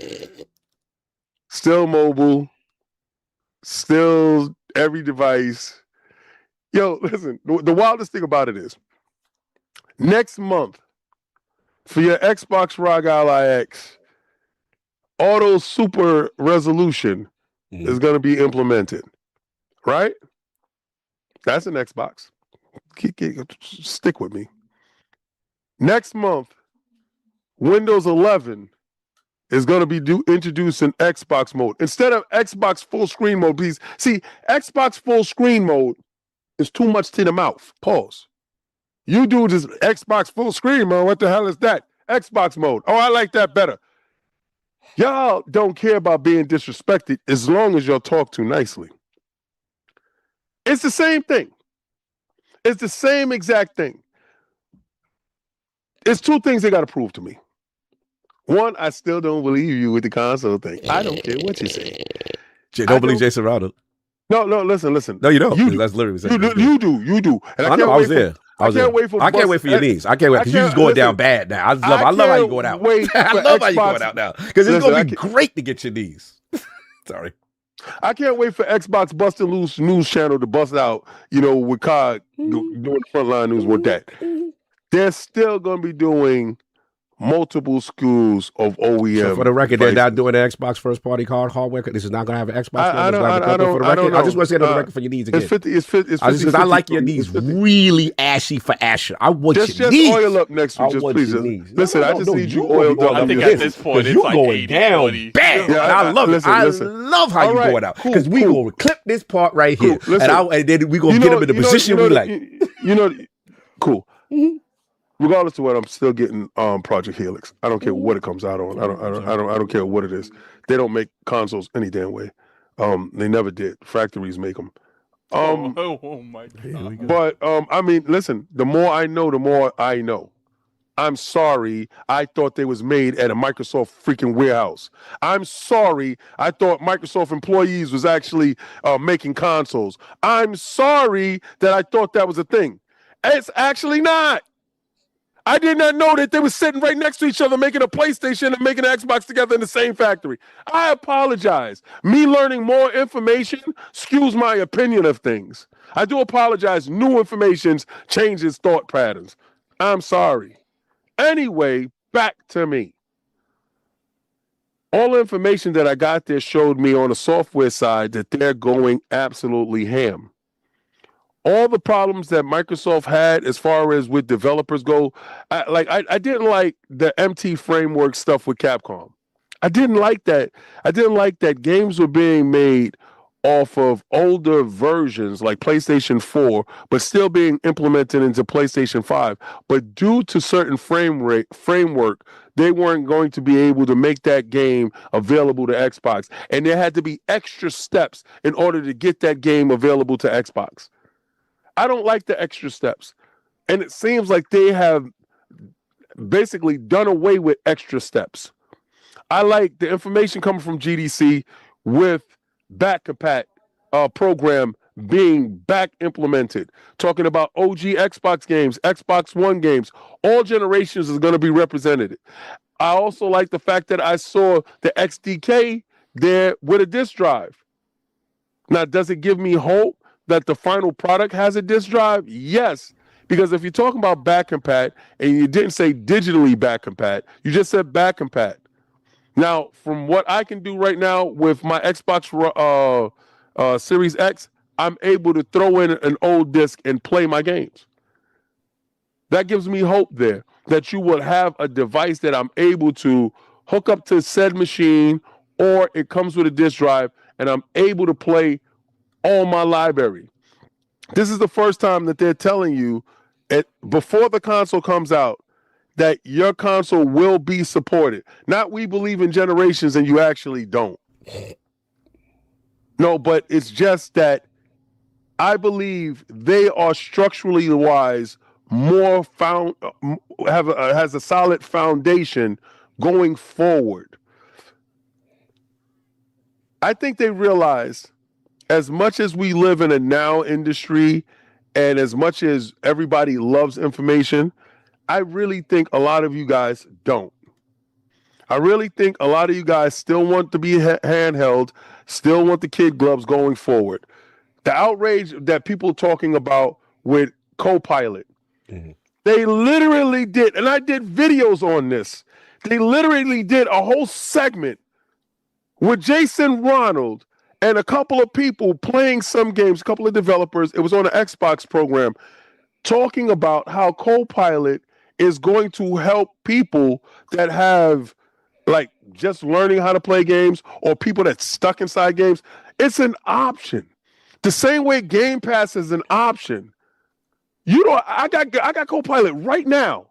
Still mobile. Still every device. Yo, listen, the wildest thing about it is, next month, for your Xbox ROG Ally X, auto super resolution is going to be implemented, right? That's an Xbox. Stick with me. Next month, Windows 11 is going to be introducing Xbox mode. Instead of Xbox full screen mode, please. See, Xbox full screen mode is too much to the mouth. Pause. You do this Xbox full screen mode. What the hell is that? Xbox mode. Oh, I like that better. Y'all don't care about being disrespected as long as y'all talk too nicely. It's the same thing. It's the same exact thing. It's two things they got to prove to me. One, I still don't believe you with the console thing. I don't care what you say. Don't believe Jason Ronald. No, listen. No, you don't. You do. That's literally You do. And I know. I was there. I can't wait for your knees. I can't wait because you're just going down bad now. I love how you're going out. I love how you're going out now because it's going to be great to get your knees. Sorry. I can't wait for Xbox Busting Loose News Channel to bust out, with COD doing the frontline news with that. They're still going to be doing multiple SKUs of OEM. So for the record, they're not doing the Xbox first party hardware. This is not going to have an Xbox. I don't know. I just want to say it on the record for your needs again. It's 50. Because I like your knees really ashy for Asher. I want your knees. Just oil up next week, just please. Listen, I just need you oiled up. I think at this point it's you're like going down bad. Yeah, I love it. I listen. love how you're going out because we will clip this part right here, and then we're gonna get him in the position we like. Cool. Regardless of what, I'm still getting Project Helix. I don't care what it comes out on. I don't care what it is. They don't make consoles any damn way. They never did. Factories make them. Oh my God. But I mean, listen. The more I know, the more I know. I'm sorry. I thought they was made at a Microsoft freaking warehouse. I'm sorry. I thought Microsoft employees was actually making consoles. I'm sorry that I thought that was a thing. It's actually not. I did not know that they were sitting right next to each other making a PlayStation and making an Xbox together in the same factory. I apologize. Me learning more information skews my opinion of things. I do apologize. New information changes thought patterns. I'm sorry. Anyway, back to me. All the information that I got there showed me on the software side that they're going absolutely ham. All the problems that Microsoft had as far as with developers go, I didn't like the MT framework stuff with Capcom. I didn't like that. I didn't like that games were being made off of older versions like PlayStation 4, but still being implemented into PlayStation 5. But due to certain framework, they weren't going to be able to make that game available to Xbox. And there had to be extra steps in order to get that game available to Xbox. I don't like the extra steps. And it seems like they have basically done away with extra steps. I like the information coming from GDC with back-compat program being back implemented. Talking about OG Xbox games, Xbox One games, all generations is going to be represented. I also like the fact that I saw the XDK there with a disk drive. Now, does it give me hope that the final product has a disk drive? Yes, because if you're talking about back compat and you didn't say digitally back compat, you just said back compat. Now, from what I can do right now with my Xbox Series X, I'm able to throw in an old disc and play my games. That gives me hope there that you will have a device that I'm able to hook up to said machine, or it comes with a disk drive and I'm able to play all my library. This is the first time that they're telling you before the console comes out that your console will be supported. Not we believe in generations and you actually don't. No, but it's just that I believe they are structurally wise, has a solid foundation going forward. I think they realize, as much as we live in a now industry and as much as everybody loves information, I really think a lot of you guys don't. I really think a lot of you guys still want to be handheld, still want the kid gloves going forward. The outrage that people talking about with Copilot, they literally did, and I did videos on this, they literally did a whole segment with Jason Ronald and a couple of people playing some games, a couple of developers, it was on an Xbox program, talking about how Copilot is going to help people that have, like, just learning how to play games or people that's stuck inside games. It's an option. The same way Game Pass is an option. I got Copilot right now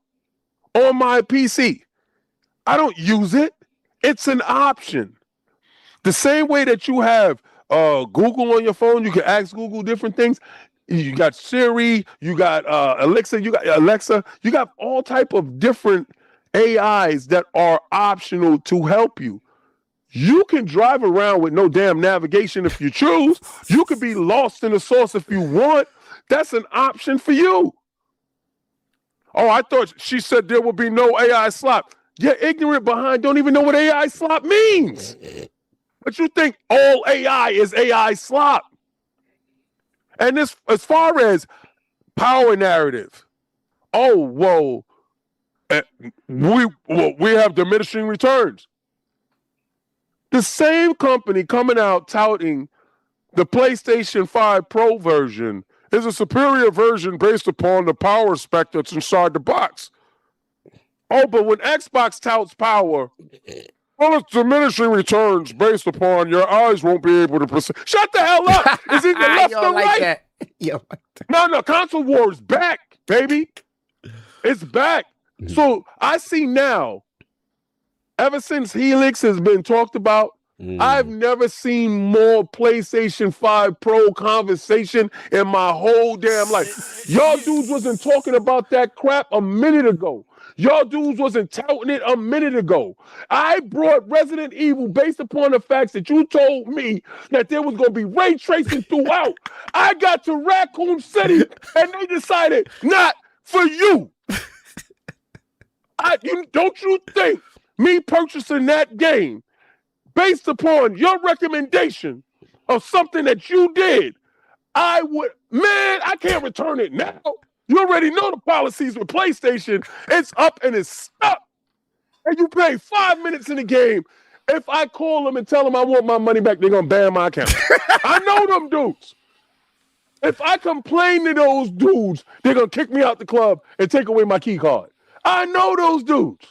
on my PC. I don't use it. It's an option. The same way that you have Google on your phone, you can ask Google different things. You got Siri, you got Alexa, you got all type of different AIs that are optional to help you. You can drive around with no damn navigation if you choose. You could be lost in the sauce if you want. That's an option for you. Oh, I thought she said there would be no AI slop. You're ignorant behind, don't even know what AI slop means. But you think all AI is AI slop. And this, as far as power narrative, we have diminishing returns. The same company coming out touting the PlayStation 5 Pro version is a superior version based upon the power spec that's inside the box. Oh, but when Xbox touts power, well, it's diminishing returns based upon your eyes won't be able to perceive. Shut the hell up! Is it the left or right? No, console war is back, baby. It's back. So I see now, ever since Helix has been talked about, I've never seen more PlayStation 5 Pro conversation in my whole damn life. Y'all dudes wasn't talking about that crap a minute ago. Y'all dudes wasn't touting it a minute ago. I brought Resident Evil based upon the facts that you told me that there was going to be ray tracing throughout. I got to Raccoon City and they decided not for you. Don't you think me purchasing that game based upon your recommendation of something that you did, I can't return it now. You already know the policies with PlayStation. It's up and it's stuck. And you pay 5 minutes in the game. If I call them and tell them I want my money back, they're going to ban my account. I know them dudes. If I complain to those dudes, they're going to kick me out the club and take away my key card. I know those dudes.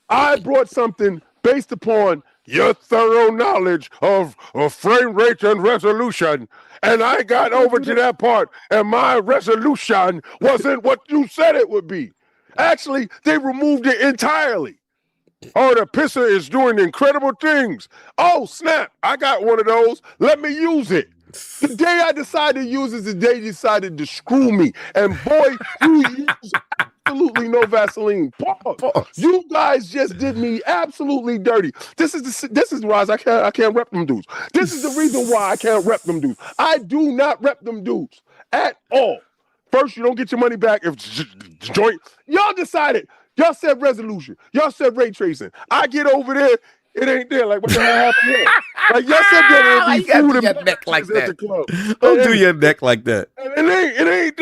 I brought something based upon your thorough knowledge of frame rate and resolution. And I got over to that part, and my resolution wasn't what you said it would be. Actually, they removed it entirely. Oh, the pisser is doing incredible things. Oh, snap. I got one of those. Let me use it. The day I decided to use is the day you decided to screw me. And boy, you use absolutely no Vaseline. Pause. You guys just did me absolutely dirty. This is why I can't rep them dudes. This is the reason why I can't rep them dudes. I do not rep them dudes at all. First, you don't get your money back if joint. Y'all decided. Y'all said resolution. Y'all said ray tracing. I get over there. It ain't there. Like, what the hell happened here? Like, y'all said that it'd be food and neck like that. At the club. Don't do your neck like that. It ain't.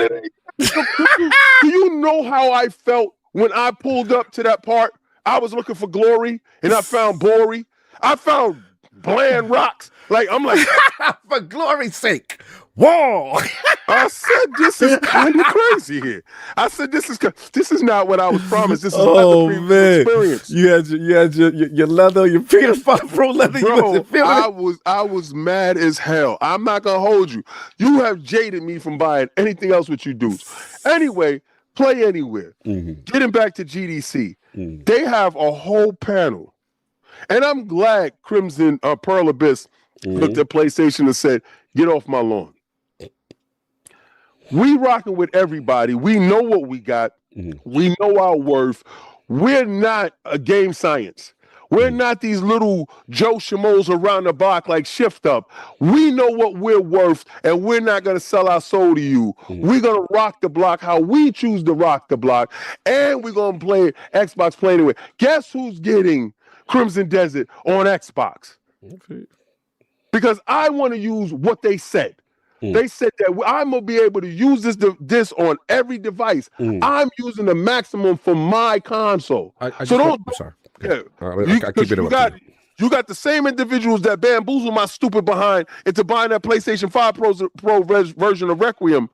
Do you know how I felt when I pulled up to that part? I was looking for glory, and I found Bory. I found bland rocks. Like, I'm like, for glory's sake. Whoa! I said this is kind of crazy here. I said this is not what I was promised. This is not the previous experience. You had your leather, your Peter Pro leather. Bro, I was mad as hell. I'm not gonna hold you. You have jaded me from buying anything else with you dudes. Anyway, Play Anywhere. Mm-hmm. Getting back to GDC, they have a whole panel, and I'm glad Crimson Pearl Abyss looked at PlayStation and said, "Get off my lawn." We rocking with everybody. We know what we got. We know our worth. We're not a game science. We're not these little Joe Schmoes around the block like Shift Up. We know what we're worth, and we're not going to sell our soul to you. We're going to rock the block how we choose to rock the block, and we're going to play Xbox Play Anywhere. Guess who's getting Crimson Desert on Xbox? Okay. Because I want to use what they said. They said that I'm going to be able to use this on every device. I'm using the maximum for my console. Sorry. Yeah. You got the same individuals that bamboozle my stupid behind into buying that PlayStation 5 Pro version of Requiem,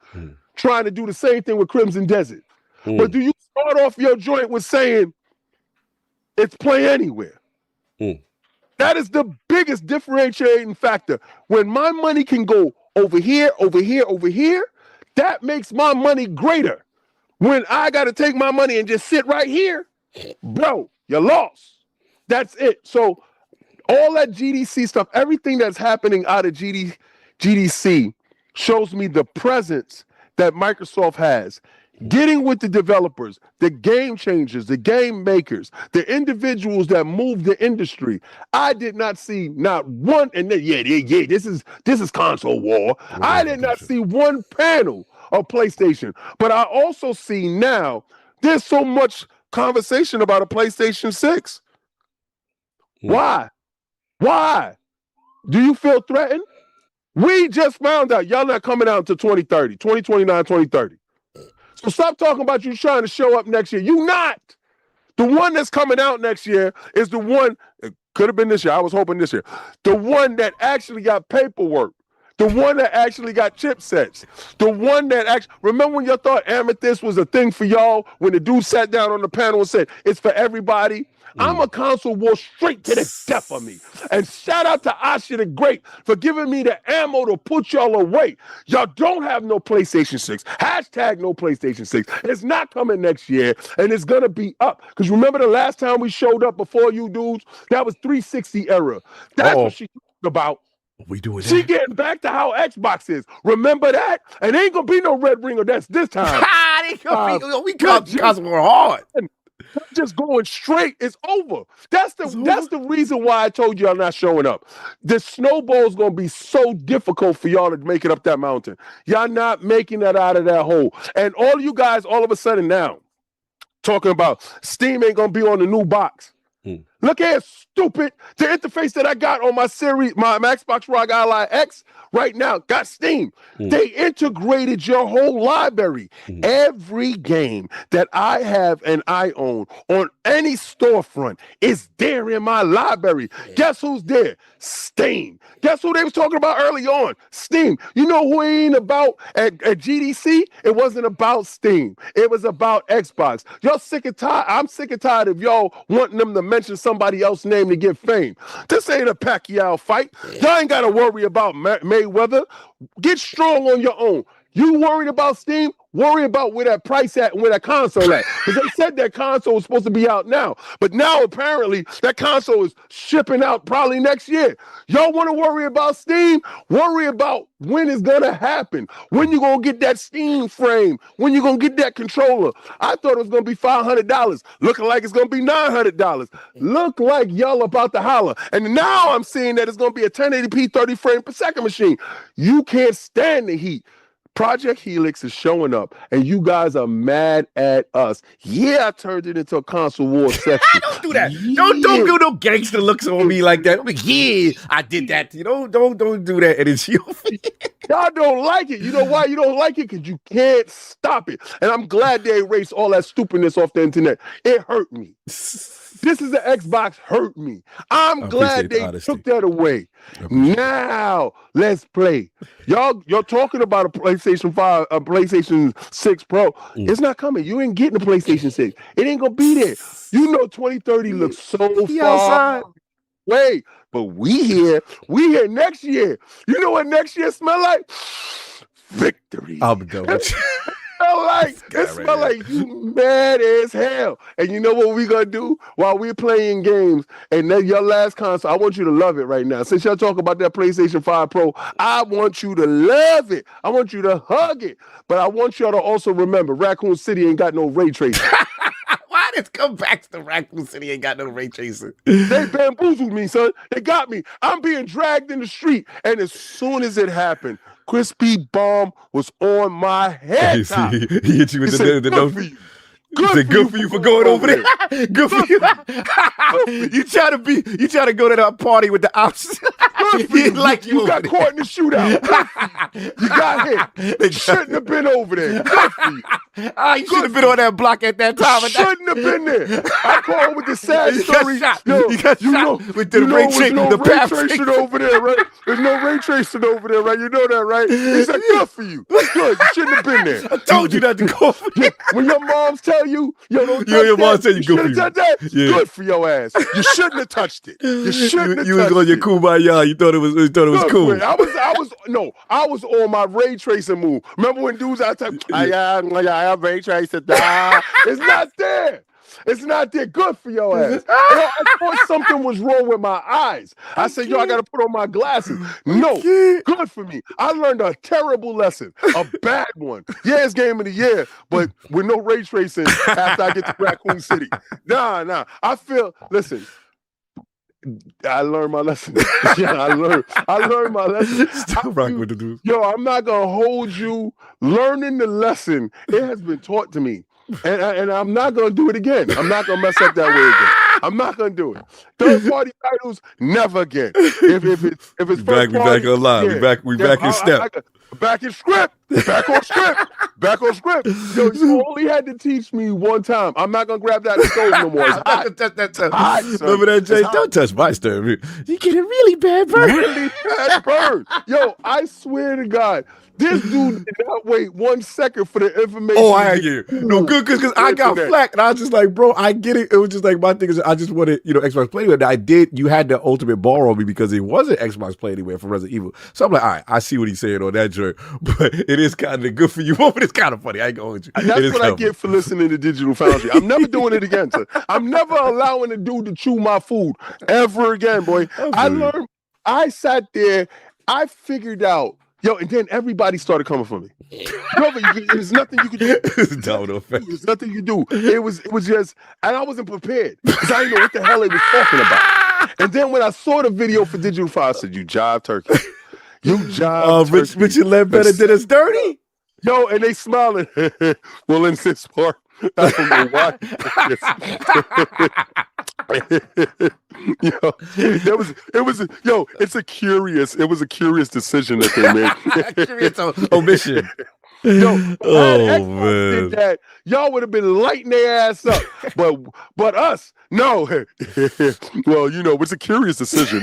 trying to do the same thing with Crimson Desert. But do you start off your joint with saying it's Play Anywhere? That is the biggest differentiating factor. When my money can go over here, that makes my money greater. When I got to take my money and just sit right here, bro, you lost. That's it. So all that GDC stuff, everything that's happening out of GDC shows me the presence that Microsoft has. Getting with the developers, the game changers, the game makers, the individuals that move the industry. I did not see not one, and then, this is console war. I did not see one panel of PlayStation, but I also see now there's so much conversation about a PlayStation 6. Why? Do you feel threatened? We just found out y'all not coming out until 2030, 2029, 2030. So stop talking about you trying to show up next year. You not. The one that's coming out next year is the one, it could have been this year. I was hoping this year. The one that actually got paperwork. The one that actually got chipsets. The one that actually, remember when y'all thought Amethyst was a thing for y'all when the dude sat down on the panel and said, it's for everybody? I'm a console war straight to the death of me. And shout out to Asha the Great for giving me the ammo to put y'all away. Y'all don't have no PlayStation 6. Hashtag no PlayStation 6. It's not coming next year, and it's going to be up. Because remember the last time we showed up before you dudes? That was 360 era. That's what she talked about. We doing She that? getting back to how Xbox is. Remember that? And ain't gonna be no red ring or that's this time. We console war hard. Just going straight. It's over. That's the reason why I told you I'm not showing up. The snowball's gonna be so difficult for y'all to make it up that mountain. Y'all not making that out of that hole. And all you guys all of a sudden now talking about Steam ain't gonna be on the new box. Look here, stupid. The interface that I got on my series, my Xbox Rock Ally X right now got Steam. They integrated your whole library. Every game that I have and I own on any storefront is there in my library. Guess who's there? Steam. Guess who they was talking about early on? Steam. You know who ain't about at GDC? It wasn't about Steam. It was about Xbox. Y'all sick and tired. I'm sick and tired of y'all wanting them to mention somebody else's name to get fame. This ain't a Pacquiao fight. Y'all ain't got to worry about Mayweather. Get strong on your own. You worried about Steam? Worry about where that price at and where that console at. Because they said that console was supposed to be out now. But now apparently that console is shipping out probably next year. Y'all want to worry about Steam? Worry about when it's going to happen. When you going to get that Steam frame. When you going to get that controller. I thought it was going to be $500. Looking like it's going to be $900. Look like y'all about to holler. And now I'm seeing that it's going to be a 1080p 30 frame per second machine. You can't stand the heat. Project Helix is showing up, and you guys are mad at us. Yeah, I turned it into a console war section. Don't do that. Don't do no gangster looks on me like that. I'm like, yeah, I did that. You know, don't do that. And it's you. Y'all don't like it. You know why you don't like it? Because you can't stop it. And I'm glad they erased all that stupidness off the internet. It hurt me. This is the Xbox hurt me. I'm glad they took that away. Now let's play. Y'all talking about a PlayStation 5, a PlayStation 6 Pro. It's not coming. You ain't getting a PlayStation 6. It ain't gonna be there. You know 2030 looks so far away. But we here next year. You know what next year smell like? Victory. I'll be done with you. It smell like you mad as hell. And you know what we gonna do while we're playing games? And then your last console, I want you to love it right now. Since y'all talk about that PlayStation 5 Pro, I want you to love it. I want you to hug it. But I want y'all to also remember, Raccoon City ain't got no ray tracing. Why did it come back to Raccoon City ain't got no ray tracing? They bamboozled me, son. They got me. I'm being dragged in the street. And as soon as it happened, Crispy Bomb was on my head. He hit you with the good for you. Good for you for going over there. Good for you. You try to go to that party with the ops. You got caught in the shootout. You got hit. They shouldn't have been over there. Good for you. You should have been on that block at that time. Shouldn't have been there. I called with the sad story. You got shot with the ray tracing over there, right? There's no ray tracing over there, right? You know that, right? He said, good for you. Good. You shouldn't have been there. I told you not to go for that. When your moms tell you, your mom said you good for you. Yeah. Good for your ass. You shouldn't have touched it. You shouldn't have touched it. You was on your kumbaya. You thought it was cool. I was on my ray tracing move. Remember when dudes I type, I have ray tracing. It's not there. It's not there. Good for your ass. I thought something was wrong with my eyes. I said, I got to put on my glasses. No, good for me. I learned a terrible lesson, a bad one. Yeah, it's game of the year, but with no ray tracing after I get to Raccoon City. Nah. Listen, I learned my lesson. I learned my lesson. Still rock with the dude. I'm not going to hold you. Learning the lesson, it has been taught to me. And I'm not going to do it again. I'm not going to mess up that way again. I'm not going to do it. Third-party titles, never again. If it's first party, we back on line. Yeah. We back in step. Back in script. Back on script. You only had to teach me one time. I'm not going to grab that stove no more. It's hot. Remember that, Jay? Don't touch my stove. You get a really bad burn. I swear to God. This dude did not wait 1 second for the information. Oh, I get it. No, good, because I got flack, and I was just like, bro, I get it. It was just like, my thing is, I just wanted, Xbox Play Anywhere. You had the ultimate ball on me because it wasn't Xbox Play Anywhere for Resident Evil. So I'm like, all right, I see what he's saying on that joint, but it is kind of good for you, but it's kind of funny. I ain't going to hold you. That's what I get for listening to Digital Foundry. I'm never doing it again, sir. I'm never allowing a dude to chew my food ever again, boy. I sat there I figured out, and then everybody started coming for me. There's nothing you could do. There's nothing you could do. It was just, and I wasn't prepared because I didn't know what the hell they was talking about. And then when I saw the video for Digital File, I said, "You jive turkey. You jive turkey." Richard Ledbetter did us dirty. And they smiling. Well, in this part, I don't know why. It's a curious decision that they made. Curious omission. Man. Did that, y'all would have been lighting their ass up. But us, no. Well, it's a curious decision.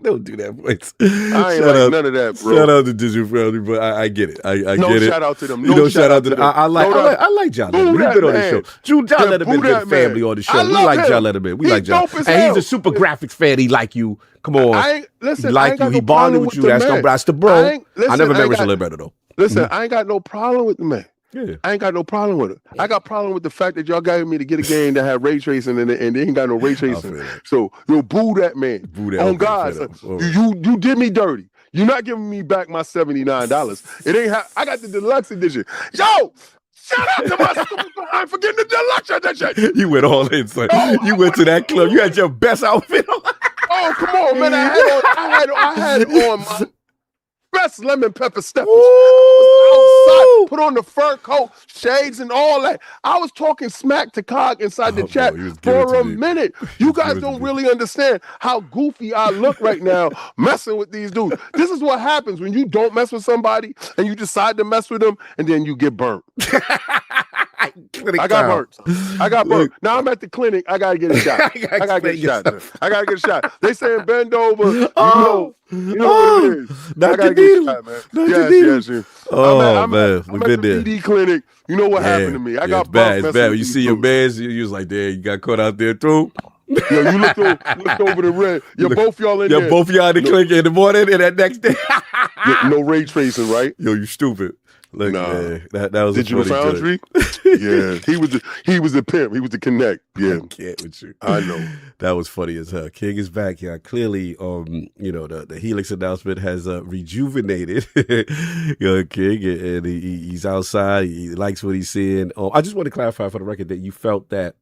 Don't do that, boys. I ain't like none of that, bro. Shout out to Digital Family, but I get it. I get it. Shout out to them. No shout out to them. I like John Letterman. He's been on the show. John Letterman, good family on the show. We like John Letterman. We like John. And he's a super graphics fan. He like you. Come on. He like you. He bonded with you. That's the bro. I never met Richard Ledbetter though. Listen, I ain't got no problem with the man. Yeah. I ain't got no problem with it. I got problem with the fact that y'all got me to get a game that had ray tracing and they ain't got no ray tracing. So boo that man. On God, you did me dirty. You're not giving me back my $79. It ain't. I got the deluxe edition. Yo, shout out to my stupid behind for getting the deluxe edition. You went all in, son. You went to that club. You had your best outfit on. Oh, come on, man! I had on my best lemon pepper steppers. Outside, put on the fur coat, shades, and all that. I was talking smack to Cog inside the chat for a minute. You guys don't really understand how goofy I look right now messing with these dudes. This is what happens when you don't mess with somebody and you decide to mess with them, and then you get burnt. I got burnt. Now I'm at the clinic. I gotta get a shot. I gotta get a shot. They saying bend over. You know what it is. I gotta get a shot, man. Yes. Oh, man. We've been there. PD clinic. You know what happened to me. I got bad. It's bad. When you see your mans, you was like, damn, you got caught out there too. Yo, you looked over the red. Both y'all in there. Both y'all in the clinic in the morning and that next day. No ray tracing, right? Yo, you stupid. Look, man, that was Digital Foundry. Yeah, he was the pimp. He was the connect. Yeah, I can't with you. I know that was funny as hell. King is back. Yeah, clearly, the Helix announcement has rejuvenated King, and he's outside. He likes what he's seeing. I just want to clarify for the record that you felt that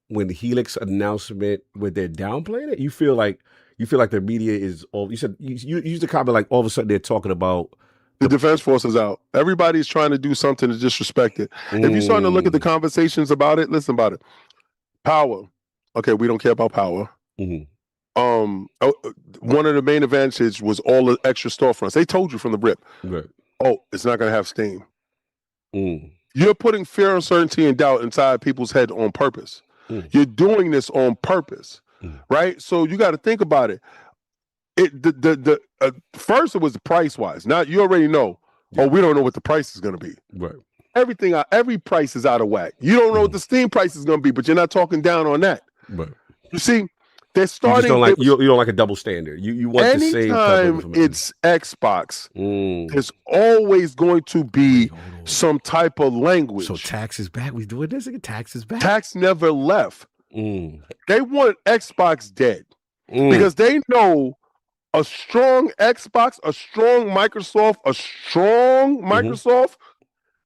when the Helix announcement, when they're downplaying it, you feel like the media is all. You said you used the comment like all of a sudden they're talking about. The Defense Force is out. Everybody's trying to do something to disrespect it. If you're starting to look at the conversations about it, listen about it. Power. Okay, we don't care about power. One of the main advantages was all the extra storefronts. They told you from the rip. Right. Oh, it's not going to have Steam. You're putting fear, uncertainty, and doubt inside people's head on purpose. You're doing this on purpose, right? So you got to think about it. First it was the price wise. Now you already know. Oh, we don't know what the price is going to be. Right. Every price is out of whack. You don't know what the Steam price is going to be, but you're not talking down on that. Right. You see, they're starting. You don't like a double standard. You want the same. Anytime it's Xbox, there's always going to be some type of language. So tax is back. We doing this again. Tax is back. Tax never left. They want Xbox dead because they know. A strong Xbox, a strong Microsoft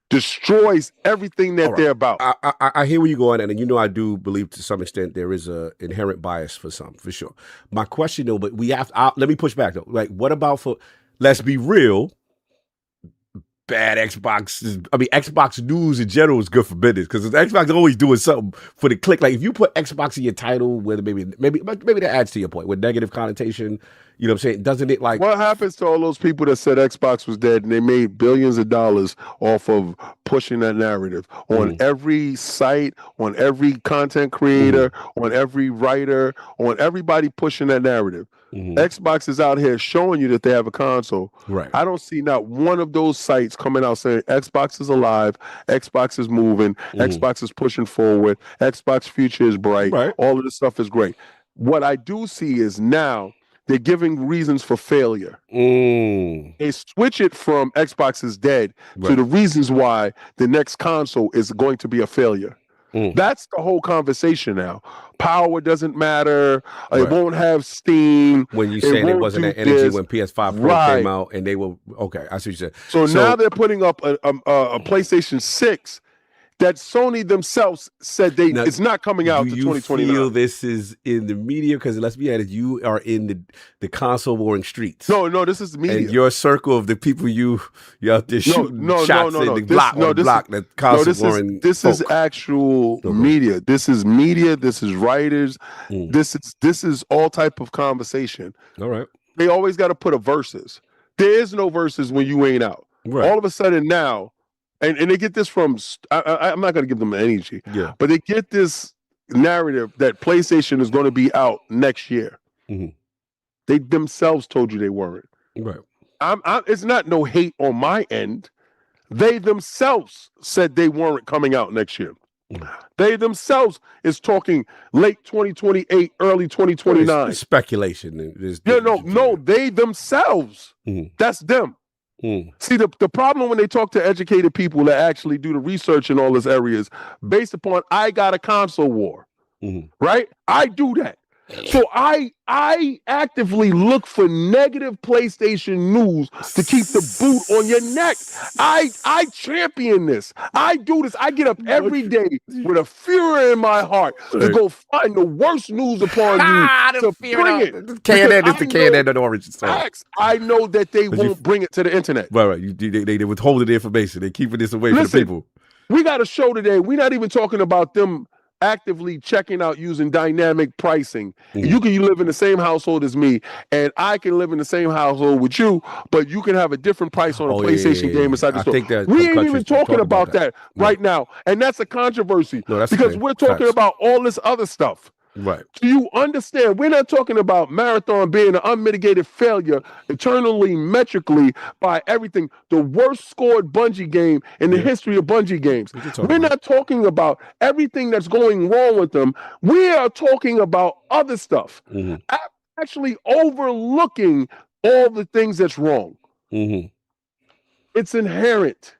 destroys everything that they're about. I hear where you're going at, and I do believe to some extent there is a inherent bias for some, for sure. My question though, but we have let me push back though. Like, what about let's be real, bad Xbox news in general is good for business because Xbox is always doing something for the click. Like if you put Xbox in your title, whether maybe that adds to your point with negative connotation. You know what I'm saying? Doesn't it like... What happens to all those people that said Xbox was dead and they made billions of dollars off of pushing that narrative on every site, on every content creator, on every writer, on everybody pushing that narrative? Xbox is out here showing you that they have a console. Right. I don't see not one of those sites coming out saying Xbox is alive, Xbox is moving, Xbox is pushing forward, Xbox future is bright, all of this stuff is great. What I do see is now they're giving reasons for failure. They switch it from Xbox is dead to the reasons why the next console is going to be a failure. That's the whole conversation now. Power doesn't matter. Right. It won't have steam. When you say there wasn't that energy when PS5 Pro came out, and they were okay. I see what you said. So now they're putting up a PlayStation 6 that Sony themselves said it's not coming out to 2029. Do you feel this is in the media? Because let's be honest, you are in the console warring streets. No, this is the media. And your circle of the people you out there shooting shots in the block that console warring. This is actual media. This is media. This is writers. This is all type of conversation. All right. They always got to put a verses. There is no verses when you ain't out. Right. All of a sudden now. And they get this from, I'm not going to give them energy, but they get this narrative that PlayStation is going to be out next year. They themselves told you they weren't. Right. It's not no hate on my end. They themselves said they weren't coming out next year. They themselves is talking late 2028, early 2029. It's speculation. They themselves. That's them. See, the problem when they talk to educated people that actually do the research in all these areas based upon I got a console war, right? I do that. So I actively look for negative PlayStation news to keep the boot on your neck. I champion this. I do this. I get up every day with a fury in my heart to go find the worst news upon you to bring it. K&N orange. I know that they won't bring it to the internet. Right. They withholding the information. They're keeping this away from the people. We got a show today. We're not even talking about them actively checking out using dynamic pricing. You can live in the same household as me, and I can live in the same household with you, but you can have a different price on a PlayStation game inside the store. We ain't even talking about that right now, and that's a controversy because we're talking about all this other stuff. Right. Do you understand? We're not talking about Marathon being an unmitigated failure eternally, metrically, by everything. The worst scored Bungie game in the history of Bungie games. We're not talking about everything that's going wrong with them. We are talking about other stuff. Actually overlooking all the things that's wrong. It's inherent.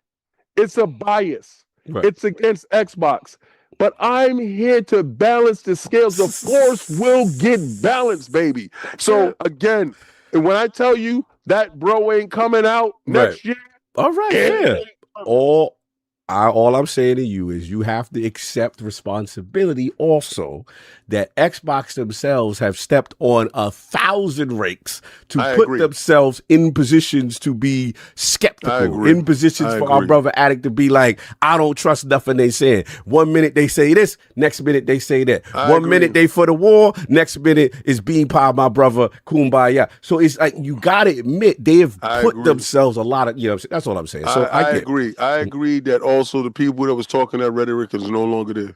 It's a bias. Right. It's against Xbox. But I'm here to balance the scales. The force will get balanced, baby. So again, when I tell you that bro ain't coming out next year. All right, yeah. All I'm saying to you is you have to accept responsibility also that Xbox themselves have stepped on 1,000 rakes to put themselves in positions to be skeptical, in positions for our brother Addict to be like, I don't trust nothing they saying. 1 minute they say this, next minute they say that. One minute they for the war, next minute is being powered my brother, kumbaya. So it's like, you got to admit they have put themselves a lot of, that's all I'm saying. So I agree. I agree that also the people that was talking that rhetoric is no longer there.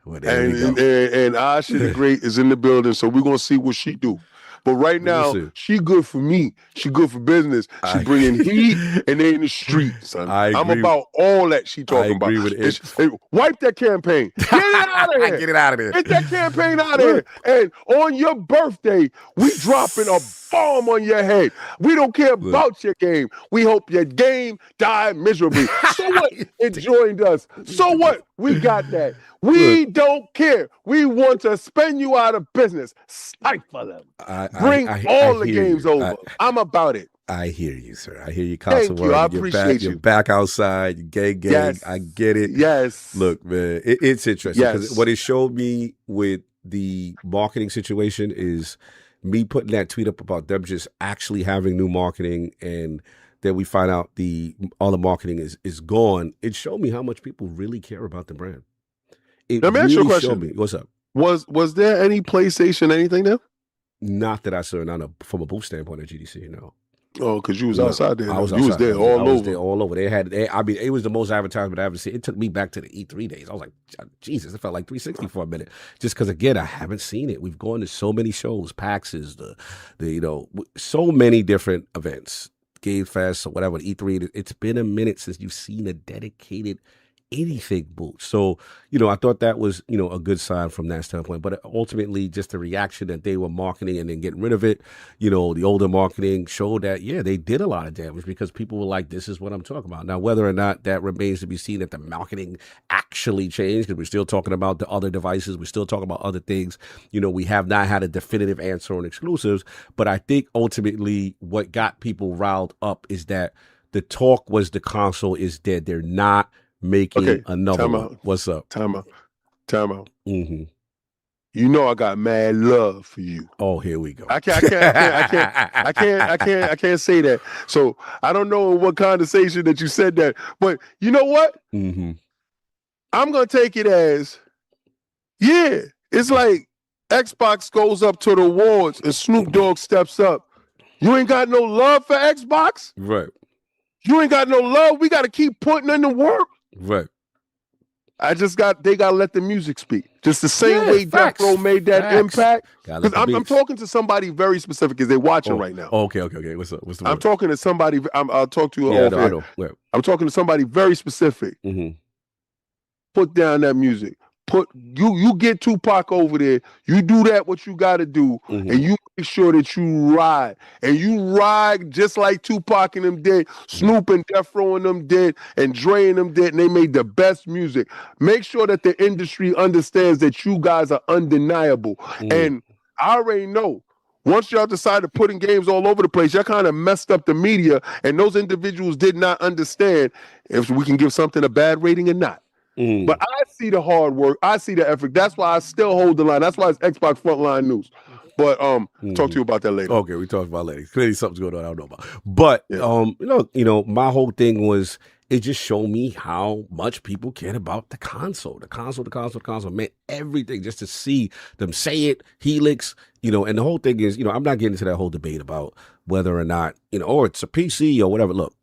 Well, and Asha the Great is in the building, so we're gonna see what she do. But right now, she good for me. She good for business. She bringing heat, and they in the street, son. I'm about all that she talking about. With it. Wipe that campaign. Get it out of here. Get it out of there. Get that campaign out of here. And on your birthday, we dropping a bomb on your head. We don't care about your game. We hope your game die miserably. So what? It joined us. So what? We got that. We don't care. We want to spend you out of business. Stifle them. Bring all the games over. I'm about it. I hear you, sir. I hear you, Console. Thank you. I appreciate you. You're back outside. You gang. Yes. I get it. Yes. Look, man, it's interesting because what it showed me with the marketing situation is me putting that tweet up about them just actually having new marketing, and then we find out all the marketing is gone. It showed me how much people really care about the brand. Let me ask you a question. What's up? Was there any PlayStation anything there? Not that I saw, from a booth standpoint at GDC, no. Oh, because you was outside there. I was there all over. It was the most advertisement I ever seen. It took me back to the E3 days. I was like, Jesus, it felt like 360 for a minute. Just because, again, I haven't seen it. We've gone to so many shows, PAXs, so many different events, Game Fest or whatever, E3. It's been a minute since you've seen a dedicated anything boots. So, I thought that was, a good sign from that standpoint. But ultimately, just the reaction that they were marketing and then getting rid of it, the older marketing showed that, yeah, they did a lot of damage because people were like, this is what I'm talking about. Now, whether or not that remains to be seen that the marketing actually changed, because we're still talking about the other devices, we're still talking about other things. We have not had a definitive answer on exclusives. But I think ultimately what got people riled up is that the talk was the console is dead. They're not making another one. What's up? Time out. Mm-hmm. I got mad love for you. Oh, here we go. I can't say that. So I don't know in what conversation that you said that, but you know what? Mm-hmm. I'm gonna take it as, yeah. It's like Xbox goes up to the awards and Snoop Dogg steps up. You ain't got no love for Xbox, right? You ain't got no love. We got to keep putting in the work. Right. They got to let the music speak. Just the same way Death Row made that impact. Because I'm talking to somebody very specific because they're watching right now. Okay. What's up? What's the word? I'm talking to somebody. I'll talk to you off air. I know. Yeah. I'm talking to somebody very specific. Mm-hmm. Put down that music. You get Tupac over there. You do what you got to do, and you make sure that you ride. And you ride just like Tupac and them did, Snoop and Death Row and them did, and Dre and them did, and they made the best music. Make sure that the industry understands that you guys are undeniable. And I already know, once y'all decided putting games all over the place, y'all kind of messed up the media, and those individuals did not understand if we can give something a bad rating or not. But I see the hard work. I see the effort. That's why I still hold the line. That's why it's Xbox Frontline News. But talk to you about that later. Okay, we talked about later. Clearly something's going on I don't know about. But my whole thing was it just showed me how much people care about the console. The console meant everything just to see them say it, Helix, and the whole thing is, I'm not getting into that whole debate about whether or not, or it's a PC or whatever. Look,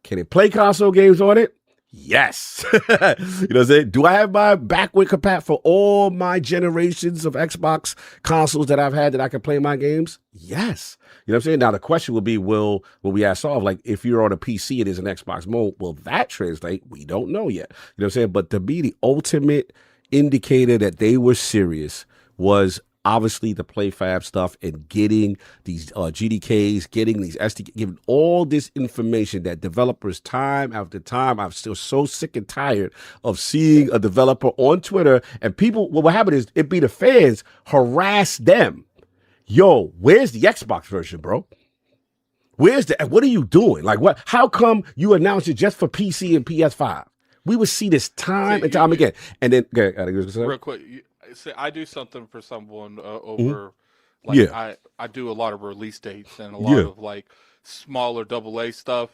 can it play console games on it? Yes. You know what I'm saying? Do I have my backward compat for all my generations of Xbox consoles that I've had that I can play my games? Yes. You know what I'm saying? Now the question would be, will we ask solve, like if you're on a PC, it is an Xbox mode. Will that translate? We don't know yet. You know what I'm saying? But to me, the ultimate indicator that they were serious was obviously the PlayFab stuff and getting these GDKs, getting these SDK, giving all this information that developers time after time, I'm still so sick and tired of seeing a developer on Twitter and people, what happened is it be the fans harass them. Yo, where's the Xbox version, bro? What are you doing? Like what? How come you announced it just for PC and PS5? We would see this time and time again. And then, real quick, I do something for someone over, I do a lot of release dates and a lot of like smaller AA stuff.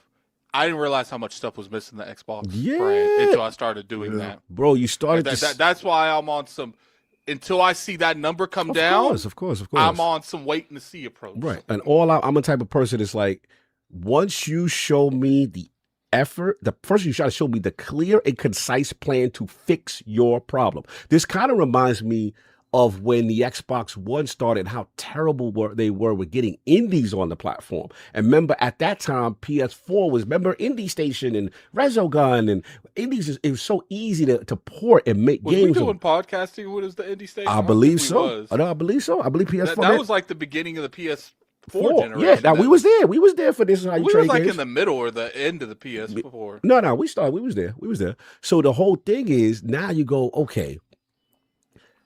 I didn't realize how much stuff was missing the Xbox brand until I started doing that. Bro, you started that's why I'm on some, until I see that number come down. Of course. I'm on some waiting to see approach. Right. And I'm a type of person that's like, once you show me the effort, the first you try to show me the clear and concise plan to fix your problem. This kind of reminds me of when the Xbox One started, how terrible they were with getting indies on the platform. And remember, at that time, PS4 was, Indie Station and Resogun and indies. It was so easy to port and make games. Was we doing podcasting? What is the Indie Station? I believe so. I believe so. I believe PS4. That was like the beginning of the PS4 generation. Yeah, now we was there. We was there for this. How you we trade was like games. In the middle or the end of the PS4. No, we started. We was there. So the whole thing is now you go, okay,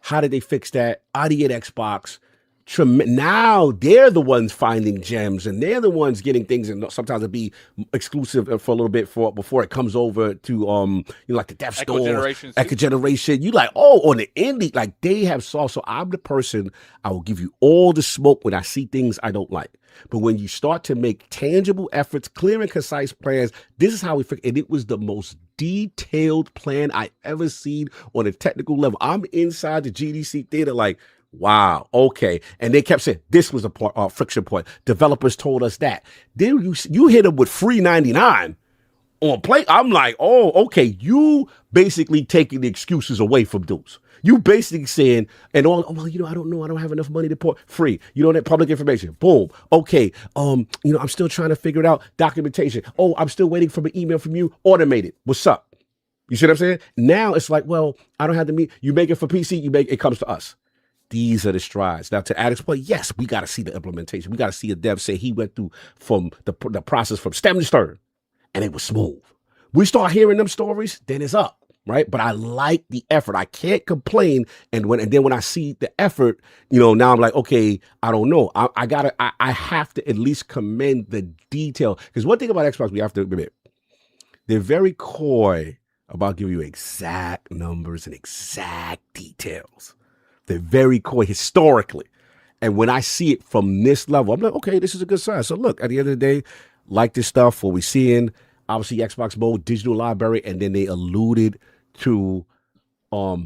how did they fix that? ID at Xbox. Now they're the ones finding gems and they're the ones getting things, and sometimes it'll be exclusive for a little bit before it comes over to like the Dev Store, Echo Generation. You like, on the indie, like they have solved. So I'm the person, I will give you all the smoke when I see things I don't like. But when you start to make tangible efforts, clear and concise plans, this is how we fix. And it was the most detailed plan I ever seen on a technical level. I'm inside the GDC theater like, wow, okay. And they kept saying, this was a friction point. Developers told us that. Then you hit them with free 99 on play. I'm like, oh, okay. You basically taking the excuses away from dudes. You basically saying, I don't know. I don't have enough money to port. Free. You don't have public information. Boom. Okay. I'm still trying to figure it out. Documentation. Oh, I'm still waiting for an email from you. Automated. What's up? You see what I'm saying? Now it's like, well, I don't have to meet. You make it for PC, it comes to us. These are the strides. Now, to Addict's point, yes, we got to see the implementation. We got to see a dev say he went through from the process from stem to stern, and it was smooth. We start hearing them stories, then it's up, right? But I like the effort. I can't complain. And then when I see the effort, now I'm like, okay, I don't know. I have to at least commend the detail. Because one thing about Xbox, we have to admit, they're very coy about giving you exact numbers and exact details. They're very coy historically. And when I see it from this level, I'm like, okay, this is a good sign. So look, at the end of the day, like this stuff, what we're seeing, obviously Xbox Mode, digital library, and then they alluded to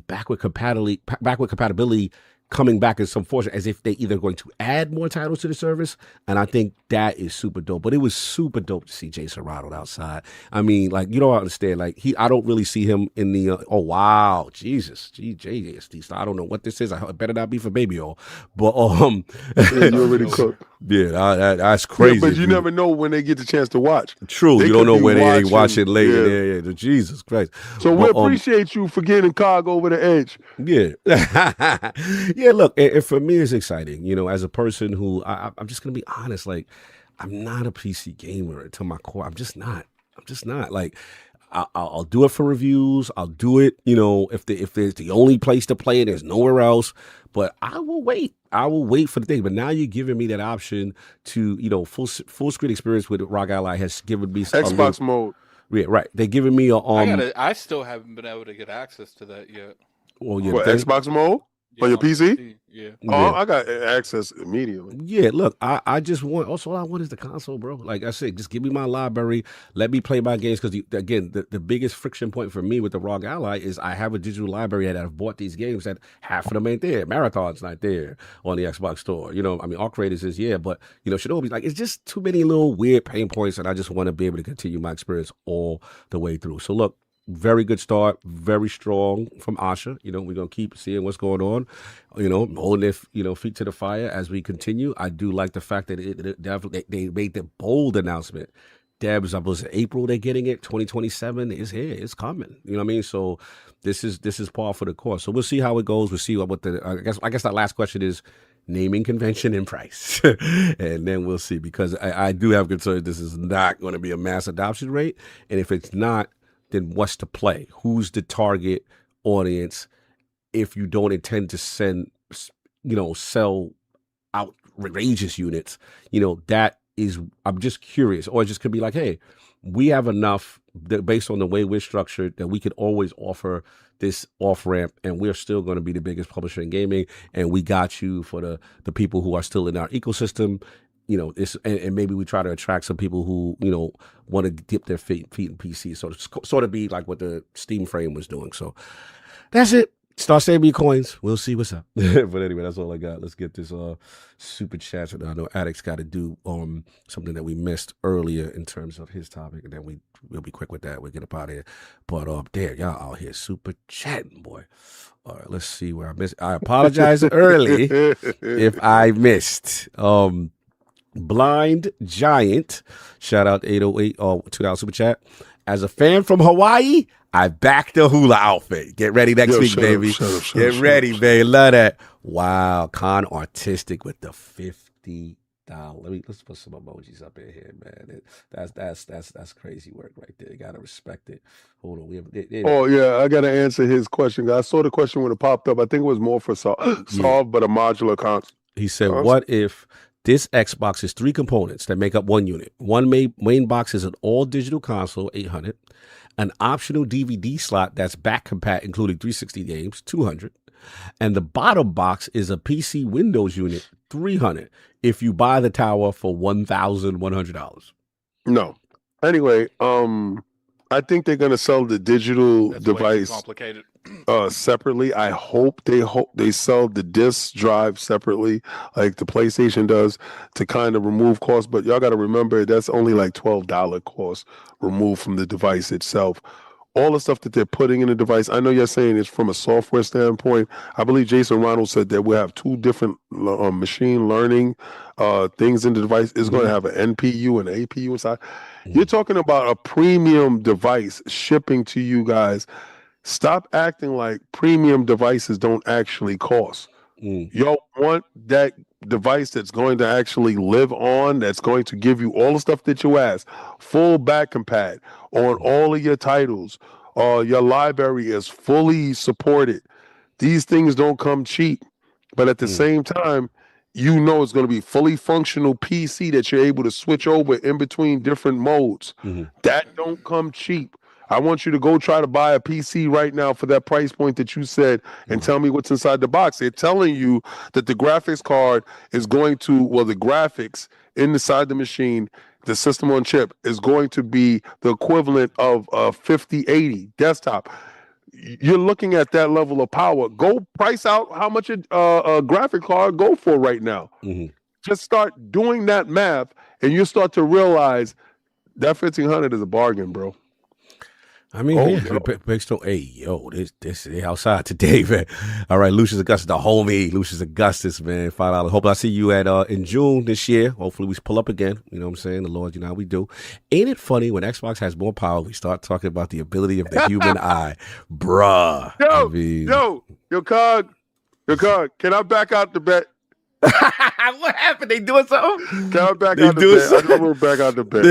backward compatibility coming back in some fortune, as if they're either going to add more titles to the service. And I think that is super dope. But it was super dope to see Jason Ronald outside. I mean, like, you don't understand. Like, I don't really see him in the, oh, wow, Jesus, JSD. So I don't know what this is. It better not be for Baby O. But, yeah, you already cooked. Yeah, that's crazy. Yeah, but you never know when they get the chance to watch. True. You don't know when they watch it later. Yeah. Jesus Christ. So we appreciate you for getting COG over the edge. Yeah. Yeah, look, and for me, it's exciting. As a person who, I'm just going to be honest, like, I'm not a PC gamer to my core. I'm just not. Like, I'll do it for reviews. I'll do it, if there's the only place to play it, there's nowhere else. But I will wait. For the thing. But now you're giving me that option to, full screen experience with ROG Ally has given me Xbox mode. Yeah, right. They're giving me a I still haven't been able to get access to that yet. Well, yeah, for Xbox mode? On your PC? Yeah. Oh, I got access immediately. Yeah, look, I just want, also all I want is the console, bro. Like I said, just give me my library. Let me play my games. Because, again, the biggest friction point for me with the ROG Ally is I have a digital library that I've bought these games that half of them ain't there. Marathon's not there on the Xbox store. Arc Raiders is, but, Shinobi's like, it's just too many little weird pain points, and I just want to be able to continue my experience all the way through. So, look, very good start, very strong from Asha. We're going to keep seeing what's going on, holding their, feet to the fire as we continue. I do like the fact that they made the bold announcement. Debs, I was April, they're getting it. 2027 is here. It's coming. You know what I mean? So this is par for the course. So we'll see how it goes. We'll see what I guess that last question is naming convention and price. And then we'll see, because I do have concerns this is not going to be a mass adoption rate. And if it's not, then what's the play? Who's the target audience if you don't intend to sell outrageous units? That is, I'm just curious. Or it just could be like, hey, we have enough based on the way we're structured that we could always offer this off-ramp, and we're still going to be the biggest publisher in gaming, and we got you for the people who are still in our ecosystem. And maybe we try to attract some people who, want to dip their feet in PC. So it's sort of be like what the Steam Frame was doing. So that's it. Start saving your coins. We'll see what's up. But anyway, that's all I got. Let's get this super chat. I know Addict's got to do something that we missed earlier in terms of his topic, and then we'll be quick with that. We'll get up out of here. But there, y'all out here super chatting, boy. All right, let's see where I missed. I apologize early if I missed. Blind Giant, shout out 808 $2 super chat. As a fan from Hawaii, I backed the hula outfit. Get ready next week, baby. Get ready, baby. Love that. Wow, Con Artistic with the $50. Let's put some emojis up in here, man. That's crazy work right there. You gotta respect it. Hold on, I gotta answer his question. I saw the question when it popped up. I think it was more for solve, but a modular console. He said, "What if this Xbox is 3 components that make up one unit? One main box is an all-digital console, 800. An optional DVD slot that's back compat, including 360 games, 200. And the bottom box is a PC Windows unit, 300. If you buy the tower for $1,100. No. Anyway, I think they're gonna sell the digital device separately. I hope they sell the disc drive separately, like the PlayStation does, to kind of remove costs. But y'all got to remember that's only like $12 cost removed from the device itself. all the stuff that they're putting in the device. I know you're saying it's from a software standpoint. I believe Jason Ronald said that we'll have 2 different machine learning things in the device. It's going to have an NPU and APU inside. You're talking about a premium device shipping to you guys. Stop acting like premium devices don't actually cost. Y'all want that device that's going to actually live on, that's going to give you all the stuff that you ask, full back compat on all of your titles. Your library is fully supported. These things don't come cheap, but at the same time, you know it's going to be fully functional PC that you're able to switch over in between different modes. That don't come cheap. I want you to go try to buy a PC right now for that price point that you said and tell me what's inside the box. They're telling you that the graphics card is going to, well, the graphics inside the machine, the system on chip, is going to be the equivalent of a 5080 desktop. You're looking at that level of power. Go price out how much a graphic card go for right now. Just start doing that math, and you start to realize that 1500 is a bargain, bro. I mean, based on, hey, yo, this they outside today, man. All right, Lucius Augustus, the homie, Lucius Augustus, man. $5. Hope I see you at in June this year. Hopefully we pull up again. You know what I'm saying? The Lord, you know how we do. Ain't it funny when Xbox has more power, we start talking about the ability of the human eye, bruh. Yo, Cog, can I back out the bet? What happened? They doing something? Can I back out the bet? I just want to back out the bet.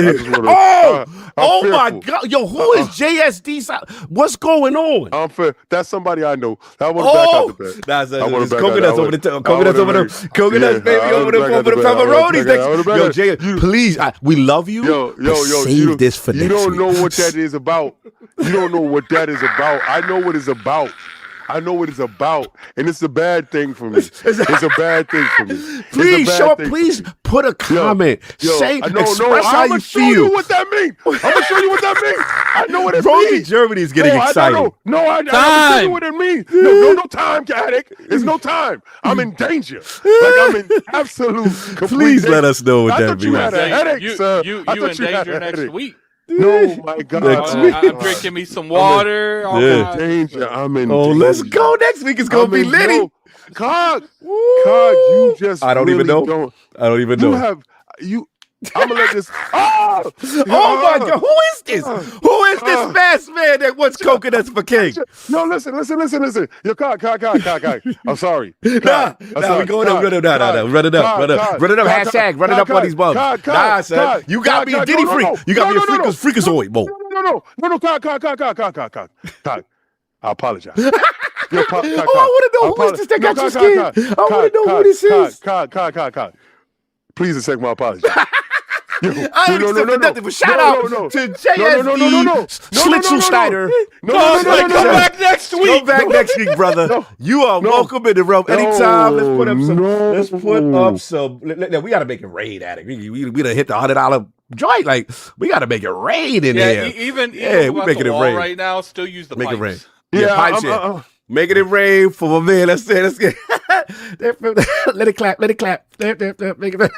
Oh my God. Yo, who is JSD? What's going on? I'm fair. That's somebody I know. I want to back out the bet. That's coconuts over the top. Coconuts over the coconuts, baby, over the pepperonis. Yo, Jay, please, we love you. Yo, save this for next week. You don't know what that is about. You don't know what that is about. I know what it's about. I know what it's about, and it's a bad thing for me. It's a bad thing for me. Please put a comment. Say, express how you feel. I'm gonna show you what that means. I know what it means. Rosie Germany is getting excited. I know what it means. No time, addict. There's no time. I'm in danger. Like I'm in absolute. Please let us know what that means. You had a headache, sir. You in danger next week. No, my God. I'm drinking me some water. I'm in danger. I'm in danger. Let's go. Next week is going to be litty. Cog, you just I don't even know. I'm going to let this. Oh my God. Who is this? Who is this masked man that wants coconuts for king? No, listen. Yo, Cog. I'm sorry. We going up. Run it up. Hashtag run it up on these bums. Nah, son. You got me a Diddy freak. You got me a freakazoid. No, Cog. I apologize. I want to know who is this that got you scared. I want to know who this is. Cog. Please accept my apology. I ain't accepting nothing, but shout out to JSD Schlitzelsteiner. Come back next week. Come back next week, brother. You are welcome in the realm anytime. Let's put up some. We got to make it rain at it. We done hit the $100 joint. Like, we got to make it rain in here. Even we're making it rain right now. Still use the make pipes. It rain. Pipes. Making it rain for my man. Let's get. Let it clap. Make it.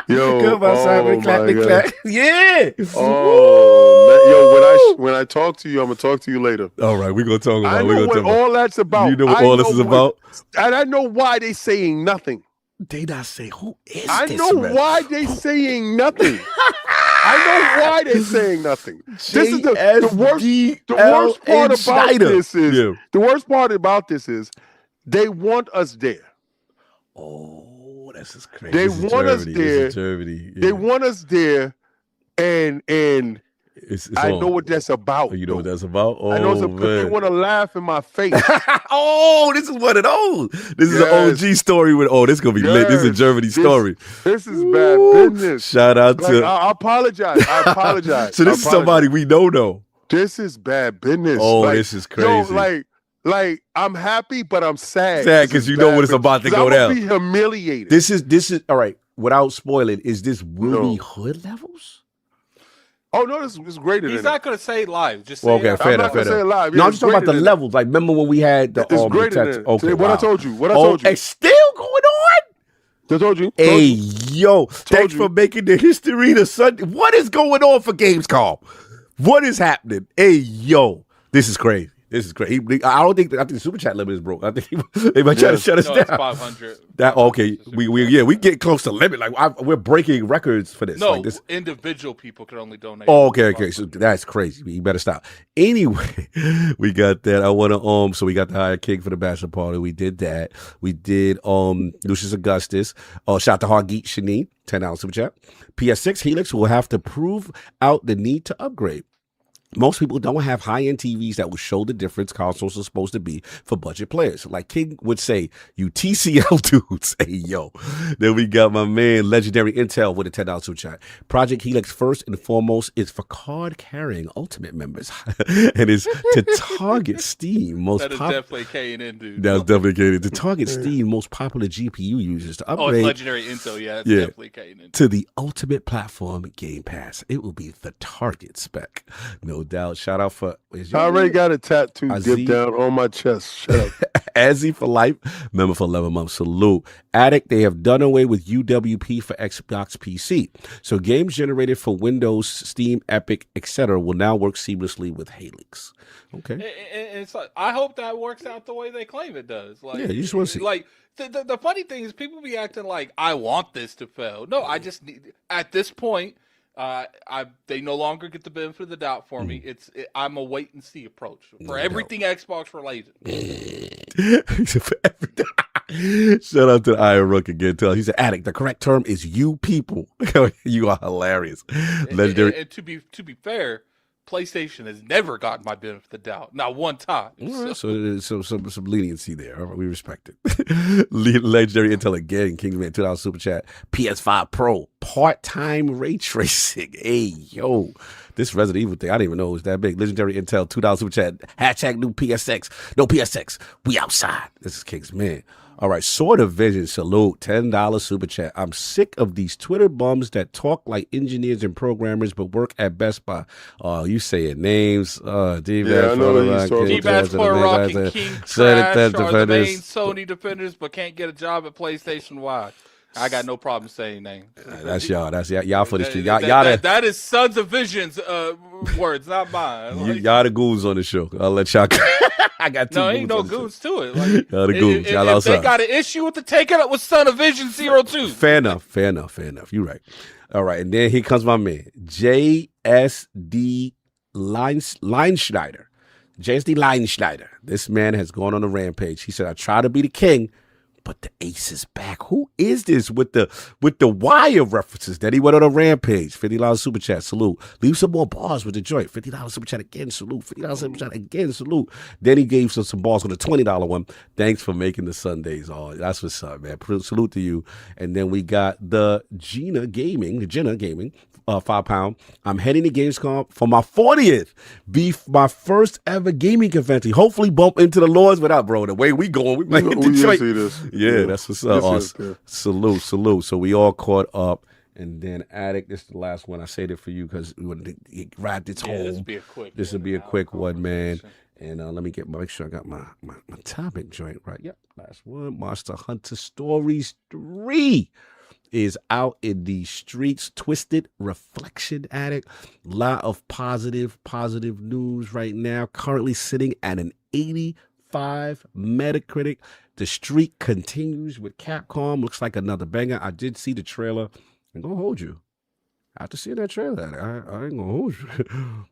Yo, come outside with clap. Yeah. Oh, man. Yo, when I talk to you, I'm gonna talk to you later. All right, we're gonna talk about. I know what all that's about. You know what all this is about, and I know why they saying nothing. They not say who is. I know why they saying nothing. I know why they saying nothing. This is the worst part about this is the worst part about this is they want us there. Oh, this is crazy. They want us there. They want us there, and it's I know what that's about. You know what that's about? Oh, I know they want to laugh in my face. Oh, this is one of those. This is an OG story with. Oh, this is gonna be lit. This is a Germany story. This is bad business. Shout out to. I apologize. So this is somebody we know, though. This is bad business. Oh, this is crazy. Like I'm happy, but I'm sad. Sad because you know what it's about to go down. I'm gonna be humiliated. This is all right. Without spoiling, is this Willie Hood levels? Oh no, this is greater than that. He's not going to say it live. Just say okay, fair enough. Say it live. No, I'm just talking about the levels. Like, remember when we had the it's greater than okay, what I told you. What I told you. It's still going on. I told you. Hey, yo, thanks for making the history the Sunday. What is going on for Gamescom? What is happening? Hey, yo, this is crazy. This is great. I think the super chat limit is broke. I think they might try to shut us down. It's 500. That okay? We get close to limit. Like we're breaking records for this. No, like this. Individual people can only donate. Oh, okay. So that's crazy. You better stop. Anyway, we got that. I want to So we got the hire king for the bachelor party. We did that. We did Lucius Augustus. Shout out to Hargeet Shani, $10 super chat. PS6 Helix will have to prove out the need to upgrade. Most people don't have high-end TVs that will show the difference consoles are supposed to be for budget players. Like King would say, you TCL dudes. Hey, yo. Then we got my man, Legendary Intel, with a $10 super chat. Project Helix, first and foremost, is for card-carrying Ultimate members. And is to target Steam. That is definitely K&N, dude. That's definitely K&N. To target Steam most popular GPU users to upgrade. It's Legendary Intel, yeah. It's definitely K&N. To the ultimate platform, Game Pass. It will be the target spec. No doubt. Shout out for I already got a tattoo dipped down on my chest. Shut up. Azzy for life, member for 11 months. Salute. Addict, they have done away with UWP for Xbox PC. So games generated for Windows, Steam, Epic, etc. will now work seamlessly with Helix. Okay. It's like, I hope that works out the way they claim it does. Like, yeah, you just want to see. Like the funny thing is people be acting like I want this to fail. No, I just need at this point. They no longer get the benefit of the doubt for me. I'm a wait and see approach for everything Xbox related. Shout out to the Iron Rook again. He said, "Addict. The correct term is you people. You are hilarious." Legendary. And to be fair, PlayStation has never gotten my benefit of the doubt, not one time. So some leniency there. All right, we respect it. Legendary Intel again, Kingsman $2 super chat. PS5 Pro part-time ray tracing. Hey yo, this Resident Evil thing I didn't even know it was that big. Legendary Intel $2 super chat. Hashtag new PSX. No PSX. We outside. This is Kingsman. All right, Sword of Vision, salute, $10 super chat. I'm sick of these Twitter bums that talk like engineers and programmers but work at Best Buy. Oh, you saying names. D-Bash, Puerto Rock, and King Crash are the main Sony defenders but can't get a job at PlayStation. Why? I got no problem saying names. That's y'all. That's y'all for the street. That is Sons of Vision's words, not mine. Like, y'all the goons on the show. I'll let y'all. I got two. No, ain't no goons to it. Like, y'all the goons. If they got an issue with the take it up with Son of Vision 02. Fair enough. You're right. All right, and then here comes my man, JSD Leinschneider. JSD Leinschneider. This man has gone on a rampage. He said, "I try to be the king, but the ace is back." Who is this with the wire references that he went on a rampage? $50 super chat, salute. Leave some more bars with the joint. $50 super chat again, salute. $50 super chat again, salute. Then he gave some bars with a $20 one. Thanks for making the Sundays. Oh, that's what's up, man. Salute to you. And then we got the Jenna Gaming, £5. I'm heading to Gamescom for my 40th. Be my first ever gaming convention. Hopefully bump into the Lords without, bro. The way we going, we might hit Detroit. See this. Yeah, that's what's up. Awesome. Salute. So we all caught up. And then Addict, this is the last one. I saved it for you because we want to ride this home. This will be a quick one, man. And let me make sure I got my topic joint right. Yep, last one. Monster Hunter Stories 3 is out in the streets. Twisted Reflection, Addict. Lot of positive news right now. Currently sitting at an 85 Metacritic. The streak continues with Capcom. Looks like another banger. I did see the trailer. I'm gonna hold you. After seeing that trailer, I ain't gonna hold you.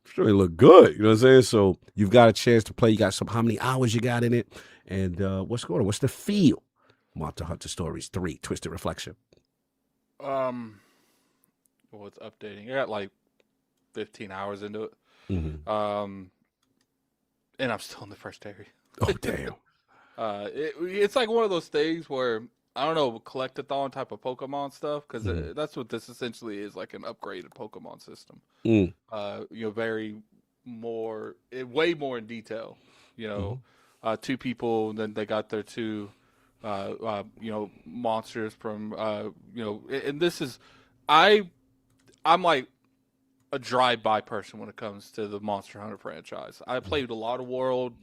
Sure, it look good. You know what I'm saying? So you've got a chance to play. You got how many hours you got in it, and what's going on? What's the feel? Monster Hunter Stories 3, Twisted Reflection. Well, it's updating. I got like 15 hours into it. Mm-hmm. And I'm still in the first area. Oh damn. It's like one of those things where I don't know, collectathon type of Pokemon stuff, because that's what this essentially is, like an upgraded Pokemon system. Way more in detail. Two people, then they got their two, monsters from, and this is, I'm like a drive-by person when it comes to the Monster Hunter franchise. I played a lot of World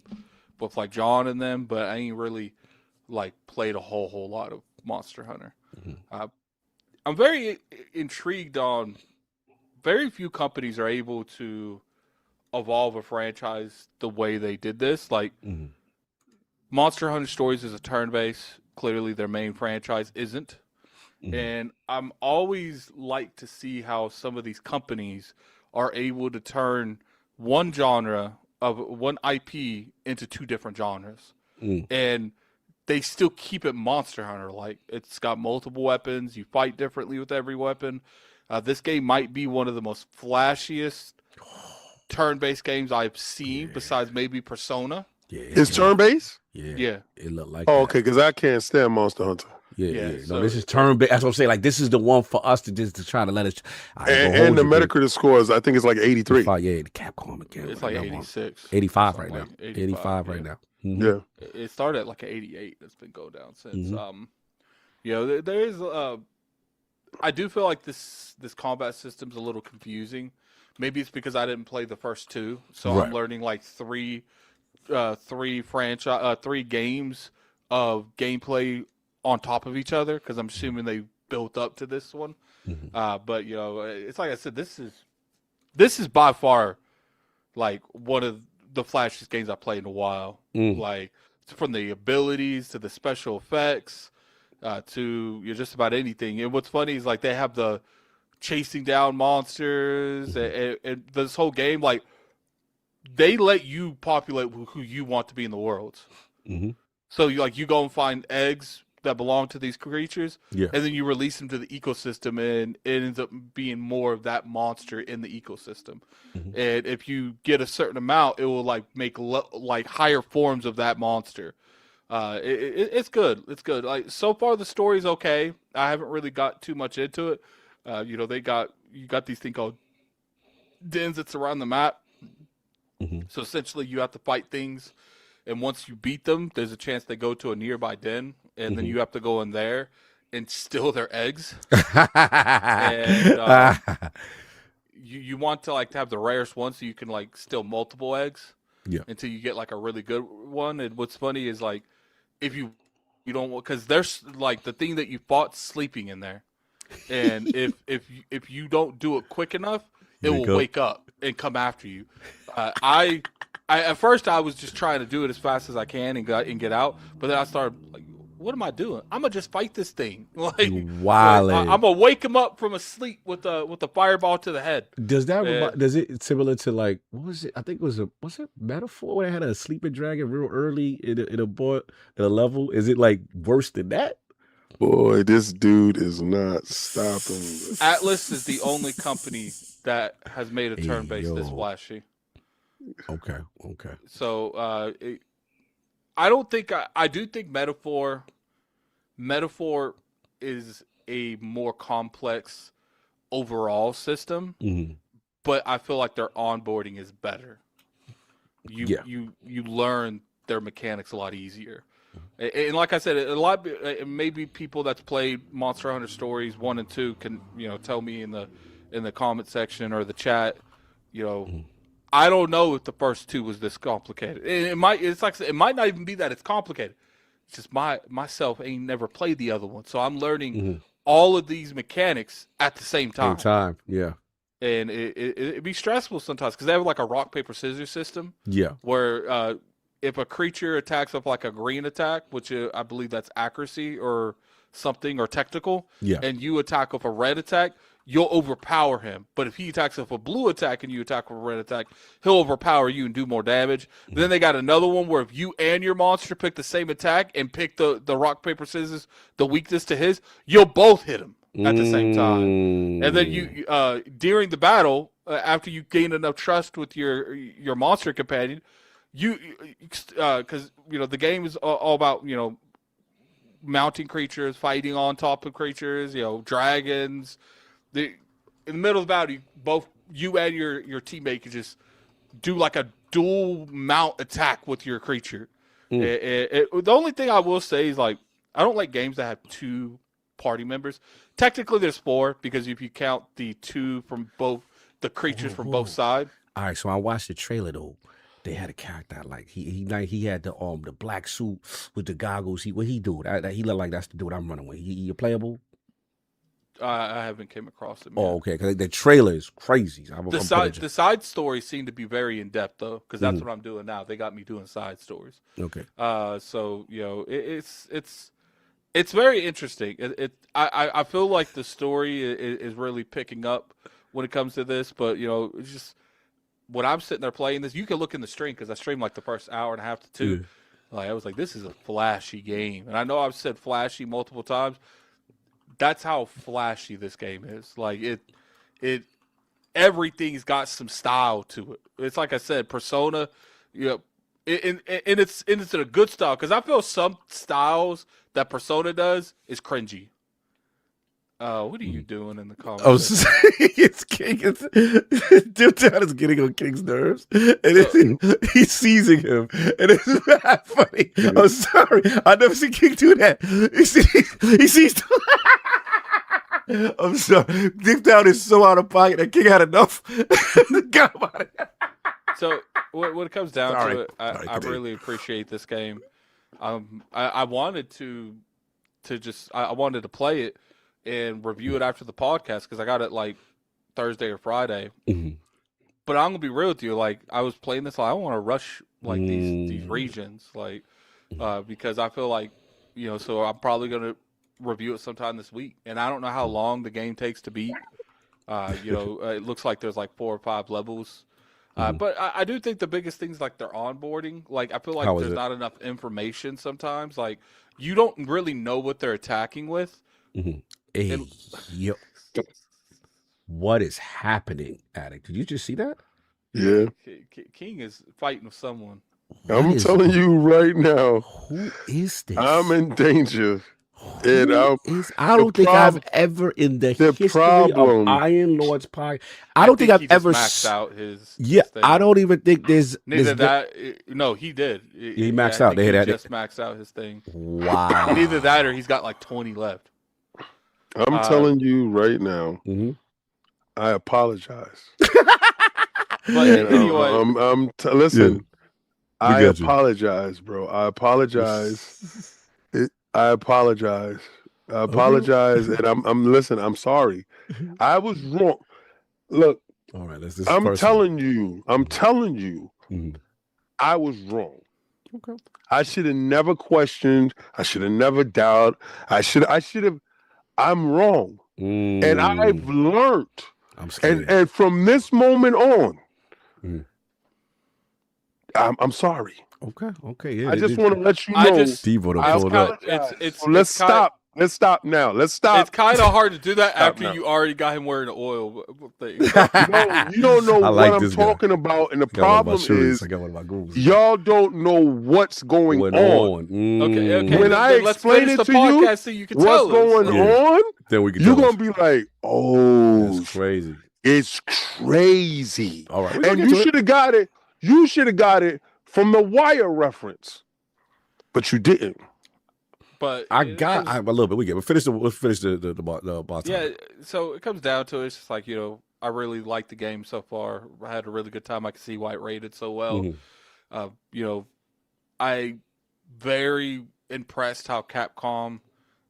with like John and them, but I ain't really like played a whole lot of Monster Hunter. I'm very intrigued on very few companies are able to evolve a franchise the way they did this. Like Monster Hunter Stories is a turn-based. Clearly, their main franchise isn't. And I'm always like to see how some of these companies are able to turn one genre of one IP into two different genres. And they still keep it Monster Hunter. Like, it's got multiple weapons. You fight differently with every weapon. This game might be one of the most flashiest turn-based games I've seen, besides maybe Persona. Yeah, It's turn-based? Yeah. It looked like Oh, that. okay, because I can't stand Monster Hunter. Yeah. so No, this is turn-based. That's what I'm saying. Like, this is the one for us to try to let us. And the Metacritic scores, I think it's like 83. Yeah, the Capcom again. It's like 86. 85 right now. Like 85 right now. Yeah. It started at like an 88. It's been going down since. There is. I do feel like this combat system's a little confusing. Maybe it's because I didn't play the first two, so I'm learning like three games of gameplay on top of each other, because I'm assuming they built up to this one. But it's like I said, this is by far like one of the flashiest games I played in a while. Like, from the abilities to the special effects to just about anything. And what's funny is, like, they have the chasing down monsters and this whole game, like, they let you populate who you want to be in the world. So you go and find eggs that belong to these creatures, and then you release them to the ecosystem, and it ends up being more of that monster in the ecosystem. And if you get a certain amount, it will make higher forms of that monster. It's good. It's good. Like, so far the story's okay. I haven't really got too much into it. You got these things called dens that surround the map. So essentially you have to fight things, and once you beat them, there's a chance they go to a nearby den, and then you have to go in there and steal their eggs. And you want to have the rarest one, so you can steal multiple eggs until you get a really good one. And what's funny is, if you don't, because there's the thing that you fought sleeping in there, and if you don't do it quick enough, it will wake up and come after you. I at first I was just trying to do it as fast as I can and get out, but then I started what am I doing? I'm gonna just fight this thing. I'm gonna wake him up from a sleep with a fireball to the head. Does that does it similar to what was it? I think was it Metaphor where they had a sleeping dragon real early in a level? Is it worse than that? Boy, this dude is not stopping. Atlas is the only company that has made a turn-based this flashy. Okay. So I don't think I do think Metaphor is a more complex overall system, but I feel like their onboarding is better. You learn their mechanics a lot easier. And like I said, maybe people that's played Monster Hunter Stories 1 and 2 can tell me in the comment section or the chat. I don't know if the first two was this complicated. It might not even be that it's complicated. It's just myself ain't never played the other one, so I'm learning all of these mechanics at the same time. And it'd be stressful sometimes because they have a rock paper scissors system. Where if a creature attacks with a green attack, which I believe that's accuracy or something or technical, and you attack with a red attack, you'll overpower him. But if he attacks with a blue attack and you attack with a red attack, he'll overpower you and do more damage. Then they got another one where if you and your monster pick the same attack and pick the rock, paper, scissors, the weakness to his, you'll both hit him at the same time. And then you during the battle, after you gain enough trust with your monster companion, because the game is all about mounting creatures, fighting on top of creatures, dragons. In the middle of the battle, you and your teammate can just do a dual mount attack with your creature. The only thing I will say is I don't like games that have two party members. Technically, there's four because if you count the two from both the creatures from both sides. All right, so I watched the trailer though. They had a character he had the black suit with the goggles. What he do? He looked like that's the dude I'm running with. He playable? I haven't came across it. Oh, okay. Because the trailer is crazy. The side stories seem to be very in depth though, because that's what I'm doing now. They got me doing side stories. Okay. So it's very interesting. I feel like the story is really picking up when it comes to this, but it's just when I'm sitting there playing this, you can look in the stream because I streamed like the first hour and a half to two. Yeah. Like I was like, this is a flashy game, and I know I've said flashy multiple times. That's how flashy this game is. Like it everything's got some style to it. It's like I said, Persona, and it's in a good style, because I feel some styles that Persona does is cringy. What are you doing in the comments? Oh, it's King. Dip Down is getting on King's nerves, and he's seizing him, and it's not funny. I'm sorry, I've never seen King do that. He sees. I'm sorry. Dip Down is so out of pocket that King had enough. So when it comes down to it, I really appreciate this game. I wanted to I wanted to play it and review it after the podcast, because I got it like Thursday or Friday. But I'm gonna be real with you. Like I was playing this, I don't want to rush like these regions, like because I feel like so I'm probably gonna review it sometime this week, and I don't know how long the game takes to beat. It looks like there's like 4 or 5 levels. But I do think the biggest thing is like their onboarding. Like I feel like there's not enough information sometimes. Like you don't really know what they're attacking with. Hey, what is happening, Addict? Did you just see that? Yeah. King is fighting with someone. I'm telling you right now. Who is this? I'm in danger. I don't think I've ever in the history of Iron Lord's Pie. I don't think I've ever maxed out his. Yeah, thing. I don't even think there's. No, he did. He maxed out. He just maxed out his thing. Wow. Neither that or he's got like 20 left. I'm telling you right now. I apologize. But anyway, listen. I apologize, bro. I apologize. I apologize. And I'm sorry. I was wrong. Look, all right, I'm telling you, I was wrong. Okay. I should have never questioned. I should have never doubted. I should have. I'm wrong. And I've learned. I'm scared. And from this moment on, I'm sorry. Okay. Yeah, I just want to let you know. Let's stop. Let's stop now. Let's stop. It's kind of hard to do that after you already got him wearing the oil thing. You don't know what I'm talking about, and the problem is y'all don't know what's going on. Okay. When I explain it to you, so you can what's going on, then we can. You're gonna be like, "Oh, it's crazy. It's crazy." All right, and you should have got it. You should have got it from the Wire reference, but you didn't. But I got a little bit. We'll finish the boss. Yeah. So it comes down to it's just like I really like the game so far. I had a really good time. I can see why it rated so well. I very impressed how Capcom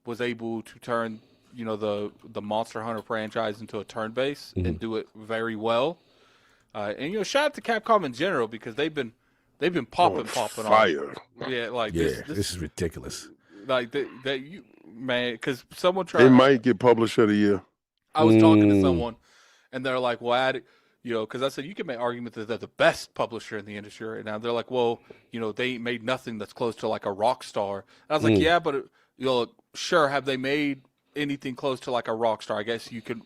was able to turn the Monster Hunter franchise into a turn-based and do it very well. And shout out to Capcom in general, because they've been popping fire. On. Yeah, like this is ridiculous. Like man, because someone tried. They might get Publisher of the Year. I was talking to someone, and they're like, "Well, because I said you can make arguments that they're the best publisher in the industry right now." They're like, "Well, they ain't made nothing that's close to like a Rockstar." And I was like, "Yeah, but sure, have they made anything close to like a Rockstar? I guess you could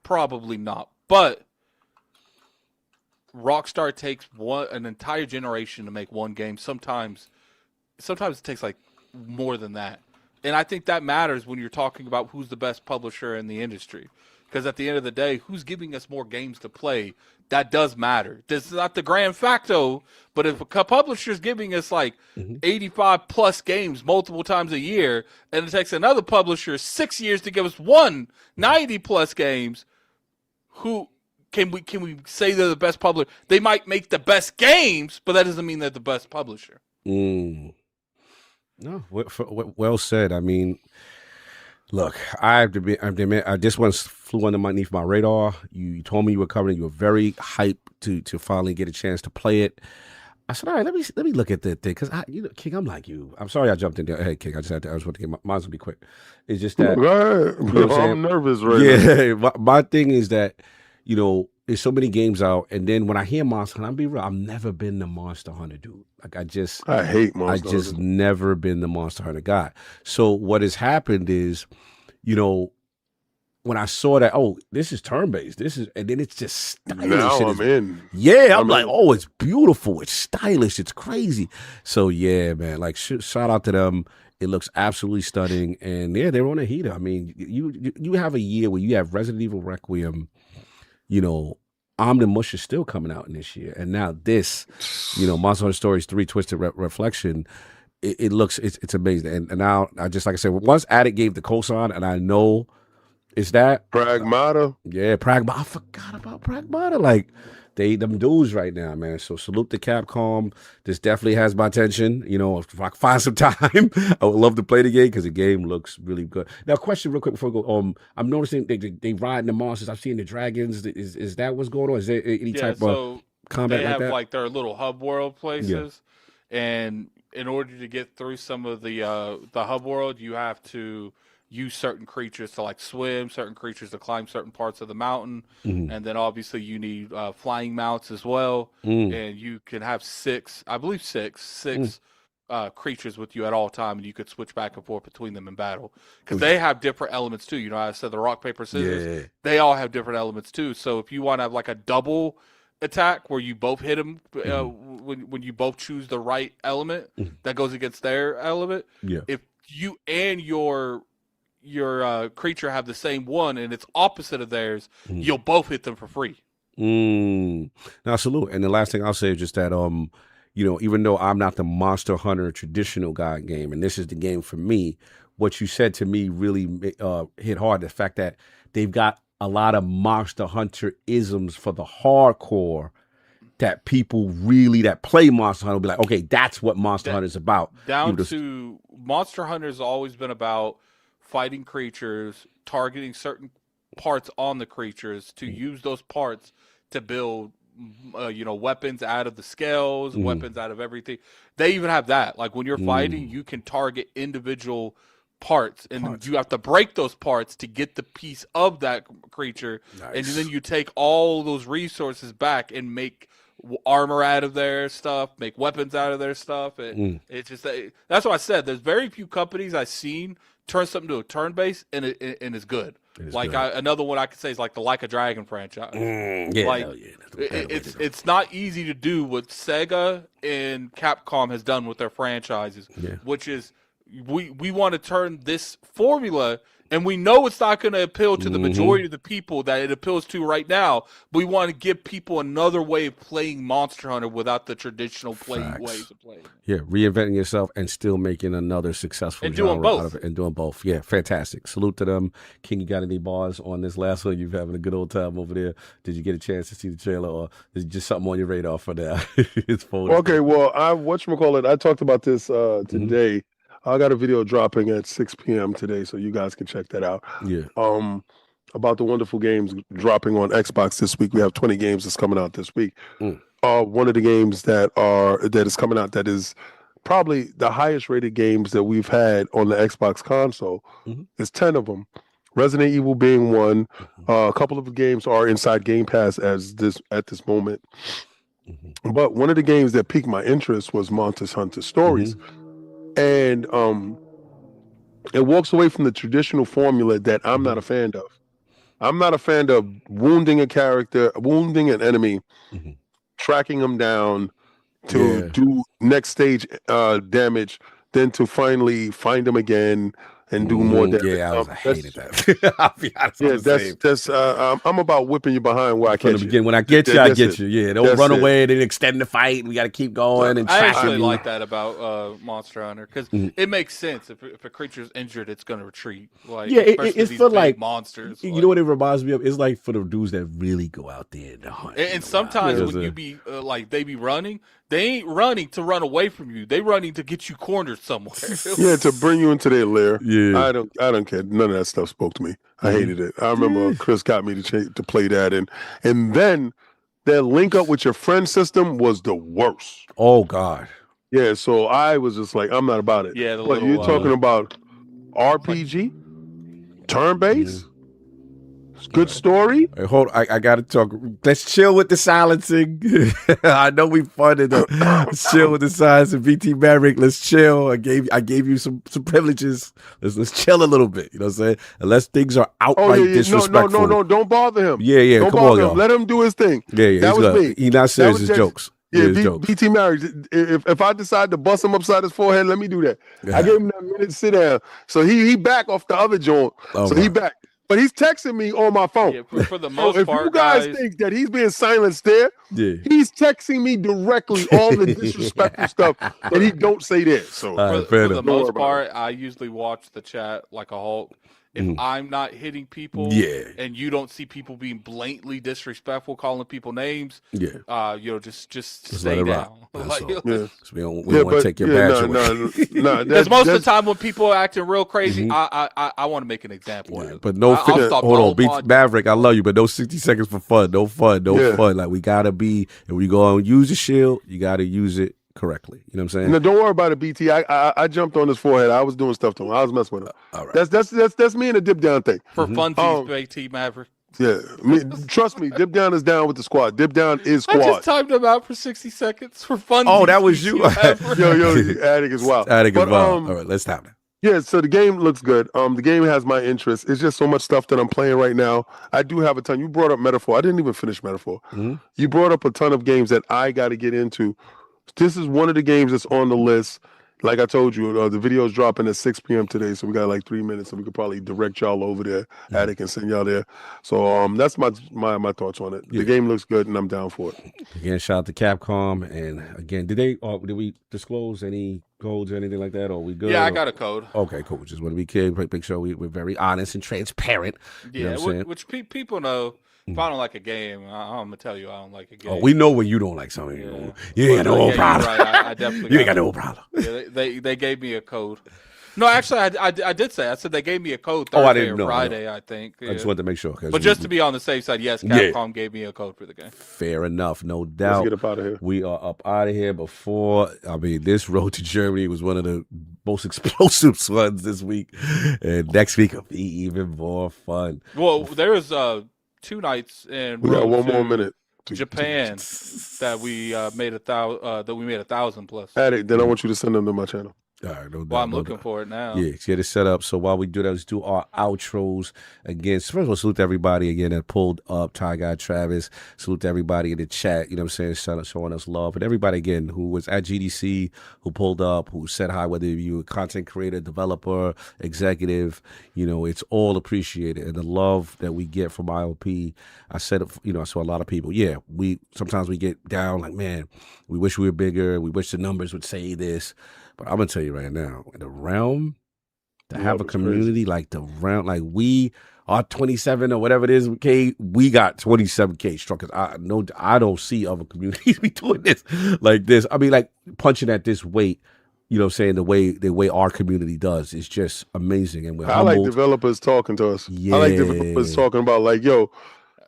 probably not, but." Rockstar takes an entire generation to make one game. Sometimes it takes like more than that. And I think that matters when you're talking about who's the best publisher in the industry. Because at the end of the day, who's giving us more games to play, that does matter. This is not the grand facto, but if a publisher's giving us like 85 plus games multiple times a year, and it takes another publisher 6 years to give us 90 plus games, who can we say they're the best publisher? They might make the best games, but that doesn't mean they're the best publisher. No, well said. I mean, Look, I have to be. This one flew underneath my radar. You told me you were covering. You were very hyped to finally get a chance to play it. I said, all right, let me look at that thing because King, I'm like you. I'm sorry I jumped in there. Hey, King, I just want to get mine's gonna be quick. It's just that I'm nervous right now. Yeah, my thing is that there's so many games out, and then when I hear Monster Hunter, I'll be real. I've never been the Monster Hunter dude. Like I hate Monster Hunter. I just never been the Monster Hunter guy. So what has happened is, when I saw that, this is turn-based. And then it's just stylish. Now I'm in. Yeah, I'm like, it's beautiful. It's stylish. It's crazy. So yeah, man, like shout out to them. It looks absolutely stunning. And yeah, they're on a heater. I mean, you have a year where you have Resident Evil Requiem, Omnimush is still coming out in this year. And now this, Monster Hunter Stories 3 Twisted Reflection, it looks, it's amazing. And now, like I said, once Addict gave the cosign, and I know it's that. Pragmata. Yeah, Pragmata. I forgot about Pragmata. Like, them dudes right now, man. So salute to Capcom. This definitely has my attention. If I can find some time, I would love to play the game because the game looks really good. Now, question real quick before we go. I'm noticing they riding the monsters. I've seen the dragons. Is that what's going on? Is there any type of combat they like have that? like their little hub world places, and in order to get through some of the hub world, you have to use certain creatures to like swim, certain creatures to climb certain parts of the mountain, and then obviously you need flying mounts as well, and you can have six creatures with you at all time, and you could switch back and forth between them in battle because they have different elements too. I said the rock paper scissors, they all have different elements too. So if you want to have like a double attack where you both hit them when you both choose the right element that goes against their element, if you and your creature have the same one and it's opposite of theirs, you'll both hit them for free. Now salute. And the last thing I'll say is just that even though I'm not the Monster Hunter traditional guy game, and this is the game for me, what you said to me really hit hard. The fact that they've got a lot of Monster Hunter isms for the hardcore that people really that play Monster Hunter will be like, okay, that's what Monster Hunter is about. Monster Hunter has always been about fighting creatures, targeting certain parts on the creatures to use those parts to build, weapons out of the scales, weapons out of everything. They even have that. Like when you're fighting, you can target individual parts, and you have to break those parts to get the piece of that creature. Nice. And then you take all those resources back and make armor out of their stuff, make weapons out of their stuff. It's just that's why I said there's very few companies I've seen turn something to a turn-based and it's good. Another one I could say is like the Like a Dragon franchise. It's not easy to do what Sega and Capcom has done with their franchises, which is we want to turn this formula, and we know it's not going to appeal to the majority of the people that it appeals to right now, but we want to give people another way of playing Monster Hunter without the traditional ways of playing. Yeah, reinventing yourself and still making another successful and doing both. Out of it. And doing both. Yeah, fantastic. Salute to them. King, you got any bars on this last one? You're having a good old time over there. Did you get a chance to see the trailer, or is it just something on your radar for now? It's okay, well, I talked about this today. I got a video dropping at 6 p.m. today, so you guys can check that out. Yeah. About the wonderful games dropping on Xbox this week. We have 20 games that's coming out this week. One of the games that is coming out that is probably the highest rated games that we've had on the Xbox console. There's 10 of them. Resident Evil being one. A couple of the games are inside Game Pass at this moment. But one of the games that piqued my interest was Monster Hunter Stories. And it walks away from the traditional formula that I'm not a fan of. I'm not a fan of wounding an enemy, tracking them down to do next stage damage, then to finally find them again and do more damage. Yeah, I hated that. I'll be honest. I'm about whipping you behind where I catch you. When I get you, I get you. Yeah, don't run away. Then extend the fight. We got to keep going. And I actually like that about Monster Hunter because it makes sense. If a creature's injured, it's going to retreat. It's for like monsters. You know what it reminds me of? It's like for the dudes that really go out there and hunt. And sometimes when you be they be running, They ain't running to run away from you. They running to get you cornered somewhere. Yeah, to bring you into their lair. Yeah. I don't care. None of that stuff spoke to me. I hated it. I remember Chris got me to play that, and then that link up with your friend system was the worst. Oh God. Yeah, so I was just like, I'm not about it. Yeah, but you're talking about RPG, turn-based, good story. Hey, hold on, I gotta talk. Let's chill with the silencing. I know we funded it. Let's chill with the silencing. BT Maverick, let's chill. I gave you some privileges. Let's chill a little bit. You know what I'm saying? Unless things are outright disrespectful. No, don't bother him. Yeah, don't come bother on, him. y'all. Let him do his thing. Yeah, that was me. He not serious. His jokes. Yeah, jokes. BT Maverick. If I decide to bust him upside his forehead, let me do that. Yeah. I gave him that minute to sit down. So he back off the other joint. He back. But he's texting me on my phone. Yeah, for the most if part, you guys think that he's being silenced there, he's texting me directly all the disrespectful stuff that he don't say there. So for the most part, I usually watch the chat like a Hulk. If I'm not hitting people, and you don't see people being blatantly disrespectful, calling people names, just stay down. So we don't want to take your badge away. Because most of the time when people are acting real crazy, I want to make an example. Yeah, but no, hold on, Maverick, I love you, but no 60 seconds for fun, no fun. Like we gotta be, if we go and use the shield, you gotta use it correctly. You know what I'm saying? No, don't worry about it, BT. I jumped on his forehead. I was doing stuff to him. I was messing with him. All right. That's me and the dip down thing. For funsies, BT Maverick. Yeah, trust me, dip down is down with the squad. Dip down is squad. I just timed him out for 60 seconds for fun. Oh, that was you. yo, Attic is wild. Attic is wild. All right, let's stop it. Yeah, so the game looks good. The game has my interest. It's just so much stuff that I'm playing right now. I do have a ton. You brought up Metaphor. I didn't even finish Metaphor. You brought up a ton of games that I got to get into. This is one of the games that's on the list. Like I told you, the video is dropping at 6 p.m. today, so we got like 3 minutes, so we could probably direct y'all over there. Attic and send y'all there. So that's my thoughts on it. The game looks good, and I'm down for it. Again, shout out to Capcom, and again, did we disclose any codes or anything like that, or we good? Yeah, I got a code. Okay, cool. Just want to be clear, make sure we're very honest and transparent. Yeah, you know which people know. If I don't like a game, I'm gonna tell you I don't like a game. Oh, we know when you don't like something. You ain't got no problem. Right. I definitely. You ain't got no problem. Yeah, they gave me a code. No, actually, I did say. I said they gave me a code Thursday I didn't know. Friday, I think. I just wanted to make sure. But just to be on the safe side, yes, Capcom gave me a code for the game. Fair enough, no doubt. Let's get up out of here. We are up out of here before. I mean, this road to Germany was one of the most explosive ones this week, and next week will be even more fun. Well, there was 2 nights in. We got one more minute. Japan that we made 1,000 plus. Attic, then I want you to send them to my channel. All right, no doubt. Well, I'm looking for it now. Yeah, get it set up. So while we do that, let's do our outros again. First of all, salute to everybody again that pulled up. TieGuyTravis. Salute to everybody in the chat. You know what I'm saying? Showing us love. And everybody again who was at GDC, who pulled up, who said hi, whether you're a content creator, developer, executive. You know, it's all appreciated. And the love that we get from ILP, I said, you know, I saw a lot of people. Yeah, sometimes we get down like, man, we wish we were bigger. We wish the numbers would say this. But I'm gonna tell you right now, in the realm, to have a community like the realm, like we are 27 or whatever it is, K, we got 27K struck. I don't see other communities be doing this like this. I mean, like punching at this weight. You know what I'm saying? The way our community does is just amazing. And I like developers talking to us. Yeah. I like developers talking about like, yo,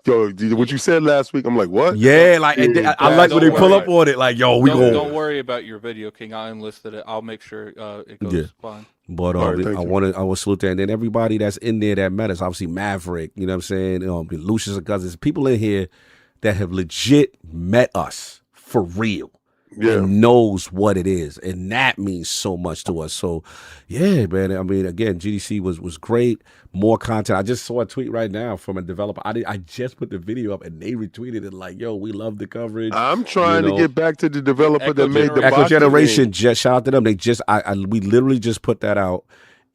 what you said last week, I'm like, what? Yeah, like I like when they pull up on it, like, yo, don't worry about your video, King. I enlisted it. I'll make sure it goes fine. But I want to salute that, and then everybody that's in there that met us. Obviously, Maverick, you know what I'm saying? Lucius and Cousins, people in here that have legit met us for real. And knows what it is, and that means so much to us. So, yeah, man. I mean, again, GDC was great. More content. I just saw a tweet right now from a developer. I just put the video up, and they retweeted it like, "Yo, we love the coverage." I'm trying to get back to the developer that made the Echo Generation. Just shout out to them. They just we literally just put that out.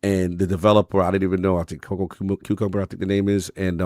and the developer, I didn't even know. I think Coco Cucumber, I think the name is, and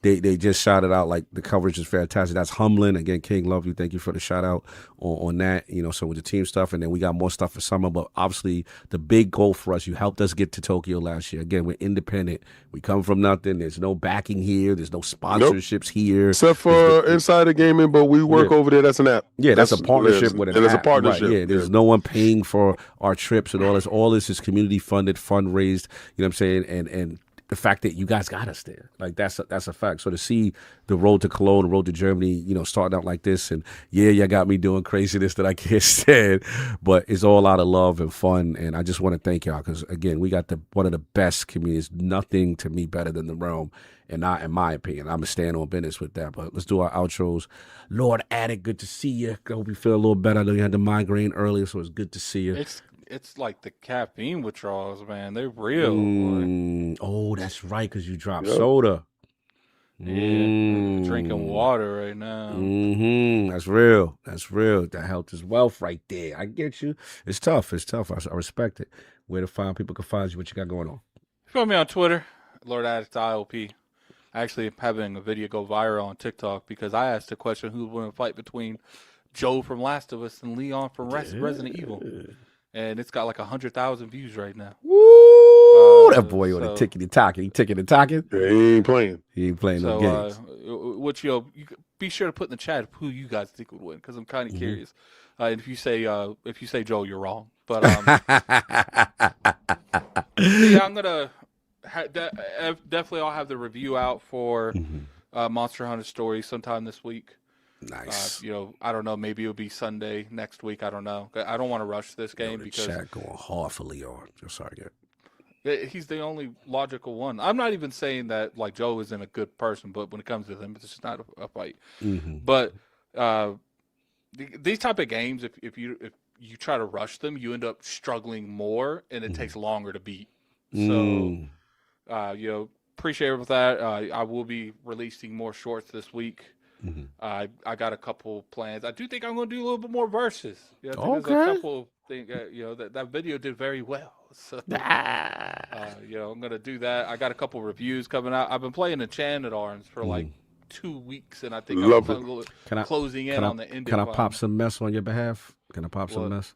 they just shouted out like the coverage is fantastic. That's humbling. Again, King, love you. Thank you for the shout out on that. You know, so with the team stuff, and then we got more stuff for summer. But obviously, the big goal for us, you helped us get to Tokyo last year. Again, we're independent. We come from nothing. There's no backing here. There's no sponsorships here, except for Insider Gaming. But we work over there. That's an app. Yeah, that's a partnership with an app. It's a partnership. Right, yeah, there's no one paying for our trips and all this. All this is community funded, fundraised. You know what I'm saying? And the fact that you guys got us there, like that's a fact. So to see the road to Cologne, the road to Germany, you know, starting out like this, and you got me doing craziness that I can't stand, but it's all out of love and fun. And I just want to thank y'all because again, we got one of the best communities. Nothing to me better than the Realm. And not in my opinion. I'm going to stand on business with that. But let's do our outros. Lord Attic, good to see you. I hope you feel a little better. I know you had the migraine earlier, so it's good to see you. It's like the caffeine withdrawals, man. They're real. Oh, that's right, because you dropped soda. Yeah, drinking water right now. That's real. That's real. That health is wealth right there. I get you. It's tough. I respect it. Where to find people can find you, what you got going on. Follow me on Twitter, Lord Addict ILP. Actually having a video go viral on TikTok because I asked the question who would win a fight between Joe from Last of Us and Leon from Resident Evil. And it's got like 100,000 views right now. Woo! That boy on the tickety talking. He ticking and talking. Yeah, he ain't playing. He ain't playing no games. Which you be sure to put in the chat who you guys think would win because I'm kind of curious. And if you say Joe, you're wrong. But yeah, I'm gonna. Definitely, I'll have the review out for Monster Hunter Story sometime this week. Nice. I don't know. Maybe it'll be Sunday next week. I don't know. I don't want to rush this game because chat going hard for Leon. Sorry, he's the only logical one. I'm not even saying that like Joe isn't a good person, but when it comes to him, it's just not a fight. But these type of games, if you try to rush them, you end up struggling more, and it takes longer to beat. So. Appreciate it with that. I will be releasing more shorts this week. I got a couple plans. I do think I'm going to do a little bit more verses. There's a couple things. That video did very well. So, I'm going to do that. I got a couple reviews coming out. I've been playing Enchanted Arms for like 2 weeks, and I think I'm closing in on the end. Can I pop some mess on your behalf? Can I pop some mess?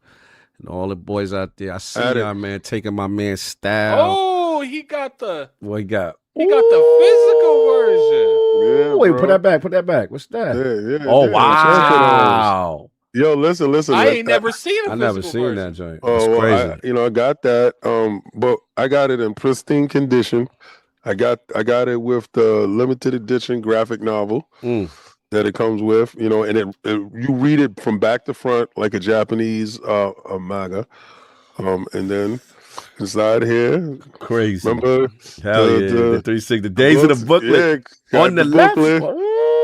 And all the boys out there, I see y'all, man, taking my man's style. Oh, he got the. What he got? He got the physical version. Yeah, wait, bro. Put that back. What's that? Wow. Yo, listen. I ain't never seen a physical never seen version. that joint. Oh, That's crazy. I got that. But I got it in pristine condition. I got it with the limited edition graphic novel that it comes with. And you read it from back to front like a Japanese manga. And then inside here, crazy. Remember the 360 the days of the booklet on the left.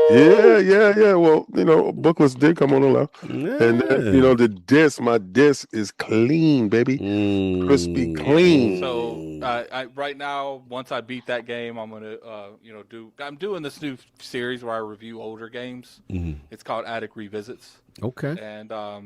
Yeah. Well, booklets did come on the left, and then, the disc. My disc is clean, baby, crispy clean. So right now, once I beat that game, I'm gonna I'm doing this new series where I review older games. It's called Attic Revisits. Okay. And I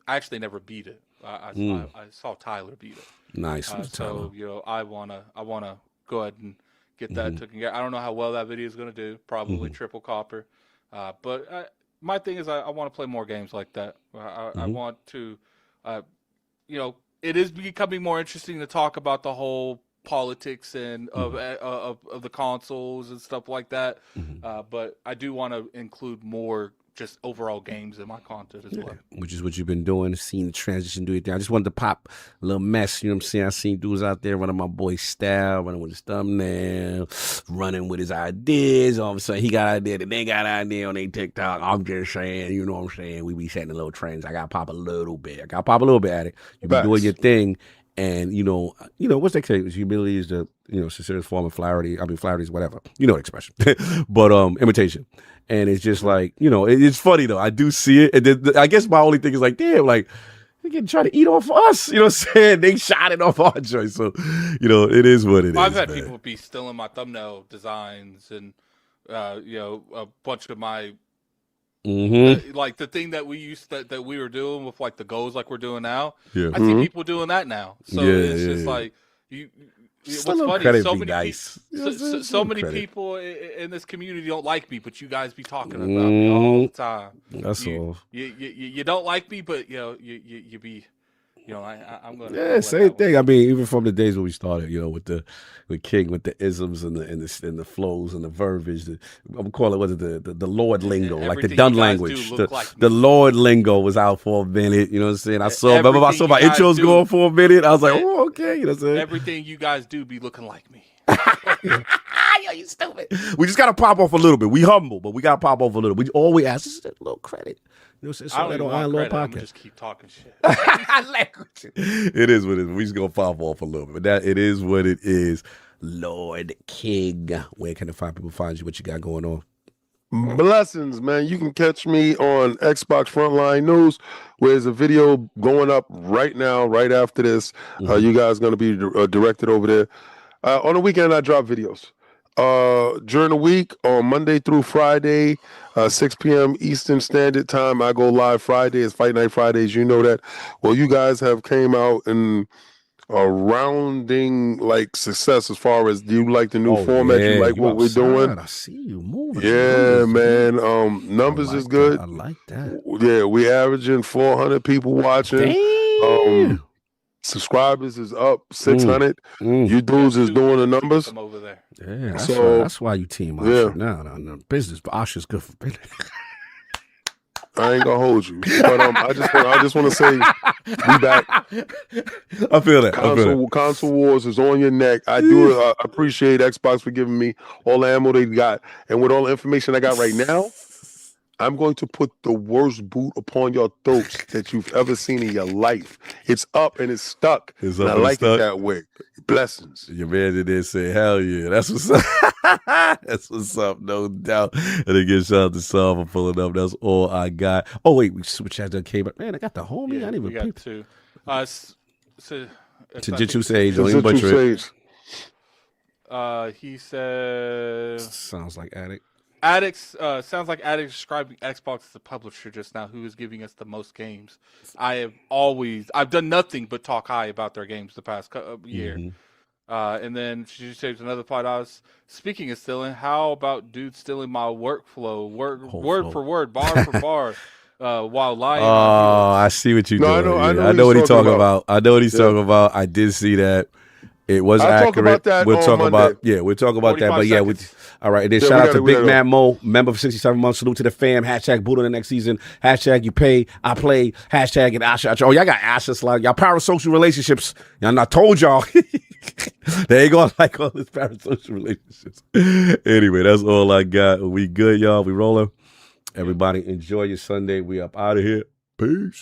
actually never beat it. I saw Tyler beat it. Nice. So I wanna go ahead and get that taken care. I don't know how well that video is gonna do. Probably triple copper. But my thing is I want to play more games like that. I want to, it is becoming more interesting to talk about the whole politics and of the consoles and stuff like that. But I do want to include more just overall games in my content as well. Which is what you've been doing, seeing the transition do it down. I just wanted to pop a little mess, you know what I'm saying? I seen dudes out there running my boy style, running with his thumbnail, running with his ideas. All of a sudden he got an idea, and they got an idea on their TikTok. I'm just saying, you know what I'm saying? We be setting little trends. I got to pop a little bit at it. You be doing your thing. And what's they say? Humility is the sincerest form of flattery. I mean, flattery is whatever. You know the expression, but imitation. And it's just like it's funny though. I do see it, and then I guess my only thing is like, damn, like they can try to eat off us. You know what I'm saying? They shot it off our joint, so it is what it is. I've had people be stealing my thumbnail designs and a bunch of my. Like the thing that we used that we were doing with like the goals like we're doing now. I see people doing that now. So it's just like, What's a little funny? credit So be many, nice. so many people in this community don't like me, but you guys be talking about me all the time. That's all. You don't like me, but you be. I'm gonna. Yeah, same thing. I mean, even from the days when we started, with King, with the isms and the flows and the verbiage. I'm gonna call it the Lord lingo, like the done language. The Lord lingo was out for a minute. You know what I'm saying? I saw my intros going for a minute. I was like, oh, okay. You know what I'm saying? Everything you guys do be looking like me. Yo, you stupid. We just gotta pop off a little bit. We humble, but we gotta pop off a little. We always ask just a little credit. You know, I don't even want credit. I'm just keep talking shit. It is what it is. We just gonna pop off a little bit. But it is what it is. Lord King, where can people find you? What you got going on? Blessings, man. You can catch me on Xbox Frontline News, where there's a video going up right now, right after this. You guys going to be directed over there. On the weekend, I drop videos. During the week, on Monday through Friday, 6 p.m. Eastern Standard Time, I go live Friday. It's Fight Night Fridays. You know that. Well, you guys have came out in a rounding success as far as, do you like the new format? Yeah, you like what we're doing? I see you moving. Yeah, man. Numbers is good. I like that. Yeah, we averaging 400 people watching. Damn. Subscribers is up 600. You dudes is doing the numbers. I'm over there. Yeah, that's why you team Asha. No, business, but Asha's good for business. I ain't gonna hold you, but I just want to say, we back. I feel that. Console Wars is on your neck. I do appreciate Xbox for giving me all the ammo they got, and with all the information I got right now, I'm going to put the worst boot upon your throats that you've ever seen in your life. It's up and it's stuck. It's and up I and like stuck. it that way. Blessings. Your man did there say, hell yeah. That's what's up. That's what's up, no doubt. And again, shout out to Saul for pulling up. That's all I got. Oh, wait, we switched out to cable. Man, I got the homie. Yeah, I didn't even got two. Jiu-Jitsu Sage. Don't even butcher it. He says... Sounds like Addict. Sounds like Addict describing Xbox as a publisher just now who is giving us the most games. I've done nothing but talk high about their games the past year. And then she saves another $5. Speaking of stealing, how about dude stealing my workflow, word for word, bar for bar, while lying? Oh, I see what you're doing. I know what he's talking about. I know what he's talking about. I did see that. It was accurate. We'll talk about that. But yeah, all right. And then shout out to Big Matt Mo, member for 67 months. Salute to the fam. # Buddha the next season. # you pay, I play. # and Asha. Oh, y'all got Asha slide. Y'all parasocial relationships. Y'all not told y'all. They ain't gonna like all this parasocial relationships. Anyway, that's all I got. We good, y'all. We rolling. Everybody enjoy your Sunday. We up out of here. Peace.